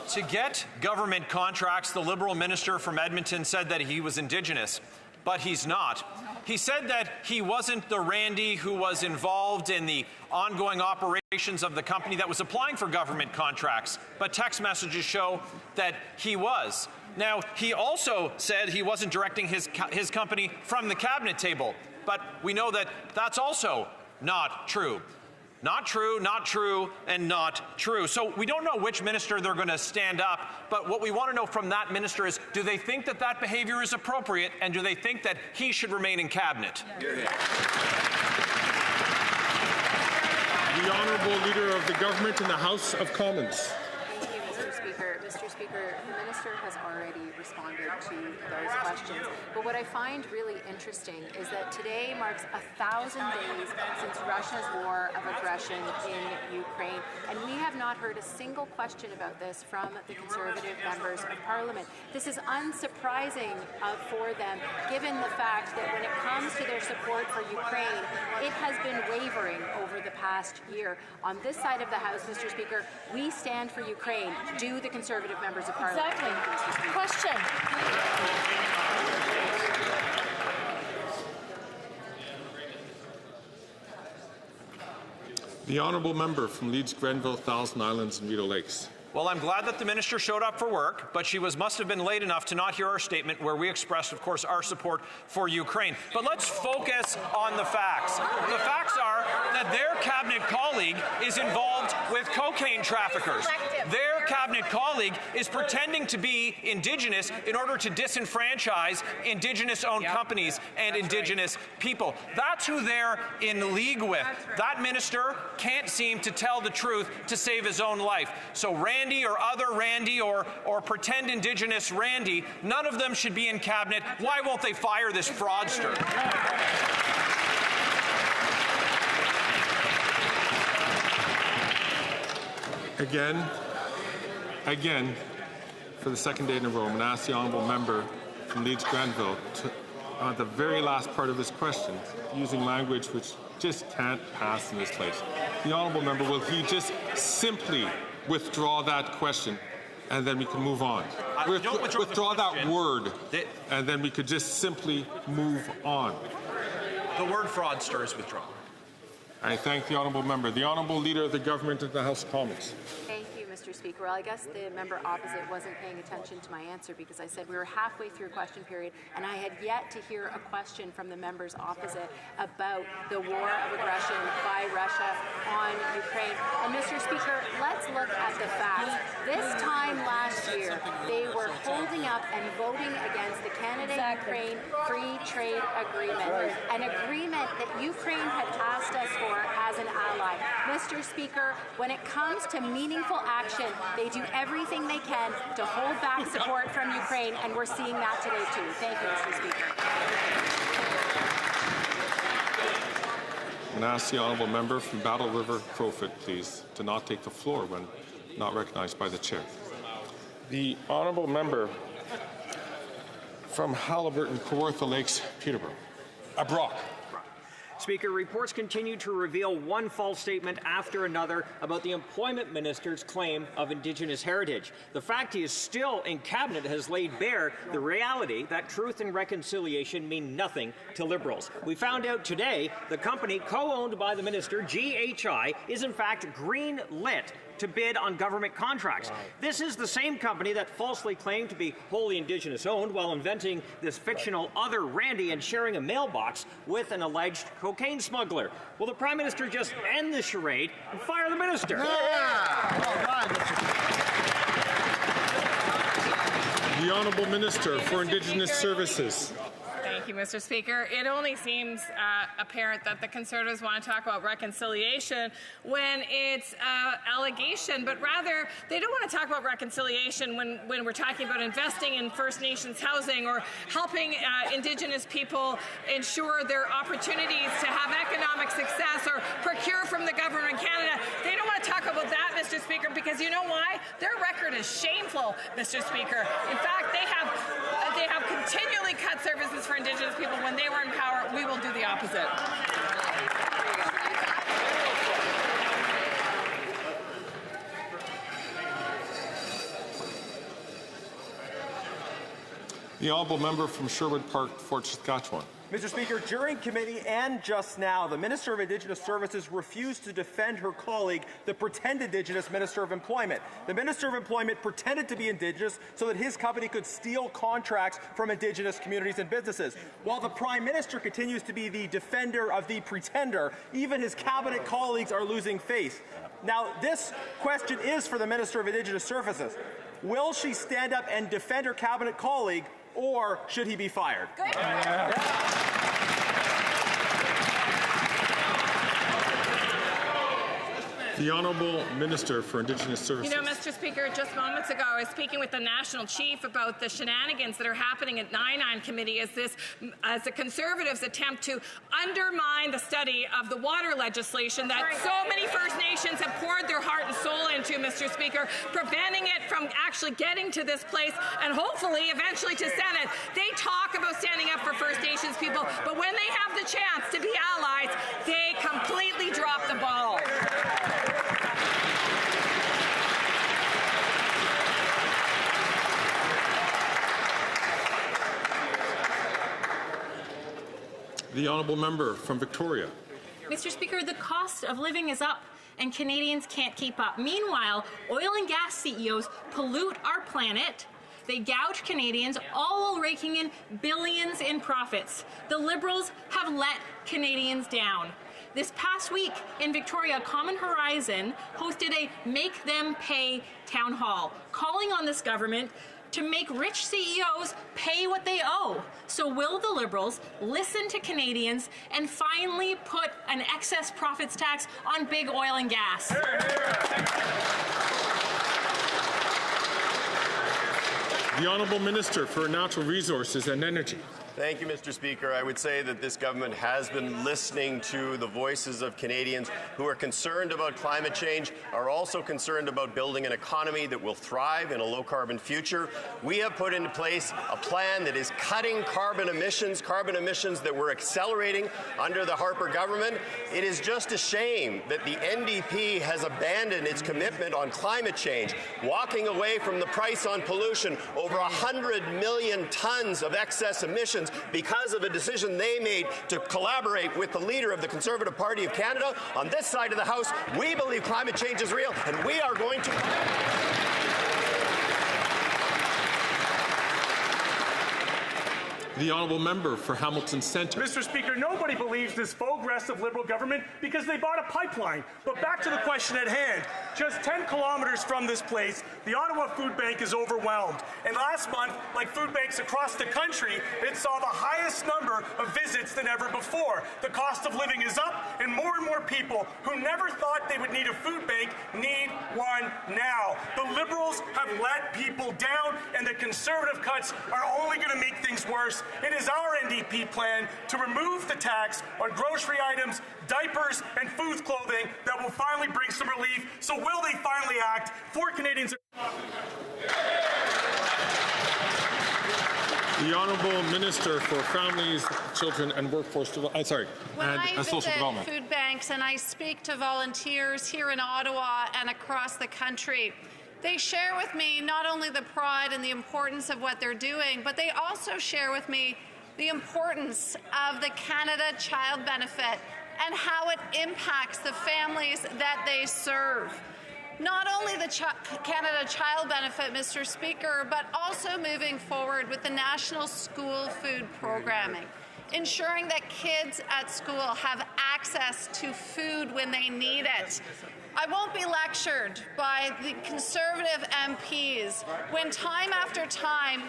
To get government contracts, the Liberal minister from Edmonton said that he was Indigenous, but he's not. He said that he wasn't the Randy who was involved in the ongoing operations of the company that was applying for government contracts, but text messages show that he was. Now, he also said he wasn't directing his company from the cabinet table, but we know that that's also not true. Not true, not true, and not true. So we don't know which minister they're going to stand up, but what we want to know from that minister is, do they think that that behavior is appropriate, and do they think that he should remain in cabinet? The Honourable Leader of the Government in the House of Commons. Thank you, Mr. Speaker. Mr. Speaker, the minister has already responded to those questions. But what I find really interesting is that today marks 1,000 days since Russia's war of aggression in Ukraine, and we have not heard a single question about this from the Conservative members of Parliament. This is unsurprising for them, given the fact that when it comes to their support for Ukraine, it has been wavering over the past year. On this side of the House, Mr. Speaker, we stand for Ukraine. Do the Conservative members of Parliament? Exactly. Question. The honourable member from Leeds Grenville, Thousand Islands and Vita Lakes. Well, I'm glad that the minister showed up for work, but she must have been late enough to not hear our statement where we expressed, of course, our support for Ukraine. But let's focus on the facts. The facts are that their cabinet colleague is involved with cocaine traffickers. Their cabinet colleague is pretending to be Indigenous in order to disenfranchise Indigenous-owned companies and Indigenous people. That's who they're in league with. That minister can't seem to tell the truth to save his own life. So Randy or other Randy or pretend Indigenous Randy, none of them should be in cabinet. Why won't they fire this fraudster? Again, for the second day in a row, I'm going to ask the honourable member from Leeds Grenville to, on the very last part of his question, using language which just can't pass in this place. The honourable member, will he just simply withdraw that question, and then we can move on? Withdraw that word, and then we could just simply move on. The word fraudster is withdrawn. I thank the honourable member. The honourable Leader of the Government of the House of Commons. Thank you, Mr. Speaker. Well, I guess the member opposite wasn't paying attention to my answer because I said we were halfway through question period and I had yet to hear a question from the members opposite about the war of aggression by Russia on Ukraine. And Mr. Speaker, let's look at the facts. This time last year, they were holding up and voting against the Canada-Ukraine Free Trade Agreement, an agreement that Ukraine had asked us for as an ally. Mr. Speaker, when it comes to meaningful action, they do everything they can to hold back support from Ukraine, and we're seeing that today too. Thank you, Mr. Speaker. I'm going to ask the honourable member from Battle River Crowfoot, please, to not take the floor when not recognised by the chair. The honourable member from Haliburton, Kawartha Lakes, Peterborough. Brock. Speaker, reports continue to reveal one false statement after another about the employment minister's claim of Indigenous heritage. The fact he is still in cabinet has laid bare the reality that truth and reconciliation mean nothing to Liberals. We found out today the company co-owned by the minister, GHI, is in fact green-lit to bid on government contracts. Wow. This is the same company that falsely claimed to be wholly Indigenous-owned while inventing this fictional other Randy and sharing a mailbox with an alleged cocaine smuggler. Will the Prime Minister just end the charade and fire the minister? The Honourable Minister for Indigenous Services. Thank Thank you, Mr. Speaker. It only seems apparent that the Conservatives want to talk about reconciliation when it's allegation, but rather they don't want to talk about reconciliation when we're talking about investing in First Nations housing or helping Indigenous people ensure their opportunities to have economic success or procure from the government of Canada. They don't want to talk about that, Mr. Speaker, because you know why? Their record is shameful, Mr. Speaker. In fact, they have continually cut services for Indigenous people. When they were in power, we will do the opposite. The honourable member from Sherwood Park, Fort Saskatchewan. Mr. Speaker, during committee and just now, the Minister of Indigenous Services refused to defend her colleague, the pretend Indigenous Minister of Employment. The Minister of Employment pretended to be Indigenous so that his company could steal contracts from Indigenous communities and businesses. While the Prime Minister continues to be the defender of the pretender, even his cabinet colleagues are losing faith. Now, this question is for the Minister of Indigenous Services. Will she stand up and defend her cabinet colleague, or should he be fired? Good. The Honourable Minister for Indigenous Services. You know, Mr. Speaker, just moments ago I was speaking with the National Chief about the shenanigans that are happening at 9-9 Committee as the Conservatives attempt to undermine the study of the water legislation that so many First Nations have poured their heart and soul into, Mr. Speaker, preventing it from actually getting to this place and hopefully eventually to Senate. They talk about standing up for First Nations people, but when they have the chance to be allies, they completely drop the ball. The honourable member from Victoria. Mr. Speaker, the cost of living is up and Canadians can't keep up. Meanwhile, oil and gas CEOs pollute our planet. They gouge Canadians, all while raking in billions in profits. The Liberals have let Canadians down. This past week in Victoria, Common Horizon hosted a Make Them Pay town hall, calling on this government to make rich CEOs pay what they owe. So will the Liberals listen to Canadians and finally put an excess profits tax on big oil and gas? The Honourable Minister for Natural Resources and Energy. Thank you, Mr. Speaker. I would say that this government has been listening to the voices of Canadians who are concerned about climate change, are also concerned about building an economy that will thrive in a low-carbon future. We have put into place a plan that is cutting carbon emissions that were accelerating under the Harper government. It is just a shame that the NDP has abandoned its commitment on climate change, walking away from the price on pollution, over 100 million tons of excess emissions because of a decision they made to collaborate with the leader of the Conservative Party of Canada. On this side of the House, we believe climate change is real, and we are going to... The honourable member for Hamilton Centre. Mr. Speaker, nobody believes this progressive Liberal government because they bought a pipeline. But back to the question at hand. Just 10 kilometres from this place, the Ottawa Food Bank is overwhelmed. And last month, like food banks across the country, it saw the highest number of visits than ever before. The cost of living is up, and more people who never thought they would need a food bank need one now. The Liberals have let people down, and the Conservative cuts are only going to make things worse. It is our NDP plan to remove the tax on grocery items, diapers, and food clothing that will finally bring some relief. So will they finally act for Canadians? The Honourable Minister for Families, Children and Workforce When I Social visit Development. food banks and I speak to volunteers here in Ottawa and across the country, they share with me not only the pride and the importance of what they're doing, but they also share with me the importance of the Canada Child Benefit and how it impacts the families that they serve. Not only the Canada Child Benefit, Mr. Speaker, but also moving forward with the National School Food Programming, ensuring that kids at school have access to food when they need it. I won't be lectured by the Conservative MPs when time after time...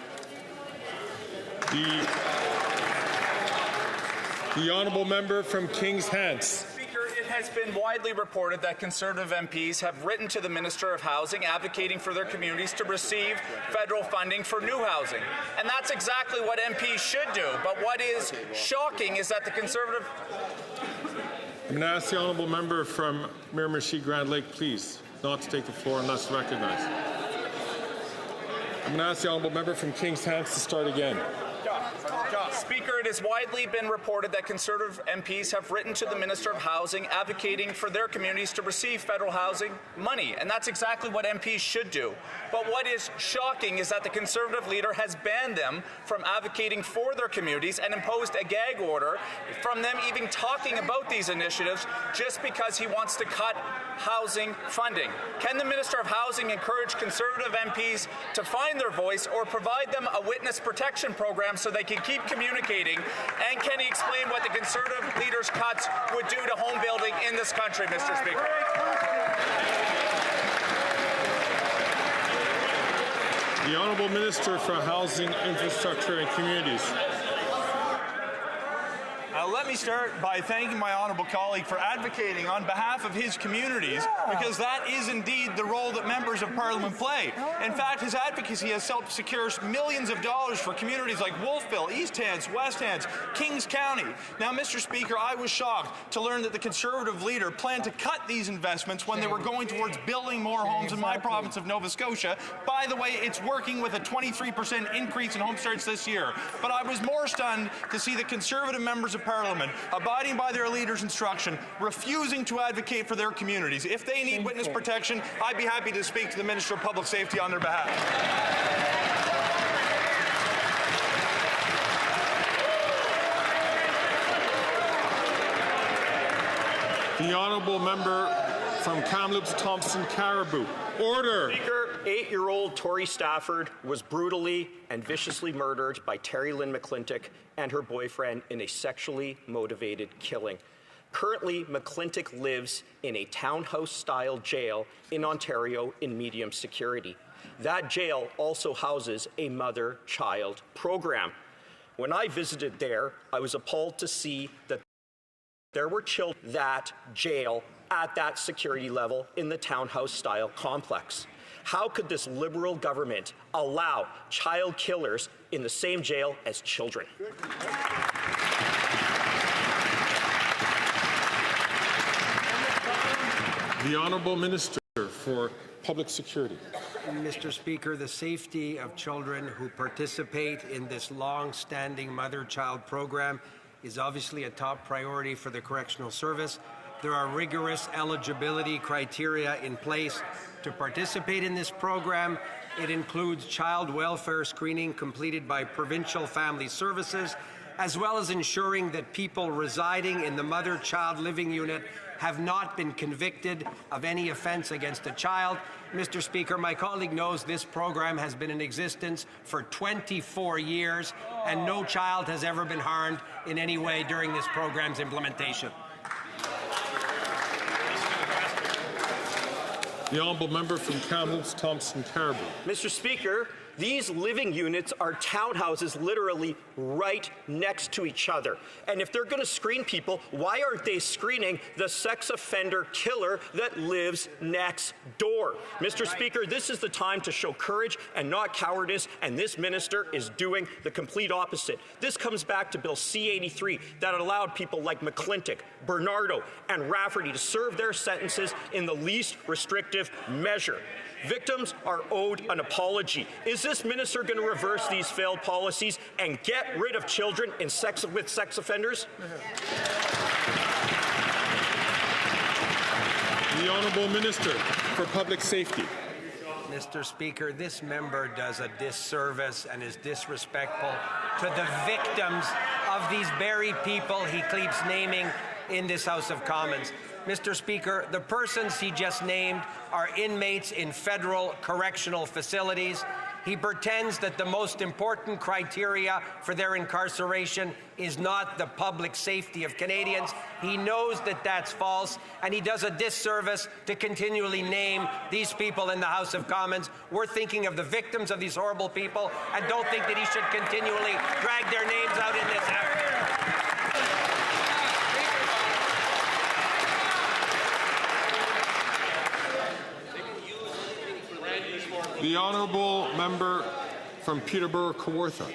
The honourable member from Kings Hants. It has been widely reported that Conservative MPs have written to the Minister of Housing advocating for their communities to receive federal funding for new housing. And that's exactly what MPs should do. But what is shocking is that the Conservative... I'm going to ask the honourable member from Miramichi Grand Lake, please, not to take the floor unless recognized. I'm going to ask the honourable member from Kings Hants to start again. Speaker, it has widely been reported that Conservative MPs have written to the Minister of Housing advocating for their communities to receive federal housing money, and that's exactly what MPs should do. But what is shocking is that the Conservative leader has banned them from advocating for their communities and imposed a gag order from them even talking about these initiatives just because he wants to cut housing funding. Can the Minister of Housing encourage Conservative MPs to find their voice or provide them a witness protection program so they can keep communicating? And can he explain what the Conservative leader's cuts would do to home building in this country, Mr. Speaker? The Honourable Minister for Housing, Infrastructure and Communities. Let me start by thanking my honourable colleague for advocating on behalf of his communities, because that is indeed the role that members of Parliament play. In fact, his advocacy has helped secure millions of dollars for communities like Wolfville, East Hants, West Hants, Kings County. Now, Mr. Speaker, I was shocked to learn that the Conservative leader planned to cut these investments when they were going towards building more homes in my province of Nova Scotia. By the way, it's working with a 23% increase in home starts this year. But I was more stunned to see the Conservative members of Parliament abiding by their leader's instruction, refusing to advocate for their communities. If they need witness protection, I'd be happy to speak to the Minister of Public Safety on their behalf. The honourable member from Kamloops Thompson Caribou. Order. Speaker, 8-year-old Tori Stafford was brutally and viciously murdered by Terry Lynn McClintock and her boyfriend in a sexually motivated killing. Currently, McClintock lives in a townhouse-style jail in Ontario in medium security. That jail also houses a mother-child program. When I visited there, I was appalled to see that there were children in that jail at that security level in the townhouse-style complex. How could this Liberal government allow child killers in the same jail as children? The Honourable Minister for Public Security. Mr. Speaker, the safety of children who participate in this long-standing mother-child program is obviously a top priority for the Correctional Service. There are rigorous eligibility criteria in place to participate in this program. It includes child welfare screening completed by Provincial Family Services, as well as ensuring that people residing in the mother-child living unit have not been convicted of any offence against a child. Mr. Speaker, my colleague knows this program has been in existence for 24 years, and no child has ever been harmed in any way during this program's implementation. The honourable member from Kamloops Thompson Caribou. Mr. Speaker, these living units are townhouses literally right next to each other. And if they're going to screen people, why aren't they screening the sex offender killer that lives next door? Mr. Speaker, this is the time to show courage and not cowardice, and this minister is doing the complete opposite. This comes back to Bill C-83 that allowed people like McClintock, Bernardo, and Rafferty to serve their sentences in the least restrictive measure. Victims are owed an apology. Is this minister going to reverse these failed policies and get rid of children with sex offenders? The Honourable Minister for Public Safety. Mr. Speaker, this member does a disservice and is disrespectful to the victims of these very people he keeps naming in this House of Commons. Mr. Speaker, the persons he just named are inmates in federal correctional facilities. He pretends that the most important criteria for their incarceration is not the public safety of Canadians. He knows that that's false, and he does a disservice to continually name these people in the House of Commons. We're thinking of the victims of these horrible people and don't think that he should continually drag their names out in this effort. The honourable member from Peterborough-Kawartha.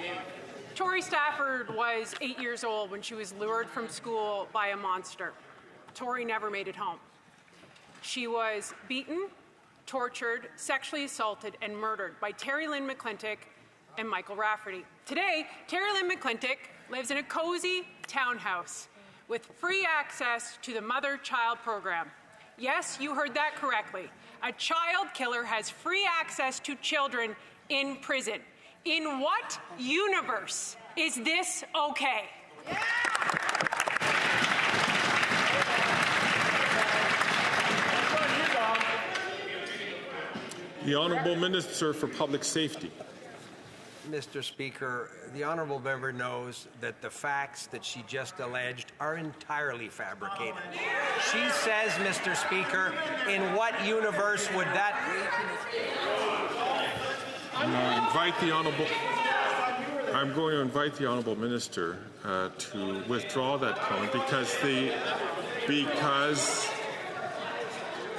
Tori Stafford was 8 years old when she was lured from school by a monster. Tori never made it home. She was beaten, tortured, sexually assaulted, and murdered by Terry Lynn McClintock and Michael Rafferty. Today, Terry Lynn McClintock lives in a cozy townhouse with free access to the mother-child program. Yes, you heard that correctly. A child killer has free access to children in prison. In what universe is this okay? The Honourable Minister for Public Safety. Mr. Speaker, the honourable member knows that the facts that she just alleged are entirely fabricated. She says, Mr. Speaker, in what universe would that I'm going to invite the honourable minister to withdraw that comment because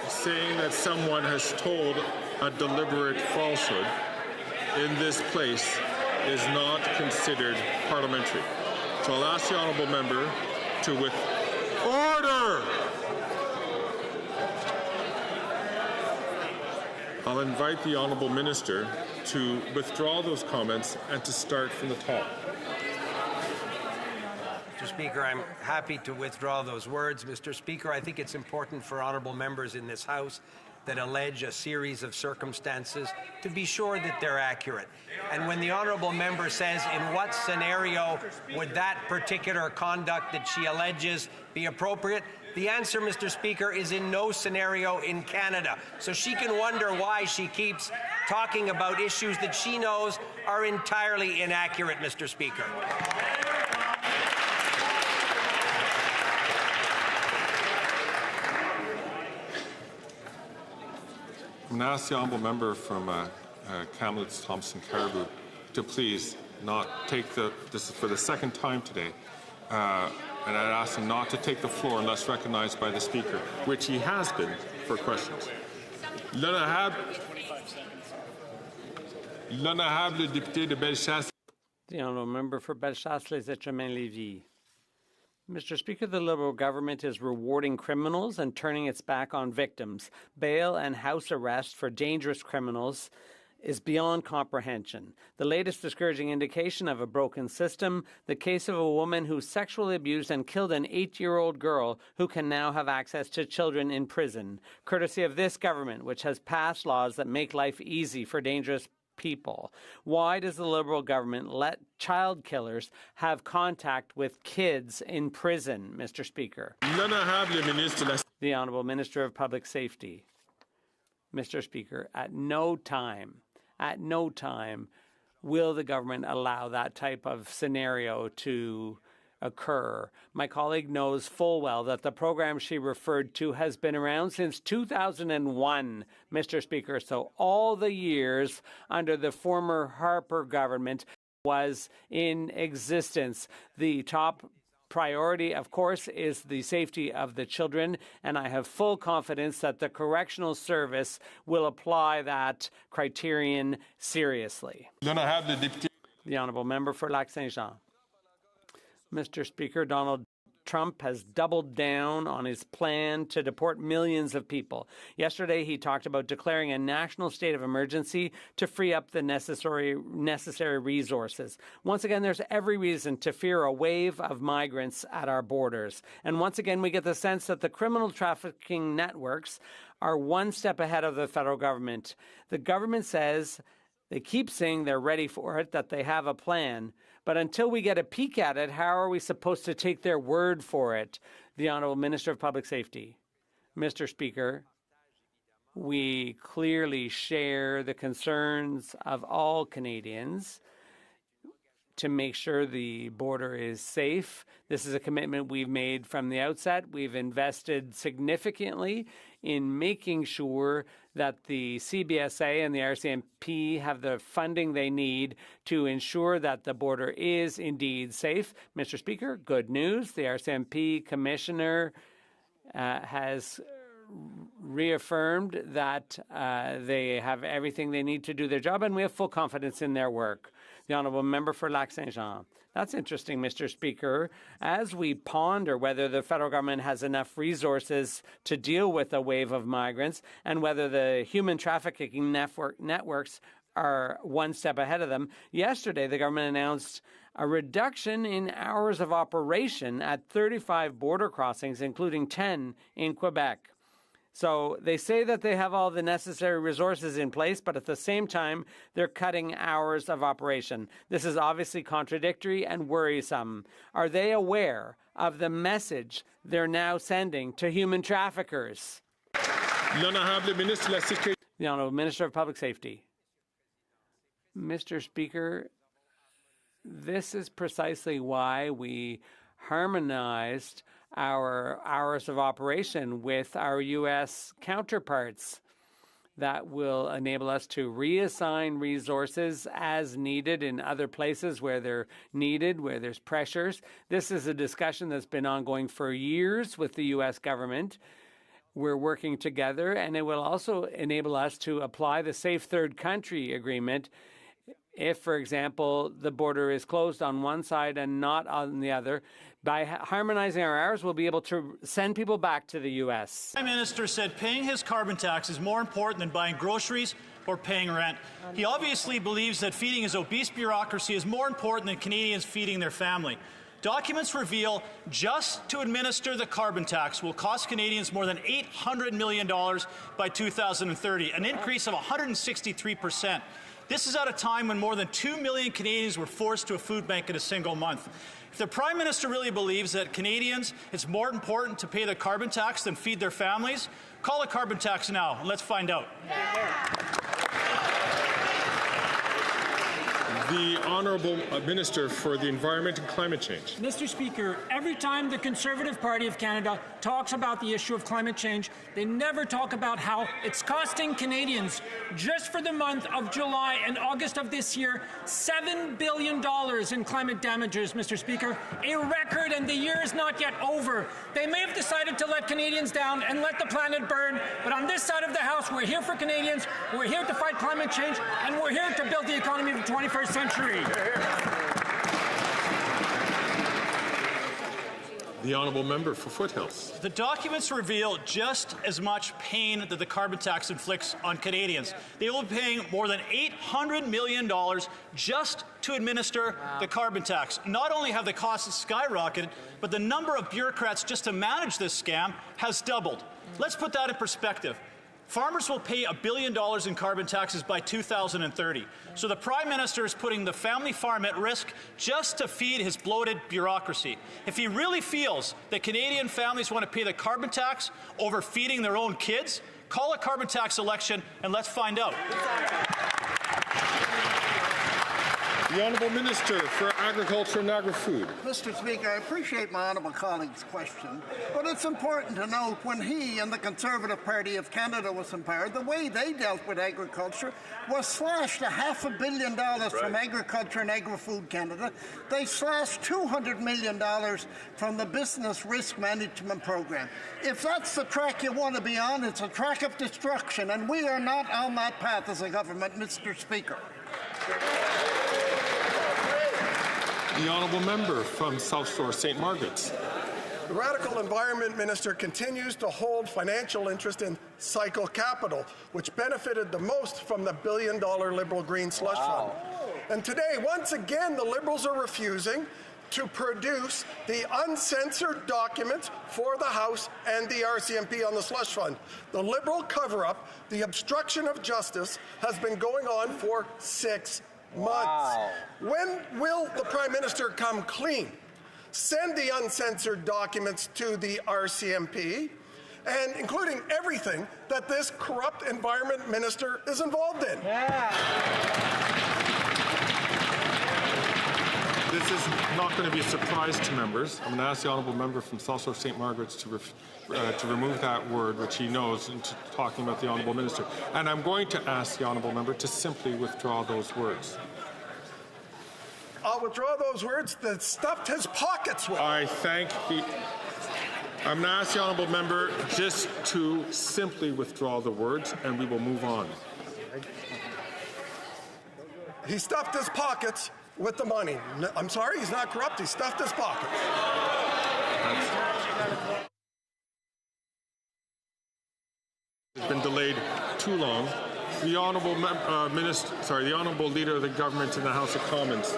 saying that someone has told a deliberate falsehood in this place is not considered parliamentary. So I'll ask the honourable member to order. I'll invite the honourable minister to withdraw those comments and to start from the top. Mr. Speaker, I'm happy to withdraw those words. Mr. Speaker, I think it's important for honourable members in this House that allege a series of circumstances to be sure that they're accurate. And when the honourable member says, in what scenario would that particular conduct that she alleges be appropriate, the answer, Mr. Speaker, is in no scenario in Canada. So she can wonder why she keeps talking about issues that she knows are entirely inaccurate, Mr. Speaker. I'm going to ask the honourable member from Kamloops, Thompson, Caribou to please not take this is for the second time today, and I'd ask him not to take the floor unless recognized by the Speaker, which he has been for questions. L'honorable député de Bellechasse. The honourable member for Bellechasse-les-Etchemins-Lévis. Mr. Speaker, the Liberal government is rewarding criminals and turning its back on victims. Bail and house arrest for dangerous criminals is beyond comprehension. The latest discouraging indication of a broken system, the case of a woman who sexually abused and killed an 8-year-old girl who can now have access to children in prison, courtesy of this government, which has passed laws that make life easy for dangerous people. Why does the Liberal government let child killers have contact with kids in prison, Mr. Speaker? The Honourable Minister of Public Safety. Mr. Speaker, at no time will the government allow that type of scenario to occur. My colleague knows full well that the program she referred to has been around since 2001, Mr. Speaker. So all the years under the former Harper government was in existence. The top priority, of course, is the safety of the children, and I have full confidence that the Correctional Service will apply that criterion seriously. The Honourable Member for Lac-Saint-Jean. Mr. Speaker, Donald Trump has doubled down on his plan to deport millions of people. Yesterday, he talked about declaring a national state of emergency to free up the necessary resources. Once again, there's every reason to fear a wave of migrants at our borders. And once again, we get the sense that the criminal trafficking networks are one step ahead of the federal government. The government says, they keep saying they're ready for it, that they have a plan. But until we get a peek at it, how are we supposed to take their word for it? The Honourable Minister of Public Safety. Mr. Speaker, we clearly share the concerns of all Canadians to make sure the border is safe. This is a commitment we've made from the outset. We've invested significantly in making sure that the CBSA and the RCMP have the funding they need to ensure that the border is indeed safe. Mr. Speaker, good news. The RCMP Commissioner has reaffirmed that they have everything they need to do their job, and we have full confidence in their work. The Honourable Member for Lac-Saint-Jean. That's interesting, Mr. Speaker. As we ponder whether the federal government has enough resources to deal with a wave of migrants and whether the human trafficking networks are one step ahead of them, yesterday the government announced a reduction in hours of operation at 35 border crossings, including 10 in Quebec. So they say that they have all the necessary resources in place, but at the same time, they're cutting hours of operation. This is obviously contradictory and worrisome. Are they aware of the message they're now sending to human traffickers? The Honourable Minister of Public Safety. Mr. Speaker, this is precisely why we harmonized our hours of operation with our U.S. counterparts. That will enable us to reassign resources as needed in other places where they're needed, where there's pressures. This is a discussion that's been ongoing for years with the U.S. government. We're working together, and it will also enable us to apply the Safe Third Country Agreement if, for example, the border is closed on one side and not on the other. By harmonizing our hours, we'll be able to send people back to the U.S. The Prime Minister said paying his carbon tax is more important than buying groceries or paying rent. He obviously believes that feeding his obese bureaucracy is more important than Canadians feeding their family. Documents reveal just to administer the carbon tax will cost Canadians more than $800 million by 2030, an increase of 163%. This is at a time when more than 2 million Canadians were forced to a food bank in a single month. If the Prime Minister really believes that Canadians, it's more important to pay the carbon tax than feed their families, call a carbon tax now, and let's find out. The Honourable Minister for the Environment and Climate Change. Mr. Speaker, every time the Conservative Party of Canada talks about the issue of climate change, they never talk about how it's costing Canadians, just for the month of July and August of this year, $7 billion in climate damages, Mr. Speaker. A record, and the year is not yet over. They may have decided to let Canadians down and let the planet burn, but on this side of the House, we're here for Canadians, we're here to fight climate change, and we're here to build the economy of the 21st century. The Honourable Member for Foothills. The documents reveal just as much pain that the carbon tax inflicts on Canadians. They will be paying more than $800 million just to administer the carbon tax. Not only have the costs skyrocketed, but the number of bureaucrats just to manage this scam has doubled. Let's put that in perspective. Farmers will pay $1 billion in carbon taxes by 2030. So the Prime Minister is putting the family farm at risk just to feed his bloated bureaucracy. If he really feels that Canadian families want to pay the carbon tax over feeding their own kids, call a carbon tax election and let's find out. The Honourable Minister for Agriculture and Agri-Food. Mr. Speaker, I appreciate my honourable colleague's question, but it's important to note when he and the Conservative Party of Canada was in power, the way they dealt with agriculture was slashed $500 million from Agriculture and Agri-Food Canada. They slashed $200 million from the Business Risk Management Program. If that's the track you want to be on, it's a track of destruction, and we are not on that path as a government, Mr. Speaker. The Honourable Member from South Shore St. Margaret's. The Radical Environment Minister continues to hold financial interest in Cycle Capital, which benefited the most from the billion-dollar Liberal Green Slush Fund. And today, once again, the Liberals are refusing to produce the uncensored documents for the House and the RCMP on the slush fund. The Liberal cover-up, the obstruction of justice, has been going on for 6 months. Wow. When will the Prime Minister come clean? Send the uncensored documents to the RCMP, and including everything that this corrupt Environment Minister is involved in. This is not going to be a surprise to members. I'm going to ask the Honourable Member from South Shore St. Margaret's to remove that word, which he knows, into talking about the Honourable Minister. And I'm going to ask the Honourable Member to simply withdraw those words. I'll withdraw those words that stuffed his pockets with. I thank the... I'm going to ask the honourable member just to simply withdraw the words, and we will move on. He stuffed his pockets with the money. I'm sorry, he's not corrupt. He stuffed his pockets. It's been delayed too long. The honourable the honourable leader of the government in the House of Commons.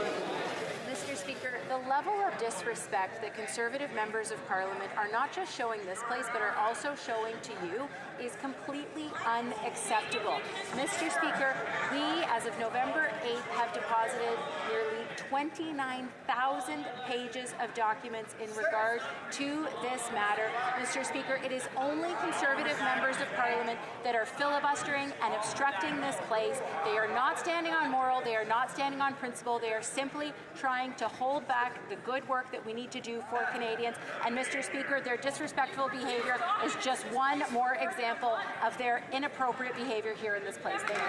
Mr. Speaker, the level of disrespect that Conservative members of Parliament are not just showing this place, but are also showing to you is completely unacceptable. Mr. Speaker, we, as of November 8th, have deposited nearly 29,000 pages of documents in regard to this matter. Mr. Speaker, it is only Conservative members of Parliament that are filibustering and obstructing this place. They are not standing on moral, they are not standing on principle, they are simply trying to hold back the good work that we need to do for Canadians. And Mr. Speaker, their disrespectful behaviour is just one more example of their inappropriate behaviour here in this place. Thank you.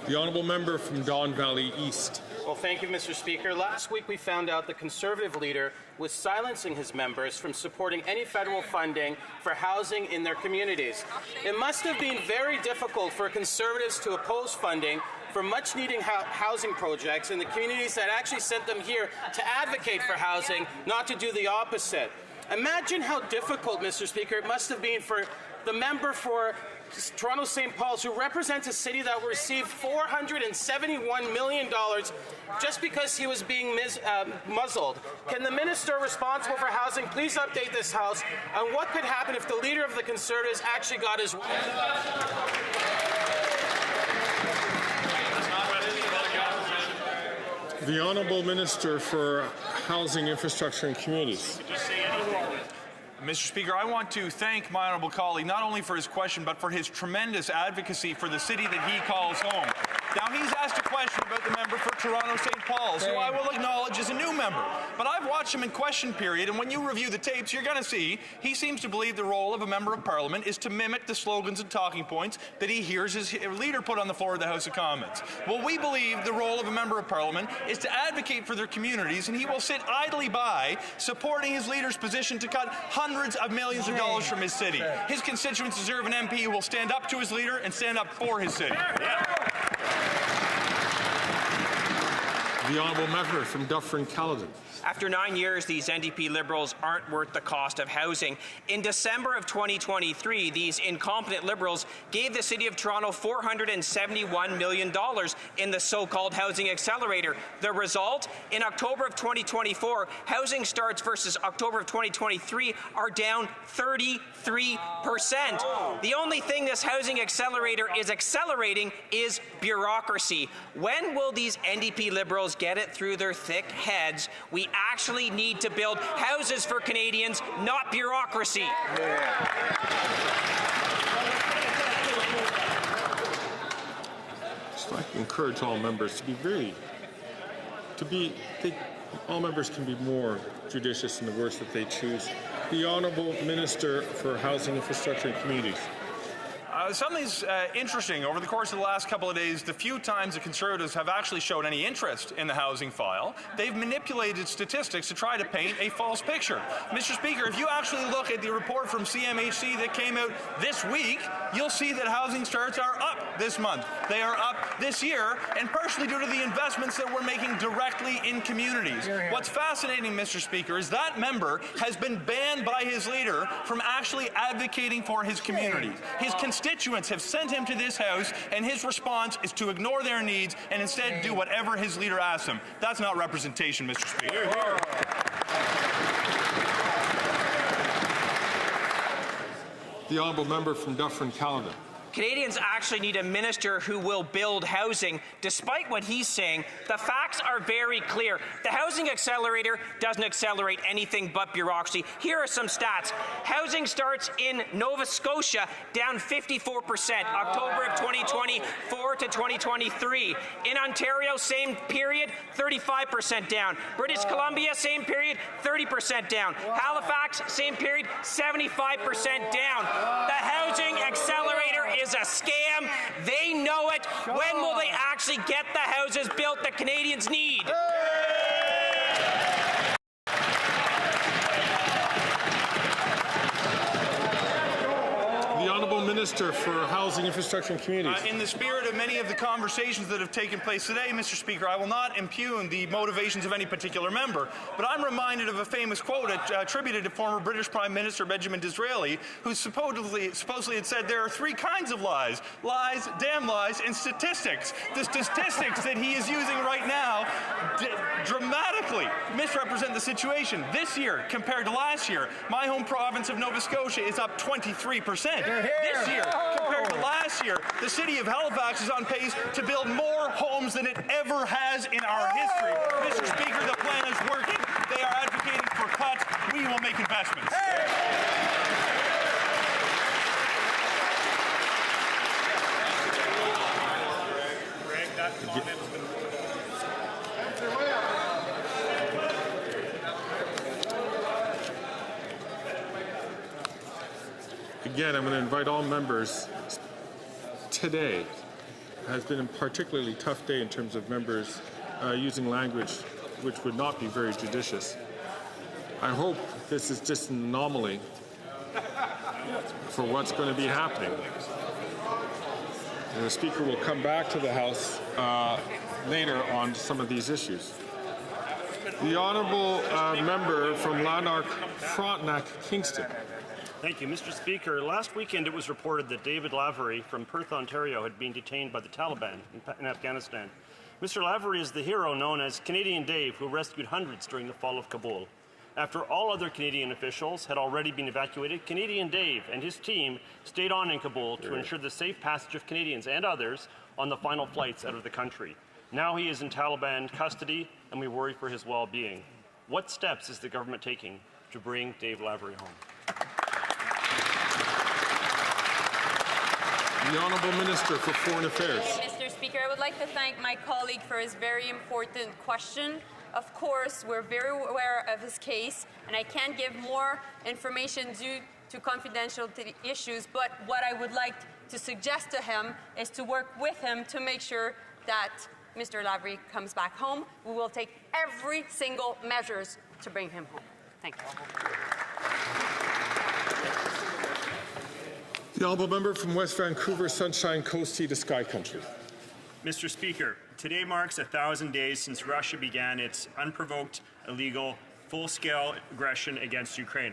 The honourable member from Don Valley East. Well, thank you, Mr. Speaker. Last week we found out the Conservative leader was silencing his members from supporting any federal funding for housing in their communities. It must have been very difficult for Conservatives to oppose funding for much-needed housing projects in the communities that actually sent them here to advocate for housing, not to do the opposite. Imagine how difficult, Mr. Speaker, it must have been for the member for Toronto St. Paul's, who represents a city that received $471 million just because he was being muzzled. Can the minister responsible for housing please update this House on what could happen if the leader of the Conservatives actually got his... The honourable minister for Housing, Infrastructure and Communities. Mr. Speaker, I want to thank my honourable colleague not only for his question, but for his tremendous advocacy for the city that he calls home. Now, he's asked a question about the member for Toronto St. Paul's, who I will acknowledge is a new member. But I've watched him in question period, and when you review the tapes, you're going to see he seems to believe the role of a member of Parliament is to mimic the slogans and talking points that he hears his leader put on the floor of the House of Commons. Well, we believe the role of a member of Parliament is to advocate for their communities, and he will sit idly by supporting his leader's position to cut hundreds of millions of dollars from his city. His constituents deserve an MP who will stand up to his leader and stand up for his city. The honourable member from Dufferin-Caledon. After 9 years, these NDP Liberals aren't worth the cost of housing. In December of 2023, these incompetent Liberals gave the City of Toronto $471 million in the so-called Housing Accelerator. The result? In October of 2024, housing starts versus October of 2023 are down 33%. The only thing this Housing Accelerator is accelerating is bureaucracy. When will these NDP Liberals get it through their thick heads? We actually need to build houses for Canadians, not bureaucracy. So I encourage all members all members can be more judicious in the words that they choose. The Honourable Minister for Housing, Infrastructure and Communities. Something's interesting. Over the course of the last couple of days, the few times the Conservatives have actually showed any interest in the housing file, they've manipulated statistics to try to paint a false picture. Mr. Speaker, if you actually look at the report from CMHC that came out this week, you'll see that housing starts are up this month. They are up this year, and partially due to the investments that we're making directly in communities. What's fascinating, Mr. Speaker, is that member has been banned by his leader from actually advocating for his community. His constituents have sent him to this House, and his response is to ignore their needs and instead do whatever his leader asks him. That's not representation, Mr. Speaker. The honourable member from Dufferin-Caledon. Canadians actually need a minister who will build housing. Despite what he's saying, the facts are very clear. The Housing Accelerator doesn't accelerate anything but bureaucracy. Here are some stats. Housing starts in Nova Scotia down 54%, October of 2024 to 2023. In Ontario, same period, 35% down. British Columbia, same period, 30% down. Halifax, same period, 75% down. The Housing Accelerator is a scam. They know it. When will they actually get the houses built that Canadians need? Minister for Housing, Infrastructure and Communities. In the spirit of many of the conversations that have taken place today, Mr. Speaker, I will not impugn the motivations of any particular member, but I'm reminded of a famous quote attributed to former British Prime Minister Benjamin Disraeli, who supposedly had said there are three kinds of lies: lies, damn lies, and statistics. The statistics that he is using right now dramatically misrepresent the situation. This year, compared to last year, my home province of Nova Scotia is up 23%. This year, compared to last year, the city of Halifax is on pace to build more homes than it ever has in our history. Mr. Speaker, the plan is working. They are advocating for cuts. We will make investments. Again, I'm going to invite all members. Today has been a particularly tough day in terms of members using language which would not be very judicious. I hope this is just an anomaly for what's going to be happening. And the Speaker will come back to the House later on some of these issues. The Honourable Member from Lanark, Frontenac, Kingston. Thank you, Mr. Speaker. Last weekend it was reported that David Lavery from Perth, Ontario had been detained by the Taliban in Afghanistan. Mr. Lavery is the hero known as Canadian Dave, who rescued hundreds during the fall of Kabul. After all other Canadian officials had already been evacuated, Canadian Dave and his team stayed on in Kabul to ensure the safe passage of Canadians and others on the final flights out of the country. Now he is in Taliban custody, and we worry for his well-being. What steps is the government taking to bring Dave Lavery home? The Honourable Minister for Foreign Affairs. Mr. Speaker, I would like to thank my colleague for his very important question. Of course, we're very aware of his case, and I can't give more information due to confidential issues, but what I would like to suggest to him is to work with him to make sure that Mr. Lavery comes back home. We will take every single measures to bring him home. Thank you. The Honourable Member from West Vancouver, Sunshine Coast Sea to Sky Country. Mr. Speaker, today marks 1,000 days since Russia began its unprovoked, illegal, full-scale aggression against Ukraine.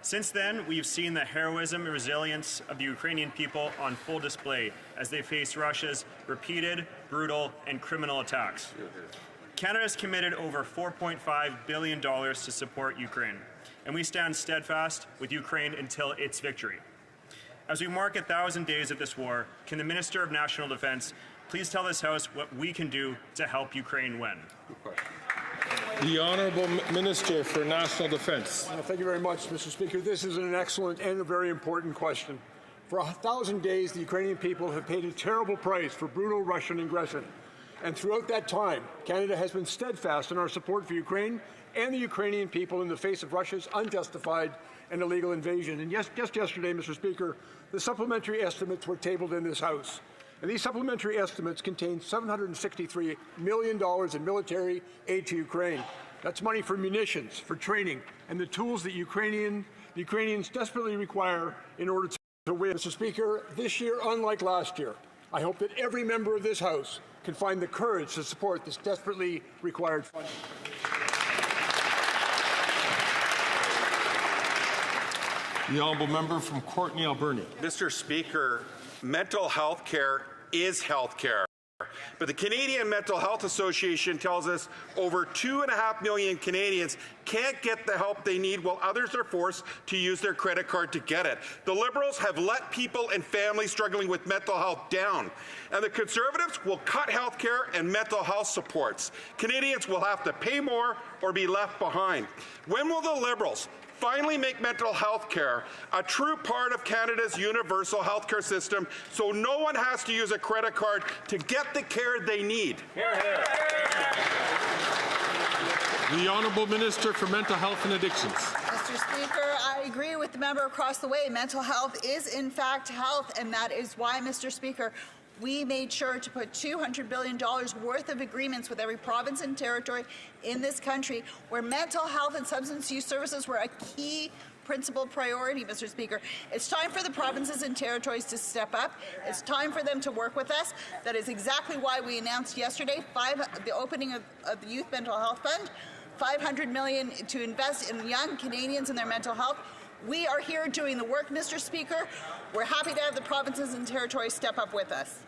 Since then, we've seen the heroism and resilience of the Ukrainian people on full display as they face Russia's repeated, brutal, and criminal attacks. Canada has committed over $4.5 billion to support Ukraine, and we stand steadfast with Ukraine until its victory. As we mark 1,000 days of this war, can the Minister of National Defence please tell this House what we can do to help Ukraine win? The Honourable Minister for National Defence. Thank you very much, Mr. Speaker. This is an excellent and a very important question. For 1,000 days, the Ukrainian people have paid a terrible price for brutal Russian aggression. And throughout that time, Canada has been steadfast in our support for Ukraine and the Ukrainian people in the face of Russia's unjustified and illegal invasion. And just yesterday, Mr. Speaker, the supplementary estimates were tabled in this House. And these supplementary estimates contain $763 million in military aid to Ukraine. That's money for munitions, for training, and the tools that the Ukrainians desperately require in order to win. Mr. Speaker, this year, unlike last year, I hope that every member of this House can find the courage to support this desperately required funding. The Honourable Member from Courtenay, Alberni. Mr. Speaker, mental health care is health care. But the Canadian Mental Health Association tells us over 2.5 million Canadians can't get the help they need while others are forced to use their credit card to get it. The Liberals have let people and families struggling with mental health down. And the Conservatives will cut health care and mental health supports. Canadians will have to pay more or be left behind. When will the Liberals finally make mental health care a true part of Canada's universal health care system so no one has to use a credit card to get the care they need? Hear, hear. The Honourable Minister for Mental Health and Addictions. Mr. Speaker, I agree with the member across the way. Mental health is in fact health, and that is why, Mr. Speaker, we made sure to put $200 billion worth of agreements with every province and territory in this country where mental health and substance use services were a key principal priority, Mr. Speaker. It's time for the provinces and territories to step up. It's time for them to work with us. That is exactly why we announced yesterday the opening of the Youth Mental Health Fund, $500 million to invest in young Canadians and their mental health. We are here doing the work, Mr. Speaker. We're happy to have the provinces and territories step up with us.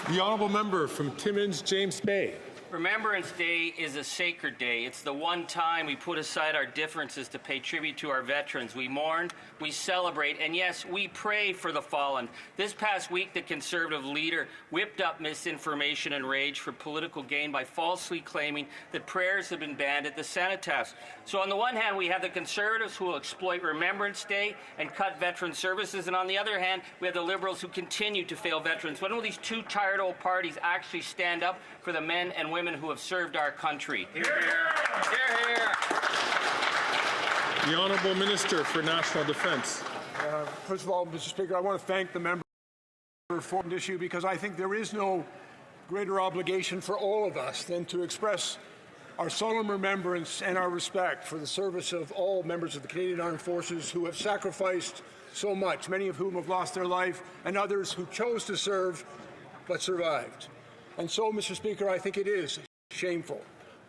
The honourable member from Timmins, James Bay. Remembrance Day is a sacred day. It's the one time we put aside our differences to pay tribute to our veterans. We mourn, we celebrate, and yes, we pray for the fallen. This past week, the Conservative leader whipped up misinformation and rage for political gain by falsely claiming that prayers have been banned at the Cenotaphs. So on the one hand, we have the Conservatives who will exploit Remembrance Day and cut veteran services, and on the other hand, we have the Liberals who continue to fail veterans. When will these two tired old parties actually stand up for the men and women who have served our country? Hear, hear. Hear, hear. The Honourable Minister for National Defence. First of all, Mr. Speaker, I want to thank the member for the issue because I think there is no greater obligation for all of us than to express our solemn remembrance and our respect for the service of all members of the Canadian Armed Forces who have sacrificed so much, many of whom have lost their life, and others who chose to serve but survived. And so, Mr. Speaker, I think it is shameful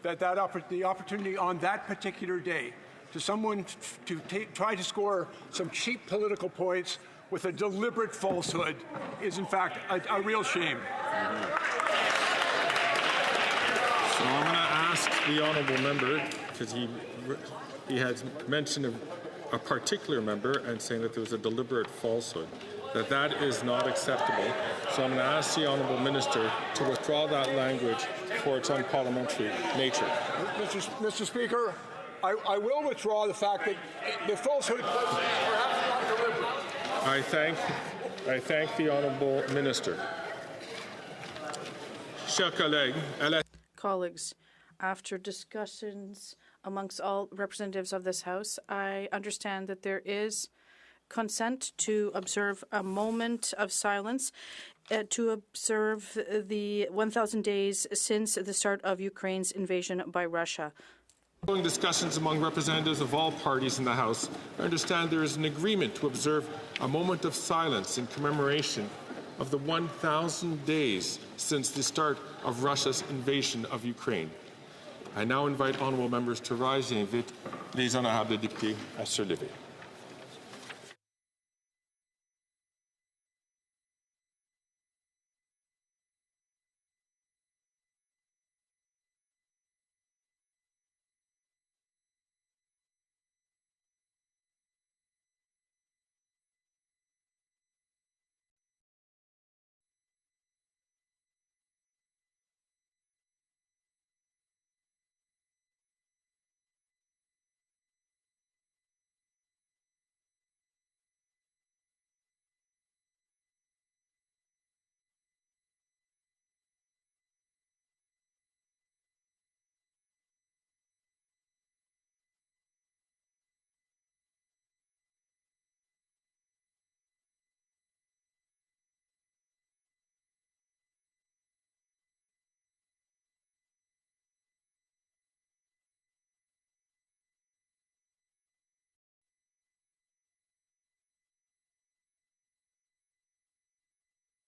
that the opportunity on that particular day to someone to try to score some cheap political points with a deliberate falsehood is, in fact, a real shame. So I'm going to ask the honourable member, because he had mentioned a particular member and saying that there was a deliberate falsehood, that is not acceptable. So I'm going to ask the honourable minister to withdraw that language for its unparliamentary nature. Mr. Speaker, I will withdraw the fact that the falsehood was perhaps not deliberate. I thank the honourable minister. Chers collègues, colleagues, after discussions amongst all representatives of this House, I understand that there is consent to observe a moment of silence to observe the 1,000 days since the start of Ukraine's invasion by Russia. Following discussions among representatives of all parties in the House, I understand there is an agreement to observe a moment of silence in commemoration of the 1,000 days since the start of Russia's invasion of Ukraine. I now invite honourable members to rise et invite les honorables députés à se lever.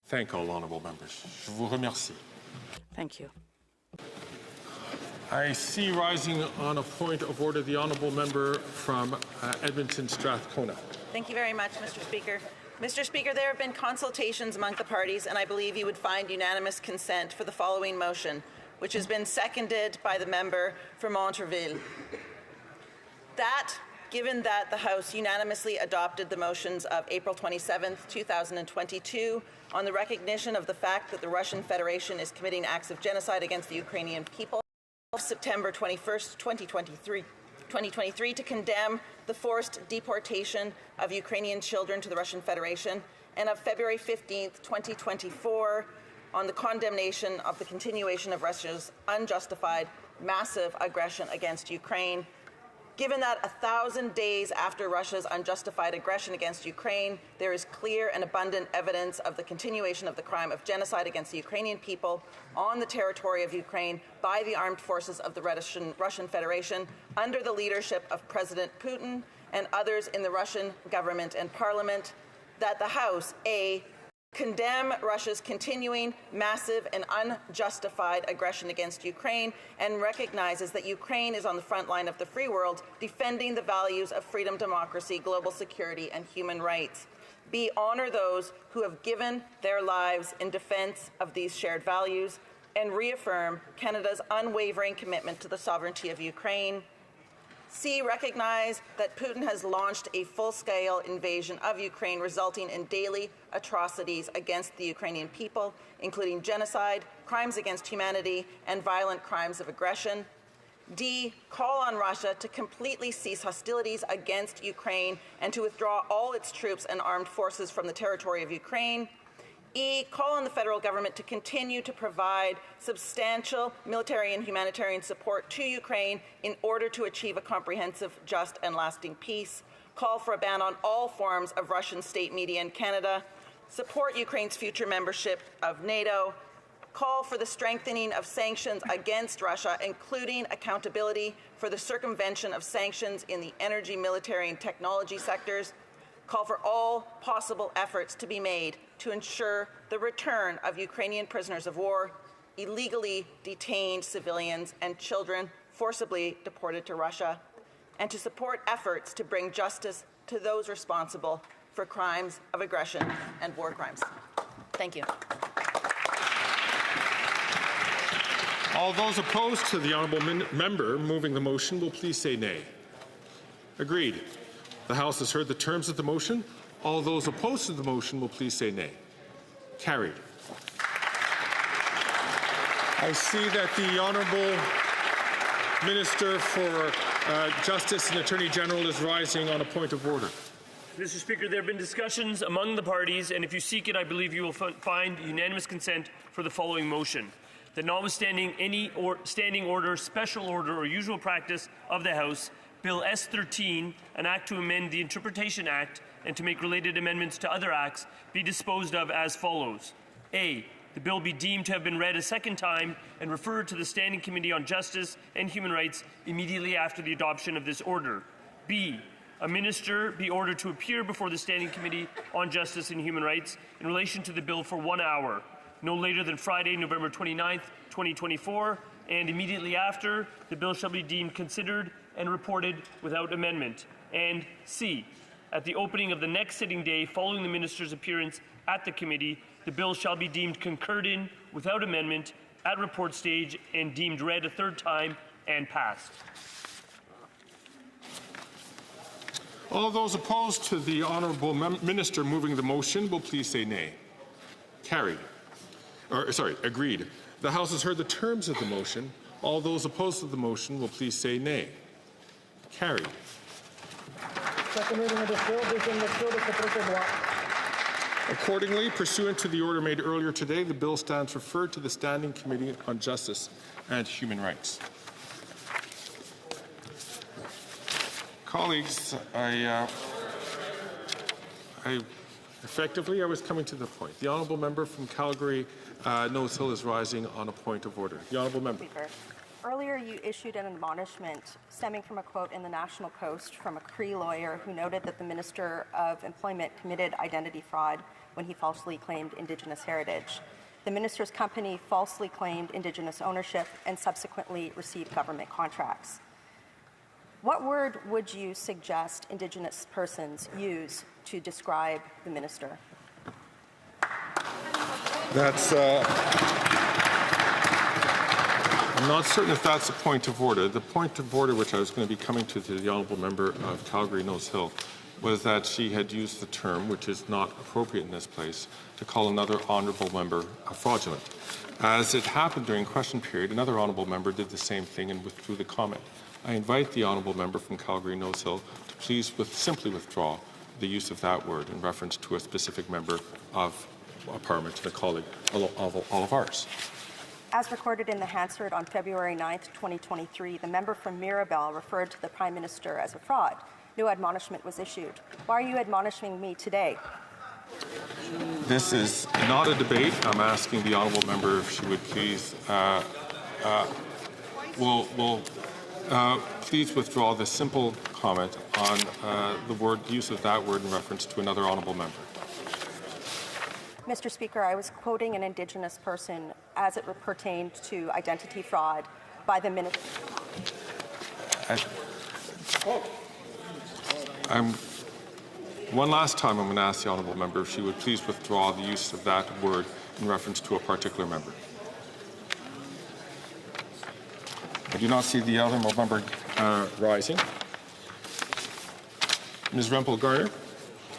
Thank all honourable members. Je vous remercie. Thank you. I see rising on a point of order the honourable member from Edmonton Strathcona. Thank you very much, Mr. Speaker. Mr. Speaker, there have been consultations among the parties, and I believe you would find unanimous consent for the following motion, which has been seconded by the member for Montreville. Given that the House unanimously adopted the motions of April 27, 2022, on the recognition of the fact that the Russian Federation is committing acts of genocide against the Ukrainian people, September 21, 2023, to condemn the forced deportation of Ukrainian children to the Russian Federation, and of February 15, 2024, on the condemnation of the continuation of Russia's unjustified, massive aggression against Ukraine. Given that 1,000 days after Russia's unjustified aggression against Ukraine, there is clear and abundant evidence of the continuation of the crime of genocide against the Ukrainian people on the territory of Ukraine by the armed forces of the Russian Federation under the leadership of President Putin and others in the Russian government and parliament, that the House, A, condemn Russia's continuing massive and unjustified aggression against Ukraine and recognizes that Ukraine is on the front line of the free world defending the values of freedom, democracy, global security, and human rights. B, honor those who have given their lives in defense of these shared values and reaffirm Canada's unwavering commitment to the sovereignty of Ukraine. C, recognize that Putin has launched a full-scale invasion of Ukraine resulting in daily atrocities against the Ukrainian people, including genocide, crimes against humanity, and violent crimes of aggression. D, call on Russia to completely cease hostilities against Ukraine and to withdraw all its troops and armed forces from the territory of Ukraine. E, call on the federal government to continue to provide substantial military and humanitarian support to Ukraine in order to achieve a comprehensive, just, and lasting peace. Call for a ban on all forms of Russian state media in Canada. Support Ukraine's future membership of NATO. Call for the strengthening of sanctions against Russia, including accountability for the circumvention of sanctions in the energy, military, and technology sectors. Call for all possible efforts to be made to ensure the return of Ukrainian prisoners of war, illegally detained civilians, and children forcibly deported to Russia, and to support efforts to bring justice to those responsible for crimes of aggression and war crimes. Thank you. All those opposed to the honourable member moving the motion will please say nay. Agreed. The House has heard the terms of the motion. All those opposed to the motion will please say nay. Carried. I see that the Honourable Minister for Justice and Attorney General is rising on a point of order. Mr. Speaker, there have been discussions among the parties, and if you seek it, I believe you will find unanimous consent for the following motion. That notwithstanding any standing order, special order, or usual practice of the House, Bill S-13, an act to amend the Interpretation Act and to make related amendments to other acts, be disposed of as follows. A, the bill be deemed to have been read a second time and referred to the Standing Committee on Justice and Human Rights immediately after the adoption of this order. B, a minister be ordered to appear before the Standing Committee on Justice and Human Rights in relation to the bill for 1 hour, no later than Friday, November 29th, 2024, and immediately after, the bill shall be deemed considered and reported without amendment. And C, at the opening of the next sitting day following the minister's appearance at the committee, the bill shall be deemed concurred in without amendment at report stage and deemed read a third time and passed. All those opposed to the Honourable Minister moving the motion will please say nay. Carried. Agreed. The House has heard the terms of the motion. All those opposed to the motion will please say nay. Carried. Accordingly, pursuant to the order made earlier today, the bill stands referred to the Standing Committee on Justice and Human Rights. Colleagues, I was coming to the point. The Honourable Member from Calgary Nose Hill is rising on a point of order. The Honourable Member. Speaker, earlier you issued an admonishment stemming from a quote in the National Post from a Cree lawyer who noted that the Minister of Employment committed identity fraud when he falsely claimed Indigenous heritage. The Minister's company falsely claimed Indigenous ownership and subsequently received government contracts. What word would you suggest Indigenous persons use to describe the Minister? That's I'm not certain if that's a point of order. The point of order which I was going to be coming to the Honourable Member of Calgary Nose Hill was that she had used the term, which is not appropriate in this place, to call another honourable member fraudulent. As it happened during question period, another honourable member did the same thing and withdrew the comment. I invite the honourable member from Calgary Nose Hill to please simply withdraw the use of that word in reference to a specific member of Parliament and a colleague of all of ours. As recorded in the Hansard on February 9th, 2023, the member from Mirabel referred to the Prime Minister as a fraud. No admonishment was issued. Why are you admonishing me today? This is not a debate. I'm asking the honourable member if she would please please withdraw the simple comment on the use of that word in reference to another honourable member. Mr. Speaker, I was quoting an Indigenous person as it pertained to identity fraud by the Minister. One last time, I'm going to ask the honourable member if she would please withdraw the use of that word in reference to a particular member. I do not see the honourable member rising. Ms. Rempel-Garner,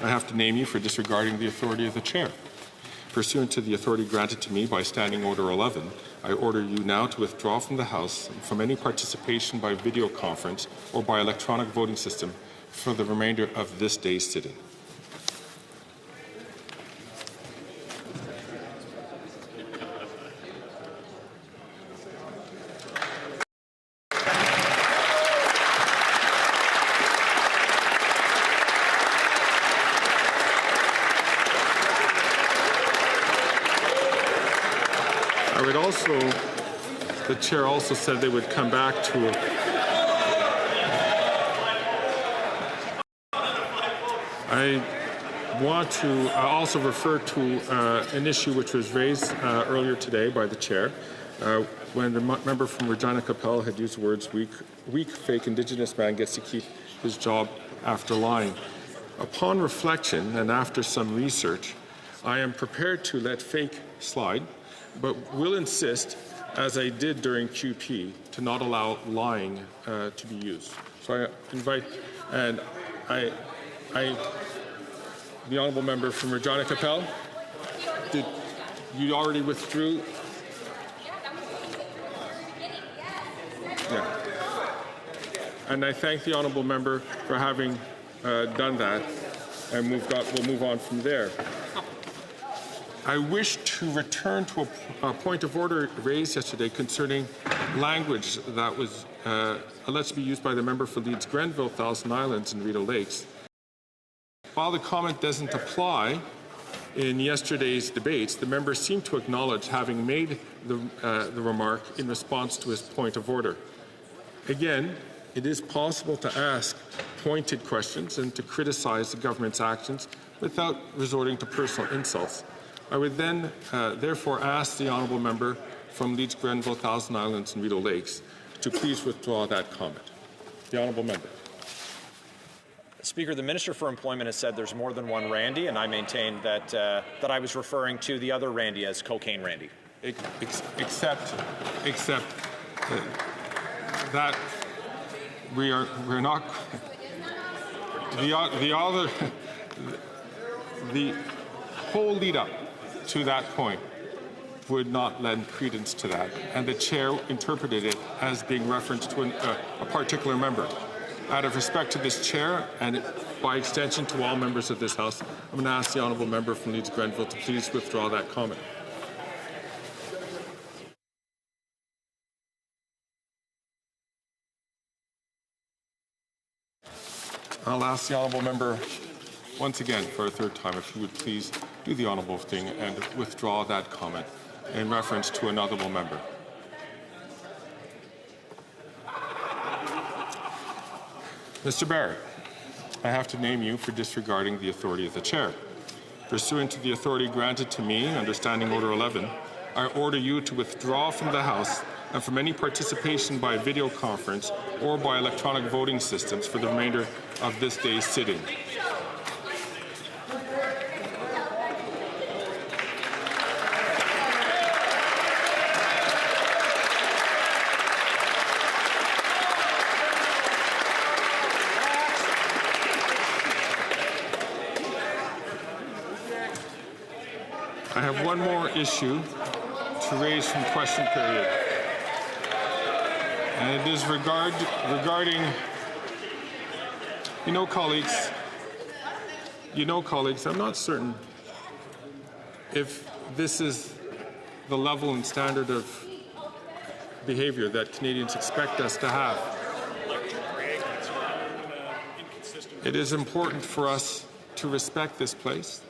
I have to name you for disregarding the authority of the chair. Pursuant to the authority granted to me by Standing Order 11, I order you now to withdraw from the House from any participation by video conference or by electronic voting system for the remainder of this day's sitting. The chair also said they would come back to it. I want to also refer to an issue which was raised earlier today by the chair when the member from Regina Capel had used the words weak fake Indigenous man gets to keep his job after lying. Upon reflection and after some research, I am prepared to let fake slide, but will insist, as I did during QP, to not allow lying to be used. So I invite, and the honourable member from Regina Capel, did you already withdrew? Yeah. And I thank the honourable member for having done that, and we'll move on from there. I wish to return to a point of order raised yesterday concerning language that was alleged to be used by the member for Leeds Grenville, Thousand Islands, and Rideau Lakes. While the comment doesn't apply in yesterday's debates, the member seemed to acknowledge having made the remark in response to his point of order. Again, it is possible to ask pointed questions and to criticize the government's actions without resorting to personal insults. I would then therefore ask the honourable member from Leeds Grenville, Thousand Islands and Rideau Lakes to please withdraw that comment. The honourable member. Speaker, the Minister for Employment has said there's more than one Randy, and I maintain that that I was referring to the other Randy as Cocaine Randy. Except that we're not the whole lead up to that point would not lend credence to that, and the chair interpreted it as being referenced to a particular member. Out of respect to this chair, and by extension to all members of this House, I'm going to ask the honourable member from Leeds Grenville to please withdraw that comment. I'll ask the honourable member once again for a third time if you would please do the honourable thing and withdraw that comment in reference to an honourable member. Mr. Barrett, I have to name you for disregarding the authority of the chair. Pursuant to the authority granted to me under Standing Order 11, I order you to withdraw from the House and from any participation by video conference or by electronic voting systems for the remainder of this day's sitting. I have one more issue to raise from question period, and it is regarding, colleagues, I'm not certain if this is the level and standard of behavior that Canadians expect us to have. It is important for us to respect this place,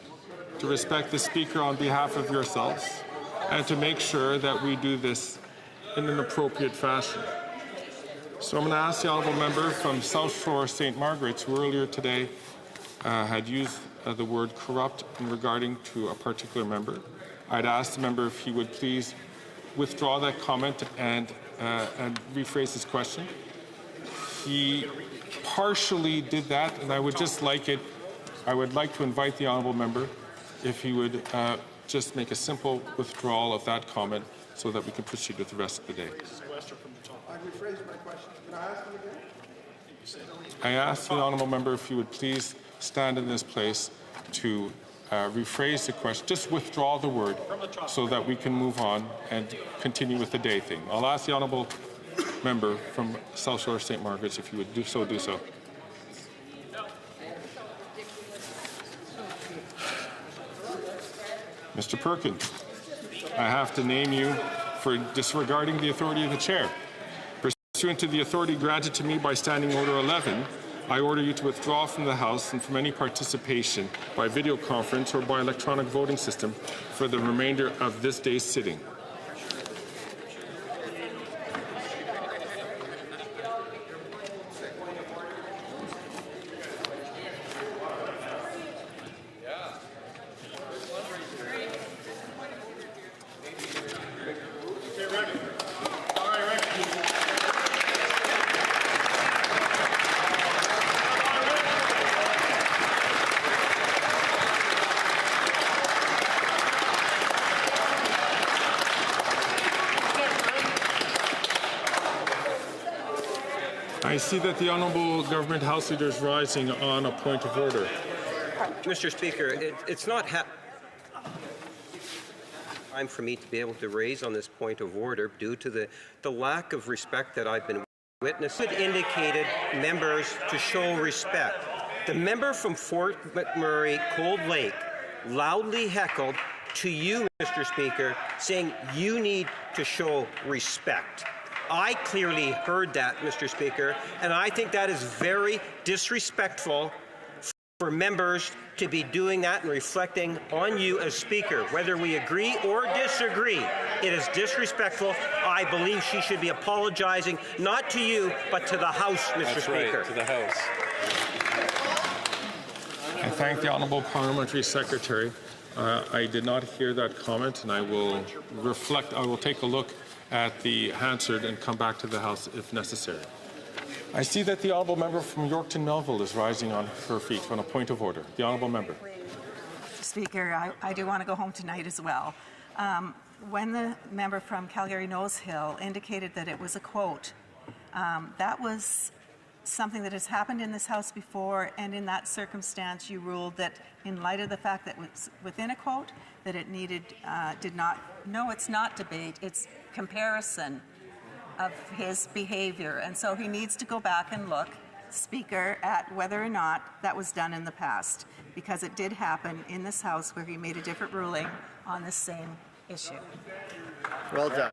to respect the Speaker on behalf of yourselves, and to make sure that we do this in an appropriate fashion. So I'm going to ask the honourable member from South Shore St. Margaret's, who earlier today had used the word corrupt in regarding to a particular member. I'd ask the member if he would please withdraw that comment and rephrase his question. He partially did that, and I would like to invite the honourable member if he would just make a simple withdrawal of that comment so that we can proceed with the rest of the day. I rephrased my question. Can I ask him again? I ask the honourable member if he would please stand in this place to rephrase the question, just withdraw the word so that we can move on and continue with the day thing. I'll ask the honourable member from South Shore St. Margaret's if you would do so. Mr. Perkins, I have to name you for disregarding the authority of the chair. Pursuant to the authority granted to me by Standing Order 11, I order you to withdraw from the House and from any participation by video conference or by electronic voting system for the remainder of this day's sitting. I see that the Honourable Government House Leader is rising on a point of order. Mr. Speaker, it's not time for me to be able to raise on this point of order due to the lack of respect that I've been witnessing. It indicated members to show respect. The member from Fort McMurray, Cold Lake, loudly heckled to you, Mr. Speaker, saying you need to show respect. I clearly heard that, Mr. Speaker, and I think that is very disrespectful for members to be doing that and reflecting on you as Speaker. Whether we agree or disagree, it is disrespectful. I believe she should be apologizing, not to you, but to the House, Mr. Speaker. Right, to the House. I thank the Honourable Parliamentary Secretary. I did not hear that comment, and I will take a look at the Hansard and come back to the House if necessary. I see that the Honourable Member from Yorkton Melville is rising on her feet on a point of order. The Honourable Member. Speaker, I do want to go home tonight as well. When the member from Calgary Nose Hill indicated that it was a quote, that was something that has happened in this House before, and in that circumstance you ruled that in light of the fact that it was within a quote, that it no, it's not debate, it's comparison of his behavior. And so he needs to go back and look, Speaker, at whether or not that was done in the past, because it did happen in this House where he made a different ruling on the same issue. Well done.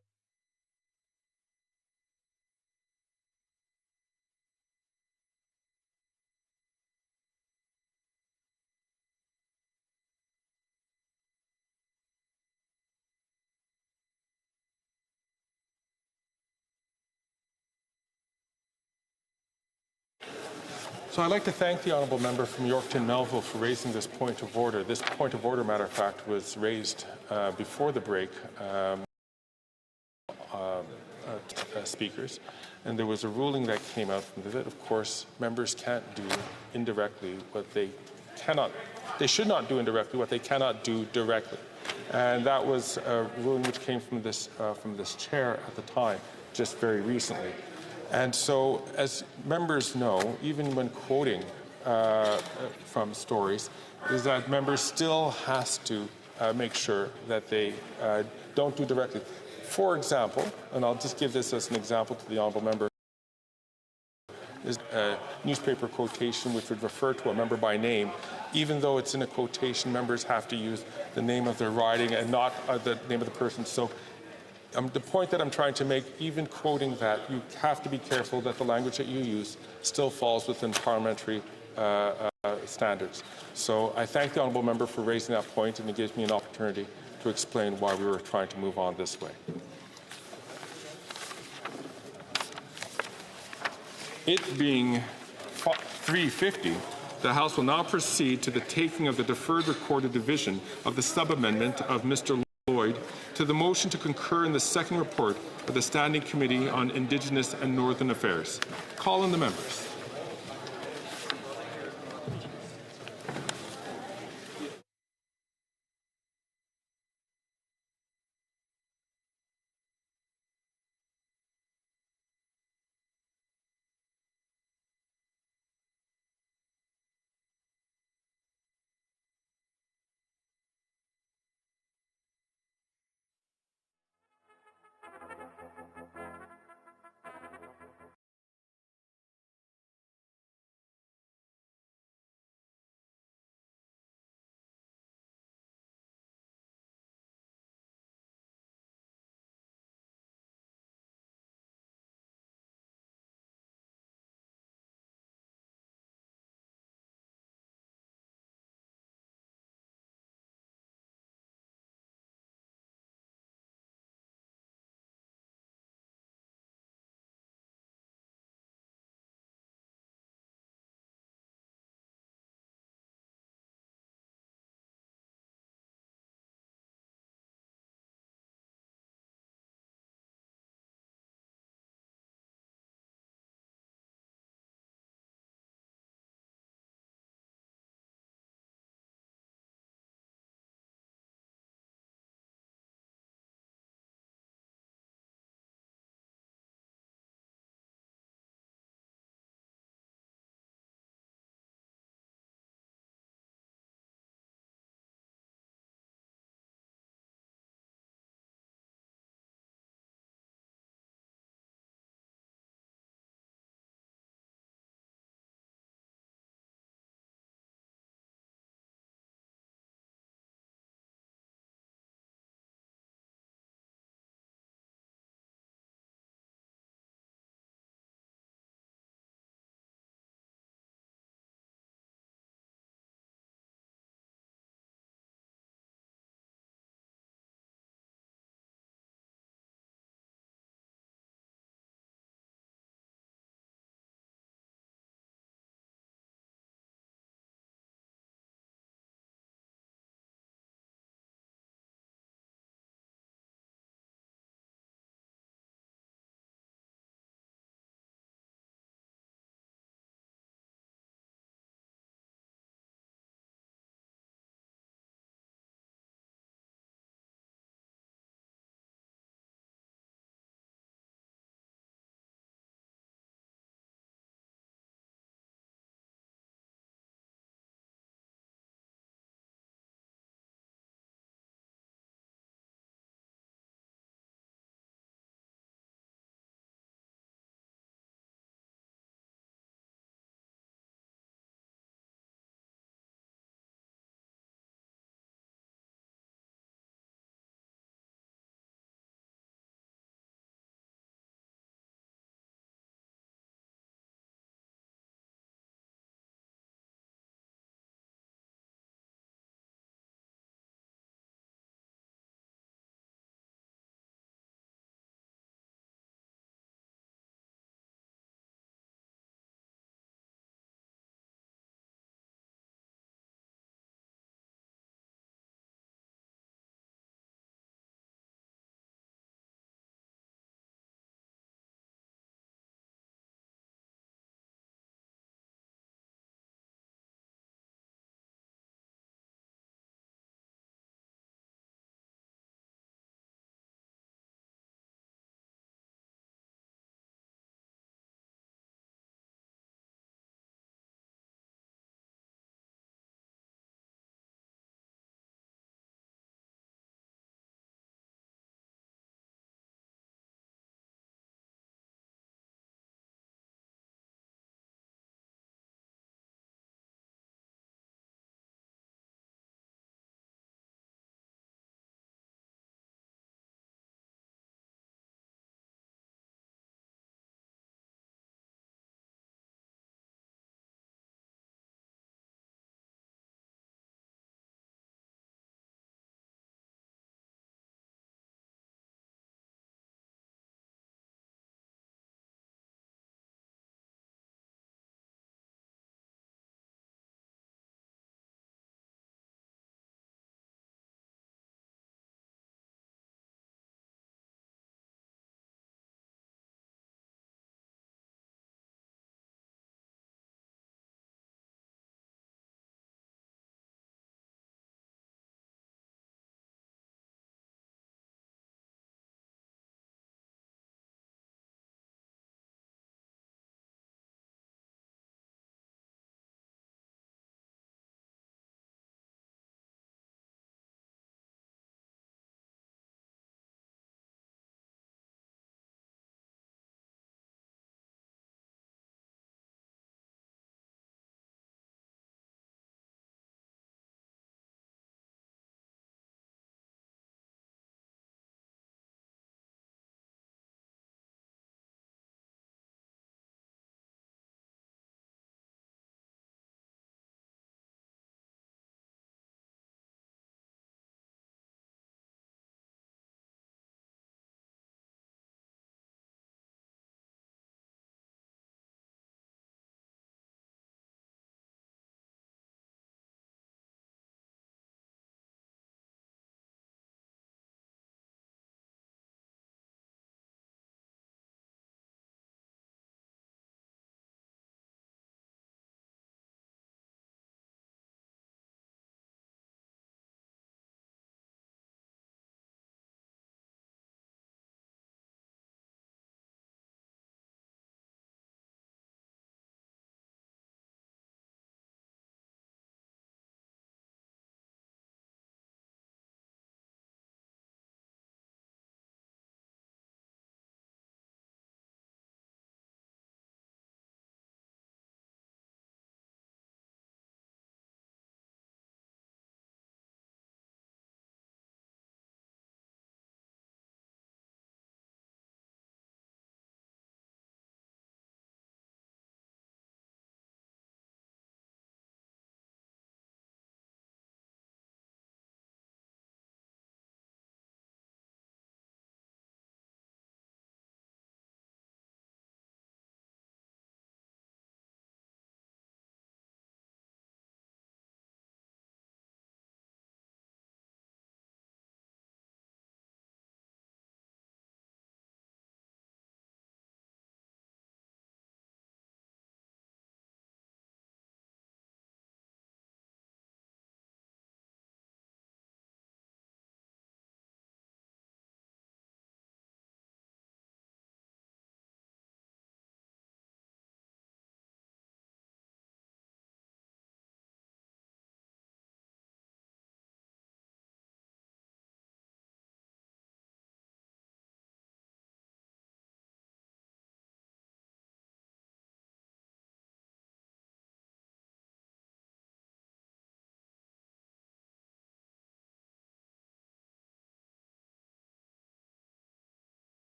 So I'd like to thank the Honourable Member from Yorkton Melville for raising this point of order. This point of order, matter of fact, was raised before the break, speakers, and there was a ruling that came out from that, of course, members can't do indirectly what they should not do indirectly what they cannot do directly. And that was a ruling which came from this chair at the time, just very recently. And so, as members know, even when quoting from stories, is that members still has to make sure that they don't do directly. For example, and I'll just give this as an example to the Honourable Member, is a newspaper quotation which would refer to a member by name. Even though it's in a quotation, members have to use the name of their riding and not the name of the person. So The point that I'm trying to make, even quoting that, you have to be careful that the language that you use still falls within parliamentary standards. So I thank the honourable member for raising that point, and it gives me an opportunity to explain why we were trying to move on this way. It being 3:50, the House will now proceed to the taking of the deferred recorded division of the sub-amendment of Mr. Lloyd to the motion to concur in the second report of the Standing Committee on Indigenous and Northern Affairs. Call on the members.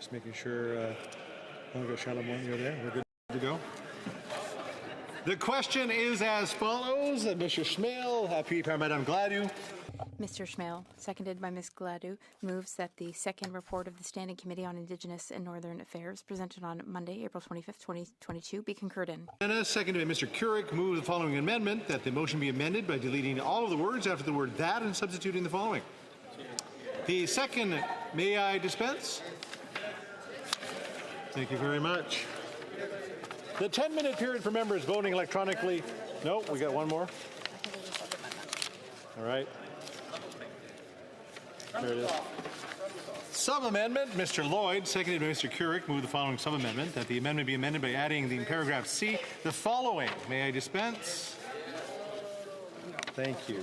Just making sure, Olga Chalamon, you're there. We're good to go. The question is as follows. Mr. Schmale, appuyé par Madame Gladue. Mr. Schmale, seconded by Ms. Gladue, moves that the second report of the Standing Committee on Indigenous and Northern Affairs, presented on Monday, April 25th, 2022, be concurred in. And seconded by Mr. Couric, move the following amendment, that the motion be amended by deleting all of the words after the word that and substituting the following. The second, may I dispense? Thank you very much. The 10-minute period for members voting electronically. No, we got one more. All right. There it is. Sub-amendment, Mr. Lloyd, seconded by Mr. Couric, move the following sub-amendment, that the amendment be amended by adding in paragraph C the following. May I dispense? Thank you.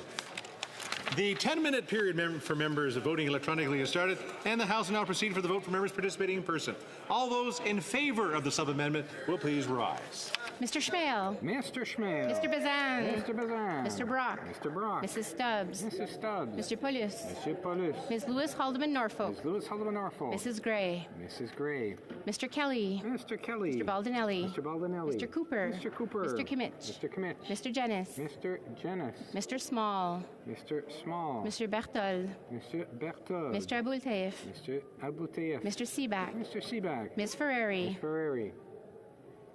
The 10-minute period for members voting electronically has started, and the House will now proceed for the vote for members participating in person. All those in favor of the sub-amendment will please rise. Mr. Schmale. Mr. Schmale. Mr. Bazan. Mr. Bazan. Mr. Brock. Mr. Brock. Mrs. Stubbs. Mrs. Stubbs. Mr. Paulus. Mr. Paulus. Ms. Lewis Haldeman Norfolk. Ms. Lewis Haldeman Norfolk. Mrs. Gray. Mrs. Gray. Mr. Kelly. Mr. Kelly. Mr. Baldinelli. Mr. Baldinelli. Mr. Cooper. Mr. Cooper. Mr. Kimmich. Mr. Kimmich. Mr. Jennis. Mr. Jennis. Mr. Small. Mr. Small. Mr. Berthold. Mr. Berthold. Mr. Abultaif. Mr. Abultaif. Mr. Seaback. Mr. Seaback. Ms. Ferrari. Ms. Ferrari.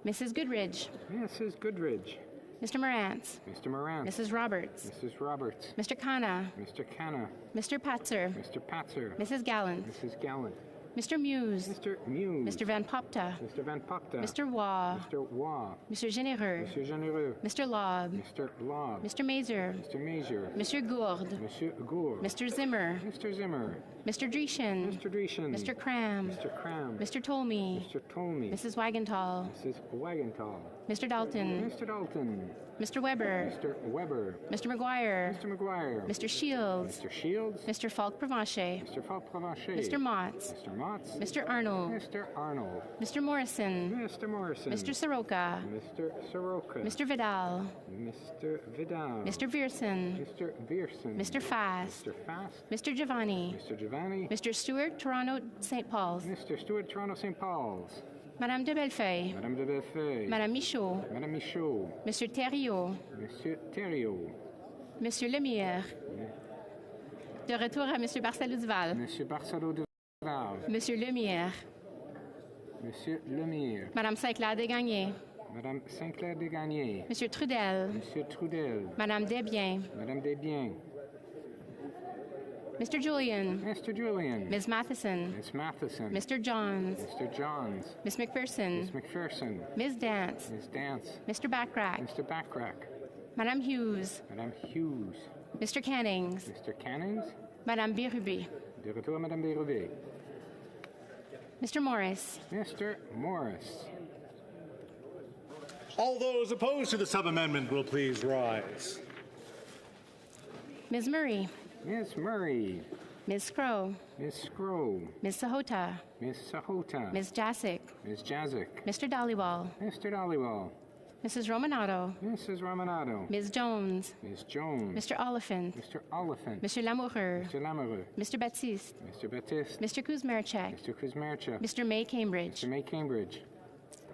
Mrs. Goodridge. Mrs. Goodridge. Mr. Morantz. Mr. Morantz. Mrs. Roberts. Mrs. Roberts. Mr. Kana. Mr. Canna. Mr. Patzer. Mr. Patzer. Mrs. Gallant. Mrs. Gallant. Mr. Muse. Mr. Muse. Mr. Van Popta. Mr. Van Popta. Mr. Waugh. Mr. Waugh. Mr. Généreux. Mr. Généreux. Mr. Lobb. Mr. Lobb. Mr. Mazer. Mr. Mazer. Mr. Gourde. Monsieur Gourde. Mr. Zimmer. Mr. Zimmer. Mr. Dreeshen. Mr. Dreeshen. Mr. Cram. Mr. Cram. Mr. Tolmie. Mr. Tolmie. Mrs. Wagenthal. Mrs. Wagenthal. Mr. Dalton. Mr. Dalton. Mr. Weber. Mr. Weber. Mr. McGuire. Mr. McGuire. Mr. Shields. Mr. Shields. Mr. Falk Provencher. Mr. Falk Provencher. Mr. Motts. Mr. Motts. Mr. Arnold. Mr. Arnold. Mr. Morrison. Mr. Morrison. Mr. Soroka. Mr. Soroka. Mr. Vidal. Mr. Vidal. Mr. Vierson. Mr. Vierson. Mr. Fast. Mr. Fast. Mr. Giovanni. Mr. Giovanni. Mr. Stewart, Toronto, St. Paul's. Mr. Stewart, Toronto, St. Paul's. Madame de Bellefeuille. Madame de Bellefeuille. Madame Michaud. Madame Michaud. Monsieur Thériault. Monsieur Thériault. Monsieur Lemire. De retour à Monsieur Barcelou-Duval. Monsieur Barcelou-Duval. Monsieur Lemire. Monsieur Lemire. Madame Saint-Clair-Desgagnés. Madame Saint-Clair-Desgagnés. Monsieur Trudel. Monsieur Trudel. Madame Desbiens. Madame Desbiens. Mr. Julian. Mr. Julian. Ms. Matheson. Ms. Matheson. Mr. Johns. Mr. Johns. Miss McPherson. Ms. McPherson. Ms. Dance. Ms. Dance. Mr. Backrack. Mr. Backrack. Madame Hughes. Madame Hughes. Mr. Cannings. Mr. Cannings. Madame Bérubé. De retour à Madame Bérubé. Mr. Morris. Mr. Morris. All those opposed to the sub-amendment will please rise. Ms. Murray. Ms. Murray. Ms. Scrow. Ms. Scrow. Ms. Sahota. Ms. Sahota. Ms. Jasic. Ms. Jazic. Mr. Dollywall. Mr. Dollywall. Mrs. Romanato. Mrs. Romanato. Ms. Jones. Ms. Jones. Mr. Oliphant. Mr. Oliphant. Mr. Lamoureux. Mr. Lamoureux. Mr. Baptiste. Mr. Baptiste. Mr. Kuzmarchek. Mr. Kuzmarchek. Mr. May Cambridge. Mr. May Cambridge.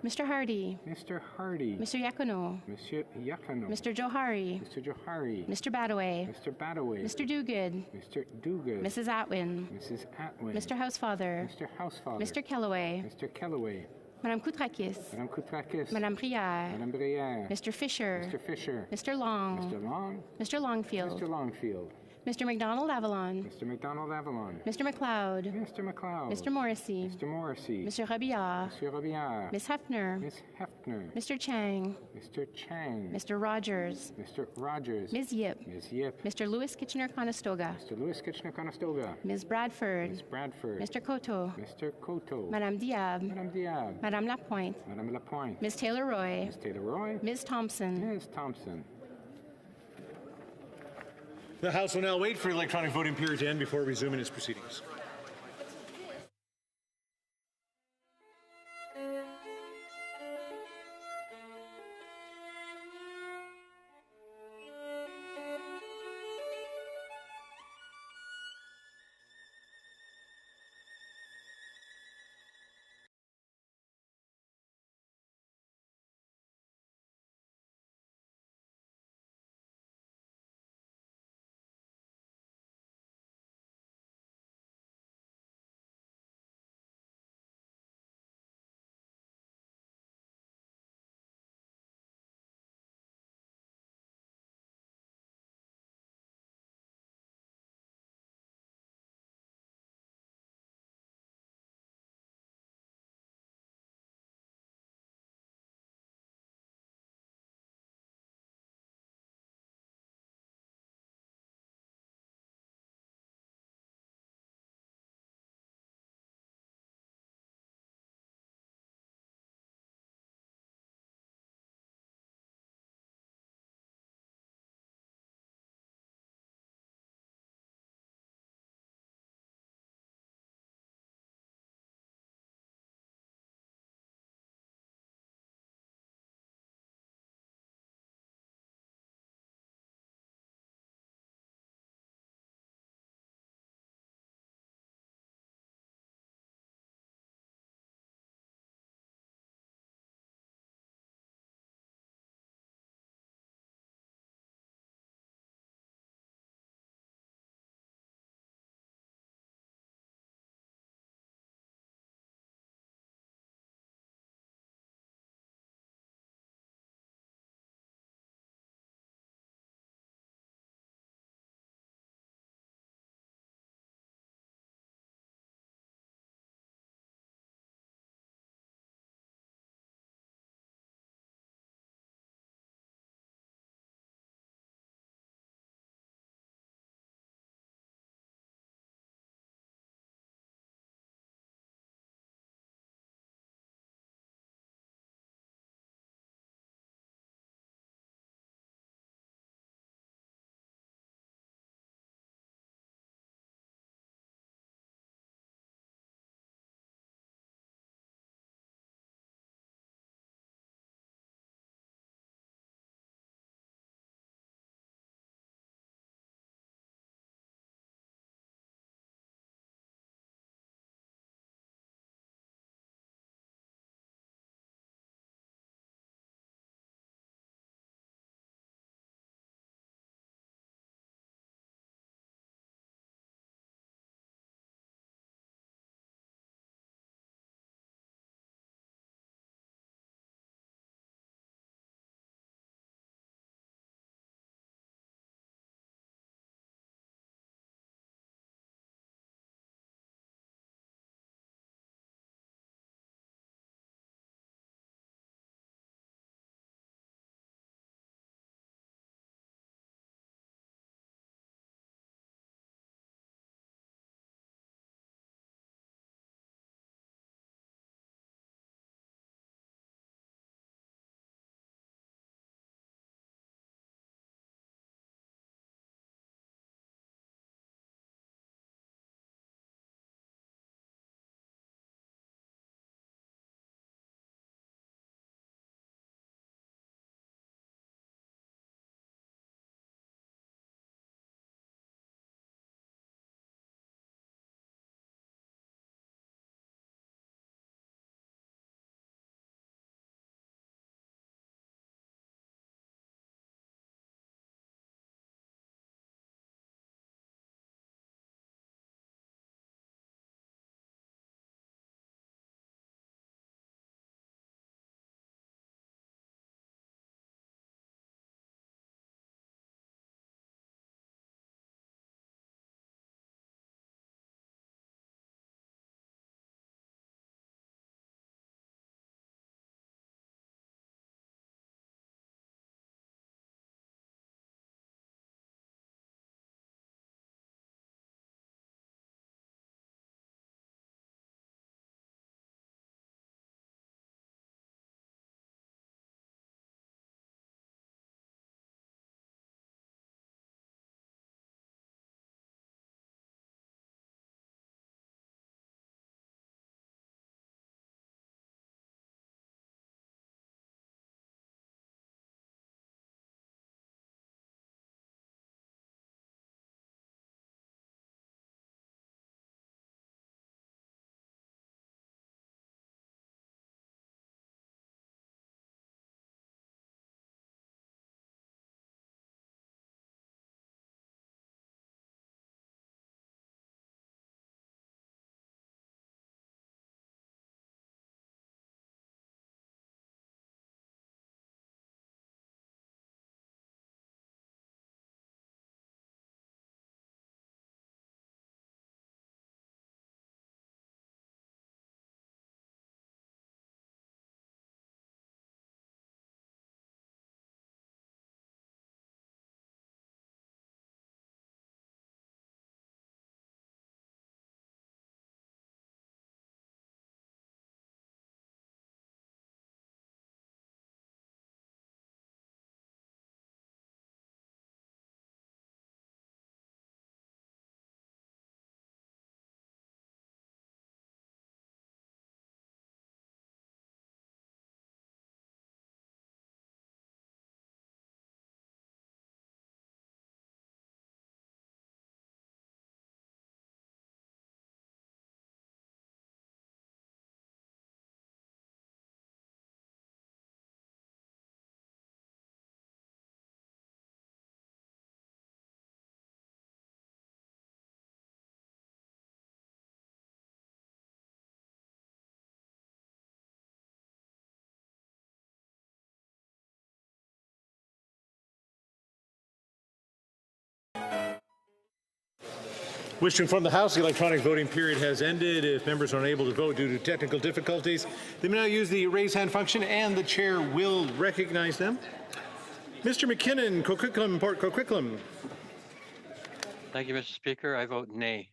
Mr. Hardy. Mr. Hardy. Mr. Yacono. Monsieur Yacono. Mr. Johari. Mr. Johari. Mr. Badaway. Mr. Badaway. Mr. Dogood. Mr. Dogood. Mrs. Atwin. Mrs. Atwin. Mr. Housefather. Mr. Housefather. Mr. Kellaway. Mr. Kellaway. Madame Koutrakis. Madame Koutrakis. Madame Brière. Madame Brière. Mr. Fisher. Mr. Fisher. Mr. Long. Mr. Long. Mr. Longfield. Mr. Longfield. Mr. McDonald Avalon. Mr. McDonald Avalon. Mr. McLeod. Mr. McLeod. Mr. Morrissey. Mr. Morrissey. Mr. Robillard. Mr. Robillard. Miss Hefner. Miss Hefner. Mr. Chang. Mr. Chang. Mr. Rogers. Mr. Rogers. Ms. Yip. Ms. Yip. Mr. Lewis Kitchener-Conestoga. Mr. Lewis Kitchener-Conestoga. Ms. Bradford. Ms. Bradford. Mr. Coteau. Mr. Coteau. Madame Diab. Madame Diab. Madame Lapointe. Madame Lapointe. Ms. Taylor-Roy. Ms. Taylor-Roy. Ms. Thompson. Ms. Thompson. The House will now wait for the electronic voting period to end before resuming its proceedings. Wish to inform the House the electronic voting period has ended. If members are unable to vote due to technical difficulties, they may now use the raise hand function and the chair will recognize them. Mr. McKinnon, Coquitlam, Port Coquitlam. Thank you, Mr. Speaker. I vote nay.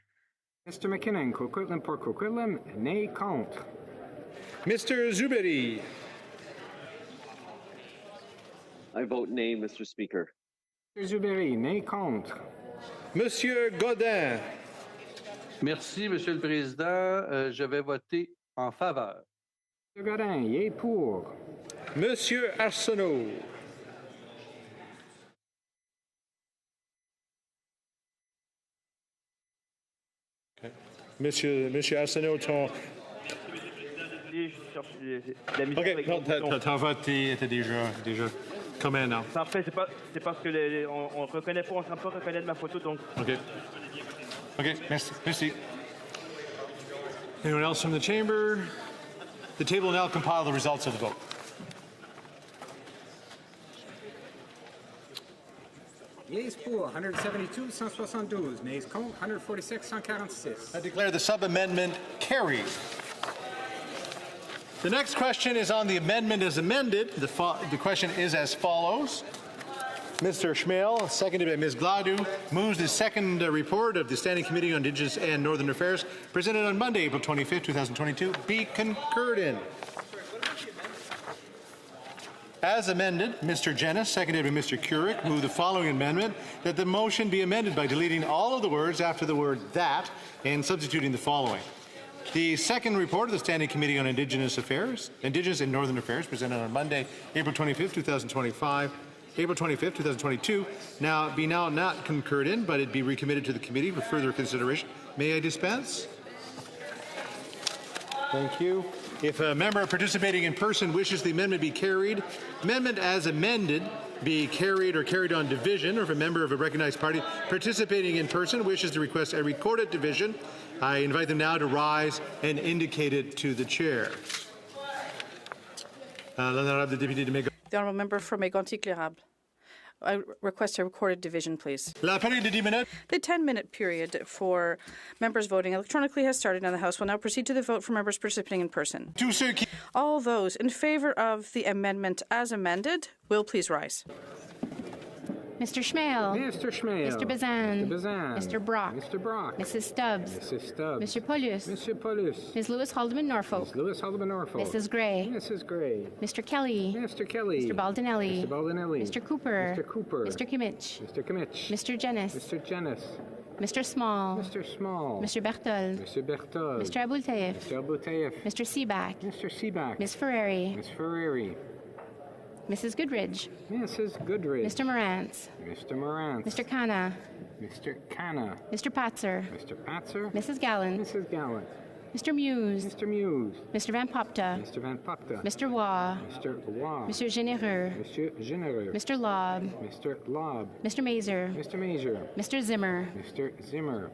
Mr. McKinnon, Coquitlam, Port Coquitlam, nay count. Mr. Zuberi. I vote nay, Mr. Speaker. Mr. Zuberi, nay count. Monsieur Godin. Merci, Monsieur le Président. Je vais voter en faveur. Monsieur Godin, yea pour. Monsieur Arsenault. Okay. Monsieur Arsenault, ton... OK, non, ton vote était déjà commun, non? Parfait, c'est parce que on reconnaît pas, on ne semble pas reconnaître ma photo, donc... OK, merci. Anyone else from the chamber? The table will now compile the results of the vote. Yeas pour 172, 172. Nays count 146, 146. I declare the sub-amendment carried. The next question is on the amendment as amended. The question is as follows. Mr. Schmale, seconded by Ms. Gladue, moves the second report of the Standing Committee on Indigenous and Northern Affairs presented on Monday, April 25, 2022, be concurred in. As amended, Mr. Jennis, seconded by Mr. Couric, moved the following amendment, that the motion be amended by deleting all of the words after the word that and substituting the following. The second report of the Standing Committee on Indigenous and Northern Affairs, presented on Monday, April 25, 2022, now not concurred in, but it be recommitted to the committee for further consideration. May I dispense? Thank you. If a member participating in person wishes the amendment be carried, amendment as amended be carried or carried on division, or if a member of a recognized party participating in person wishes to request a recorded division, I invite them now to rise and indicate it to the chair. The honourable member for Mégantic-L'Érable. I request a recorded division, please. La période de 10 minutes. The 10-minute period for members voting electronically has started, and the House will now proceed to the vote for members participating in person. All those in favour of the amendment as amended will please rise. Mr. Schmale. Mr. Schmale. Mr. Bazan. Mr. Bazan. Mr. Brock. Mr. Brock. Mrs. Stubbs. Mrs. Stubbs. Mr. Paulus. Mr. Paulus. Ms. Lewis Haldeman Norfolk. Ms. Lewis Haldeman Norfolk. Mrs. Gray. Mrs. Gray. Mr. Kelly. Mr. Kelly. Mr. Baldinelli. Mr. Baldinelli. Mr. Cooper. Mr. Cooper. Mr. Kimmich. Mr. Kimmich. Mr. Jennis. Mr. Jennis. Mr. Small. Mr. Small. Mr. Berthold. Mr. Berthold. Mr. Aboultaïf. Mr. Aboultaïf. Mr. Seaback. Mr. Seaback. Ms. Ferreri. Ms. Ferreri. Mrs. Goodridge. Mrs. Goodridge. Mr. Morantz. Mr. Morantz. Mr. Khanna. Mr. Khanna. Mr. Patzer. Mr. Patzer. Mrs. Gallant. Mrs. Gallant. Mr. Muse. Mr. Muse. Mr. Van Popta. Mr. Van Popta. Mr. Waugh. Mr. Waugh. Monsieur Généreux. Monsieur Généreux. Mr. Lobb. Mr. Lobb. Mr. Mazer. Mr. Mazer. Mr. Zimmer. Mr. Zimmer.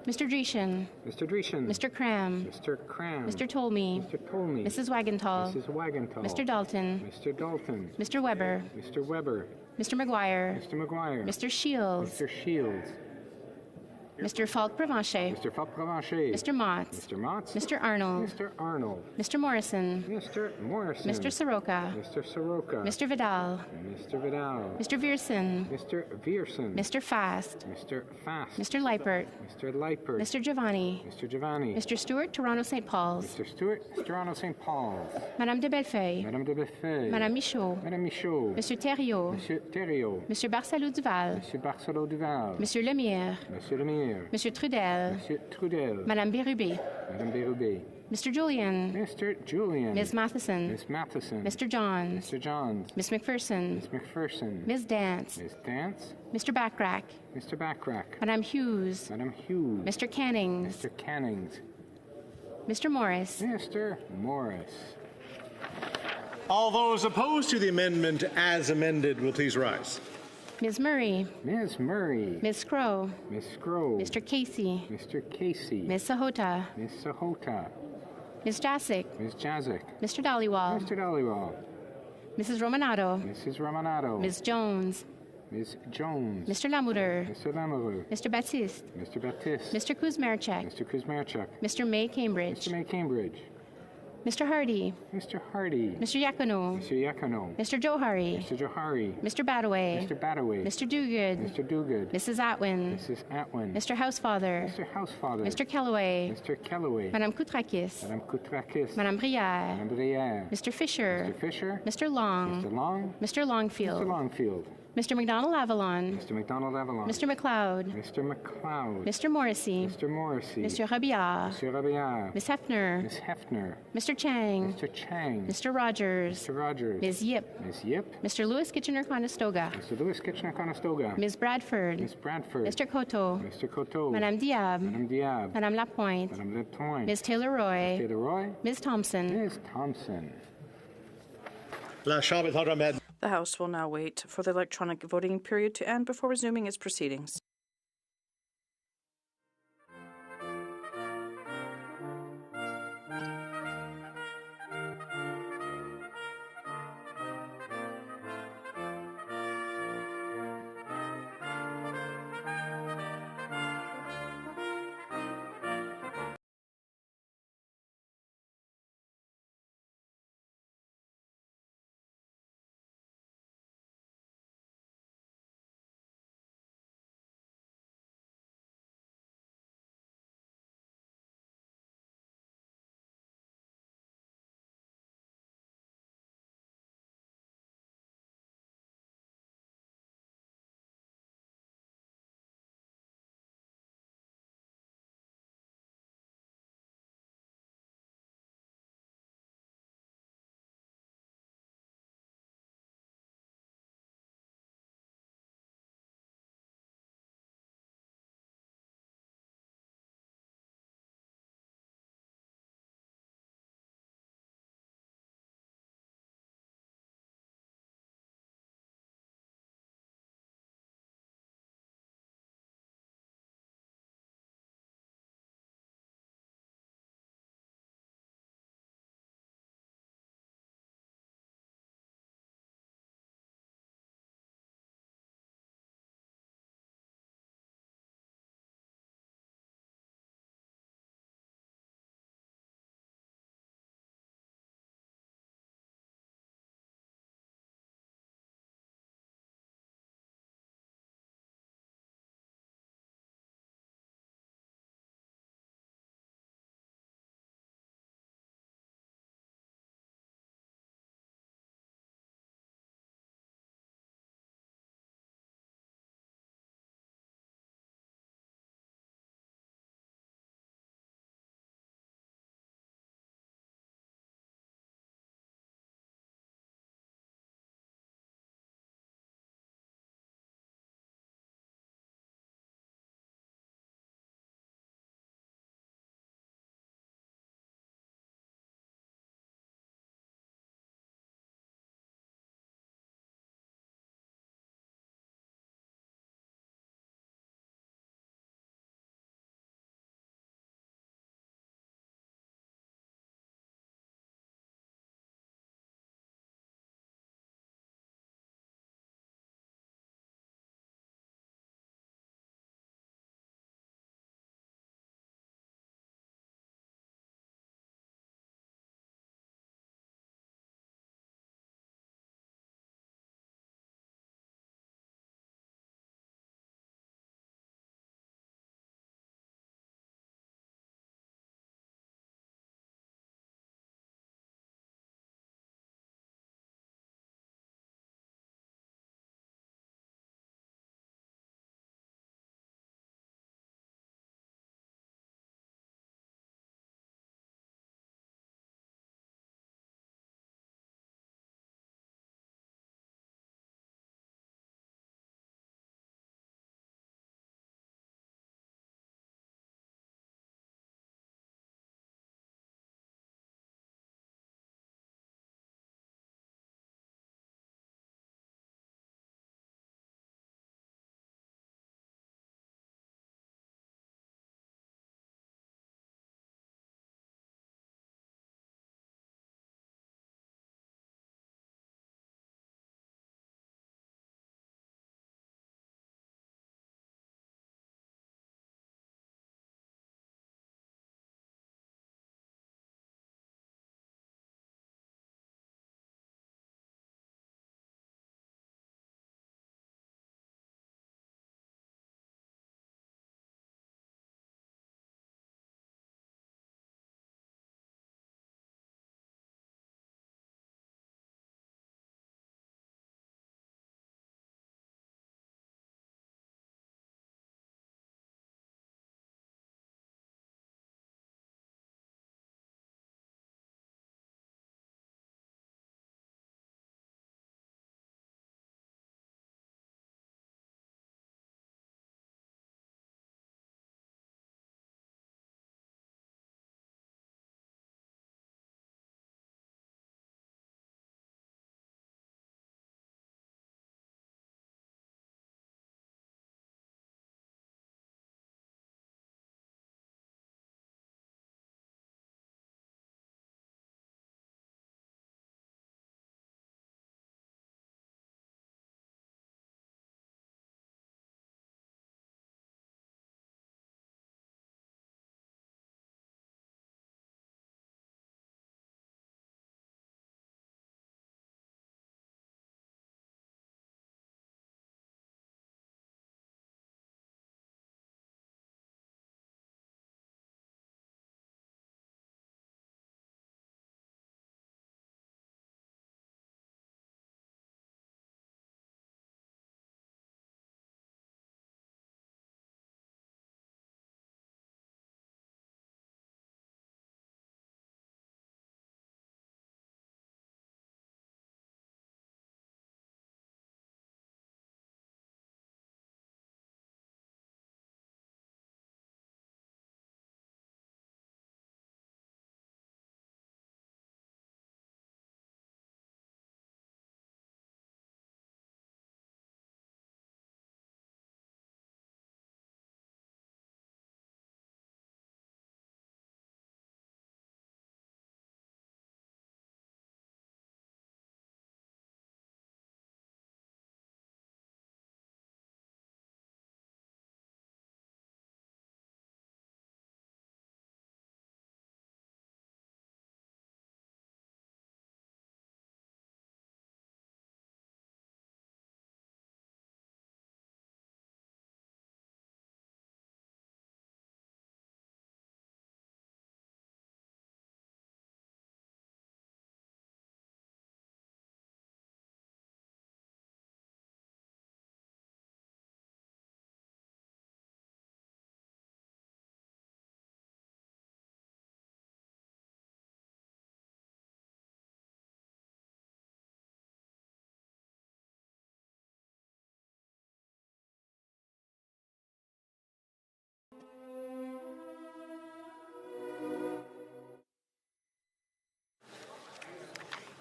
Mr. Dreeshen. Mr. Dreeshen. Mr. Cram. Mr. Cram. Mr. Tolmie. Mr. Tolmie. Mrs. Wagenthal. Mrs. Wagenthal. Mr. Dalton. Mr. Dalton. Mr. Weber. Mr. Weber. Mr. McGuire. Mr. McGuire. Mr. Shields. Mr. Shields. Mr. Falk-Provencher. Mr. Falk-Provencher. Mr. Motts. Mr. Motts. Mr. Arnold. Mr. Arnold. Mr. Morrison. Mr. Morrison. Mr. Soroka. Mr. Soroka. Mr. Vidal. Mr. Vidal. Mr. Vierson. Mr. Vierson. Mr. Fast. Mr. Fast. Mr. Liepert. Mr. Liepert. Mr. Giovanni. Mr. Giovanni. Mr. Stewart, Toronto St. Paul's. Mr. Stewart, Toronto St. Paul's. Madame de Bellefeuille. Madame de Bellefeuille. Madame Michaud. Madame Michaud. Monsieur Thériault. Monsieur Thériault. Monsieur Barcelot-Duval. Monsieur Barcelot-Duval. Monsieur Lemire. Monsieur Lemire. Monsieur Trudel. Monsieur Trudel. Madame Bérubé. Madame Bérubé. Mr. Julian. Mr. Julian. Ms. Matheson. Miss Matheson. Mr. Johns. Mr. Johns. Miss McPherson. Miss McPherson. Ms. Dance. Miss Dance. Mr. Backrack. Mr. Backrack. Madame Hughes. Madame Hughes. Mr. Cannings. Mr. Cannings. Mr. Morris. Mr. Morris. All those opposed to the amendment as amended will please rise. Ms. Murray. Ms. Murray. Ms. Scrow. Ms. Scrow. Mr. Casey. Mr. Casey. Ms. Sahota. Ms. Sahota. Ms. Jasic. Ms. Jazik. Mr. Dollywall. Mr. Dollywall. Mrs. Romanato. Mrs. Romanato. Ms. Jones. Ms. Jones. Mr. Lamoureux. Mr. Lamoureux. Mr. Baptiste. Mr. Baptiste. Mr. Kuzmarchuk. Mr. Kuzmarchuk. Mr. May Cambridge. Mr. May Cambridge. Mr. Hardy. Mr. Hardy. Mr. Yacono. Mr. Yacono. Mr. Johari. Mr. Johari. Mr. Badaway. Mr. Badaway. Mr. Dogood. Mr. Dogood. Mrs. Atwin. Mrs. Atwin. Mr. Housefather. Mr. Housefather. Mr. Kellaway. Mr. Kellaway. Madame Koutrakis. Madame Koutrakis. Madame Brière. Madame Brière. Mr. Fisher. Mr. Fisher. Mr. Long. Mr. Long. Mr. Longfield. Mr. Longfield. Mr. McDonald Avalon. Mr. McDonald Avalon. Mr. McLeod. Mr. McLeod. Mr. Morrissey. Mr. Morrissey. Mr. Rabillard. Mr. Rabillard. Miss Hefner. Miss Hefner. Mr. Chang. Mr. Chang. Mr. Rogers. Mr. Rogers. Ms. Yip. Ms. Yip. Mr. Lewis Kitchener-Conestoga. Mr. Lewis Kitchener-Conestoga. Ms. Bradford. Ms. Bradford. Mr. Coteau. Mr. Coteau. Madame Diab. Madame Diab. Madame Lapointe. Madame Lapointe. Ms. Taylor-Roy. Ms. Taylor-Roy. Ms. Thompson. Ms. Thompson. The House will now wait for the electronic voting period to end before resuming its proceedings.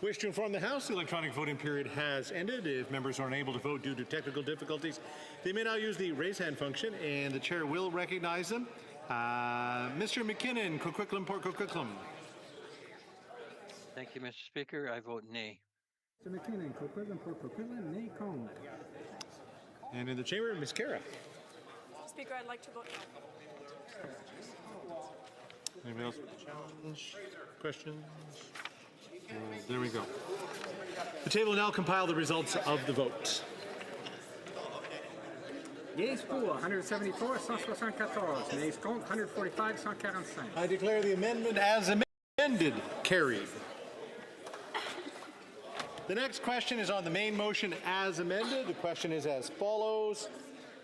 Wish to inform the House the electronic voting period has ended. If members are unable to vote due to technical difficulties, they may now use the raise hand function, and the chair will recognize them. Mr. McKinnon, Coquitlam, Port Coquitlam. Thank you, Mr. Speaker. I vote nay. Mr. McKinnon, Coquitlam, Port Coquitlam, nay, Cone. And in the chamber, Ms. Kara. Speaker, I'd like to vote no. Anybody else? Challenge? Questions? There we go. The table will now compile the results of the vote. Yeas pour 174, 174. Nays contre 145, 145. I declare the amendment as amended carried. The next question is on the main motion as amended. The question is as follows.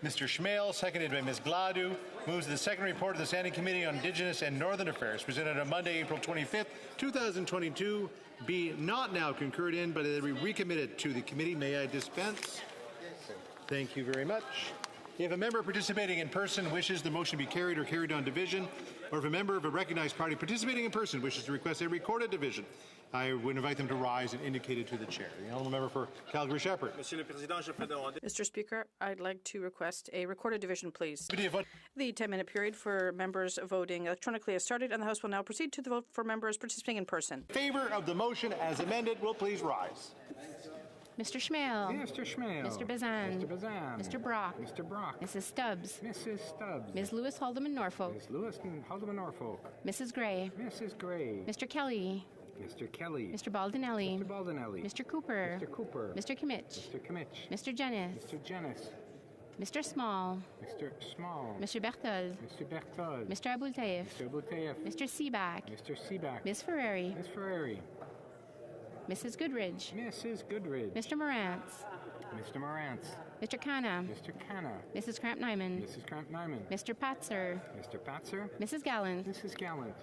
Mr. Schmale, seconded by Ms. Gladue, moves the second report of the Standing Committee on Indigenous and Northern Affairs, presented on Monday, April 25th, 2022, be not now concurred in, but that we recommitted to the committee. May I dispense? Thank you very much. If a member participating in person wishes the motion to be carried or carried on division, or if a member of a recognized party participating in person wishes to request a recorded division, I would invite them to rise and indicate it to the chair. The honourable member for Calgary Shepherd. Mr. Speaker, I'd like to request a recorded division, please. The 10-minute period for members voting electronically has started, and the House will now proceed to the vote for members participating in person. In favor of the motion as amended will please rise. Mr. Schmale. Mr. Schmale. Mr. Bazan. Mr. Bazan. Mr. Brock. Mr. Brock. Mrs. Stubbs. Mrs. Stubbs. Ms. Lewis Haldeman Norfolk. Ms. Lewis Haldeman Norfolk. Mrs. Gray. Mrs. Gray. Mr. Kelly. Mr. Kelly. Mr. Baldinelli. Mr. Baldinelli. Mr. Cooper. Mr. Cooper. Mr. Kimmich. Mr. Kimmich. Mr. Jennings. Mr. Jennings. Mr. Small. Mr. Small. Mr. Berthold. Mr. Berthold. Mr. Abultaif. Mr. Abultaif. Mr. Seaback. Mr. Seaback. Ms. Ferrari. Ms. Ferrari. Mrs. Goodridge. Mrs. Goodridge. Mr. Morantz. Mr. Morantz. Mr. Canna. Mr. Canna. Mrs. Cramp-Nyman. Mrs. Cramp-Nyman. Mr. Patzer. Mr. Patzer. Mrs. Gallant. Mrs. Gallant.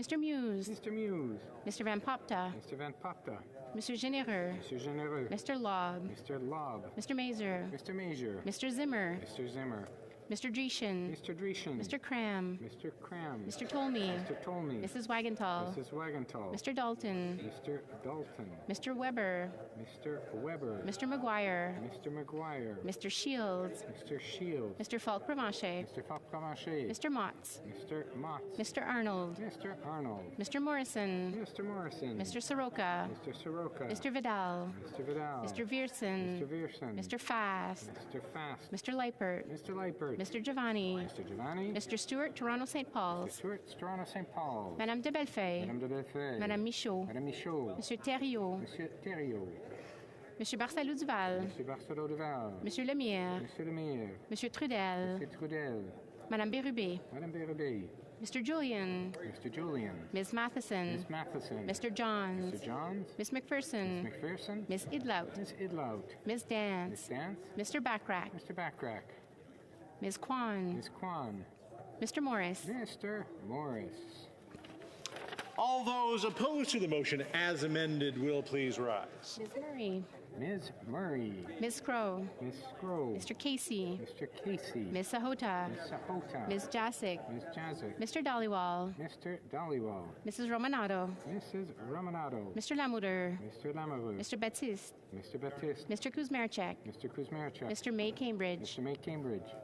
Mr. Muse. Mr. Muse. Mr. Van Popta. Mr. Van Popta. Mr. Genereux. Mr. Genereux. Mr. Lobb. Mr. Lobb. Mr. Mazer. Mr. Mazer. Mr. Zimmer. Mr. Zimmer. Mr. Dreeshen. Mr. Dreeshen. Mr. Cram. Mr. Cram. Mr. Tolmie. Mr. Tolmie. Mrs. Wagenthal. Mrs. Wagenthal. Mr. Dalton. Mr. Dalton. Mr. Weber. Mr. Weber. Mr. McGuire. Mr. McGuire. Mr. Shields. Mr. Shields. Mr. Falk-Pramache. Mr. Falk-Pramache. Mr. Motts. Mr. Motts. Mr. Arnold. Mr. Arnold. Mr. Morrison. Mr. Morrison. Mr. Soroka. Mr. Soroka. Mr. Vidal. Mr. Vidal. Mr. Viersen. Mr. Viersen. Mr. Fast. Mr. Fast. Mr. Leipert. Mr. Leipert. Mr. Giovanni. Mr. Giovanni. Mr. Stewart, Toronto St. Mr. Paul's. Stewart, Toronto St. Paul. Madame de Bellefeuille. Madame de Bellefeuille. Madame Michaud. Madame Michaud. Monsieur Thériault. Monsieur Thériault. Monsieur Barcelou Duval. Monsieur Barcelou Duval. Monsieur Lemire. Monsieur Lemire. Monsieur Trudel. Monsieur Trudel. Madame Bérubé. Madame Bérubé. Mr. Julian. Mr. Julian. Ms. Matheson. Ms. Matheson. Mr. Johns. Mr. Johns. Miss McPherson. Ms. McPherson. Miss Idlout. Ms. Idlout. Ms. Dance. Ms. Dance. Mr. Backrack. Mr. Backrack. Ms. Kwan. Ms. Kwan. Mr. Morris. Mr. Morris. All those opposed to the motion as amended will please rise. Ms. Murray. Ms. Murray. Ms. Crow. Ms. Crow. Mr. Casey. Mr. Casey. Ms. Sahota. Ms. Sahota. Ms. Jasic. Ms. Jazic. Mr. Dollywall. Mr. Dollywall. Mrs. Romanato. Mrs. Romanato. Mr. Lamoureux. Mr. Lamoureux. Mr. Baptiste. Mr. Baptiste. Mr. Kuzmarchek. Mr. Kuzmarchuk. Mr. May Cambridge. Mr. May Cambridge.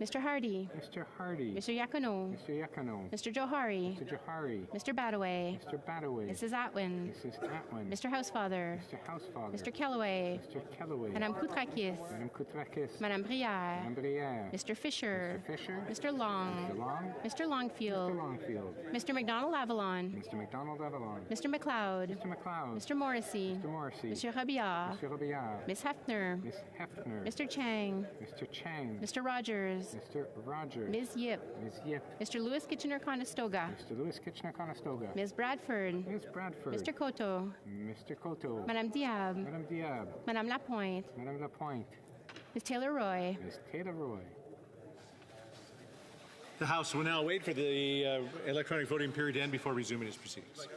Mr. Hardy. Mr. Hardy. Mr. Yacono. Mr. Yacono. Mr. Johari. Mr. Johari. Mr. Badaway. Mr. Badaway. Mrs. Atwin. Mrs. Atwin. Mr. Housefather. Mr. Housefather. Mr. Kellaway. Mr. Kellaway. Madame Koutrakis. Madame Koutrakis. Madame Brière. Madame Brière. Mr. Fisher. Mr. Fisher. Mr. Long. Mr. Long. Mr. Longfield. Mr. Longfield. Mr. McDonald Avalon. Mr. McDonald Avalon. Mr. McLeod. Mr. McLeod. Mr. Morrissey. Mr. Morrissey. Mr. Robillard. Mr. Robillard. Miss Hefner. Miss Hefner. Mr. Chang. Mr. Chang. Mr. Rogers. Mr. Rogers. Ms. Yip. Ms. Yip. Mr. Lewis Kitchener-Conestoga. Mr. Lewis Kitchener-Conestoga. Ms. Bradford. Ms. Bradford. Mr. Cotto. Mr. Cotto. Madame Diab. Madame Diab. Madame Lapointe. Madame Lapointe. Ms. Taylor-Roy. Ms. Taylor-Roy. The House will now wait for the electronic voting period to end before resuming its proceedings.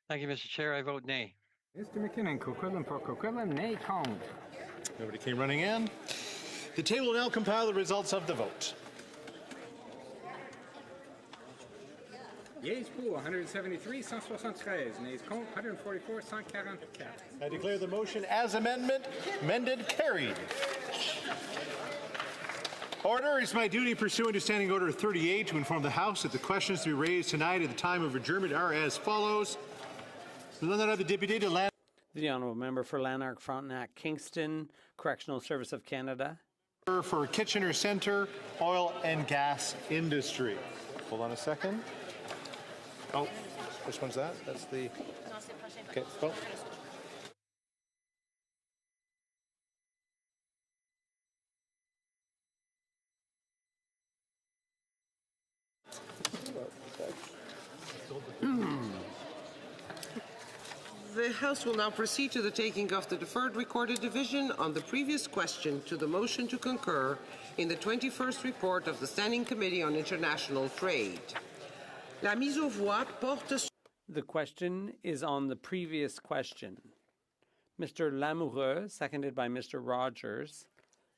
Thank you, Mr. Chair. I vote nay. Mr. McKinnon, Coquitlam for Coquitlam, nay count. Nobody came running in. The table will now compile the results of the vote. Yeas pour 173, 173. Nays contre 144, 144. I declare the motion as amended, carried. Order. It's my duty pursuant to Standing Order 38 to inform the House that the questions to be raised tonight at the time of adjournment are as follows. The Honourable Member for Lanark, Frontenac, Kingston, Correctional Service of Canada. For Kitchener Centre, oil and gas industry. Hold on a second. Oh, which one's that? That's the... Okay, well... The House will now proceed to the taking of the deferred recorded division on the previous question to the motion to concur in the 21st report of the Standing Committee on International Trade. La mise aux voix porte... The question is on the previous question. Mr. Lamoureux, seconded by Mr. Rogers,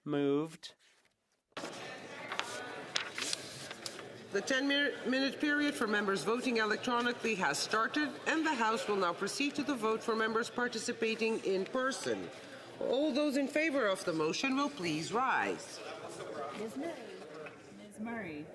moved. The 10-minute period for members voting electronically has started, and the House will now proceed to the vote for members participating in person. All those in favor of the motion will please rise. Ms. Murray. Ms. Murray.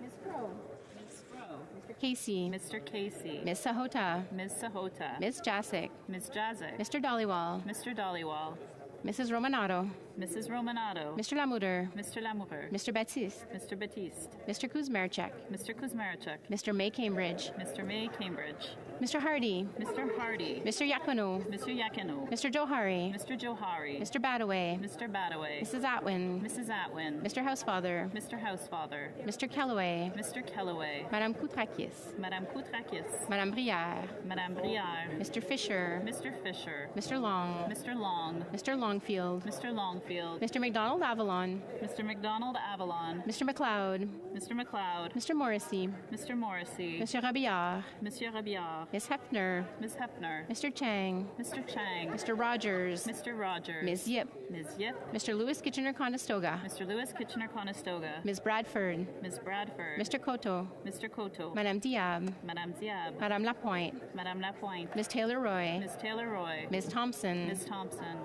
Ms. Crow. Ms. Crow. Mr. Casey. Mr. Casey. Ms. Sahota. Ms. Sahota. Ms. Jasic. Ms. Jazic. Mr. Dollywall. Mr. Dollywall. Mrs. Romanato. Mrs. Romanato. Mr. Lamoureux. Mr. Lamoureux. Mr. Baptiste. Mr. Baptiste. Mr. Kuzmarchuk. Mr. Kuzmarchuk. Mr. May Cambridge. Mr. May Cambridge. Mr. Hardy. Mr. Hardy. Mr. Yakano. Mr. Yakano. Mr. Johari. Mr. Johari. Mr. Badaway. Mr. Badaway. Mrs. Atwin. Mrs. Atwin. Mr. Housefather. Mr. Housefather. Mr. Kellaway. Mr. Kellaway. Madame Koutrakis. Madame Koutrakis. Madame Brière. Madame Brière. Mr. Fisher. Mr. Fisher. Mr. Long. Mr. Long. Mr. Longfield. Mr. Longfield. Mr. McDonald Avalon. Mr. McDonald Avalon. Mr. McLeod. Mr. McLeod. Mr. Morrissey. Mr. Morrissey. Monsieur Rabillard. Monsieur Rabillard. Ms. Hefner. Ms. Hefner. Mr. Chang. Mr. Chang. Mr. Rogers. Mr. Rogers. Ms. Yip. Ms. Yip. Mr. Lewis Kitchener-Conestoga. Mr. Lewis Kitchener-Conestoga. Ms. Bradford. Ms. Bradford. Mr. Coteau. Mr. Coteau. Madame Diab. Madame Diab. Madame Lapointe. Madame Lapointe. Ms. Taylor-Roy. Ms. Taylor-Roy. Ms. Thompson. Ms. Thompson.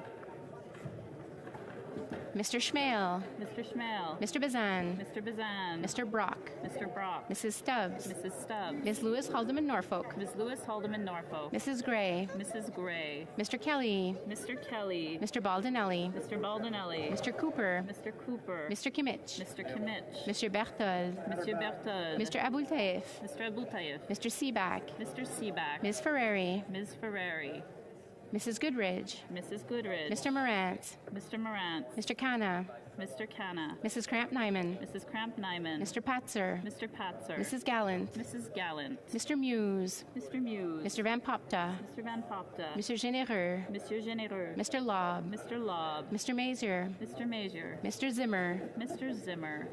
Mr. Schmale. Mr. Schmale. Mr. Bazan. Mr. Bazan. Mr. Brock. Mr. Brock. Mrs. Stubbs. Mrs. Stubbs. Ms. Lewis Haldeman Norfolk. Ms. Lewis Haldeman Norfolk. Mrs. Gray. Mrs. Gray. Mr. Kelly. Mr. Kelly. Mr. Baldinelli. Mr. Baldinelli. Mr. Cooper. Mr. Cooper. Mr. Kimmich. Mr. Kimmich. Mr. Berthold. Mr. Berthold. Mr. Abultaif. Mr. Abultaif. Mr. Seaback. Mr. Seaback. Ms. Ferrari. Ms. Ferrari. Mrs. Goodridge. Mrs. Goodridge. Mr. Morant. Mr. Morant. Mr. Canna. Mr. Canna. Mrs. Cramp-Nyman. Mrs. Cramp-Nyman. Mr. Patzer. Mr. Patzer. Mrs. Gallant. Mrs. Gallant. Mr. Muse. Mr. Muse. Mr. Van Popta. Mr. Van Popta. Mr. Généreux. Monsieur Généreux. Mr. Lobb. Mr. Lobb. Mr. Mazer. Mr. Mazer. Mr. Zimmer. Mr. Zimmer.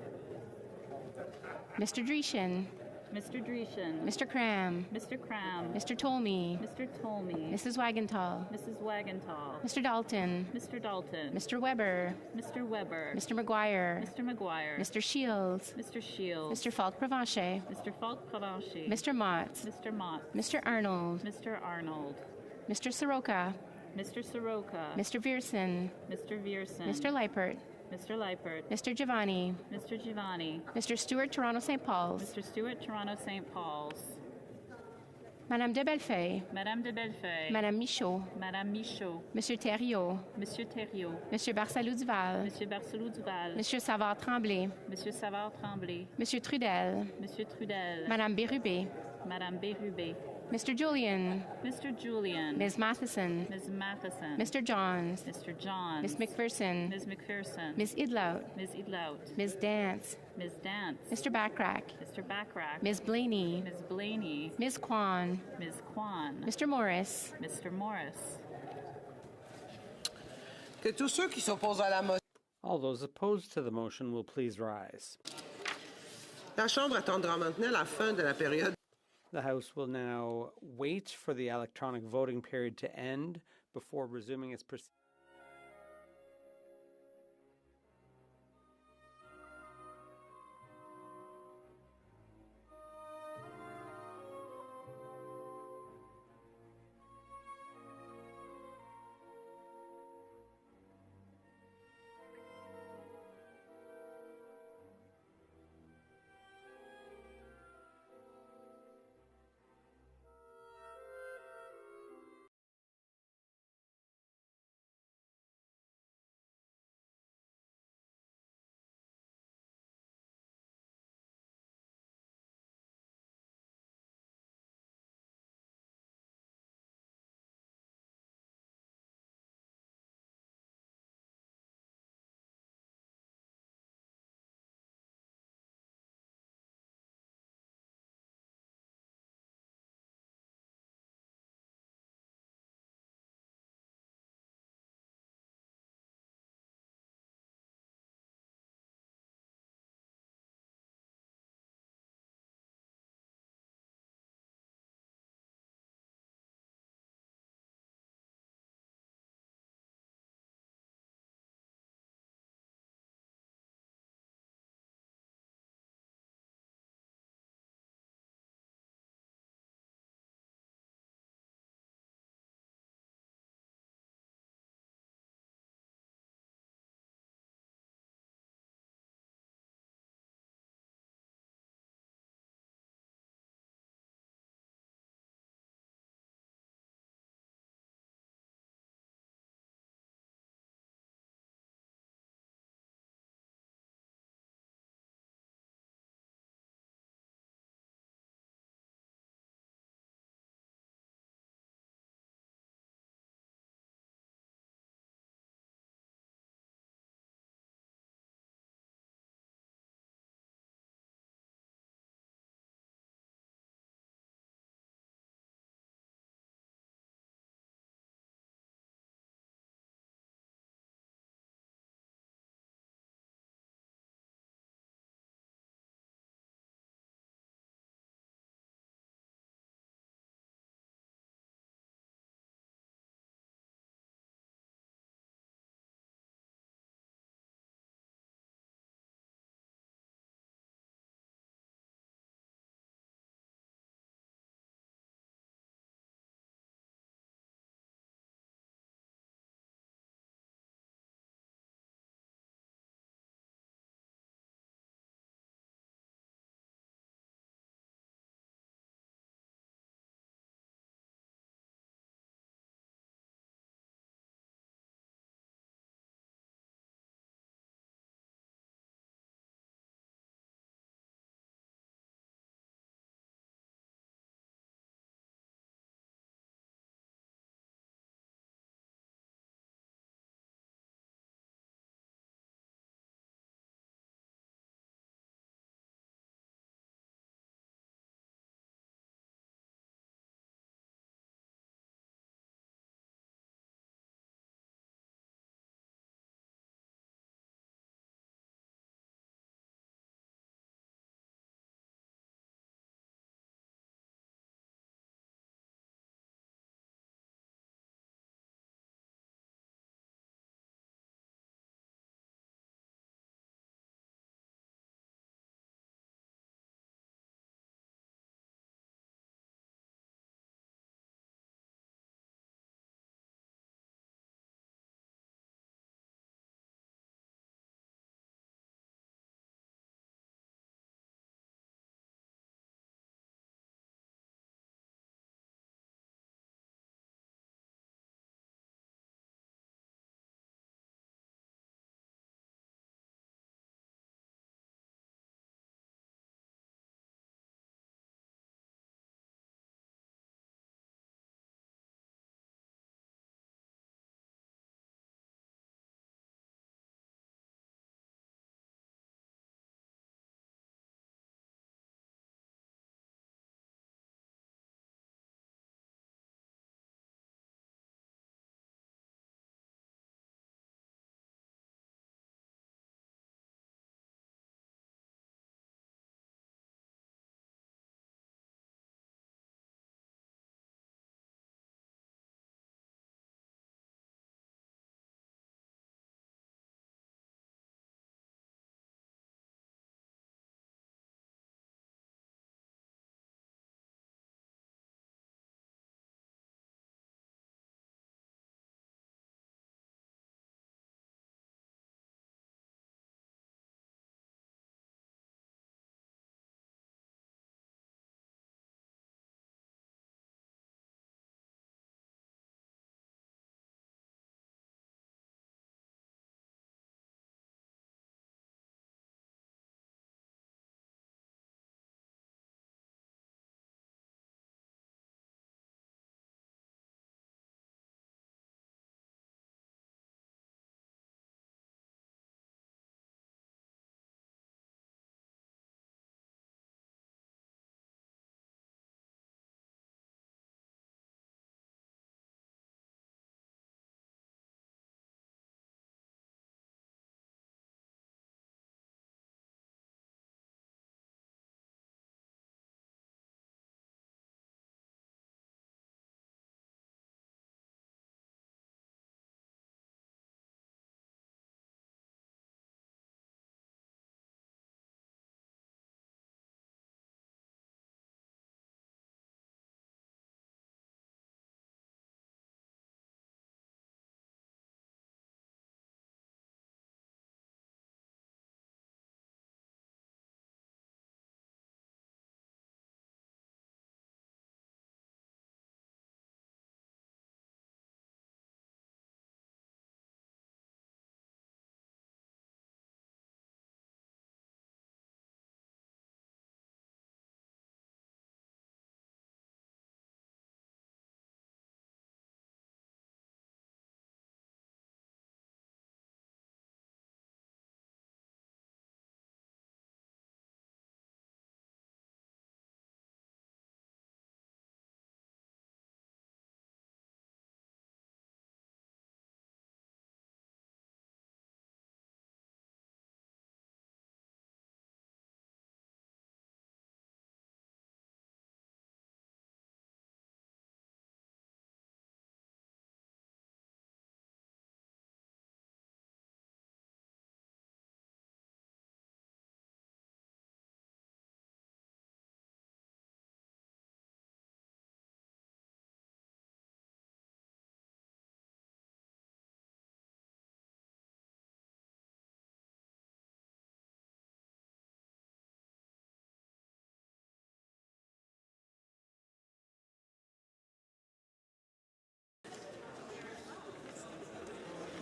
Mr. Dreeshen. Mr. Dreeshen. Mr. Cram. Mr. Cram. Mr. Tolmie. Mr. Tolmie. Mrs. Wagenthal. Mrs. Wagenthal. Mr. Dalton. Mr. Dalton. Mr. Weber. Mr. Weber. Mr. McGuire. Mr. McGuire. Mr. Shields. Mr. Shields. Mr. Falk-Provencher. Mr. Falk-Provencher. Mr. Mott. Mr. Mott. Mr. Arnold. Mr. Arnold. Mr. Soroka. Mr. Soroka. Mr. Vierson. Mr. Vierson. Mr. Leipert. Mr. Leipert. Mr. Giovanni. Mr. Giovanni. Mr. Stewart, Toronto St. Paul's. Mr. Stewart, Toronto St. Paul's. Madame de Bellefeuille. Madame de Bellefeuille. Madame Michaud. Madame Michaud. Monsieur Thériault. Monsieur Thériault. Monsieur Barcelou-Duval. Monsieur Barcelou-Duval. Monsieur Savard-Tremblay. Monsieur Savard-Tremblay. Monsieur Trudel. Monsieur Trudel. Madame Bérubé. Madame Bérubé. Mr. Julian. Mr. Julian. Ms. Matheson. Ms. Matheson. Mr. Johns. Mr. Johns. Ms. McPherson. Ms. McPherson. Ms. Idlout. Ms. Idlout. Ms. Dance. Ms. Dance. Mr. Backrack. Mr. Backrack. Ms. Blaney. Ms. Blaney. Ms. Kwan. Ms. Kwan. Mr. Morris. Mr. Morris. Que tous ceux qui s'opposent à la motion. All those opposed to the motion will please rise. La Chambre attendra maintenant la fin de la période. The House will now wait for the electronic voting period to end before resuming its proceedings.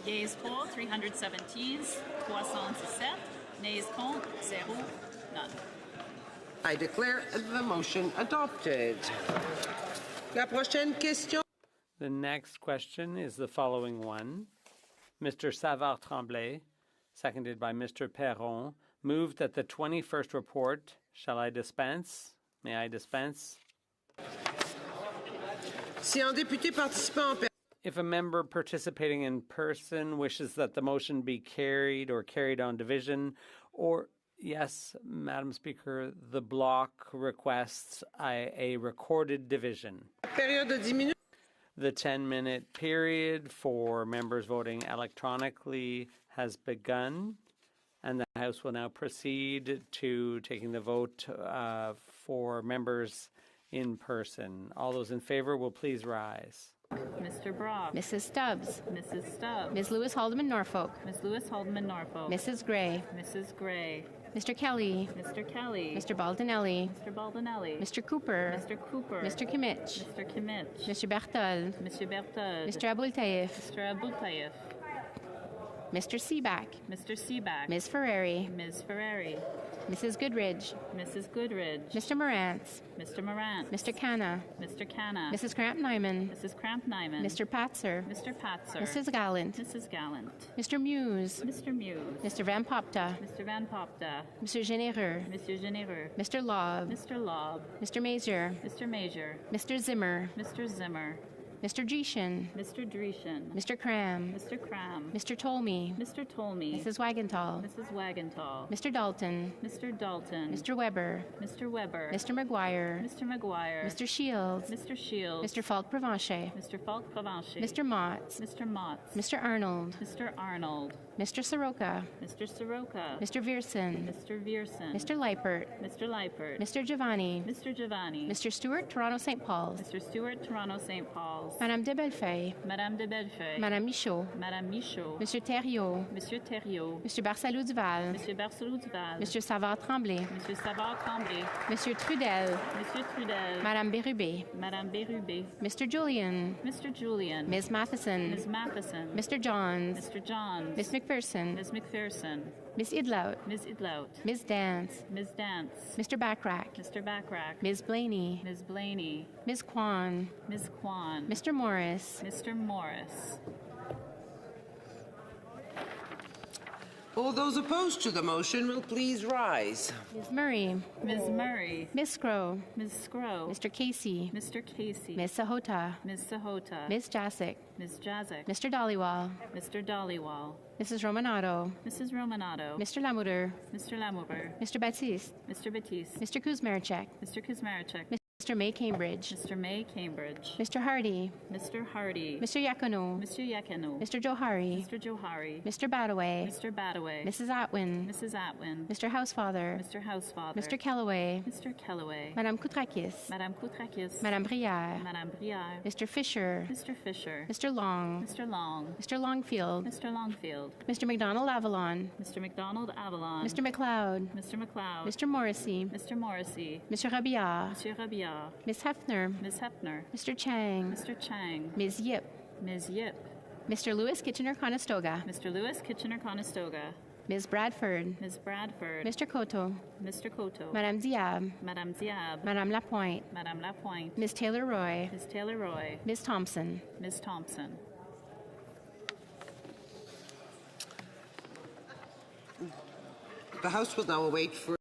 Yeas pour 317, 317. Nays contre 0, none. I declare the motion adopted. La prochaine question. The next question is the following one. Mr. Savard-Tremblay, seconded by Mr. Perron, moved that the 21st report, shall I dispense? May I dispense? Si un député participant en If a member participating in person wishes that the motion be carried or carried on division, or, yes, Madam Speaker, the block requests a recorded division. période de 10 minutes. The 10-minute period for members voting electronically has begun, and the House will now proceed to taking the vote for members in person. All those in favor will please rise. Mr. Brock. Mrs. Stubbs. Mrs. Stubbs. Ms. Lewis Haldeman Norfolk. Ms. Lewis Haldeman Norfolk. Mrs. Gray. Mrs. Gray. Mr. Kelly. Mr. Kelly. Mr. Baldinelli. Mr. Baldinelli. Mr. Cooper. Mr. Cooper. Mr. Kimmich. Mr. Kimmich. Mr. Berthold. Mr. Berthold. Mr. Abultaif. Mr. Abultaif. Mr. Seaback. Mr. Seaback. Ms. Ferrari. Ms. Ferrari. Mrs. Goodridge. Mrs. Goodridge. Mr. Morantz. Mr. Morant. Mr. Canna. Mr. Canna. Mrs. Cramp-Nyman. Mrs. Cramp-Nyman. Mr. Patzer. Mr. Patzer. Mrs. Gallant. Mrs. Gallant. Mr. Muse. Mr. Muse. Mr. Van Popta. Mr. Van Popta. Mr. Généreux. Monsieur Généreux. Mr. Lobb. Mr. Lobb. Mr. Major. Mr. Major. Mr. Zimmer. Mr. Zimmer. Mr. Dreeshen. Mr. Dreeshen. Mr. Cram. Mr. Cram. Mr. Tolmie. Mr. Tolmie. Mrs. Wagenthal. Mrs. Wagenthal. Mr. Dalton. Mr. Dalton. Mr. Weber. Mr. Weber. Mr. McGuire. Mr. McGuire. Mr. Shields. Mr. Shields. Mr. Falk-Provencher. Mr. Falk-Provencher. Mr. Motts. Mr. Motts. Mr. Arnold. Mr. Arnold. Mr. Soroka. Mr. Soroka. Mr. Vierson. Mr. Vierson. Mr. Leipert. Mr. Leipert. Mr. Giovanni. Mr. Giovanni. Mr. Stewart, Toronto St. Paul's. Mr. Stewart, Toronto St. Paul's. Madame de Bellefeuille. Madame de Bellefeuille. Madame Michaud. Madame Michaud. Monsieur Thériault. Monsieur Thériault. Monsieur Barsalou-Duval. Monsieur Barcelou-Duval. Monsieur Savard-Tremblay. Monsieur Savard-Tremblay. Monsieur Trudel. Monsieur Trudel. Madame Bérubé. Madame Bérubé. Mr. Julian. Mr. Julian. Ms. Matheson. Ms. Matheson. Mr. Johns. Mr. Johns. Miss McPherson. Ms. McPherson. Miss Idlout. Ms. Idlout. Ms. Dance. Ms. Dance. Mr. Backrack. Mr. Backrack. Ms. Blaney. Ms. Blaney. Ms. Kwan. Ms. Kwan. Mr. Morris. Mr. Morris. All those opposed to the motion will please rise. Ms. Murray. Ms. Murray. Ms. Scrow. Ms. Scrow. Mr. Casey. Mr. Casey. Ms. Sahota. Ms. Sahota. Ms. Jasic. Ms. Jazik. Mr. Dollywall. Mr. Dollywall. Mrs. Romanato. Mrs. Romanato. Mr. Lamoureux. Mr. Lamoureux. Mr. Baptiste. Mr. Batiste. Mr. Kuzmarchek. Mr. Kuzmarchek. Mr. May Cambridge. Mr. May Cambridge. Mr. Hardy. Mr. Hardy. Mr. Yacono. Mr. Yakano. Mr. Johari. Mr. Johari. Mr. Badaway. Mr. Badaway. Mrs. Atwin. Mrs. Atwin. Mr. Housefather. Mr. Housefather. Mr. Kellaway. Mr. Kellaway. Madame Koutrakis. Madame Koutrakis. Madame Brière. Madame Brière. Mr. Fisher. Mr. Fisher. Mr. Long. Mr. Long. Mr. Longfield. Mr. Longfield. Mr. McDonald Avalon. Mr. McDonald Avalon. Mr. McLeod. Mr. McLeod. Mr. Morrissey. Mr. Morrissey. Mr. Rabia. Monsieur Rabia. Miss Hefner. Ms. Hepner. Mr. Chang. Mr. Chang. Ms. Yip. Ms. Yip. Mr. Lewis Kitchener-Conestoga. Mr. Lewis Kitchener-Conestoga. Ms. Bradford. Ms. Bradford. Mr. Cotto. Mr. Cotto. Madame Diab. Madame Diab. Madame Lapointe. Madame Lapointe. Ms. Taylor-Roy. Ms. Taylor-Roy. Ms. Thompson. Ms. Thompson. The House will now await for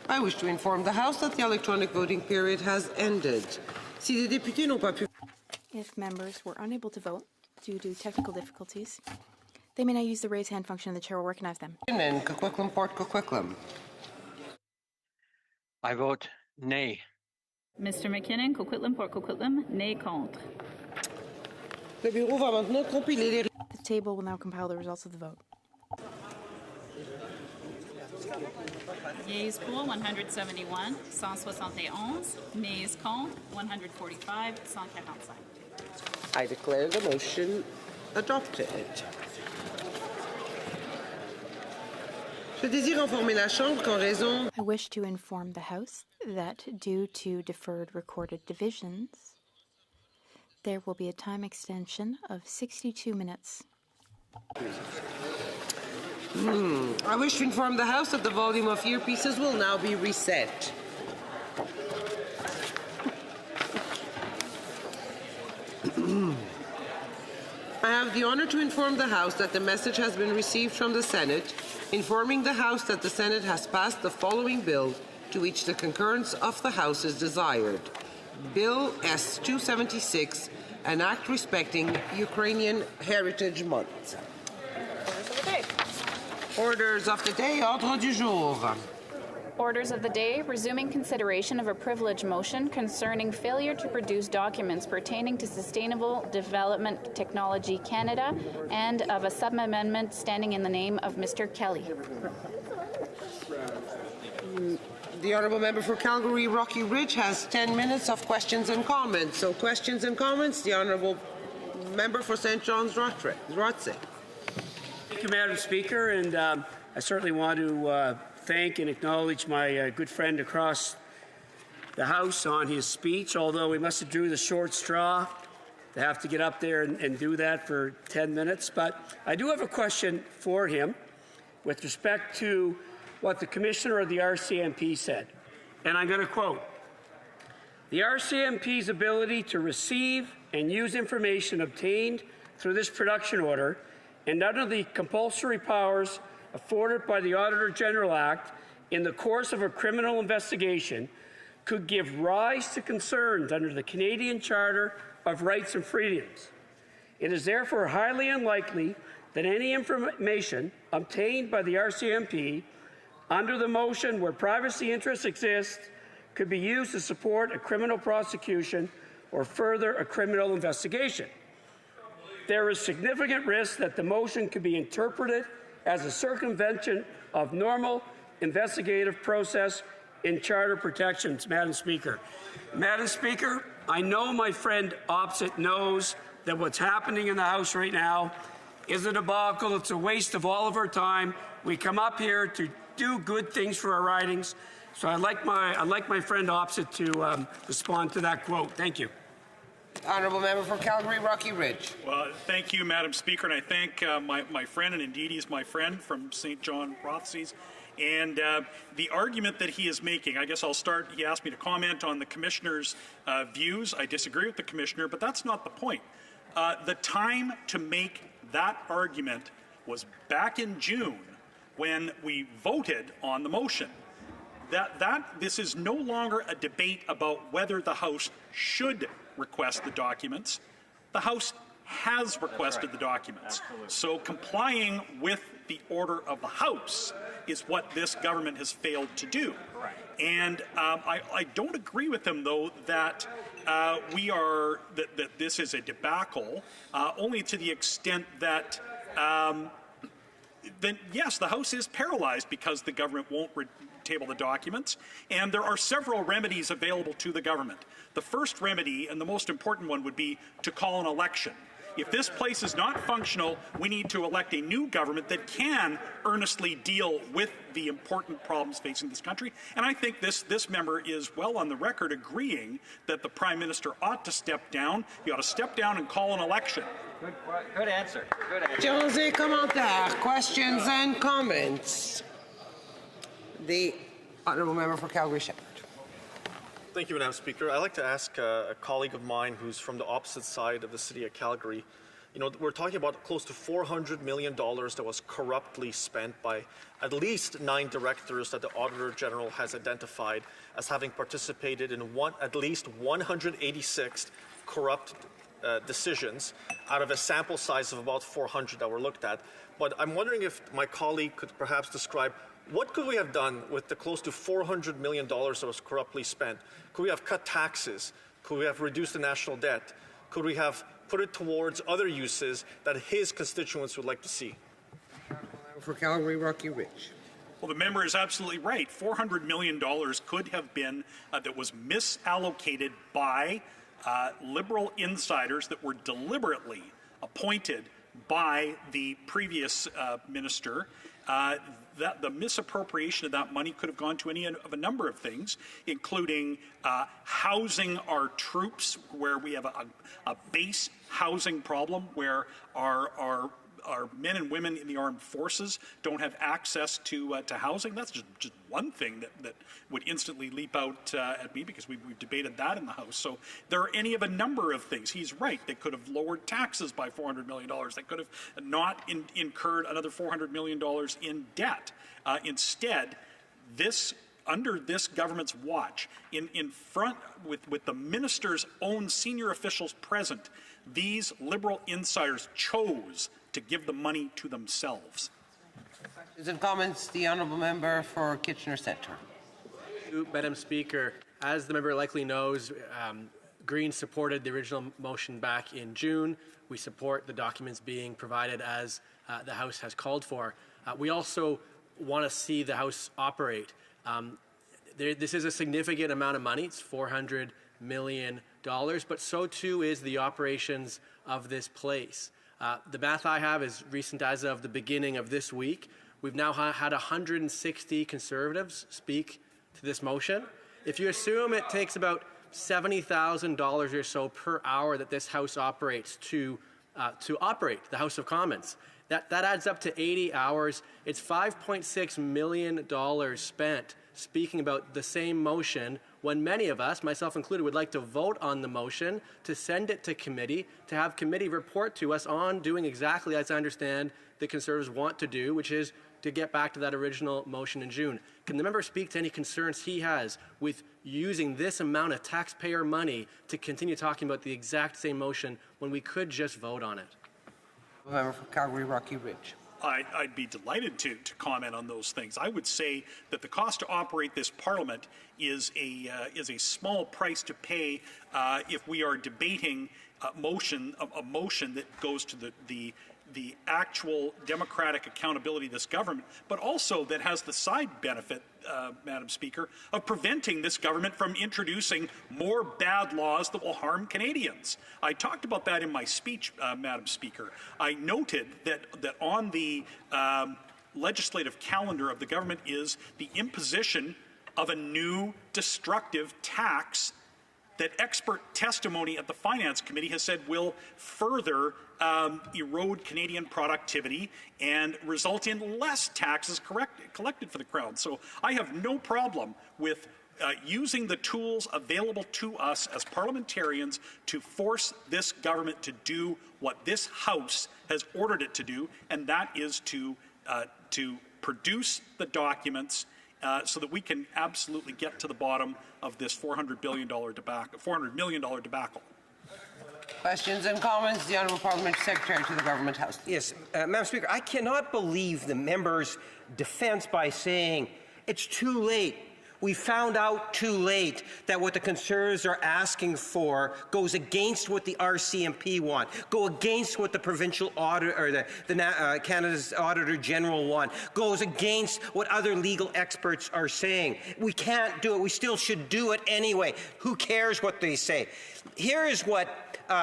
I wish to inform the House that the electronic voting period has ended. Si les députés n'ont pas pu... If members were unable to vote due to technical difficulties, they may now use the raise hand function and the chair will recognize them. And Coquitlam Port Coquitlam. I vote nay. Mr. McKinnon, Coquitlam, Port Coquitlam, nay contre. Le bureau va maintenant compiler les... The table will now compile the results of the vote. Yeas pour 171, 171. Nays contre 145, 145. I declare the motion adopted. Je désire informer la Chambre qu'en raison... I wish to inform the House that due to deferred recorded divisions, there will be a time extension of 62 minutes. I wish to inform the House that the volume of earpieces will now be reset. I have the honor to inform the House that the message has been received from the Senate, informing the House that the Senate has passed the following bill to which the concurrence of the House is desired. Bill S-276, an act respecting Ukrainian Heritage Month. Orders of the day, ordre du jour. Orders of the day, resuming consideration of a privilege motion concerning failure to produce documents pertaining to Sustainable Development Technology Canada and of a sub-amendment standing in the name of Mr. Kelly. The Honourable Member for Calgary Rocky Ridge has 10 minutes of questions and comments. So questions and comments, the Honourable Member for St. John's Rothsay. Thank you, Madam Speaker, and I certainly want to thank and acknowledge my good friend across the House on his speech, although he must have drew the short straw to have to get up there and do that for 10 minutes. But I do have a question for him with respect to what the Commissioner of the RCMP said. And I'm going to quote, "The RCMP's ability to receive and use information obtained through this production order and under the compulsory powers afforded by the Auditor General Act in the course of a criminal investigation could give rise to concerns under the Canadian Charter of Rights and Freedoms. It is therefore highly unlikely that any information obtained by the RCMP under the motion where privacy interests exist could be used to support a criminal prosecution or further a criminal investigation. There is significant risk that the motion could be interpreted as a circumvention of normal investigative process in charter protections, Madam Speaker." Madam Speaker, I know my friend opposite knows that what's happening in the House right now is a debacle. It's a waste of all of our time. We come up here to do good things for our ridings. So I'd like my friend opposite to respond to that quote. Thank you. Honourable Member for Calgary Rocky Ridge. Well, thank you, Madam Speaker, and I thank my friend, and indeed he's my friend from St. John Rothsay's. And the argument that he is making, I guess I'll start, he asked me to comment on the Commissioner's views. I disagree with the Commissioner, but that's not the point. The time to make that argument was back in June when we voted on the motion. This is no longer a debate about whether the House should request the documents. The House has requested the documents. So complying with the order of the House is what this government has failed to do. And I don't agree with him, though, that that this is a debacle, only to the extent that then yes, the House is paralyzed because the government won't table the documents, and there are several remedies available to the government. The first remedy, and the most important one, would be to call an election. If this place is not functional, we need to elect a new government that can earnestly deal with the important problems facing this country. And I think this member is well on the record agreeing that the Prime Minister ought to step down. He ought to step down and call an election. Good answer. Good answer. Questions et commentaires. Questions and comments. The Honourable Member for Calgary Shepherd. Thank you, Madam Speaker. I'd like to ask a colleague of mine who's from the opposite side of the city of Calgary You know, we're talking about close to $400 million that was corruptly spent by at least 9 directors that the Auditor General has identified as having participated in at least 186 corrupt decisions out of a sample size of about 400 that were looked at. But I'm wondering if my colleague could perhaps describe what could we have done with the close to $400 million that was corruptly spent? Could we have cut taxes? Could we have reduced the national debt? Could we have put it towards other uses that his constituents would like to see? For Calgary, Rocky Ridge. Well, the member is absolutely right. $400 million could have been that was misallocated by Liberal insiders that were deliberately appointed by the previous minister. That the misappropriation of that money could have gone to any of a number of things, including housing our troops, where we have a base housing problem, where our men and women in the armed forces don't have access to housing. That's just one thing that would instantly leap out at me, because we've debated that in the House. So there are any of a number of things. He's right. They could have lowered taxes by $400 million. They could have not incurred another $400 million in debt. Instead, under this government's watch, in front with the minister's own senior officials present, these Liberal insiders chose to give the money to themselves. Questions and comments? The honourable member for Kitchener Centre. Madam Speaker, as the member likely knows, Greens supported the original motion back in June. We support the documents being provided as the House has called for. We also want to see the House operate. This is a significant amount of money. It's $400 million, but so too is the operations of this place. The math I have is recent as of the beginning of this week. We've now had 160 Conservatives speak to this motion. If you assume it takes about $70,000 or so per hour that this House operates to operate the House of Commons, that adds up to 80 hours. It's $5.6 million spent speaking about the same motion, when many of us, myself included, would like to vote on the motion, to send it to committee, to have committee report to us on doing exactly as I understand the Conservatives want to do, which is to get back to that original motion in June. Can the member speak to any concerns he has with using this amount of taxpayer money to continue talking about the exact same motion when we could just vote on it? Member for Calgary, Rocky Ridge. I'd be delighted to comment on those things. I would say that the cost to operate this Parliament is a small price to pay if we are debating a motion that goes to the actual democratic accountability of this government, but also that has the side benefit, Madam Speaker, of preventing this government from introducing more bad laws that will harm Canadians. I talked about that in my speech, Madam Speaker. I noted that on the legislative calendar of the government is the imposition of a new destructive tax that expert testimony at the Finance Committee has said will further erode Canadian productivity and result in less taxes collected for the Crown. So I have no problem with using the tools available to us as parliamentarians to force this government to do what this House has ordered it to do, and that is to produce the documents so that we can absolutely get to the bottom of this $400 million debacle. Questions and comments? The Honourable Parliamentary Secretary to the Government House. Yes, Madam Speaker, I cannot believe the member's defence by saying it's too late. We found out too late that what the Conservatives are asking for goes against what the RCMP want, go against what the provincial auditor or Canada's Auditor General want, goes against what other legal experts are saying. We can't do it. We still should do it anyway. Who cares what they say? Here is what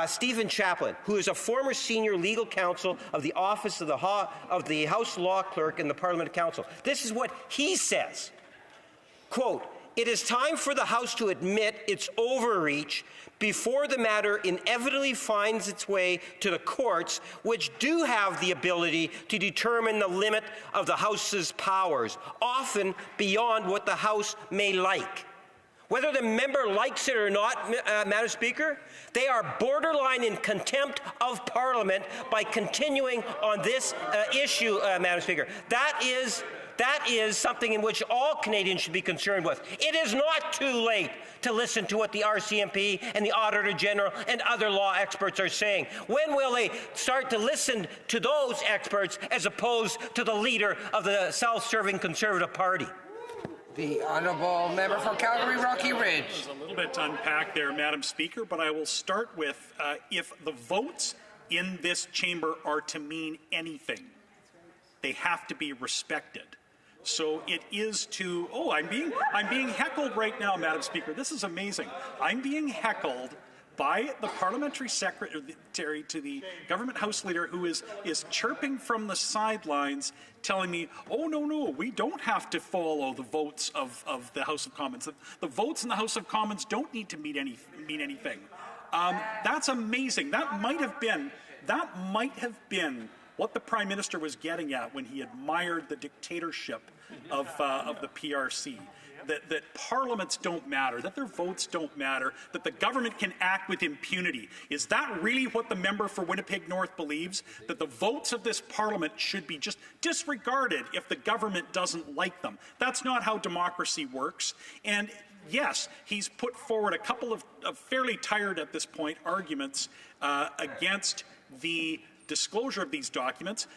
Stephen Chaplin, who is a former senior legal counsel of the Office of the House Law Clerk in the Parliament Council. This is what he says. Quote, "It is time for the House to admit its overreach before the matter inevitably finds its way to the courts, which do have the ability to determine the limit of the House's powers, often beyond what the House may like." Whether the member likes it or not, Madam Speaker, they are borderline in contempt of Parliament by continuing on this issue, Madam Speaker. That is something in which all Canadians should be concerned with. It is not too late to listen to what the RCMP and the Auditor General and other law experts are saying. When will they start to listen to those experts as opposed to the leader of the self-serving Conservative Party? The honourable member for Calgary Rocky Ridge. There's a little bit to unpack there, Madam Speaker, but I will start with if the votes in this chamber are to mean anything, they have to be respected. So it is to, I'm being heckled right now, Madam Speaker. This is amazing. I'm being heckled by the parliamentary secretary to the government house leader, who is chirping from the sidelines, telling me, oh, no, we don't have to follow the votes of the House of Commons. The votes in the House of Commons don't need to mean anything. That's amazing. That might have been what the Prime Minister was getting at when he admired the dictatorship of the PRC. That parliaments don't matter, that their votes don't matter, that the government can act with impunity. Is that really what the member for Winnipeg North believes? That the votes of this parliament should be just disregarded if the government doesn't like them? That's not how democracy works. And yes, he's put forward a couple of fairly tired at this point arguments against the disclosure of these documents.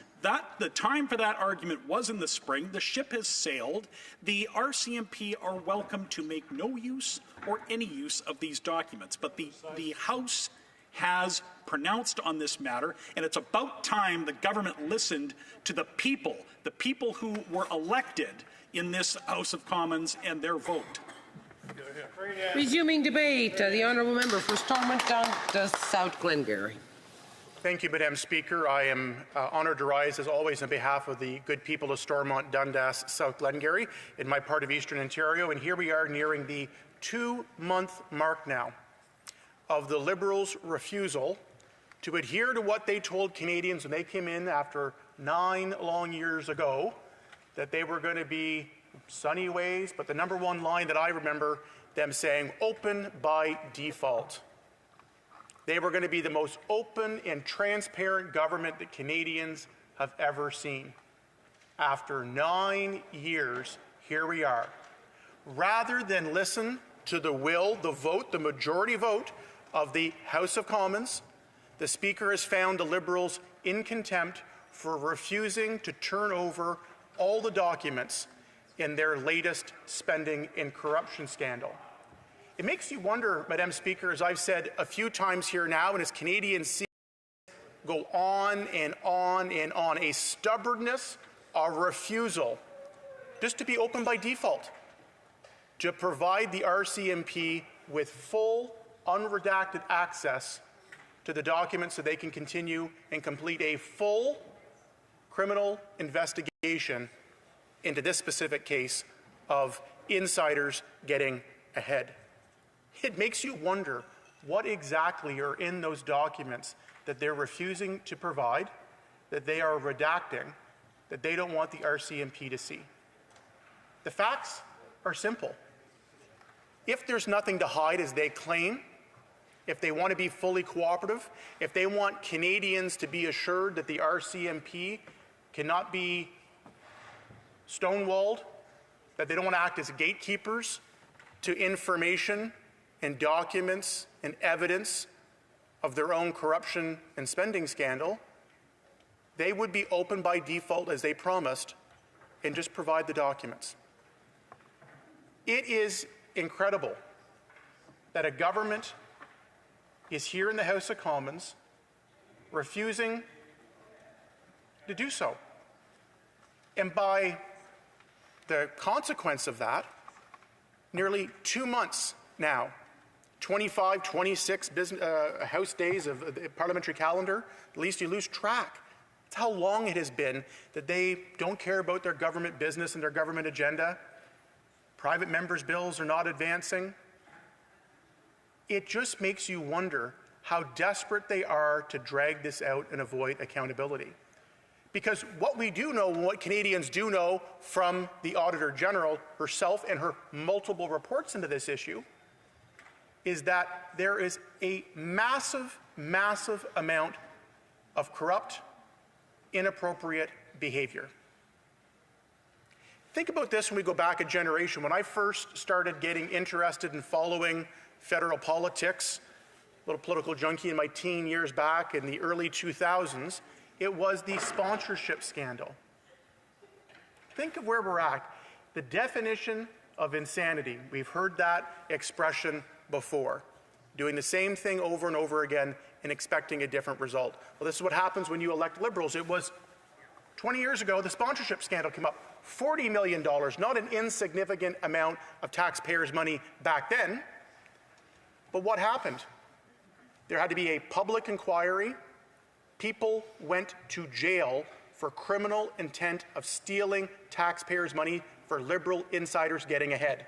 The time for that argument was in the spring. The ship has sailed. The RCMP are welcome to make no use or any use of these documents. But the House has pronounced on this matter, and it's about time the government listened to the people who were elected in this House of Commons and their vote. Resuming debate, the honourable member for Stormont Dundas South Glengarry. Thank you, Madam Speaker. I am honoured to rise, as always, on behalf of the good people of Stormont, Dundas, South Glengarry, in my part of Eastern Ontario. And here we are nearing the 2-month mark now of the Liberals' refusal to adhere to what they told Canadians when they came in after 9 long years ago, that they were going to be sunny ways. But the number one line that I remember them saying, open by default. They were going to be the most open and transparent government that Canadians have ever seen. After 9 years, here we are. Rather than listen to the will, the vote, the majority vote of the House of Commons, the Speaker has found the Liberals in contempt for refusing to turn over all the documents in their latest spending and corruption scandal. It makes you wonder, Madam Speaker, as I've said a few times here now, and as Canadians see go on and on and on, a stubbornness, a refusal, just to be open by default, to provide the RCMP with full, unredacted access to the documents so they can continue and complete a full criminal investigation into this specific case of insiders getting ahead. It makes you wonder what exactly are in those documents that they're refusing to provide, that they are redacting, that they don't want the RCMP to see. The facts are simple. If there's nothing to hide, as they claim, if they want to be fully cooperative, if they want Canadians to be assured that the RCMP cannot be stonewalled, that they don't want to act as gatekeepers to information and documents and evidence of their own corruption and spending scandal, they would be open by default as they promised and just provide the documents. It is incredible that a government is here in the House of Commons refusing to do so. And by the consequence of that, nearly 2 months now, 25, 26 House days of the parliamentary calendar, at least you lose track. That's how long it has been that they don't care about their government business and their government agenda. Private members' bills are not advancing. It just makes you wonder how desperate they are to drag this out and avoid accountability. Because what we do know, what Canadians do know from the Auditor General herself and her multiple reports into this issue, is that there is a massive, massive amount of corrupt, inappropriate behavior. Think about this when we go back a generation. When I first started getting interested in following federal politics, a little political junkie in my teen years back in the early 2000s, it was the sponsorship scandal. Think of where we're at. The definition of insanity. We've heard that expression before. Doing the same thing over and over again and expecting a different result. Well, this is what happens when you elect Liberals. It was 20 years ago, the sponsorship scandal came up. $40 million, not an insignificant amount of taxpayers' money back then. But what happened? There had to be a public inquiry. People went to jail for criminal intent of stealing taxpayers' money for Liberal insiders getting ahead.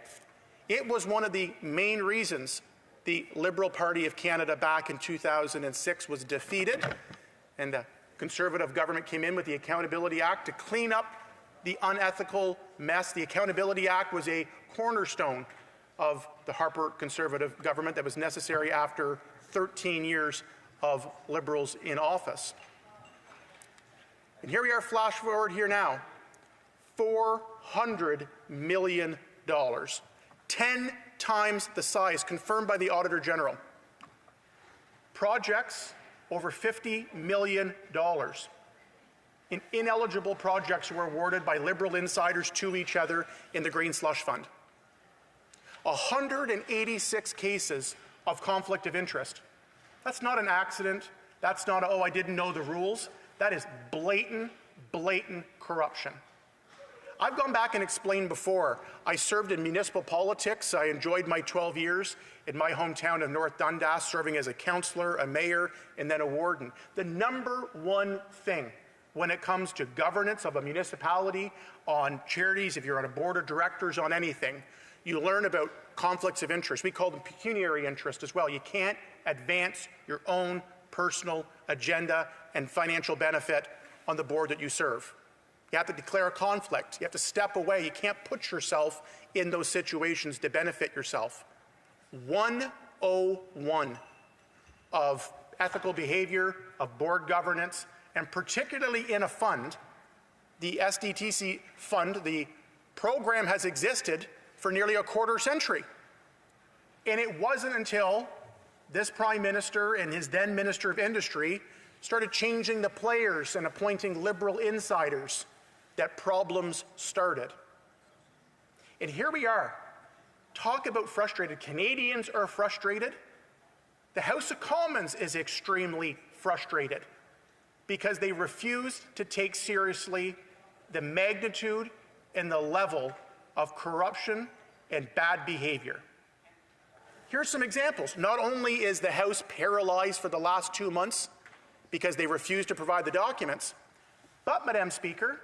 It was one of the main reasons the Liberal Party of Canada back in 2006 was defeated, and the Conservative government came in with the Accountability Act to clean up the unethical mess. The Accountability Act was a cornerstone of the Harper Conservative government that was necessary after 13 years of Liberals in office. And here we are, flash forward here now, $400 million, 10 times the size, confirmed by the Auditor General. Projects over $50 million. Ineligible projects were awarded by Liberal insiders to each other in the Green Slush Fund. 186 cases of conflict of interest. That's not an accident. That's not, oh, I didn't know the rules. That is blatant, blatant corruption. I've gone back and explained before. I served in municipal politics. I enjoyed my 12 years in my hometown of North Dundas, serving as a councillor, a mayor, and then a warden. The number one thing when it comes to governance of a municipality, on charities, if you're on a board of directors, on anything, you learn about conflicts of interest. We call them pecuniary interest as well. You can't advance your own personal agenda and financial benefit on the board that you serve. You have to declare a conflict. You have to step away. You can't put yourself in those situations to benefit yourself. 101 of ethical behavior, of board governance, and particularly in a fund, the SDTC fund, the program has existed for nearly a quarter century. And it wasn't until this Prime Minister and his then Minister of Industry started changing the players and appointing Liberal insiders that problems started. And here we are. Talk about frustrated. Canadians are frustrated. The House of Commons is extremely frustrated because they refuse to take seriously the magnitude and the level of corruption and bad behavior. Here's some examples. Not only is the House paralyzed for the last 2 months because they refuse to provide the documents, but, Madam Speaker,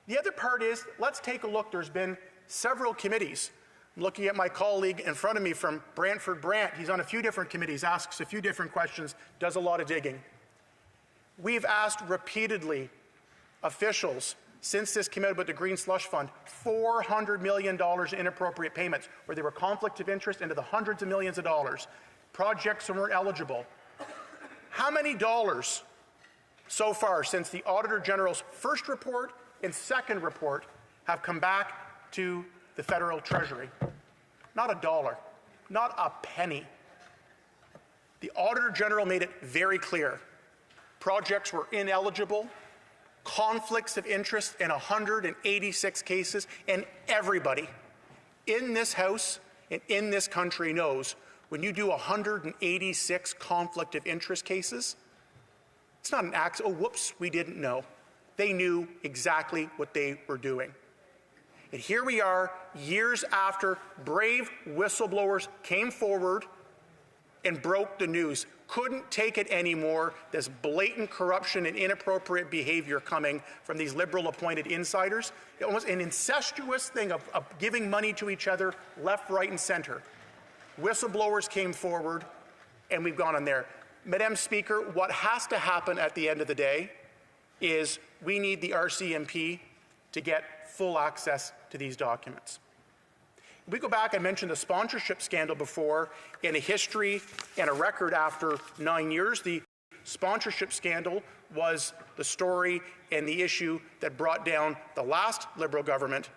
the other part is, let's take a look. There's been several committees. I'm looking at my colleague in front of me from Brantford Brant. He's on a few different committees, asks a few different questions, does a lot of digging. We've asked repeatedly officials since this came out about the Green Slush Fund, $400 million in inappropriate payments, where there were conflict of interest into the hundreds of millions of dollars. Projects that weren't eligible. How many dollars so far since the Auditor General's first report and second report have come back to the federal treasury? Not a dollar, not a penny. The Auditor General made it very clear. Projects were ineligible, conflicts of interest in 186 cases, and everybody in this House and in this country knows when you do 186 conflict of interest cases, it's not an accident. Oh, whoops, we didn't know. They knew exactly what they were doing. And here we are, years after brave whistleblowers came forward and broke the news. Couldn't take it anymore, this blatant corruption and inappropriate behavior coming from these Liberal-appointed insiders. Almost an incestuous thing of giving money to each other left, right, and centre. Whistleblowers came forward, and we've gone on there. Madam Speaker, what has to happen at the end of the day is we need the RCMP to get full access to these documents. If we go back, I mentioned the sponsorship scandal before, in a history and a record after 9 years. The sponsorship scandal was the story and the issue that brought down the last Liberal government,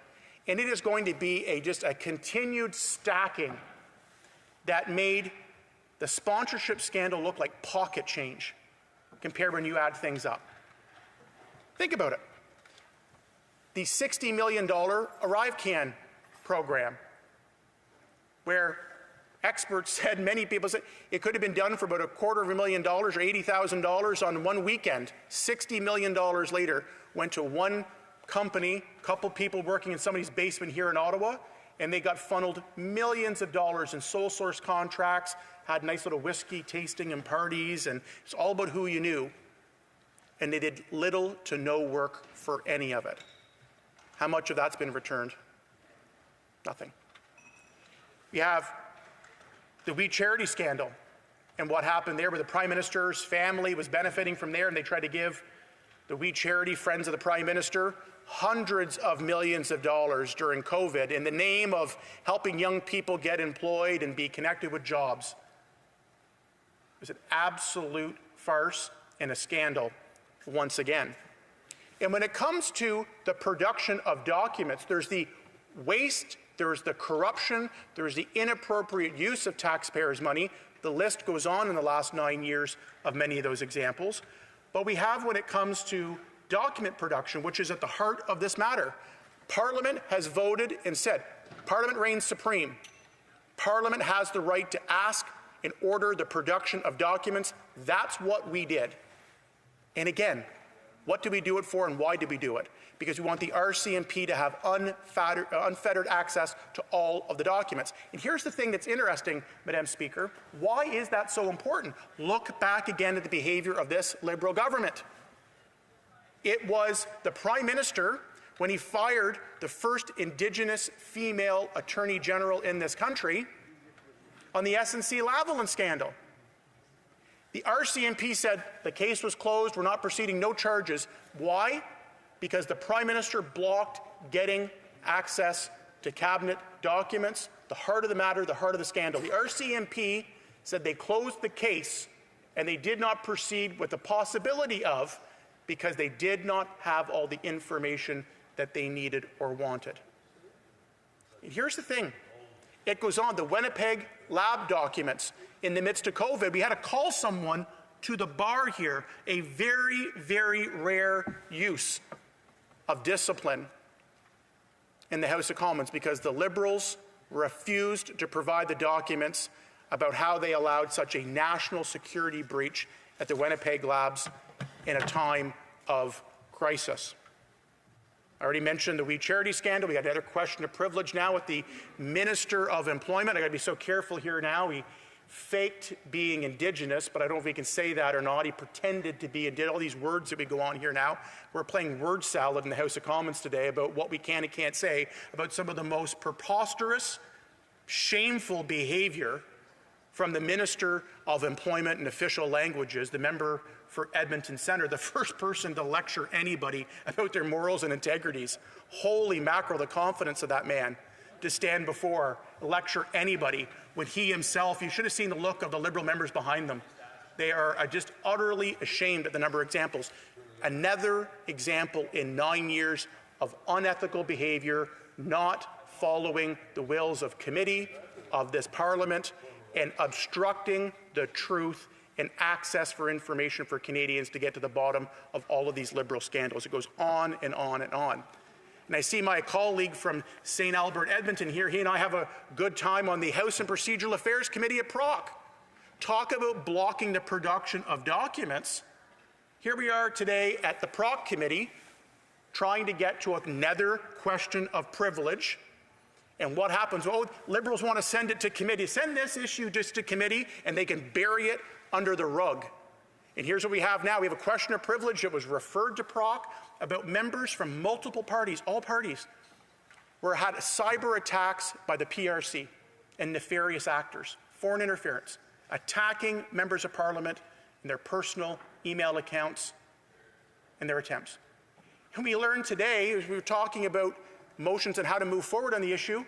and it is going to be just a continued stacking that made the sponsorship scandal look like pocket change compared when you add things up. Think about it. The $60 million ArriveCan program, where experts said, many people said, it could have been done for about $250,000 or $80,000 on one weekend. $60 million later went to one company, couple people working in somebody's basement here in Ottawa, and they got funneled millions of dollars in sole source contracts, had nice little whiskey tasting and parties, and it's all about who you knew. And they did little to no work for any of it. How much of that's been returned? Nothing. We have the We Charity scandal and what happened there, where the Prime Minister's family was benefiting from there, and they tried to give the We Charity friends of the Prime Minister hundreds of millions of dollars during COVID in the name of helping young people get employed and be connected with jobs. It was an absolute farce and a scandal once again. And when it comes to the production of documents, there's the waste, there's the corruption, there's the inappropriate use of taxpayers' money. The list goes on in the last 9 years of many of those examples. But we have, when it comes to document production, which is at the heart of this matter, Parliament has voted and said, Parliament reigns supreme. Parliament has the right to ask and order the production of documents. That's what we did. And again, what did we do it for, and why did we do it? Because we want the RCMP to have unfettered access to all of the documents. And here's the thing that's interesting, Madam Speaker. Why is that so important? Look back again at the behaviour of this Liberal government. It was the Prime Minister, when he fired the first Indigenous female Attorney General in this country on the SNC-Lavalin scandal. The RCMP said the case was closed, we're not proceeding, no charges. Why? Because the Prime Minister blocked getting access to cabinet documents. The heart of the matter, the heart of the scandal. The RCMP said they closed the case and they did not proceed with the possibility of, because they did not have all the information that they needed or wanted. And here's the thing. It goes on, the Winnipeg lab documents. In the midst of COVID, we had to call someone to the bar here, a very, very rare use of discipline in the House of Commons, because the Liberals refused to provide the documents about how they allowed such a national security breach at the Winnipeg labs in a time of crisis. I already mentioned the We Charity scandal. We got another question of privilege now with the Minister of Employment. I got to be so careful here now. He faked being Indigenous, but I don't know if we can say that or not. He pretended to be, and did all these words that we go on here now. We're playing word salad in the House of Commons today about what we can and can't say about some of the most preposterous, shameful behavior from the Minister of Employment and Official Languages, the member for Edmonton Centre, the first person to lecture anybody about their morals and integrities. Holy mackerel, the confidence of that man to stand before, lecture anybody when he himself, you should have seen the look of the Liberal members behind them. They are just utterly ashamed at the number of examples. Another example in 9 years of unethical behaviour, not following the wills of committee, of this Parliament, and obstructing the truth and access for information for Canadians to get to the bottom of all of these Liberal scandals. It goes on and on and on. And I see my colleague from St. Albert, Edmonton here. He and I have a good time on the House and Procedural Affairs Committee at Proc. Talk about blocking the production of documents. Here we are today at the Proc Committee trying to get to another question of privilege. And what happens? Oh, Liberals want to send it to committee. Send this issue just to committee and they can bury it under the rug. And here's what we have now. We have a question of privilege that was referred to Proc about members from multiple parties, all parties, where had cyber attacks by the PRC and nefarious actors, foreign interference, attacking members of Parliament in their personal email accounts in their attempts. And we learned today, as we were talking about motions and how to move forward on the issue,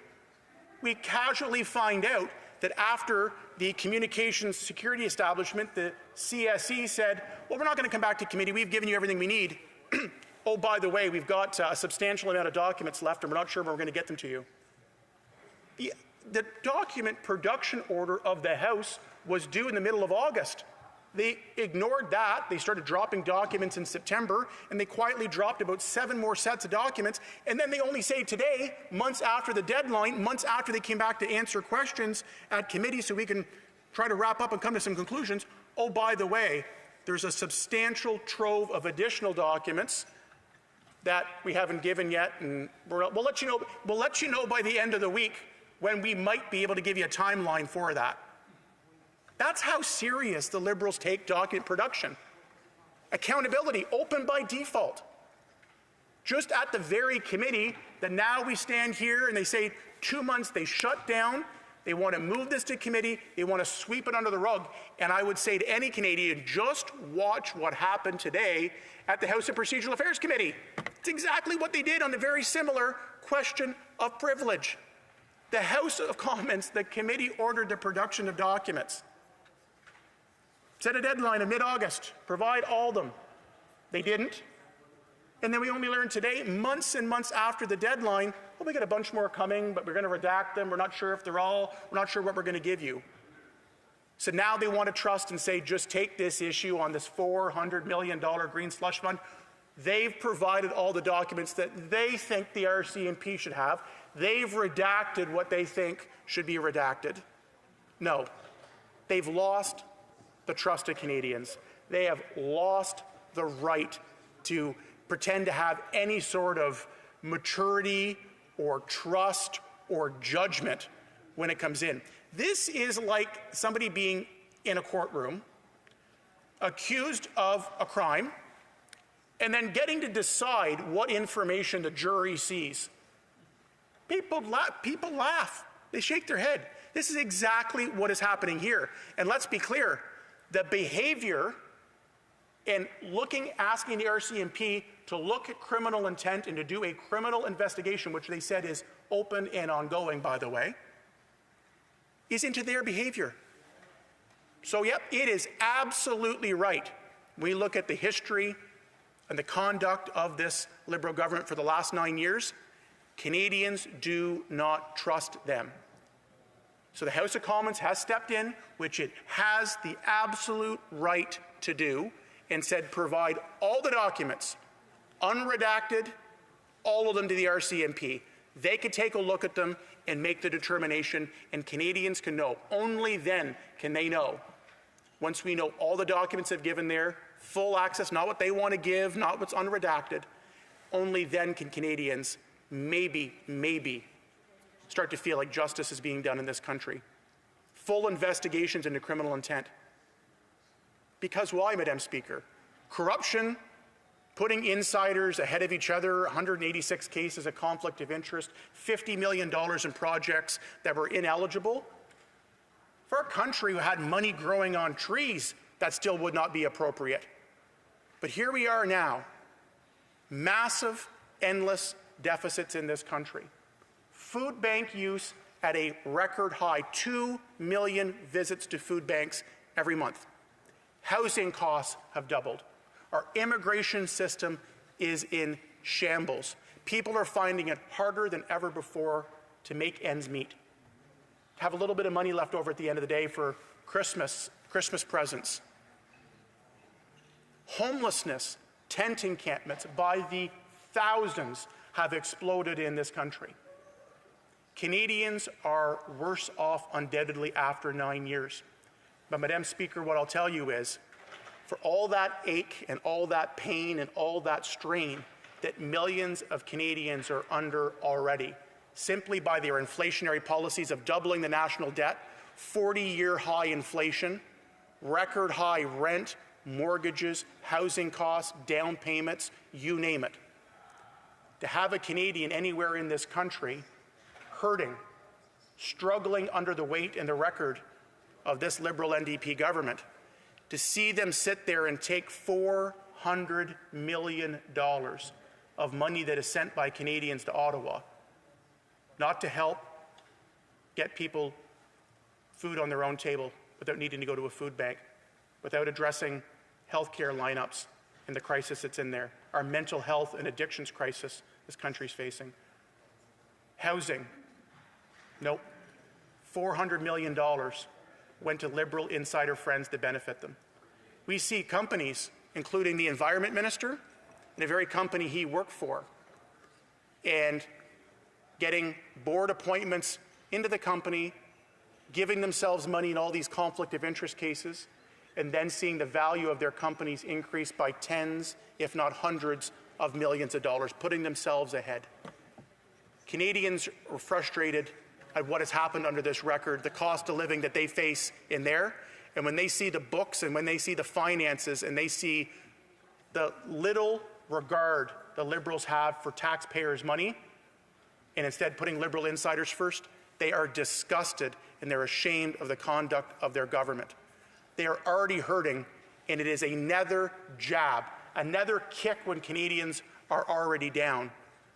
we casually find out that after the Communications Security Establishment, the CSE, said, well, we're not going to come back to committee. We've given you everything we need. Oh, by the way, we've got a substantial amount of documents left, and we're not sure when we're going to get them to you. The document production order of the House was due in the middle of August. They ignored that. They started dropping documents in September, and they quietly dropped about 7 more sets of documents. And then they only say today, months after the deadline, months after they came back to answer questions at committee so we can try to wrap up and come to some conclusions, oh, by the way, there's a substantial trove of additional documents that we haven't given yet, and we'll let you know. We'll let you know by the end of the week when we might be able to give you a timeline for that. That's how serious the Liberals take document production. Accountability, open by default. Just at the very committee that now we stand here and they say 2 months, they shut down, they want to move this to committee, they want to sweep it under the rug. And I would say to any Canadian, just watch what happened today at the House of Procedural Affairs Committee. It's exactly what they did on the very similar question of privilege. The House of Commons, the committee ordered the production of documents. Set a deadline of mid-August, provide all of them. They didn't. And then we only learned today, months and months after the deadline, well, we got a bunch more coming, but we're going to redact them. We're not sure if they're all, we're not sure what we're going to give you. So now they want to trust and say, just take this issue on this $400 million green slush fund. They've provided all the documents that they think the RCMP should have. They've redacted what they think should be redacted. No, they've lost the trust of Canadians. They have lost the right to pretend to have any sort of maturity or trust or judgment when it comes in. This is like somebody being in a courtroom, accused of a crime, and then getting to decide what information the jury sees. People laugh. They shake their head. This is exactly what is happening here. And let's be clear, the behavior in asking the RCMP to look at criminal intent and to do a criminal investigation, which they said is open and ongoing, by the way, is into their behavior. So, yep, it is absolutely right. We look at the history and the conduct of this Liberal government for the last 9 years. Canadians do not trust them. So the House of Commons has stepped in, which it has the absolute right to do, and said provide all the documents, unredacted, all of them to the RCMP. They could take a look at them and make the determination, and Canadians can know. Only then can they know. Once we know all the documents they've given there, full access, not what they want to give, not what's unredacted, only then can Canadians maybe start to feel like justice is being done in this country. Full investigations into criminal intent. Because why, Madam Speaker? Corruption, putting insiders ahead of each other, 186 cases of conflict of interest, $50 million in projects that were ineligible. For a country who had money growing on trees, that still would not be appropriate. But here we are now, massive, endless deficits in this country. Food bank use at a record high, 2 million visits to food banks every month. Housing costs have doubled. Our immigration system is in shambles. People are finding it harder than ever before to make ends meet. Have a little bit of money left over at the end of the day for Christmas presents. Homelessness, tent encampments by the thousands have exploded in this country. Canadians are worse off undoubtedly after 9 years. But, Madam Speaker, what I'll tell you is, for all that ache and all that pain and all that strain that millions of Canadians are under already, simply by their inflationary policies of doubling the national debt, 40-year high inflation, record high rent, mortgages, housing costs, down payments, you name it. To have a Canadian anywhere in this country hurting, struggling under the weight and the record of this Liberal NDP government, to see them sit there and take $400 $400 million of money that is sent by Canadians to Ottawa, not to help get people food on their own table without needing to go to a food bank, without addressing healthcare lineups and the crisis that's in there, our mental health and addictions crisis this country's facing. Housing, nope. $400 million went to Liberal insider friends to benefit them. We see companies, including the Environment Minister, and a very company he worked for, and getting board appointments into the company, giving themselves money in all these conflict of interest cases, and then seeing the value of their companies increase by tens, if not hundreds, of millions of dollars, putting themselves ahead. Canadians are frustrated at what has happened under this record, the cost of living that they face in there, and when they see the books and when they see the finances and they see the little regard the Liberals have for taxpayers' money, and instead putting Liberal insiders first, they are disgusted and they're ashamed of the conduct of their government. They are already hurting, and it is another jab, another kick when Canadians are already down,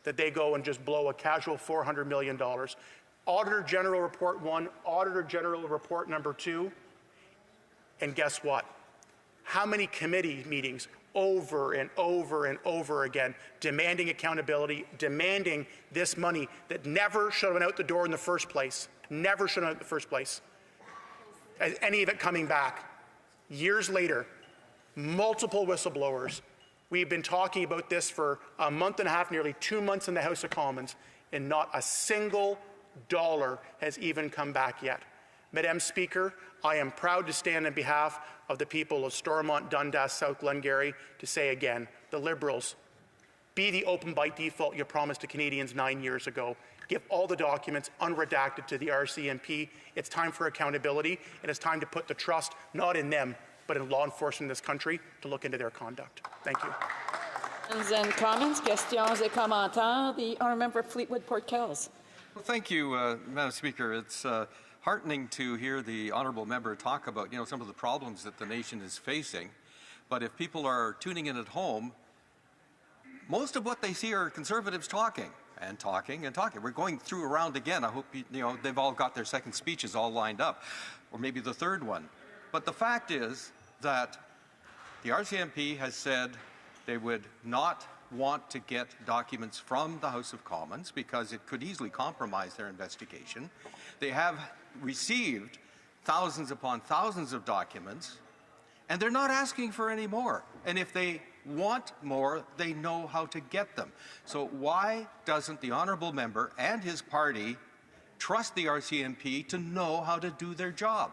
that they go and just blow a casual $400 million. Auditor General Report 1, Auditor General Report number 2, and guess what? How many committee meetings over and over and over again, demanding accountability, demanding this money that never should have been out the door in the first place, never should have been out in the first place, any of it coming back. Years later, multiple whistleblowers. We've been talking about this for a month and a half, nearly 2 months in the House of Commons, and not a single dollar has even come back yet. Madam Speaker, I am proud to stand on behalf of the people of Stormont, Dundas, South Glengarry to say again, the Liberals, be the open by default you promised to Canadians 9 years ago. Give all the documents unredacted to the RCMP. It's time for accountability, and it's time to put the trust not in them, but in law enforcement in this country to look into their conduct. Thank you. Questions and comments, questions et commentaires. The honourable member Fleetwood Port Kells. Well, thank you, Madam Speaker. It's heartening to hear the honourable member talk about, some of the problems that the nation is facing. But if people are tuning in at home, most of what they see are Conservatives talking and talking and talking. We're going through a round again. I hope they've all got their second speeches all lined up, or maybe the third one. But the fact is that the RCMP has said they would not want to get documents from the House of Commons because it could easily compromise their investigation. They have received thousands upon thousands of documents, and they're not asking for any more. And if they want more, they know how to get them. So why doesn't the honourable member and his party trust the RCMP to know how to do their job?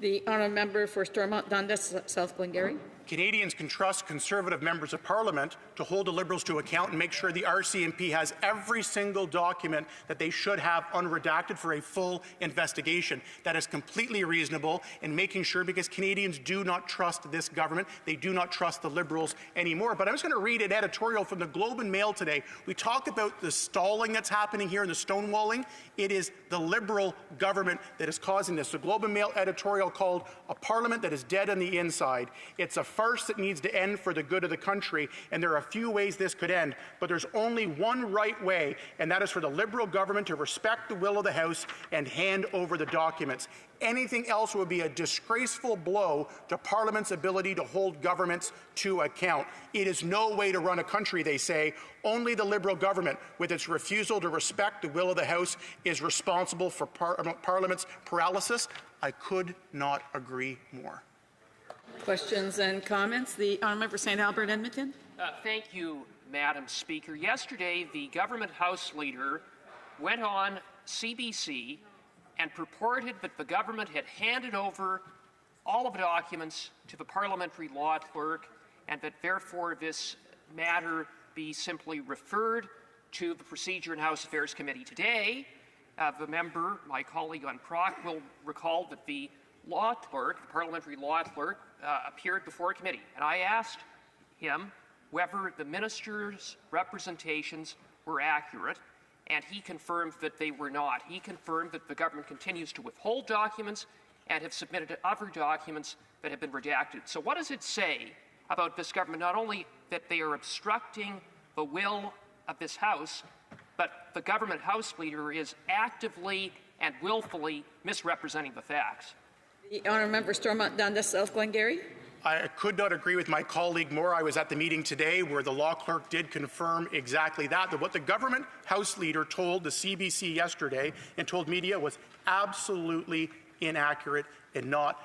The honourable member for Stormont, Dundas, South Glengarry. Canadians can trust Conservative members of Parliament to hold the Liberals to account and make sure the RCMP has every single document that they should have unredacted for a full investigation. That is completely reasonable in making sure, because Canadians do not trust this government. They do not trust the Liberals anymore. But I'm just going to read an editorial from the Globe and Mail today. We talk about the stalling that's happening here and the stonewalling. It is the Liberal government that is causing this. The Globe and Mail editorial called "A Parliament That Is Dead on the Inside." It's a farce that needs to end for the good of the country, and there are a few ways this could end, but there's only one right way, and that is for the Liberal government to respect the will of the House and hand over the documents. Anything else would be a disgraceful blow to Parliament's ability to hold governments to account. It is no way to run a country, they say. Only the Liberal government, with its refusal to respect the will of the House, is responsible for Parliament's paralysis. I could not agree more. Questions and comments. The honourable member St. Albert, Edmonton. Thank you, Madam Speaker. Yesterday, the government House leader went on CBC and purported that the government had handed over all of the documents to the parliamentary law clerk, and that therefore this matter be simply referred to the Procedure and House Affairs Committee. Today, the member, my colleague on Proc, will recall that the law clerk, the parliamentary law clerk, appeared before a committee, and I asked him whether the minister's representations were accurate, and he confirmed that they were not. He confirmed that the government continues to withhold documents and have submitted other documents that have been redacted. So what does it say about this government, not only that they are obstructing the will of this House, but the government House Leader is actively and willfully misrepresenting the facts. The honourable member Stormont Dundas, South Glengarry. I could not agree with my colleague more. I was at the meeting today where the law clerk did confirm exactly that what the government House Leader told the CBC yesterday and told media was absolutely inaccurate and not.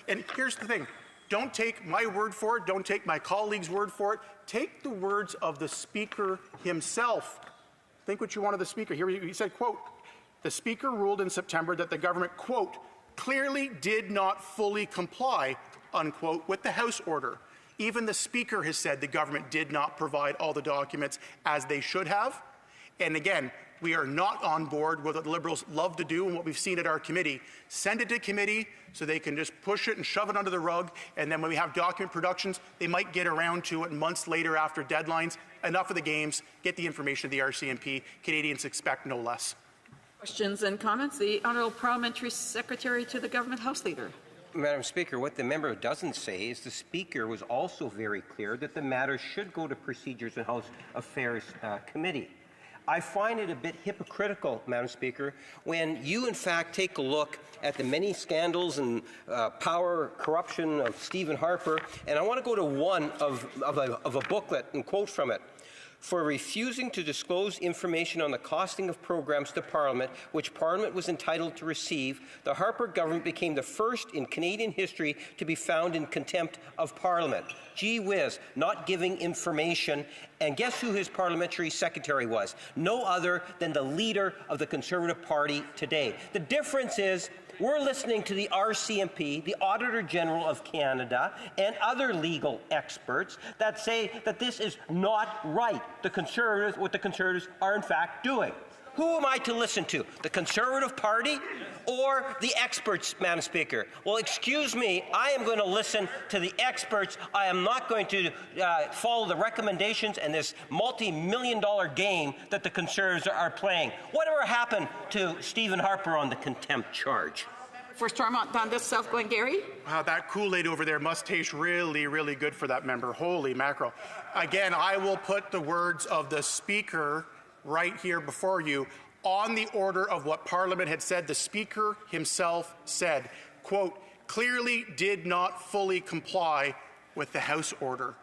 And here's the thing. Don't take my word for it. Don't take my colleague's word for it. Take the words of the Speaker himself. Think what you want of the Speaker. Here he said, quote, the Speaker ruled in September that the government, quote, clearly did not fully comply, unquote, with the House order. Even the Speaker has said the government did not provide all the documents as they should have. And again, we are not on board with what the Liberals love to do and what we've seen at our committee. Send it to committee so they can just push it and shove it under the rug, and then when we have document productions, they might get around to it months later after deadlines. Enough of the games. Get the information to the RCMP. Canadians expect no less. Questions and comments? The Honourable Parliamentary Secretary to the Government House Leader. Madam Speaker, what the member doesn't say is the Speaker was also very clear that the matter should go to Procedures and House Affairs Committee. I find it a bit hypocritical, Madam Speaker, when you in fact take a look at the many scandals and power corruption of Stephen Harper, and I want to go to one of a booklet and quote from it. For refusing to disclose information on the costing of programs to Parliament, which Parliament was entitled to receive, the Harper government became the first in Canadian history to be found in contempt of Parliament. Gee whiz, not giving information. And guess who his parliamentary secretary was? No other than the leader of the Conservative Party today. The difference is we're listening to the RCMP, the Auditor General of Canada, and other legal experts that say that this is not right. What the Conservatives are in fact doing. Who am I to listen to? The Conservative Party or the experts, Madam Speaker? Well, excuse me, I am going to listen to the experts. I am not going to follow the recommendations and this multi-million-dollar game that the Conservatives are playing. Whatever happened to Stephen Harper on the contempt charge? For Stormont Dundas, South Glengarry. Wow, that Kool-Aid over there must taste really, really good for that member. Holy mackerel. Again, I will put the words of the Speaker right here before you on the order of what Parliament had said. The Speaker himself said, quote, clearly did not fully comply with the House order.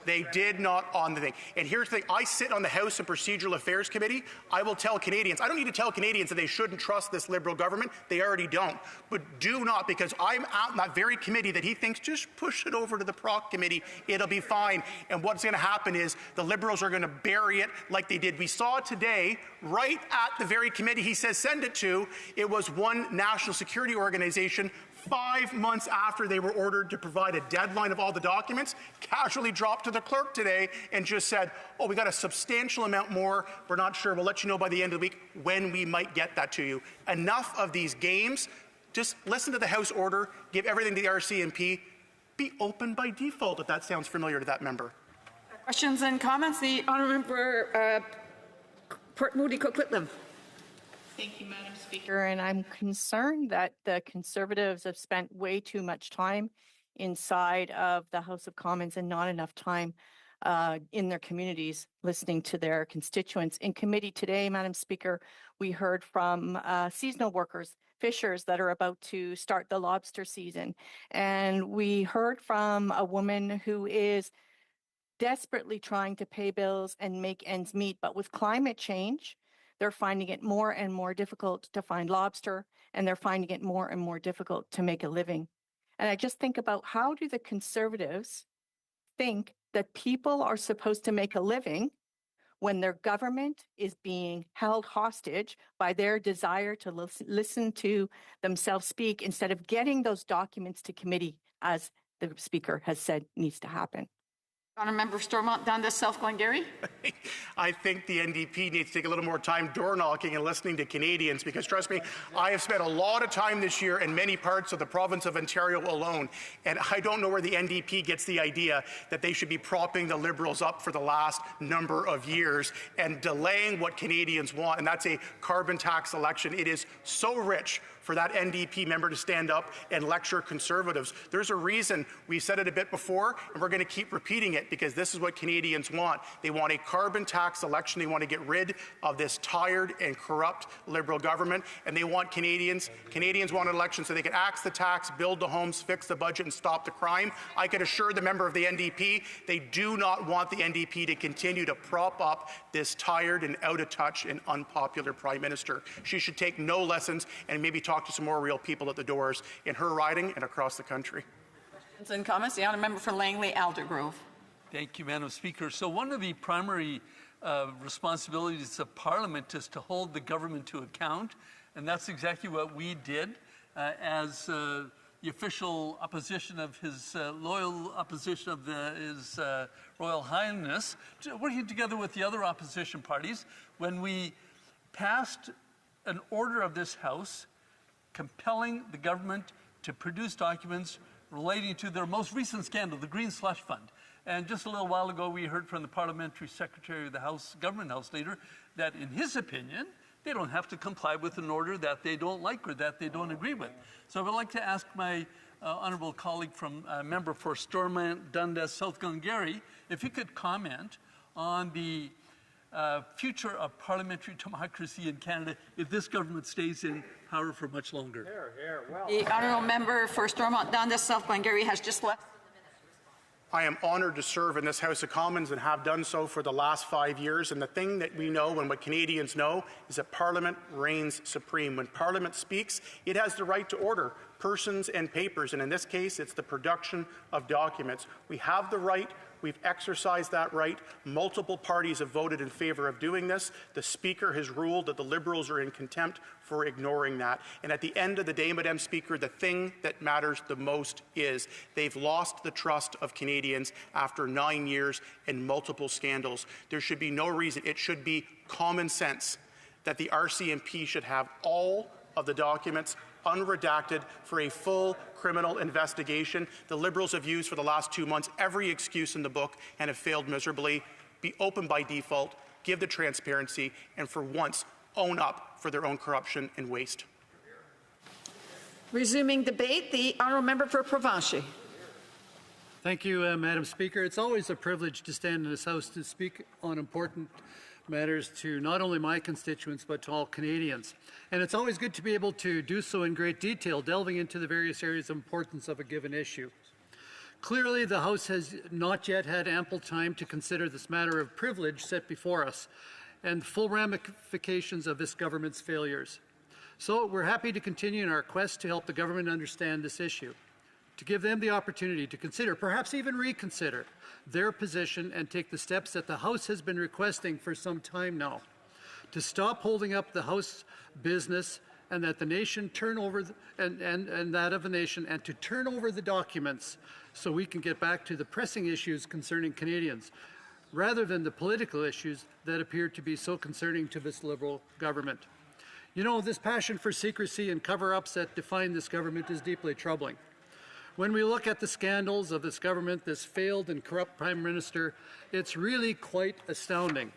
They did not on the thing. And here's the thing. I sit on the House and Procedural Affairs Committee. I will tell Canadians. I don't need to tell Canadians that they shouldn't trust this Liberal government. They already don't. But do not, because I'm out in that very committee that he thinks just push it over to the Proc Committee. It'll be fine. And what's going to happen is the Liberals are going to bury it like they did. We saw today, right at the very committee he says send it to, it was one national security organization 5 months after they were ordered to provide a deadline of all the documents, casually dropped to the clerk today and just said, oh, we got a substantial amount more. We're not sure. We'll let you know by the end of the week when we might get that to you. Enough of these games. Just listen to the House order. Give everything to the RCMP. Be open by default, if that sounds familiar to that member. Questions and comments? The Honourable Member Port Moody Coquitlam. Thank you, Madam Speaker. And I'm concerned that the Conservatives have spent way too much time inside of the House of Commons and not enough time in their communities listening to their constituents. In committee today, Madam Speaker, we heard from seasonal workers, fishers that are about to start the lobster season. And we heard from a woman who is desperately trying to pay bills and make ends meet. But with climate change, they're finding it more and more difficult to find lobster, and they're finding it more and more difficult to make a living. And I just think about, how do the Conservatives think that people are supposed to make a living when their government is being held hostage by their desire to listen to themselves speak instead of getting those documents to committee, as the Speaker has said needs to happen? Honourable Member Stormont Dundas, South Glengarry. I think the NDP needs to take a little more time door knocking and listening to Canadians, because trust me, I have spent a lot of time this year in many parts of the province of Ontario alone, and I don't know where the NDP gets the idea that they should be propping the Liberals up for the last number of years and delaying what Canadians want, and that's a carbon tax election. It is so rich for that NDP member to stand up and lecture Conservatives. There's a reason. We said it a bit before, and we're going to keep repeating it because this is what Canadians want. They want a carbon tax election. They want to get rid of this tired and corrupt Liberal government, and they want Canadians want an election so they can axe the tax, build the homes, fix the budget, and stop the crime. I can assure the member of the NDP they do not want the NDP to continue to prop up this tired and out of touch and unpopular Prime Minister. She should take no lessons and maybe talk to some more real people at the doors in her riding and across the country. And comments, the honourable member for Langley Aldergrove. Thank you, Madam Speaker. So one of the primary responsibilities of Parliament is to hold the government to account, and that's exactly what we did as the official opposition of his loyal opposition of his Royal Highness, working together with the other opposition parties when we passed an order of this House compelling the government to produce documents relating to their most recent scandal, the Green Slush Fund. And just a little while ago, we heard from the Parliamentary Secretary of the House, Government House Leader, that in his opinion, they don't have to comply with an order that they don't like or that they don't agree with. So I would like to ask my honourable colleague from member for Stormont, Dundas, South Glengarry, if he could comment on the future of parliamentary democracy in Canada if this government stays in power for much longer. The honourable member for Stormont, Dundas, South Glengarry has just left. I am honoured to serve in this House of Commons and have done so for the last 5 years. And the thing that we know and what Canadians know is that Parliament reigns supreme. When Parliament speaks, it has the right to order persons and papers. And in this case, it's the production of documents. We have the right. We've exercised that right. Multiple parties have voted in favour of doing this. The Speaker has ruled that the Liberals are in contempt for ignoring that. And at the end of the day, Madam Speaker, the thing that matters the most is they've lost the trust of Canadians after 9 years and multiple scandals. There should be no reason. It should be common sense that the RCMP should have all of the documents unredacted for a full criminal investigation. The Liberals have used for the last 2 months every excuse in the book and have failed miserably. Be open by default, give the transparency, and for once, own up for their own corruption and waste. Resuming debate, the honourable member for Provencher. Thank you, Madam Speaker. It's always a privilege to stand in this House to speak on important matters to not only my constituents but to all Canadians. And it's always good to be able to do so in great detail, delving into the various areas of importance of a given issue. Clearly, the House has not yet had ample time to consider this matter of privilege set before us and full ramifications of this government's failures. So we're happy to continue in our quest to help the government understand this issue, to give them the opportunity to consider, perhaps even reconsider, their position and take the steps that the House has been requesting for some time now, to stop holding up the House business and that the nation turn over and that of the nation, and to turn over the documents so we can get back to the pressing issues concerning Canadians, rather than the political issues that appear to be so concerning to this Liberal government. You know, this passion for secrecy and cover-ups that define this government is deeply troubling. When we look at the scandals of this government, this failed and corrupt Prime Minister, it's really quite astounding.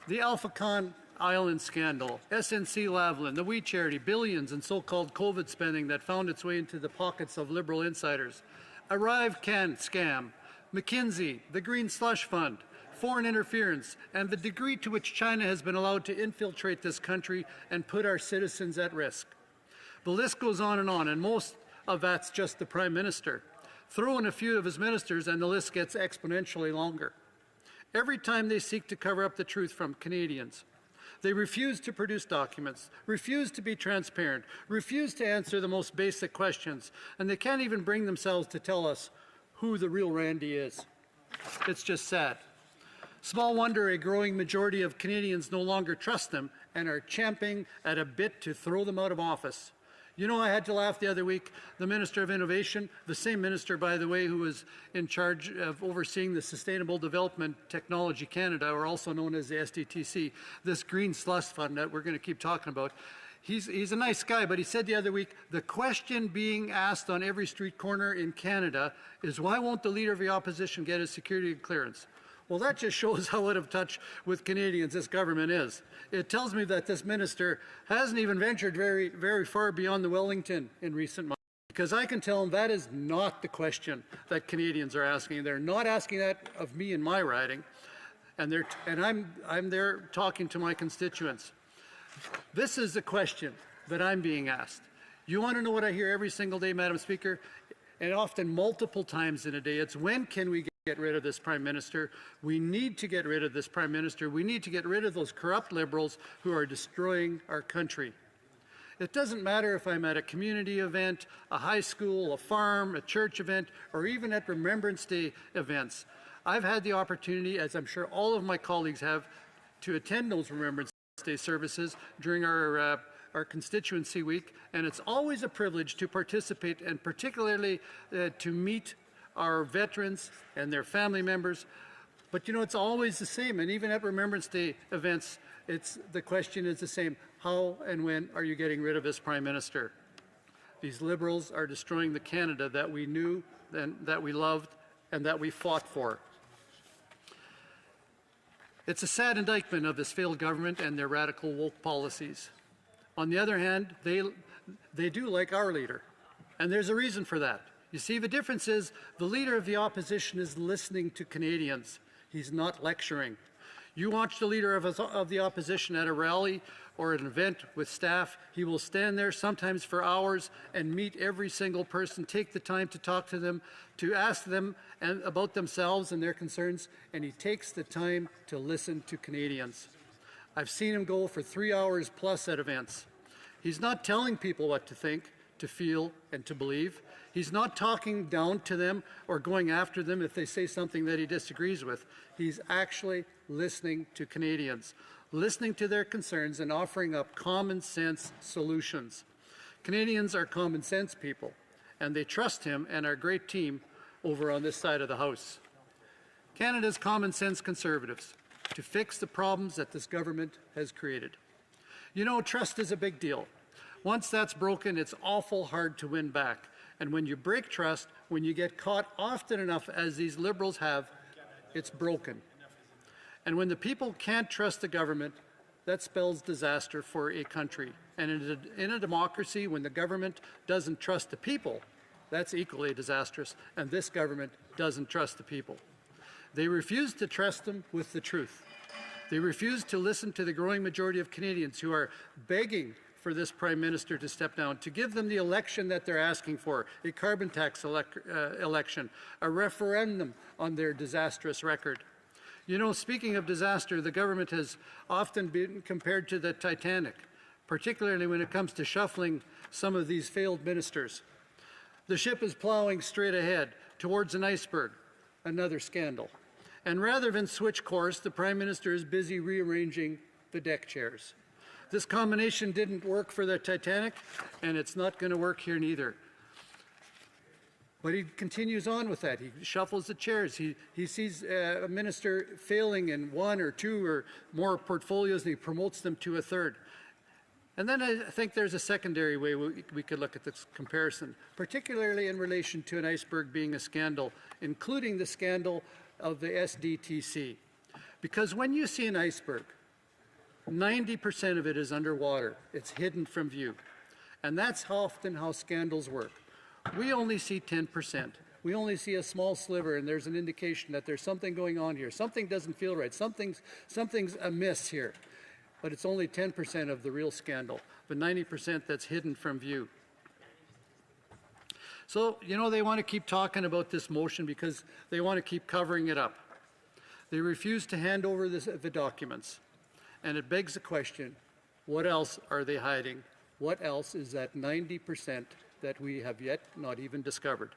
The Alpha Con Island scandal, SNC Lavalin, the We Charity, billions in so-called COVID spending that found its way into the pockets of Liberal insiders, Arrive Can scam, McKinsey, the Green Slush Fund, foreign interference, and the degree to which China has been allowed to infiltrate this country and put our citizens at risk. The list goes on, and most of that's just the Prime Minister. Throw in a few of his ministers and the list gets exponentially longer. Every time they seek to cover up the truth from Canadians, they refuse to produce documents, refuse to be transparent, refuse to answer the most basic questions, and they can't even bring themselves to tell us who the real Randy is. It's just sad. Small wonder a growing majority of Canadians no longer trust them and are champing at a bit to throw them out of office. You know, I had to laugh the other week. The Minister of Innovation, the same minister, by the way, who was in charge of overseeing the Sustainable Development Technology Canada, or also known as the SDTC, this Green Slush Fund that we're going to keep talking about. He's a nice guy, but he said the other week, the question being asked on every street corner in Canada is, why won't the Leader of the Opposition get his security clearance? Well, that just shows how out of touch with Canadians this government is. It tells me that this minister hasn't even ventured very, very far beyond the Wellington in recent months. Because I can tell them that is not the question that Canadians are asking. They're not asking that of me in my riding, and I'm there talking to my constituents. This is the question that I'm being asked. You want to know what I hear every single day, Madam Speaker, and often multiple times in a day? It's when can we get rid of this Prime Minister? We need to get rid of this Prime Minister. We need to get rid of those corrupt Liberals who are destroying our country. It doesn't matter if I'm at a community event, a high school, a farm, a church event, or even at Remembrance Day events. I've had the opportunity, as I'm sure all of my colleagues have, to attend those Remembrance Day services during our constituency week, and it's always a privilege to participate and particularly to meet our veterans and their family members. But you know, it's always the same, and even at Remembrance Day events, the question is the same. How and when are you getting rid of this Prime Minister? These Liberals are destroying the Canada that we knew, and that we loved, and that we fought for. It's a sad indictment of this failed government and their radical woke policies. On the other hand, they do like our leader, and there's a reason for that. You see, the difference is the leader of the opposition is listening to Canadians. He's not lecturing. You watch the leader of the opposition at a rally or an event with staff, he will stand there sometimes for hours and meet every single person, take the time to talk to them, to ask them about themselves and their concerns, and he takes the time to listen to Canadians. I've seen him go for 3 hours plus at events. He's not telling people what to think, to feel, and to believe. He's not talking down to them or going after them if they say something that he disagrees with. He's actually listening to Canadians, listening to their concerns and offering up common sense solutions. Canadians are common sense people, and they trust him and our great team over on this side of the House. Canada's common sense Conservatives to fix the problems that this government has created. You know, trust is a big deal. Once that's broken, it's awful hard to win back. And when you break trust, when you get caught often enough, as these Liberals have, it's broken. And when the people can't trust the government, that spells disaster for a country. And in a democracy, when the government doesn't trust the people, that's equally disastrous. And this government doesn't trust the people. They refuse to trust them with the truth. They refuse to listen to the growing majority of Canadians who are begging for this Prime Minister to step down, to give them the election that they're asking for, a carbon tax election, a referendum on their disastrous record. You know, speaking of disaster, the government has often been compared to the Titanic, particularly when it comes to shuffling some of these failed ministers. The ship is plowing straight ahead towards an iceberg, another scandal. And rather than switch course, the Prime Minister is busy rearranging the deck chairs. This combination didn't work for the Titanic, and it's not going to work here neither. But he continues on with that. He shuffles the chairs. He sees a minister failing in one or two or more portfolios, and he promotes them to a third. And then I think there's a secondary way we could look at this comparison, particularly in relation to an iceberg being a scandal, including the scandal of the SDTC. Because when you see an iceberg, 90% of it is underwater. It's hidden from view. And that's often how scandals work. We only see 10%. We only see a small sliver, and there's an indication that there's something going on here. Something doesn't feel right. Something's amiss here. But it's only 10% of the real scandal, the 90% that's hidden from view. So, you know, they want to keep talking about this motion because they want to keep covering it up. They refuse to hand over the documents. And it begs the question, what else are they hiding? What else is that 90% that we have yet not even discovered?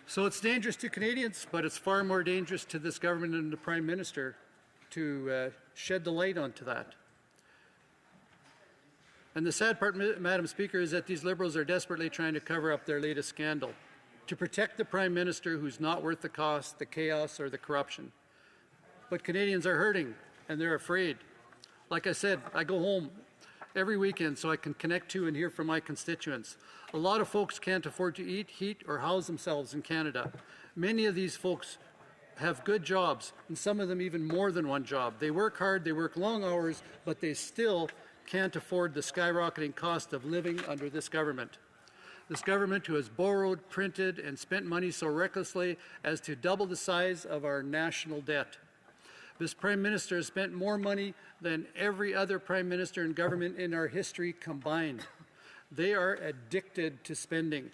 So it's dangerous to Canadians, but it's far more dangerous to this government and the Prime Minister to shed the light onto that. And the sad part, Madam Speaker, is that these Liberals are desperately trying to cover up their latest scandal, to protect the Prime Minister who's not worth the cost, the chaos, or the corruption. But Canadians are hurting, and they're afraid. Like I said, I go home every weekend so I can connect to and hear from my constituents. A lot of folks can't afford to eat, heat, or house themselves in Canada. Many of these folks have good jobs, and some of them even more than one job. They work hard, they work long hours, but they still can't afford the skyrocketing cost of living under this government. This government who has borrowed, printed, and spent money so recklessly as to double the size of our national debt. This Prime Minister has spent more money than every other Prime Minister and government in our history combined. They are addicted to spending.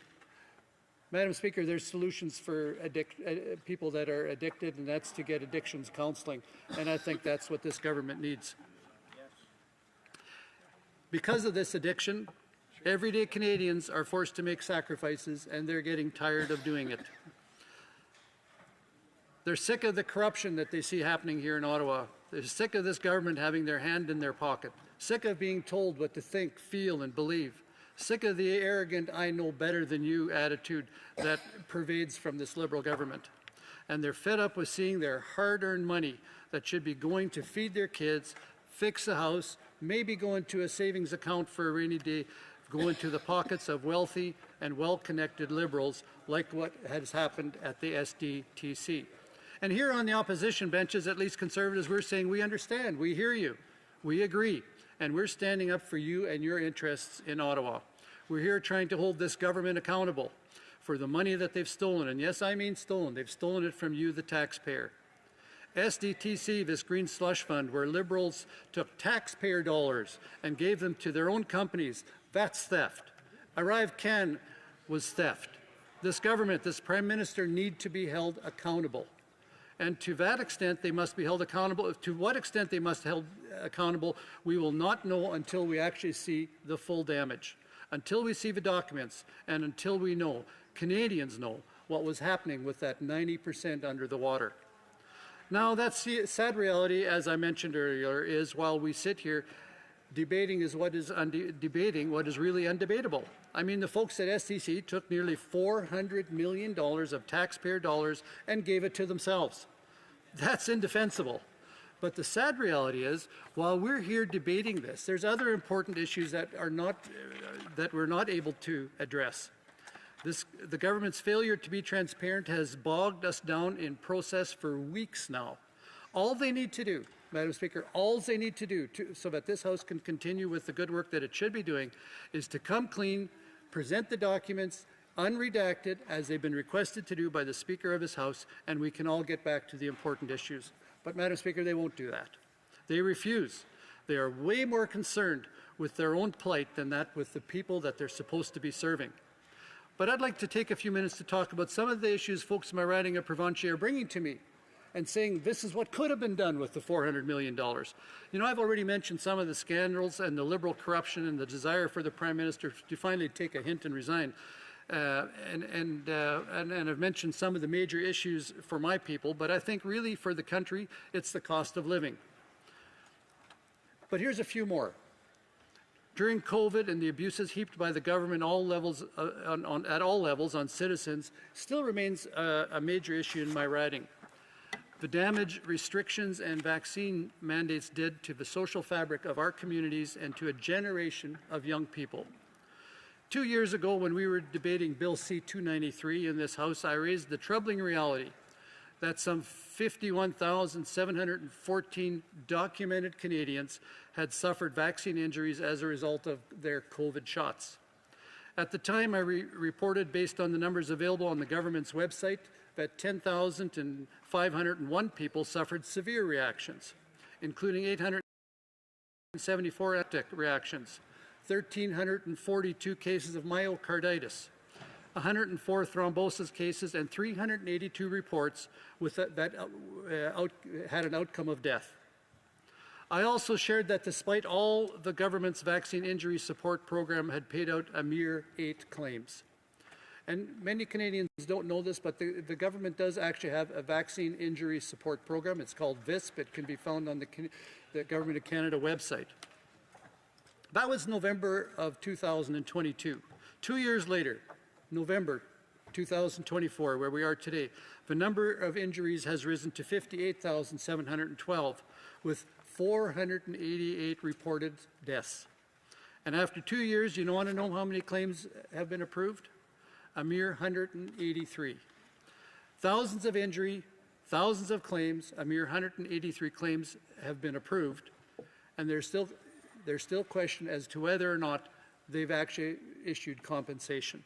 Madam Speaker, there's solutions for people that are addicted, and that's to get addictions counseling. And I think that's what this government needs. Because of this addiction, everyday Canadians are forced to make sacrifices, and they're getting tired of doing it. They're sick of the corruption that they see happening here in Ottawa. They're sick of this government having their hand in their pocket, sick of being told what to think, feel, and believe, sick of the arrogant, I know better than you attitude that pervades from this Liberal government. And they're fed up with seeing their hard-earned money that should be going to feed their kids, fix a house, maybe go into a savings account for a rainy day, go into the pockets of wealthy and well-connected Liberals like what has happened at the SDTC. And here on the opposition benches, at least Conservatives, we're saying we understand, we hear you, we agree, and we're standing up for you and your interests in Ottawa. We're here trying to hold this government accountable for the money that they've stolen, and yes, I mean stolen. They've stolen it from you, the taxpayer. SDTC, this green slush fund, where Liberals took taxpayer dollars and gave them to their own companies, that's theft. Arrive Can was theft. This government, this Prime Minister need to be held accountable. And to that extent, they must be held accountable. To what extent they must be held accountable, we will not know until we actually see the full damage. Until we see the documents, and until we know, Canadians know, what was happening with that 90% under the water. Now, that sad reality, as I mentioned earlier, is while we sit here debating what is really undebatable. I mean, the folks at STC took nearly $400 million of taxpayer dollars and gave it to themselves. That's indefensible. But the sad reality is, while we're here debating this, there's other important issues that we're not able to address. The government's failure to be transparent has bogged us down in process for weeks now. All they need to do, Madam Speaker, all they need to do so that this House can continue with the good work that it should be doing is to come clean, present the documents unredacted as they've been requested to do by the Speaker of this House, and we can all get back to the important issues. But Madam Speaker, they won't do that. They refuse. They are way more concerned with their own plight than that with the people that they're supposed to be serving. But I'd like to take a few minutes to talk about some of the issues folks in my riding of Provencher are bringing to me and saying this is what could have been done with the $400 million. You know, I've already mentioned some of the scandals and the Liberal corruption and the desire for the Prime Minister to finally take a hint and resign. And I've mentioned some of the major issues for my people, but I think really for the country, it's the cost of living. But here's a few more. During COVID and the abuses heaped by the government at all levels on citizens still remains a major issue in my riding. The damage restrictions and vaccine mandates did to the social fabric of our communities and to a generation of young people. 2 years ago, when we were debating Bill C-293 in this House, I raised the troubling reality that some 51,714 documented Canadians had suffered vaccine injuries as a result of their COVID shots. At the time, I reported, based on the numbers available on the government's website, that 10,501 people suffered severe reactions, including 874 septic reactions, 1,342 cases of myocarditis, 104 thrombosis cases, and 382 reports that had an outcome of death. I also shared that despite all the government's vaccine injury support program had paid out a mere 8 claims. And many Canadians don't know this, but the government does actually have a vaccine injury support program. It's called VISP. It can be found on the Government of Canada website. That was November of 2022. 2 years later, November 2024, where we are today, the number of injuries has risen to 58,712, with 488 reported deaths. And after 2 years, you want to know how many claims have been approved? A mere 183. Thousands of injury, thousands of claims, a mere 183 claims have been approved, and there's still question as to whether or not they've actually issued compensation.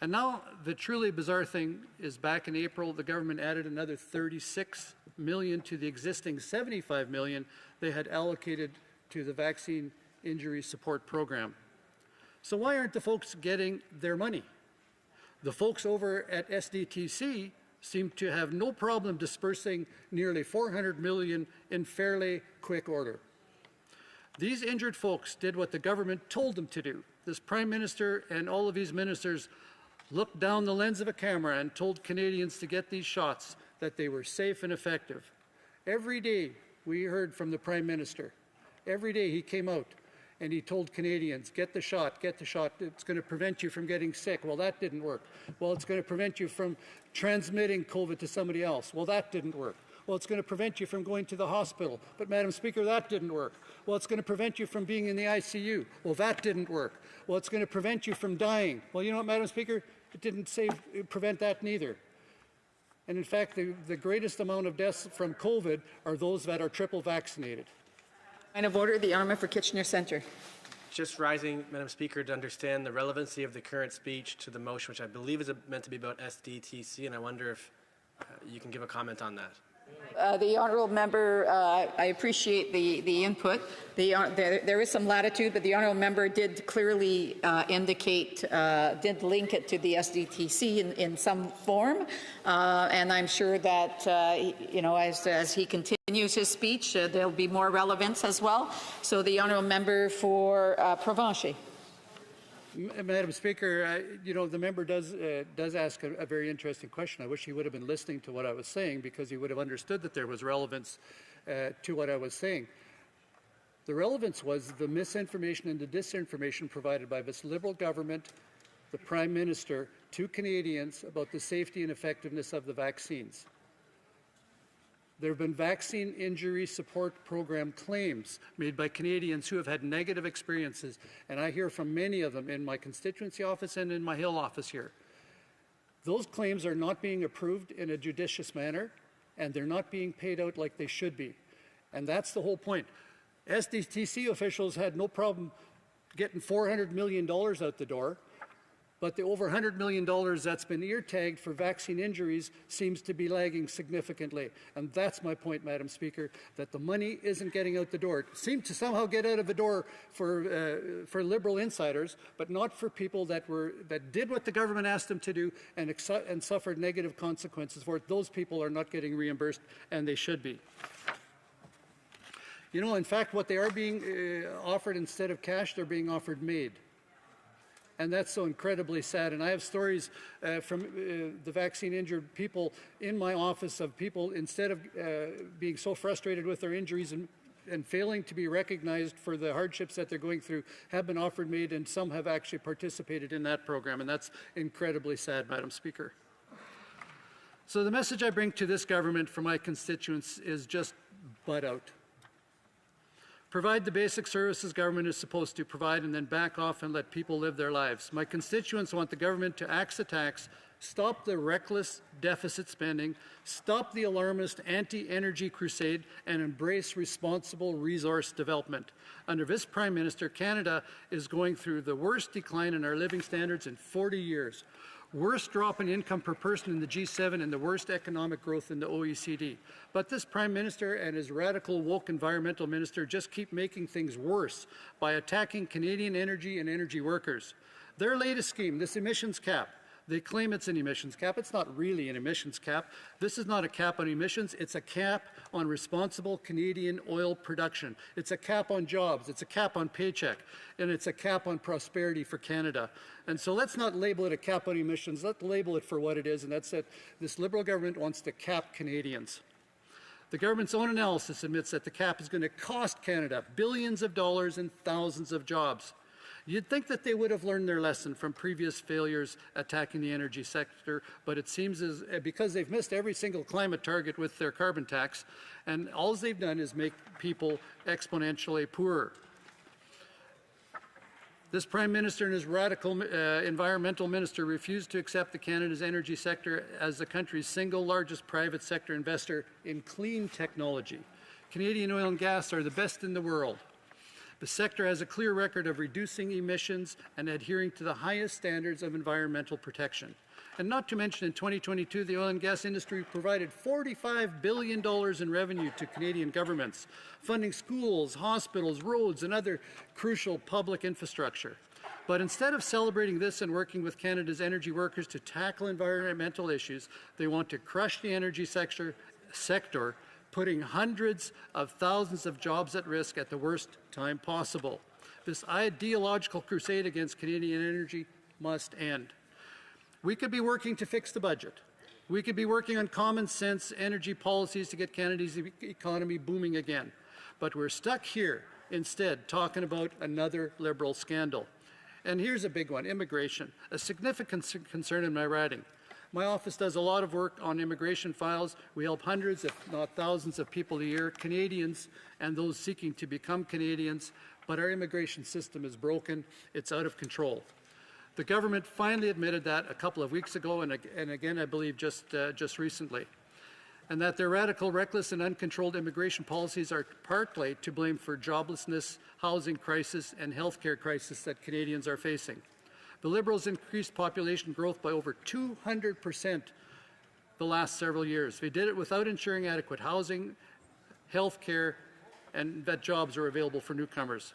And now the truly bizarre thing is back in April, the government added another 36 million to the existing 75 million they had allocated to the vaccine injury support program. So why aren't the folks getting their money? The folks over at SDTC seem to have no problem dispersing nearly 400 million in fairly quick order. These injured folks did what the government told them to do. This Prime Minister and all of these ministers looked down the lens of a camera and told Canadians to get these shots, that they were safe and effective. Every day we heard from the Prime Minister. Every day he came out and he told Canadians, get the shot, it's going to prevent you from getting sick. Well, that didn't work. Well, it's going to prevent you from transmitting COVID to somebody else. Well, that didn't work. Well, it's going to prevent you from going to the hospital. But, Madam Speaker, that didn't work. Well, it's going to prevent you from being in the ICU. Well, that didn't work. Well, it's going to prevent you from dying. Well, you know what, Madam Speaker? It didn't prevent that neither. And in fact, the greatest amount of deaths from COVID are those that are triple vaccinated. Point of order, the honourman for Kitchener Centre. Just rising, Madam Speaker, to understand the relevancy of the current speech to the motion, which I believe is meant to be about SDTC, and I wonder if you can give a comment on that. The honourable member, I appreciate the input. There is some latitude, but the honourable member did clearly indicate, did link it to the SDTC in some form, and I'm sure that as he continues his speech, there'll be more relevance as well. So the honourable member for Provencher. Madam Speaker, the member does ask a very interesting question. I wish he would have been listening to what I was saying, because he would have understood that there was relevance to what I was saying. The relevance was the misinformation and the disinformation provided by this Liberal government, the Prime Minister, to Canadians about the safety and effectiveness of the vaccines. There have been vaccine injury support program claims made by Canadians who have had negative experiences, and I hear from many of them in my constituency office and in my Hill office here. Those claims are not being approved in a judicious manner, and they're not being paid out like they should be. And that's the whole point. SDTC officials had no problem getting $400 million out the door, but the over $100 million that's been ear-tagged for vaccine injuries seems to be lagging significantly. And that's my point, Madam Speaker, that the money isn't getting out the door. It seemed to somehow get out of the door for Liberal insiders, but not for people that did what the government asked them to do and suffered negative consequences for it. Those people are not getting reimbursed, and they should be. In fact, what they are being offered instead of cash, they're being offered MAID. And that's so incredibly sad. And I have stories from the vaccine-injured people in my office of people, instead of being so frustrated with their injuries and failing to be recognized for the hardships that they're going through, have been offered MAID, and some have actually participated in that program. And that's incredibly sad, Madam Speaker. So the message I bring to this government from my constituents is just butt out. Provide the basic services government is supposed to provide, and then back off and let people live their lives. My constituents want the government to axe the tax, stop the reckless deficit spending, stop the alarmist anti-energy crusade, and embrace responsible resource development. Under this Prime Minister, Canada is going through the worst decline in our living standards in 40 years. Worst drop in income per person in the G7, and the worst economic growth in the OECD. But this Prime Minister and his radical woke environmental minister just keep making things worse by attacking Canadian energy and energy workers. Their latest scheme, this emissions cap, they claim it's an emissions cap. It's not really an emissions cap. This is not a cap on emissions. It's a cap on responsible Canadian oil production. It's a cap on jobs. It's a cap on paycheck. And it's a cap on prosperity for Canada. And so let's not label it a cap on emissions. Let's label it for what it is, and that's that this Liberal government wants to cap Canadians. The government's own analysis admits that the cap is going to cost Canada billions of dollars and thousands of jobs. You'd think that they would have learned their lesson from previous failures attacking the energy sector, but it seems as because they've missed every single climate target with their carbon tax, and all they've done is make people exponentially poorer. This Prime Minister and his radical environmental minister refused to accept the Canada's energy sector as the country's single largest private sector investor in clean technology. Canadian oil and gas are the best in the world. The sector has a clear record of reducing emissions and adhering to the highest standards of environmental protection. And not to mention, in 2022, the oil and gas industry provided $45 billion in revenue to Canadian governments, funding schools, hospitals, roads, and other crucial public infrastructure. But instead of celebrating this and working with Canada's energy workers to tackle environmental issues, they want to crush the energy sector, putting hundreds of thousands of jobs at risk at the worst time possible. This ideological crusade against Canadian energy must end. We could be working to fix the budget. We could be working on common sense energy policies to get Canada's economy booming again. But we're stuck here instead talking about another Liberal scandal. And here's a big one, immigration, a significant concern in my riding. My office does a lot of work on immigration files. We help hundreds, if not thousands, of people a year, Canadians and those seeking to become Canadians. But our immigration system is broken. It's out of control. The government finally admitted that a couple of weeks ago, and again, I believe, just recently. And that their radical, reckless, and uncontrolled immigration policies are partly to blame for joblessness, housing crisis, and healthcare crisis that Canadians are facing. The Liberals increased population growth by over 200% the last several years. They did it without ensuring adequate housing, health care, and that jobs are available for newcomers.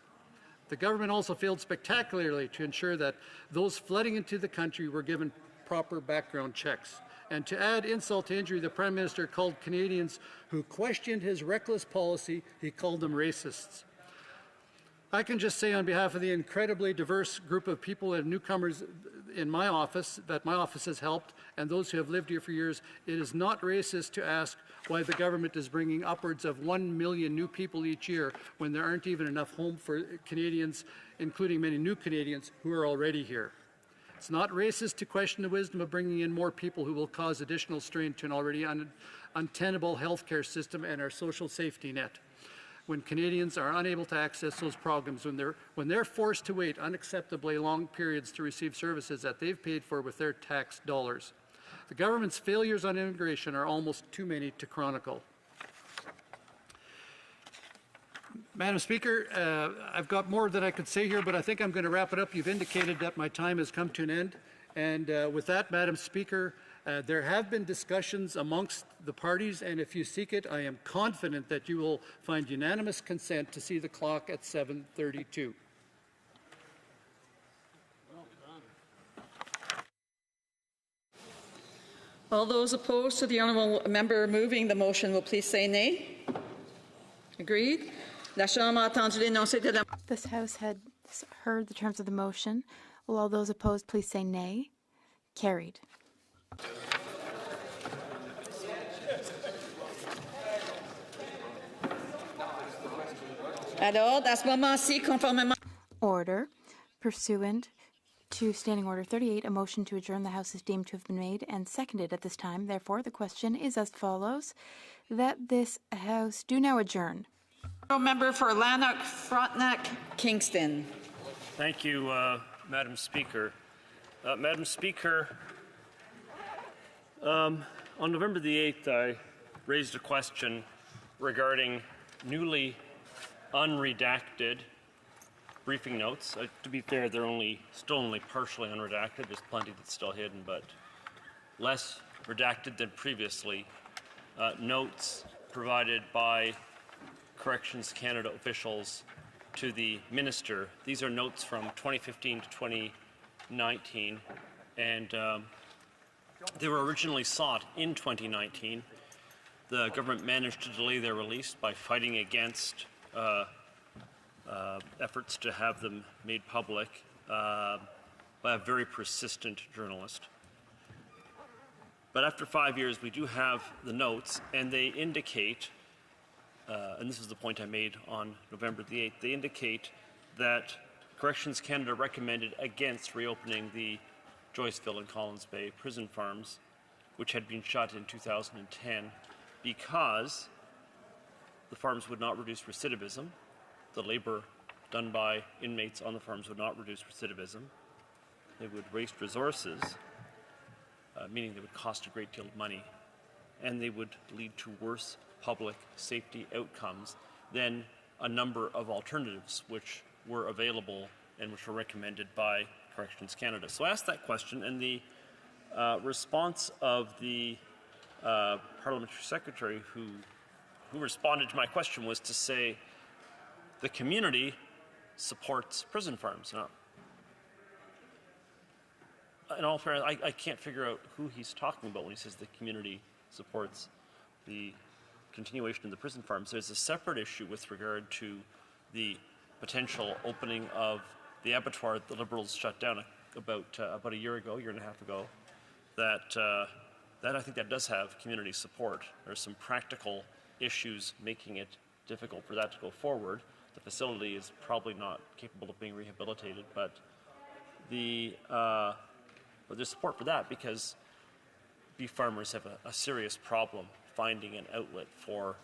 The government also failed spectacularly to ensure that those flooding into the country were given proper background checks. And to add insult to injury, the Prime Minister called Canadians who questioned his reckless policy, he called them racists. I can just say on behalf of the incredibly diverse group of people and newcomers in my office that my office has helped, and those who have lived here for years, it is not racist to ask why the government is bringing upwards of 1 million new people each year when there aren't even enough home for Canadians, including many new Canadians who are already here. It's not racist to question the wisdom of bringing in more people who will cause additional strain to an already untenable healthcare system and our social safety net. When Canadians are unable to access those programs, when they're forced to wait unacceptably long periods to receive services that they've paid for with their tax dollars. The government's failures on immigration are almost too many to chronicle. Madam Speaker, I've got more that I could say here, but I think I'm going to wrap it up. You've indicated that my time has come to an end. And with that, Madam Speaker, there have been discussions amongst the parties, and if you seek it, I am confident that you will find unanimous consent to see the clock at 7:32. All those opposed to the honourable member moving the motion will please say nay. Agreed. La Chambre a entendu l'énoncé de la... This House had heard the terms of the motion. Will all those opposed please say nay? Carried. Alors, à ce moment-ci, conformément... Order. Pursuant to Standing Order 38, a motion to adjourn the House is deemed to have been made and seconded at this time. Therefore, the question is as follows, that this House do now adjourn. Member for Lanark, Frontenac, Kingston. Thank you, Madam Speaker. Madam Speaker, on November the 8th, I raised a question regarding newly unredacted briefing notes. To be fair, they're still only partially unredacted. There's plenty that's still hidden, but less redacted than previously. Notes provided by Corrections Canada officials to the Minister. These are notes from 2015 to 2019, and they were originally sought in 2019. The government managed to delay their release by fighting against efforts to have them made public by a very persistent journalist. But after 5 years, we do have the notes, and they indicate, and this is the point I made on November the 8th, they indicate that Corrections Canada recommended against reopening the Joyceville and Collins Bay prison farms, which had been shut in 2010, because the farms would not reduce recidivism, the labor done by inmates on the farms would not reduce recidivism. They would waste resources, meaning they would cost a great deal of money, and they would lead to worse public safety outcomes than a number of alternatives which were available and which were recommended by Corrections Canada. So I asked that question, and the response of the Parliamentary Secretary who responded to my question was to say the community supports prison farms. Now, in all fairness, I can't figure out who he's talking about when he says the community supports the continuation of the prison farms. There's a separate issue with regard to the potential opening of the abattoir that the Liberals shut down about a year and a half ago. That I think that does have community support. There's some practical issues making it difficult for that to go forward. The facility is probably not capable of being rehabilitated, but there's support for that because beef farmers have a serious problem finding an outlet for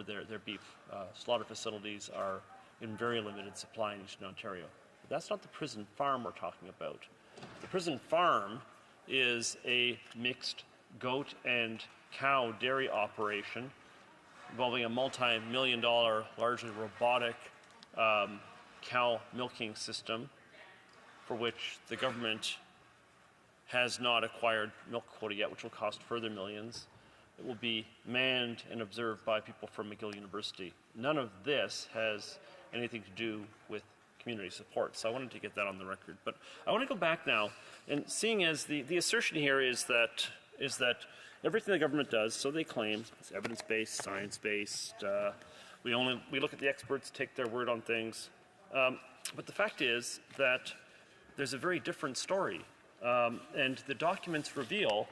their beef. Slaughter facilities are in very limited supply in Eastern Ontario. But that's not the prison farm we're talking about. The prison farm is a mixed goat and cow dairy operation involving a multi-million-dollar, largely robotic cow milking system for which the government has not acquired milk quota yet, which will cost further millions. It will be manned and observed by people from McGill University. None of this has anything to do with community support, so I wanted to get that on the record. But I want to go back now, and seeing as the assertion here is that everything the government does, so they claim, it's evidence-based, science-based. We look at the experts, take their word on things. But the fact is that there's a very different story. And the documents reveal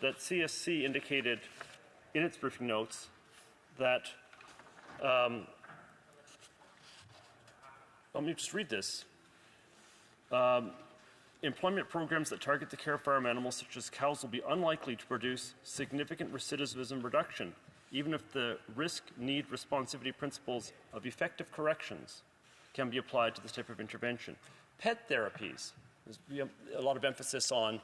that CSC indicated in its briefing notes that, let me just read this. Employment programs that target the care of farm animals such as cows will be unlikely to produce significant recidivism reduction, even if the risk, need, responsivity principles of effective corrections can be applied to this type of intervention. Pet therapies, there's a lot of emphasis on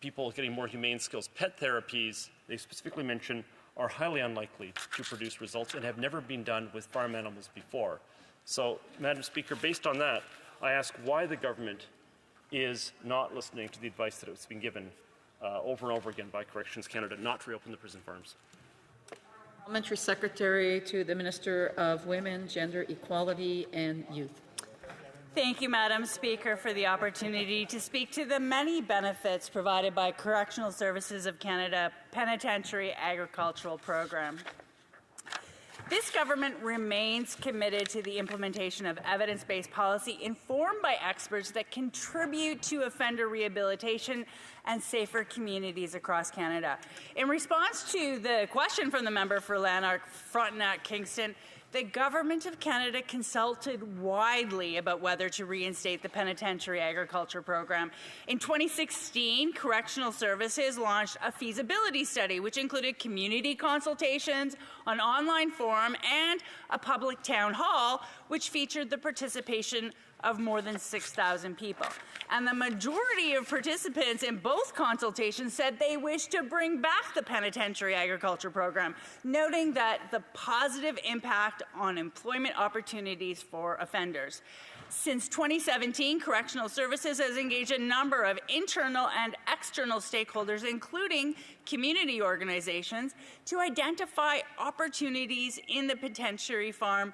people getting more humane skills. Pet therapies, they specifically mention, are highly unlikely to produce results and have never been done with farm animals before. So, Madam Speaker, based on that, I ask why the government is not listening to the advice that it's been given over and over again by Corrections Canada not to reopen the prison farms. Parliamentary Secretary to the Minister of Women, Gender Equality and Youth. Thank you, Madam Speaker, for the opportunity to speak to the many benefits provided by Correctional Services of Canada Penitentiary Agricultural Program. This government remains committed to the implementation of evidence-based policy informed by experts that contribute to offender rehabilitation and safer communities across Canada. In response to the question from the member for Lanark, Frontenac, Kingston, the Government of Canada consulted widely about whether to reinstate the Penitentiary Agriculture Program. In 2016, Correctional Services launched a feasibility study, which included community consultations, an online forum, and a public town hall, which featured the participation of more than 6,000 people. And the majority of participants in both consultations said they wish to bring back the Penitentiary Agriculture Program, noting that the positive impact on employment opportunities for offenders. Since 2017, Correctional Services has engaged a number of internal and external stakeholders, including community organizations, to identify opportunities in the Penitentiary Farm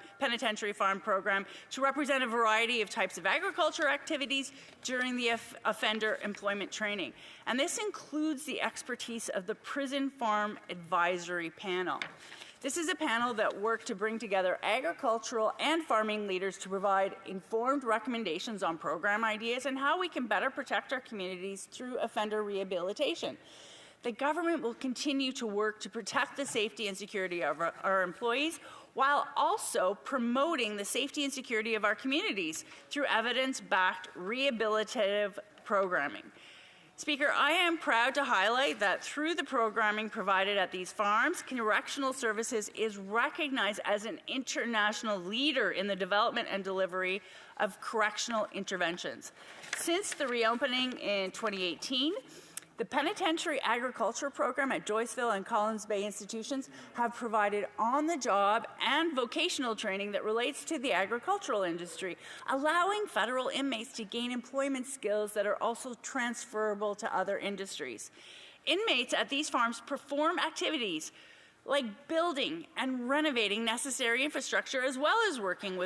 Program to represent a variety of types of agriculture activities during the offender employment training. And this includes the expertise of the Prison Farm Advisory Panel. This is a panel that worked to bring together agricultural and farming leaders to provide informed recommendations on program ideas and how we can better protect our communities through offender rehabilitation. The government will continue to work to protect the safety and security of our employees while also promoting the safety and security of our communities through evidence-backed rehabilitative programming. Speaker, I am proud to highlight that through the programming provided at these farms, Correctional Services is recognized as an international leader in the development and delivery of correctional interventions. Since the reopening in 2018, the Penitentiary Agriculture Program at Joyceville and Collins Bay institutions have provided on-the-job and vocational training that relates to the agricultural industry, allowing federal inmates to gain employment skills that are also transferable to other industries. Inmates at these farms perform activities like building and renovating necessary infrastructure, as well as working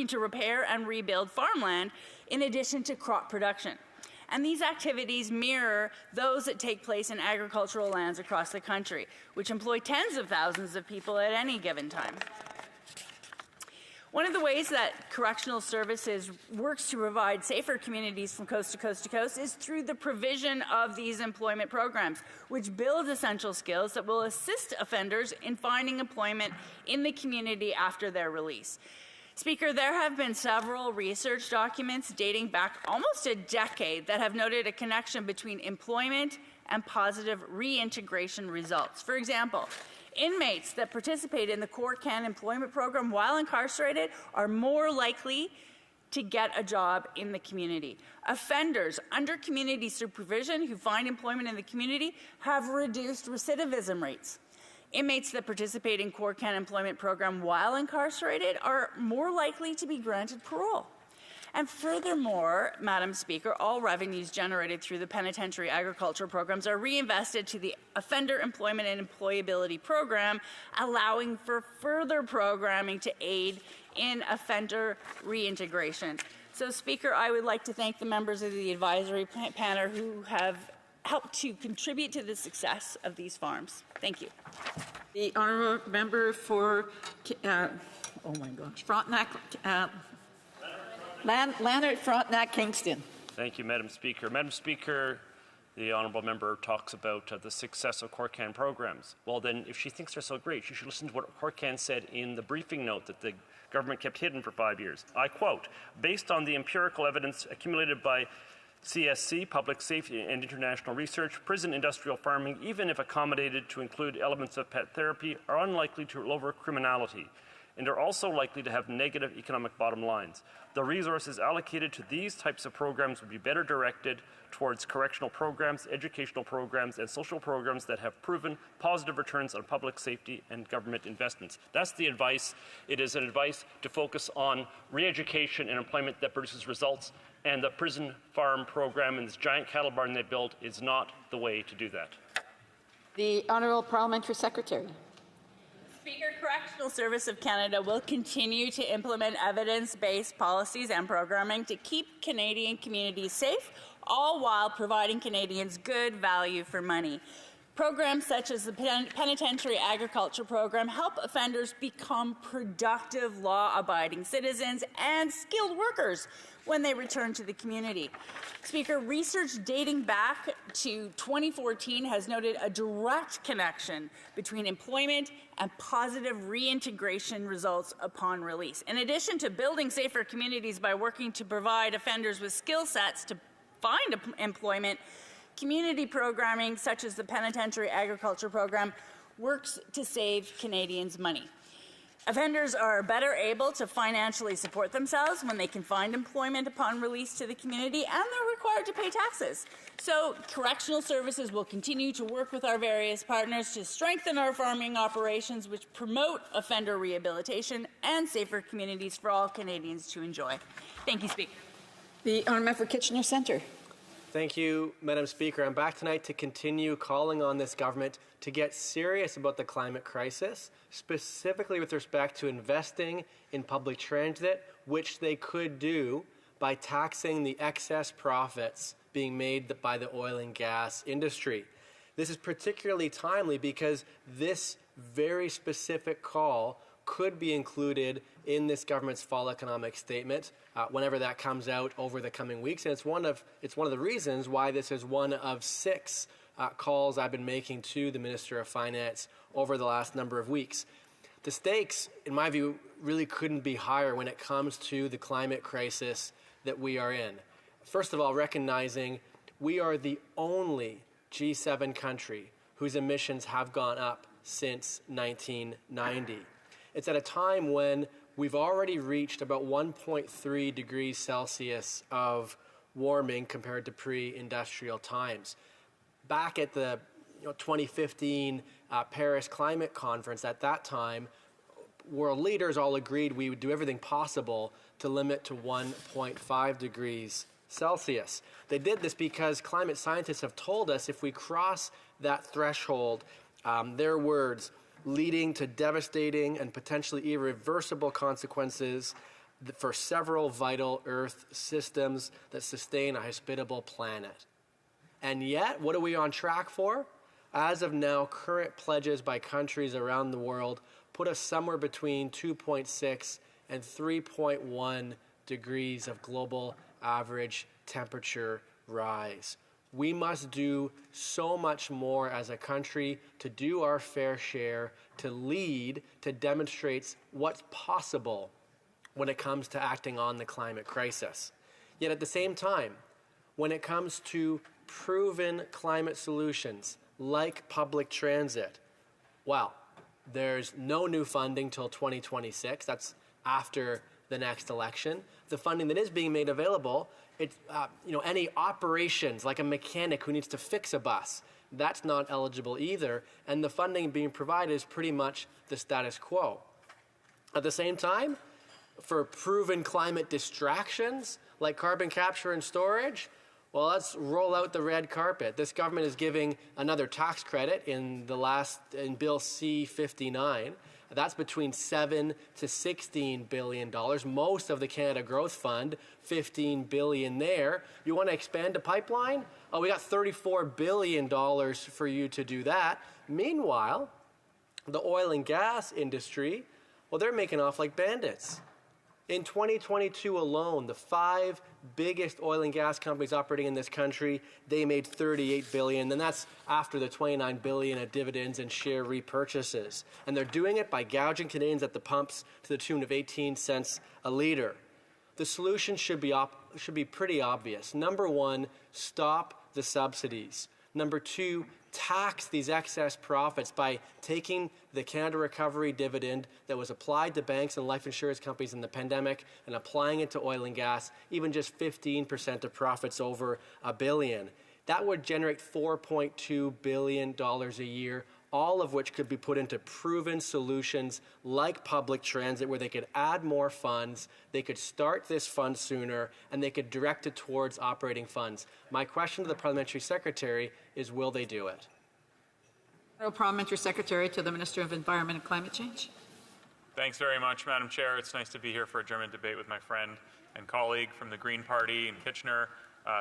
to repair and rebuild farmland, in addition to crop production. And these activities mirror those that take place in agricultural lands across the country, which employ tens of thousands of people at any given time. One of the ways that Correctional Services works to provide safer communities from coast to coast to coast is through the provision of these employment programs, which build essential skills that will assist offenders in finding employment in the community after their release. Speaker, there have been several research documents dating back almost a decade that have noted a connection between employment and positive reintegration results. For example, inmates that participate in the Court-Can employment program while incarcerated are more likely to get a job in the community. Offenders under community supervision who find employment in the community have reduced recidivism rates. Inmates that participate in Court-Can employment program while incarcerated are more likely to be granted parole. And furthermore, Madam Speaker, all revenues generated through the penitentiary agriculture programs are reinvested to the Offender Employment and Employability Program, allowing for further programming to aid in offender reintegration. So, Speaker, I would like to thank the members of the advisory panel who have helped to contribute to the success of these farms. Thank you. The honourable member for, Frontenac, Lanark, Frontenac, Kingston. Thank you, Madam Speaker. Madam Speaker, the honourable member talks about the success of Court-Can programs. Well, then, if she thinks they're so great, she should listen to what Court-Can said in the briefing note that the government kept hidden for 5 years. I quote, "Based on the empirical evidence accumulated by CSC, Public Safety and International Research, prison industrial farming, even if accommodated to include elements of pet therapy, are unlikely to lower criminality and are also likely to have negative economic bottom lines. The resources allocated to these types of programs would be better directed towards correctional programs, educational programs, and social programs that have proven positive returns on public safety and government investments." That's the advice. It is an advice to focus on re-education and employment that produces results, and the prison farm program and this giant cattle barn they built is not the way to do that. The Honourable Parliamentary Secretary. Speaker, Correctional Service of Canada will continue to implement evidence-based policies and programming to keep Canadian communities safe, all while providing Canadians good value for money. Programs such as the Penitentiary Agriculture Program help offenders become productive, law-abiding citizens and skilled workers when they return to the community. Speaker, research dating back to 2014 has noted a direct connection between employment and positive reintegration results upon release. In addition to building safer communities by working to provide offenders with skill sets to find employment, community programming such as the Penitentiary Agriculture Program works to save Canadians money. Offenders are better able to financially support themselves when they can find employment upon release to the community, and they're required to pay taxes. So Correctional Services will continue to work with our various partners to strengthen our farming operations, which promote offender rehabilitation and safer communities for all Canadians to enjoy. Thank you, Speaker. The honourable for Kitchener Centre. Thank you, Madam Speaker. I'm back tonight to continue calling on this government to get serious about the climate crisis, specifically with respect to investing in public transit, which they could do by taxing the excess profits being made by the oil and gas industry. This is particularly timely because this very specific call could be included in this government's fall economic statement whenever that comes out over the coming weeks. And it's one of the reasons why this is one of 6 calls I've been making to the Minister of Finance over the last number of weeks. The stakes, in my view, really couldn't be higher when it comes to the climate crisis that we are in. First of all, recognizing we are the only G7 country whose emissions have gone up since 1990. It's at a time when we've already reached about 1.3 degrees Celsius of warming compared to pre-industrial times. Back at the 2015 Paris Climate Conference, at that time, world leaders all agreed we would do everything possible to limit to 1.5 degrees Celsius. They did this because climate scientists have told us if we cross that threshold, their words, leading to devastating and potentially irreversible consequences for several vital Earth systems that sustain a hospitable planet. And yet, what are we on track for? As of now, current pledges by countries around the world put us somewhere between 2.6 and 3.1 degrees of global average temperature rise. We must do so much more as a country to do our fair share, to lead, to demonstrate what's possible when it comes to acting on the climate crisis. Yet at the same time, when it comes to proven climate solutions like public transit, well, there's no new funding till 2026. That's after the next election. The funding that is being made available, it's, any operations like a mechanic who needs to fix a bus, that's not eligible either. And the funding being provided is pretty much the status quo. At the same time, for proven climate distractions like carbon capture and storage, well, let's roll out the red carpet. This government is giving another tax credit in Bill C-59. That's between $7 to $16 billion. Most of the Canada Growth Fund, $15 billion there. You want to expand a pipeline? Oh, we got $34 billion for you to do that. Meanwhile, the oil and gas industry, well, they're making off like bandits. In 2022 alone, the 5 biggest oil and gas companies operating in this country, they made $38 billion, and that's after the $29 billion of dividends and share repurchases. And they're doing it by gouging Canadians at the pumps to the tune of 18 cents a litre. The solution should be pretty obvious. Number one, stop the subsidies. Number two, tax these excess profits by taking the Canada Recovery dividend that was applied to banks and life insurance companies in the pandemic and applying it to oil and gas, even just 15% of profits over $1 billion. That would generate $4.2 billion a year, all of which could be put into proven solutions like public transit where they could add more funds, they could start this fund sooner, and they could direct it towards operating funds. My question to the Parliamentary Secretary is, will they do it? Parliamentary Secretary to the Minister of Environment and Climate Change. Thanks very much, Madam Chair. It's nice to be here for a German debate with my friend and colleague from the Green Party in Kitchener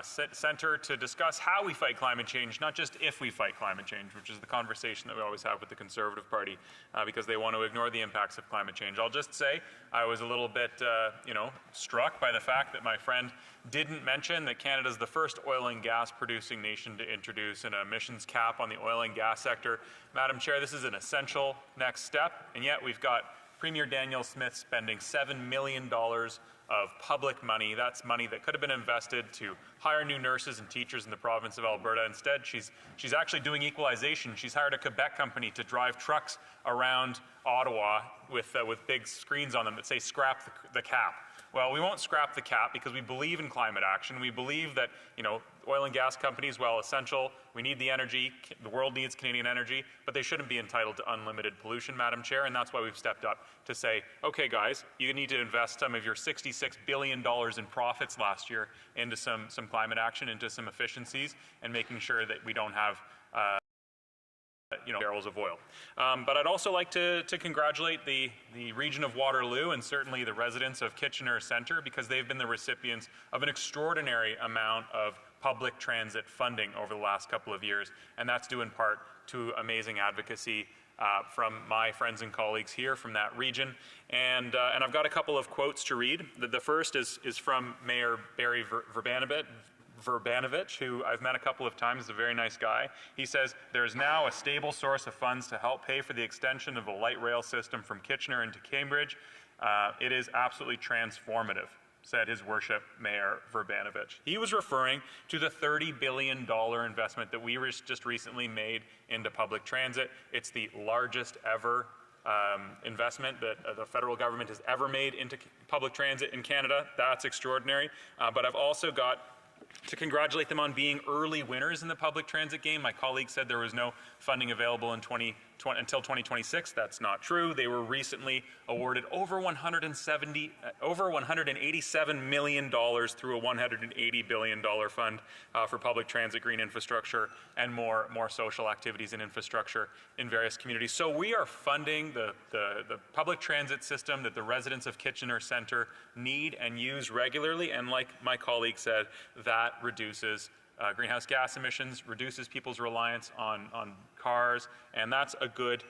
Centre to discuss how we fight climate change, not just if we fight climate change, which is the conversation that we always have with the Conservative Party because they want to ignore the impacts of climate change. I'll just say I was a little bit, struck by the fact that my friend didn't mention that Canada is the first oil and gas producing nation to introduce an emissions cap on the oil and gas sector. Madam Chair, this is an essential next step, and yet we've got Premier Danielle Smith spending $7 million of public money. That's money that could have been invested to hire new nurses and teachers in the province of Alberta. Instead, she's actually doing equalization. She's hired a Quebec company to drive trucks around Ottawa with big screens on them that say "scrap the cap." Well, we won't scrap the cap because we believe in climate action. We believe that, oil and gas companies, while essential, we need the energy. The world needs Canadian energy, but they shouldn't be entitled to unlimited pollution, Madam Chair, and that's why we've stepped up to say, okay, guys, you need to invest some of your $66 billion in profits last year into some climate action, into some efficiencies, and making sure that we don't have barrels of oil. But I'd also like to congratulate the region of Waterloo and certainly the residents of Kitchener Centre because they've been the recipients of an extraordinary amount of public transit funding over the last couple of years, and that's due in part to amazing advocacy from my friends and colleagues here from that region. And I've got a couple of quotes to read. The first is from Mayor Barry Verbanovich, who I've met a couple of times, is a very nice guy. He says, "There is now a stable source of funds to help pay for the extension of the light rail system from Kitchener into Cambridge. It is absolutely transformative." said his worship, Mayor Verbanovich. He was referring to the $30 billion investment that we just recently made into public transit. It's the largest ever investment that the federal government has ever made into public transit in Canada. That's extraordinary. But I've also got to congratulate them on being early winners in the public transit game. My colleague said there was no funding available in until 2026. That's not true. They were recently awarded over $187 million through a $180 billion fund for public transit, green infrastructure, and more social activities and infrastructure in various communities. So we are funding the public transit system that the residents of Kitchener Centre need and use regularly. And like my colleague said, that reduces greenhouse gas emissions, reduces people's reliance on cars, and that's a good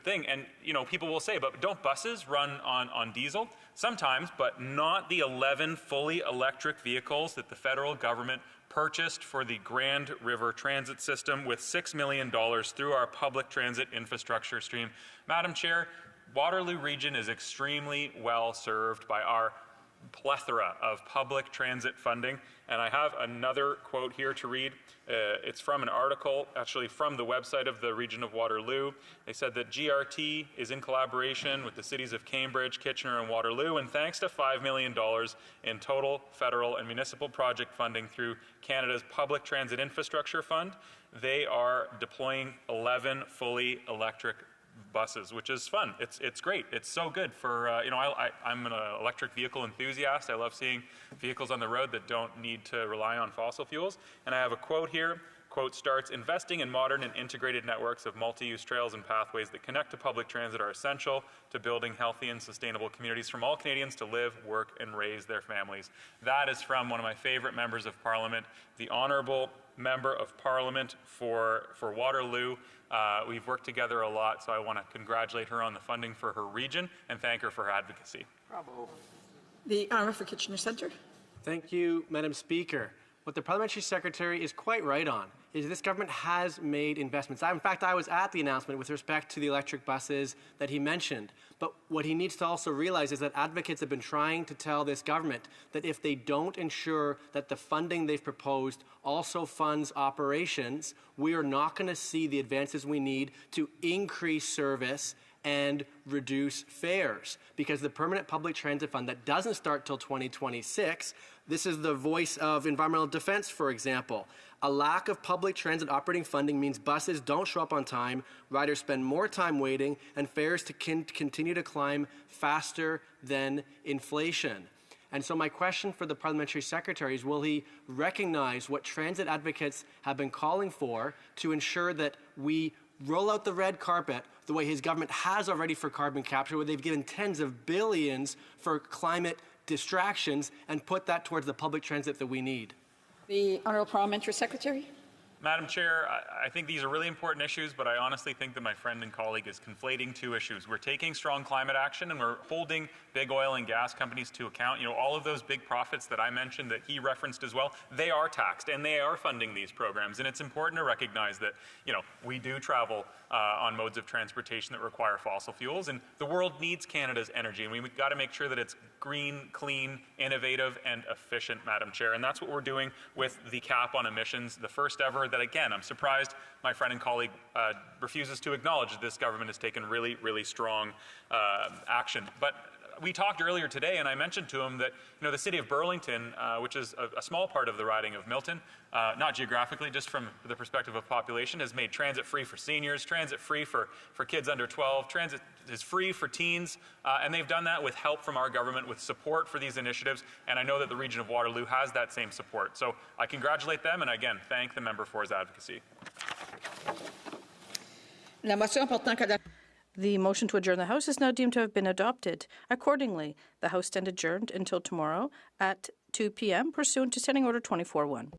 thing. And people will say, but don't buses run on diesel? Sometimes, but not the 11 fully electric vehicles that the federal government purchased for the Grand River Transit System with $6 million through our public transit infrastructure stream. Madam Chair, Waterloo Region is extremely well served by our plethora of public transit funding. And I have another quote here to read. It's from an article, actually from the website of the Region of Waterloo. They said that GRT is in collaboration with the cities of Cambridge, Kitchener, and Waterloo, and thanks to $5 million in total federal and municipal project funding through Canada's Public Transit Infrastructure Fund, they are deploying 11 fully electric buses, which is fun. It's great. It's so good for, I'm an electric vehicle enthusiast. I love seeing vehicles on the road that don't need to rely on fossil fuels. And I have a quote here. Quote starts, investing in modern and integrated networks of multi-use trails and pathways that connect to public transit are essential to building healthy and sustainable communities from all Canadians to live, work, and raise their families. That is from one of my favorite members of Parliament, the Honourable Member of Parliament for Waterloo. We've worked together a lot, so I want to congratulate her on the funding for her region and thank her for her advocacy. Bravo. The honour for Kitchener Centre. Thank you, Madam Speaker. What the Parliamentary Secretary is quite right on is this government has made investments. In fact, I was at the announcement with respect to the electric buses that he mentioned. But what he needs to also realize is that advocates have been trying to tell this government that if they don't ensure that the funding they've proposed also funds operations, we are not going to see the advances we need to increase service and reduce fares. Because the Permanent Public Transit Fund that doesn't start till 2026, this is the voice of environmental defense, for example. A lack of public transit operating funding means buses don't show up on time, riders spend more time waiting, and fares continue to climb faster than inflation. And so my question for the Parliamentary Secretary is, will he recognize what transit advocates have been calling for to ensure that we roll out the red carpet the way his government has already for carbon capture, where they've given tens of billions for climate distractions, and put that towards the public transit that we need? The Honourable Parliamentary Secretary. Madam Chair, I think these are really important issues, but I honestly think that my friend and colleague is conflating two issues. We're taking strong climate action and we're holding big oil and gas companies to account. All of those big profits that I mentioned that he referenced as well, they are taxed and they are funding these programs. And it's important to recognize that, we do travel on modes of transportation that require fossil fuels, and the world needs Canada's energy, and we've got to make sure that it's green, clean, innovative, and efficient, Madam Chair. And that's what we're doing with the cap on emissions, the first ever that, again, I'm surprised my friend and colleague refuses to acknowledge that this government has taken really, really strong action. But we talked earlier today, and I mentioned to him that the city of Burlington, which is a small part of the riding of Milton, not geographically, just from the perspective of population, has made transit free for seniors, transit free for kids under 12, transit is free for teens, and they've done that with help from our government, with support for these initiatives, and I know that the region of Waterloo has that same support. So I congratulate them, and again, thank the member for his advocacy. The motion to adjourn the House is now deemed to have been adopted. Accordingly, the House stands adjourned until tomorrow at 2 p.m. pursuant to Standing Order 24-1.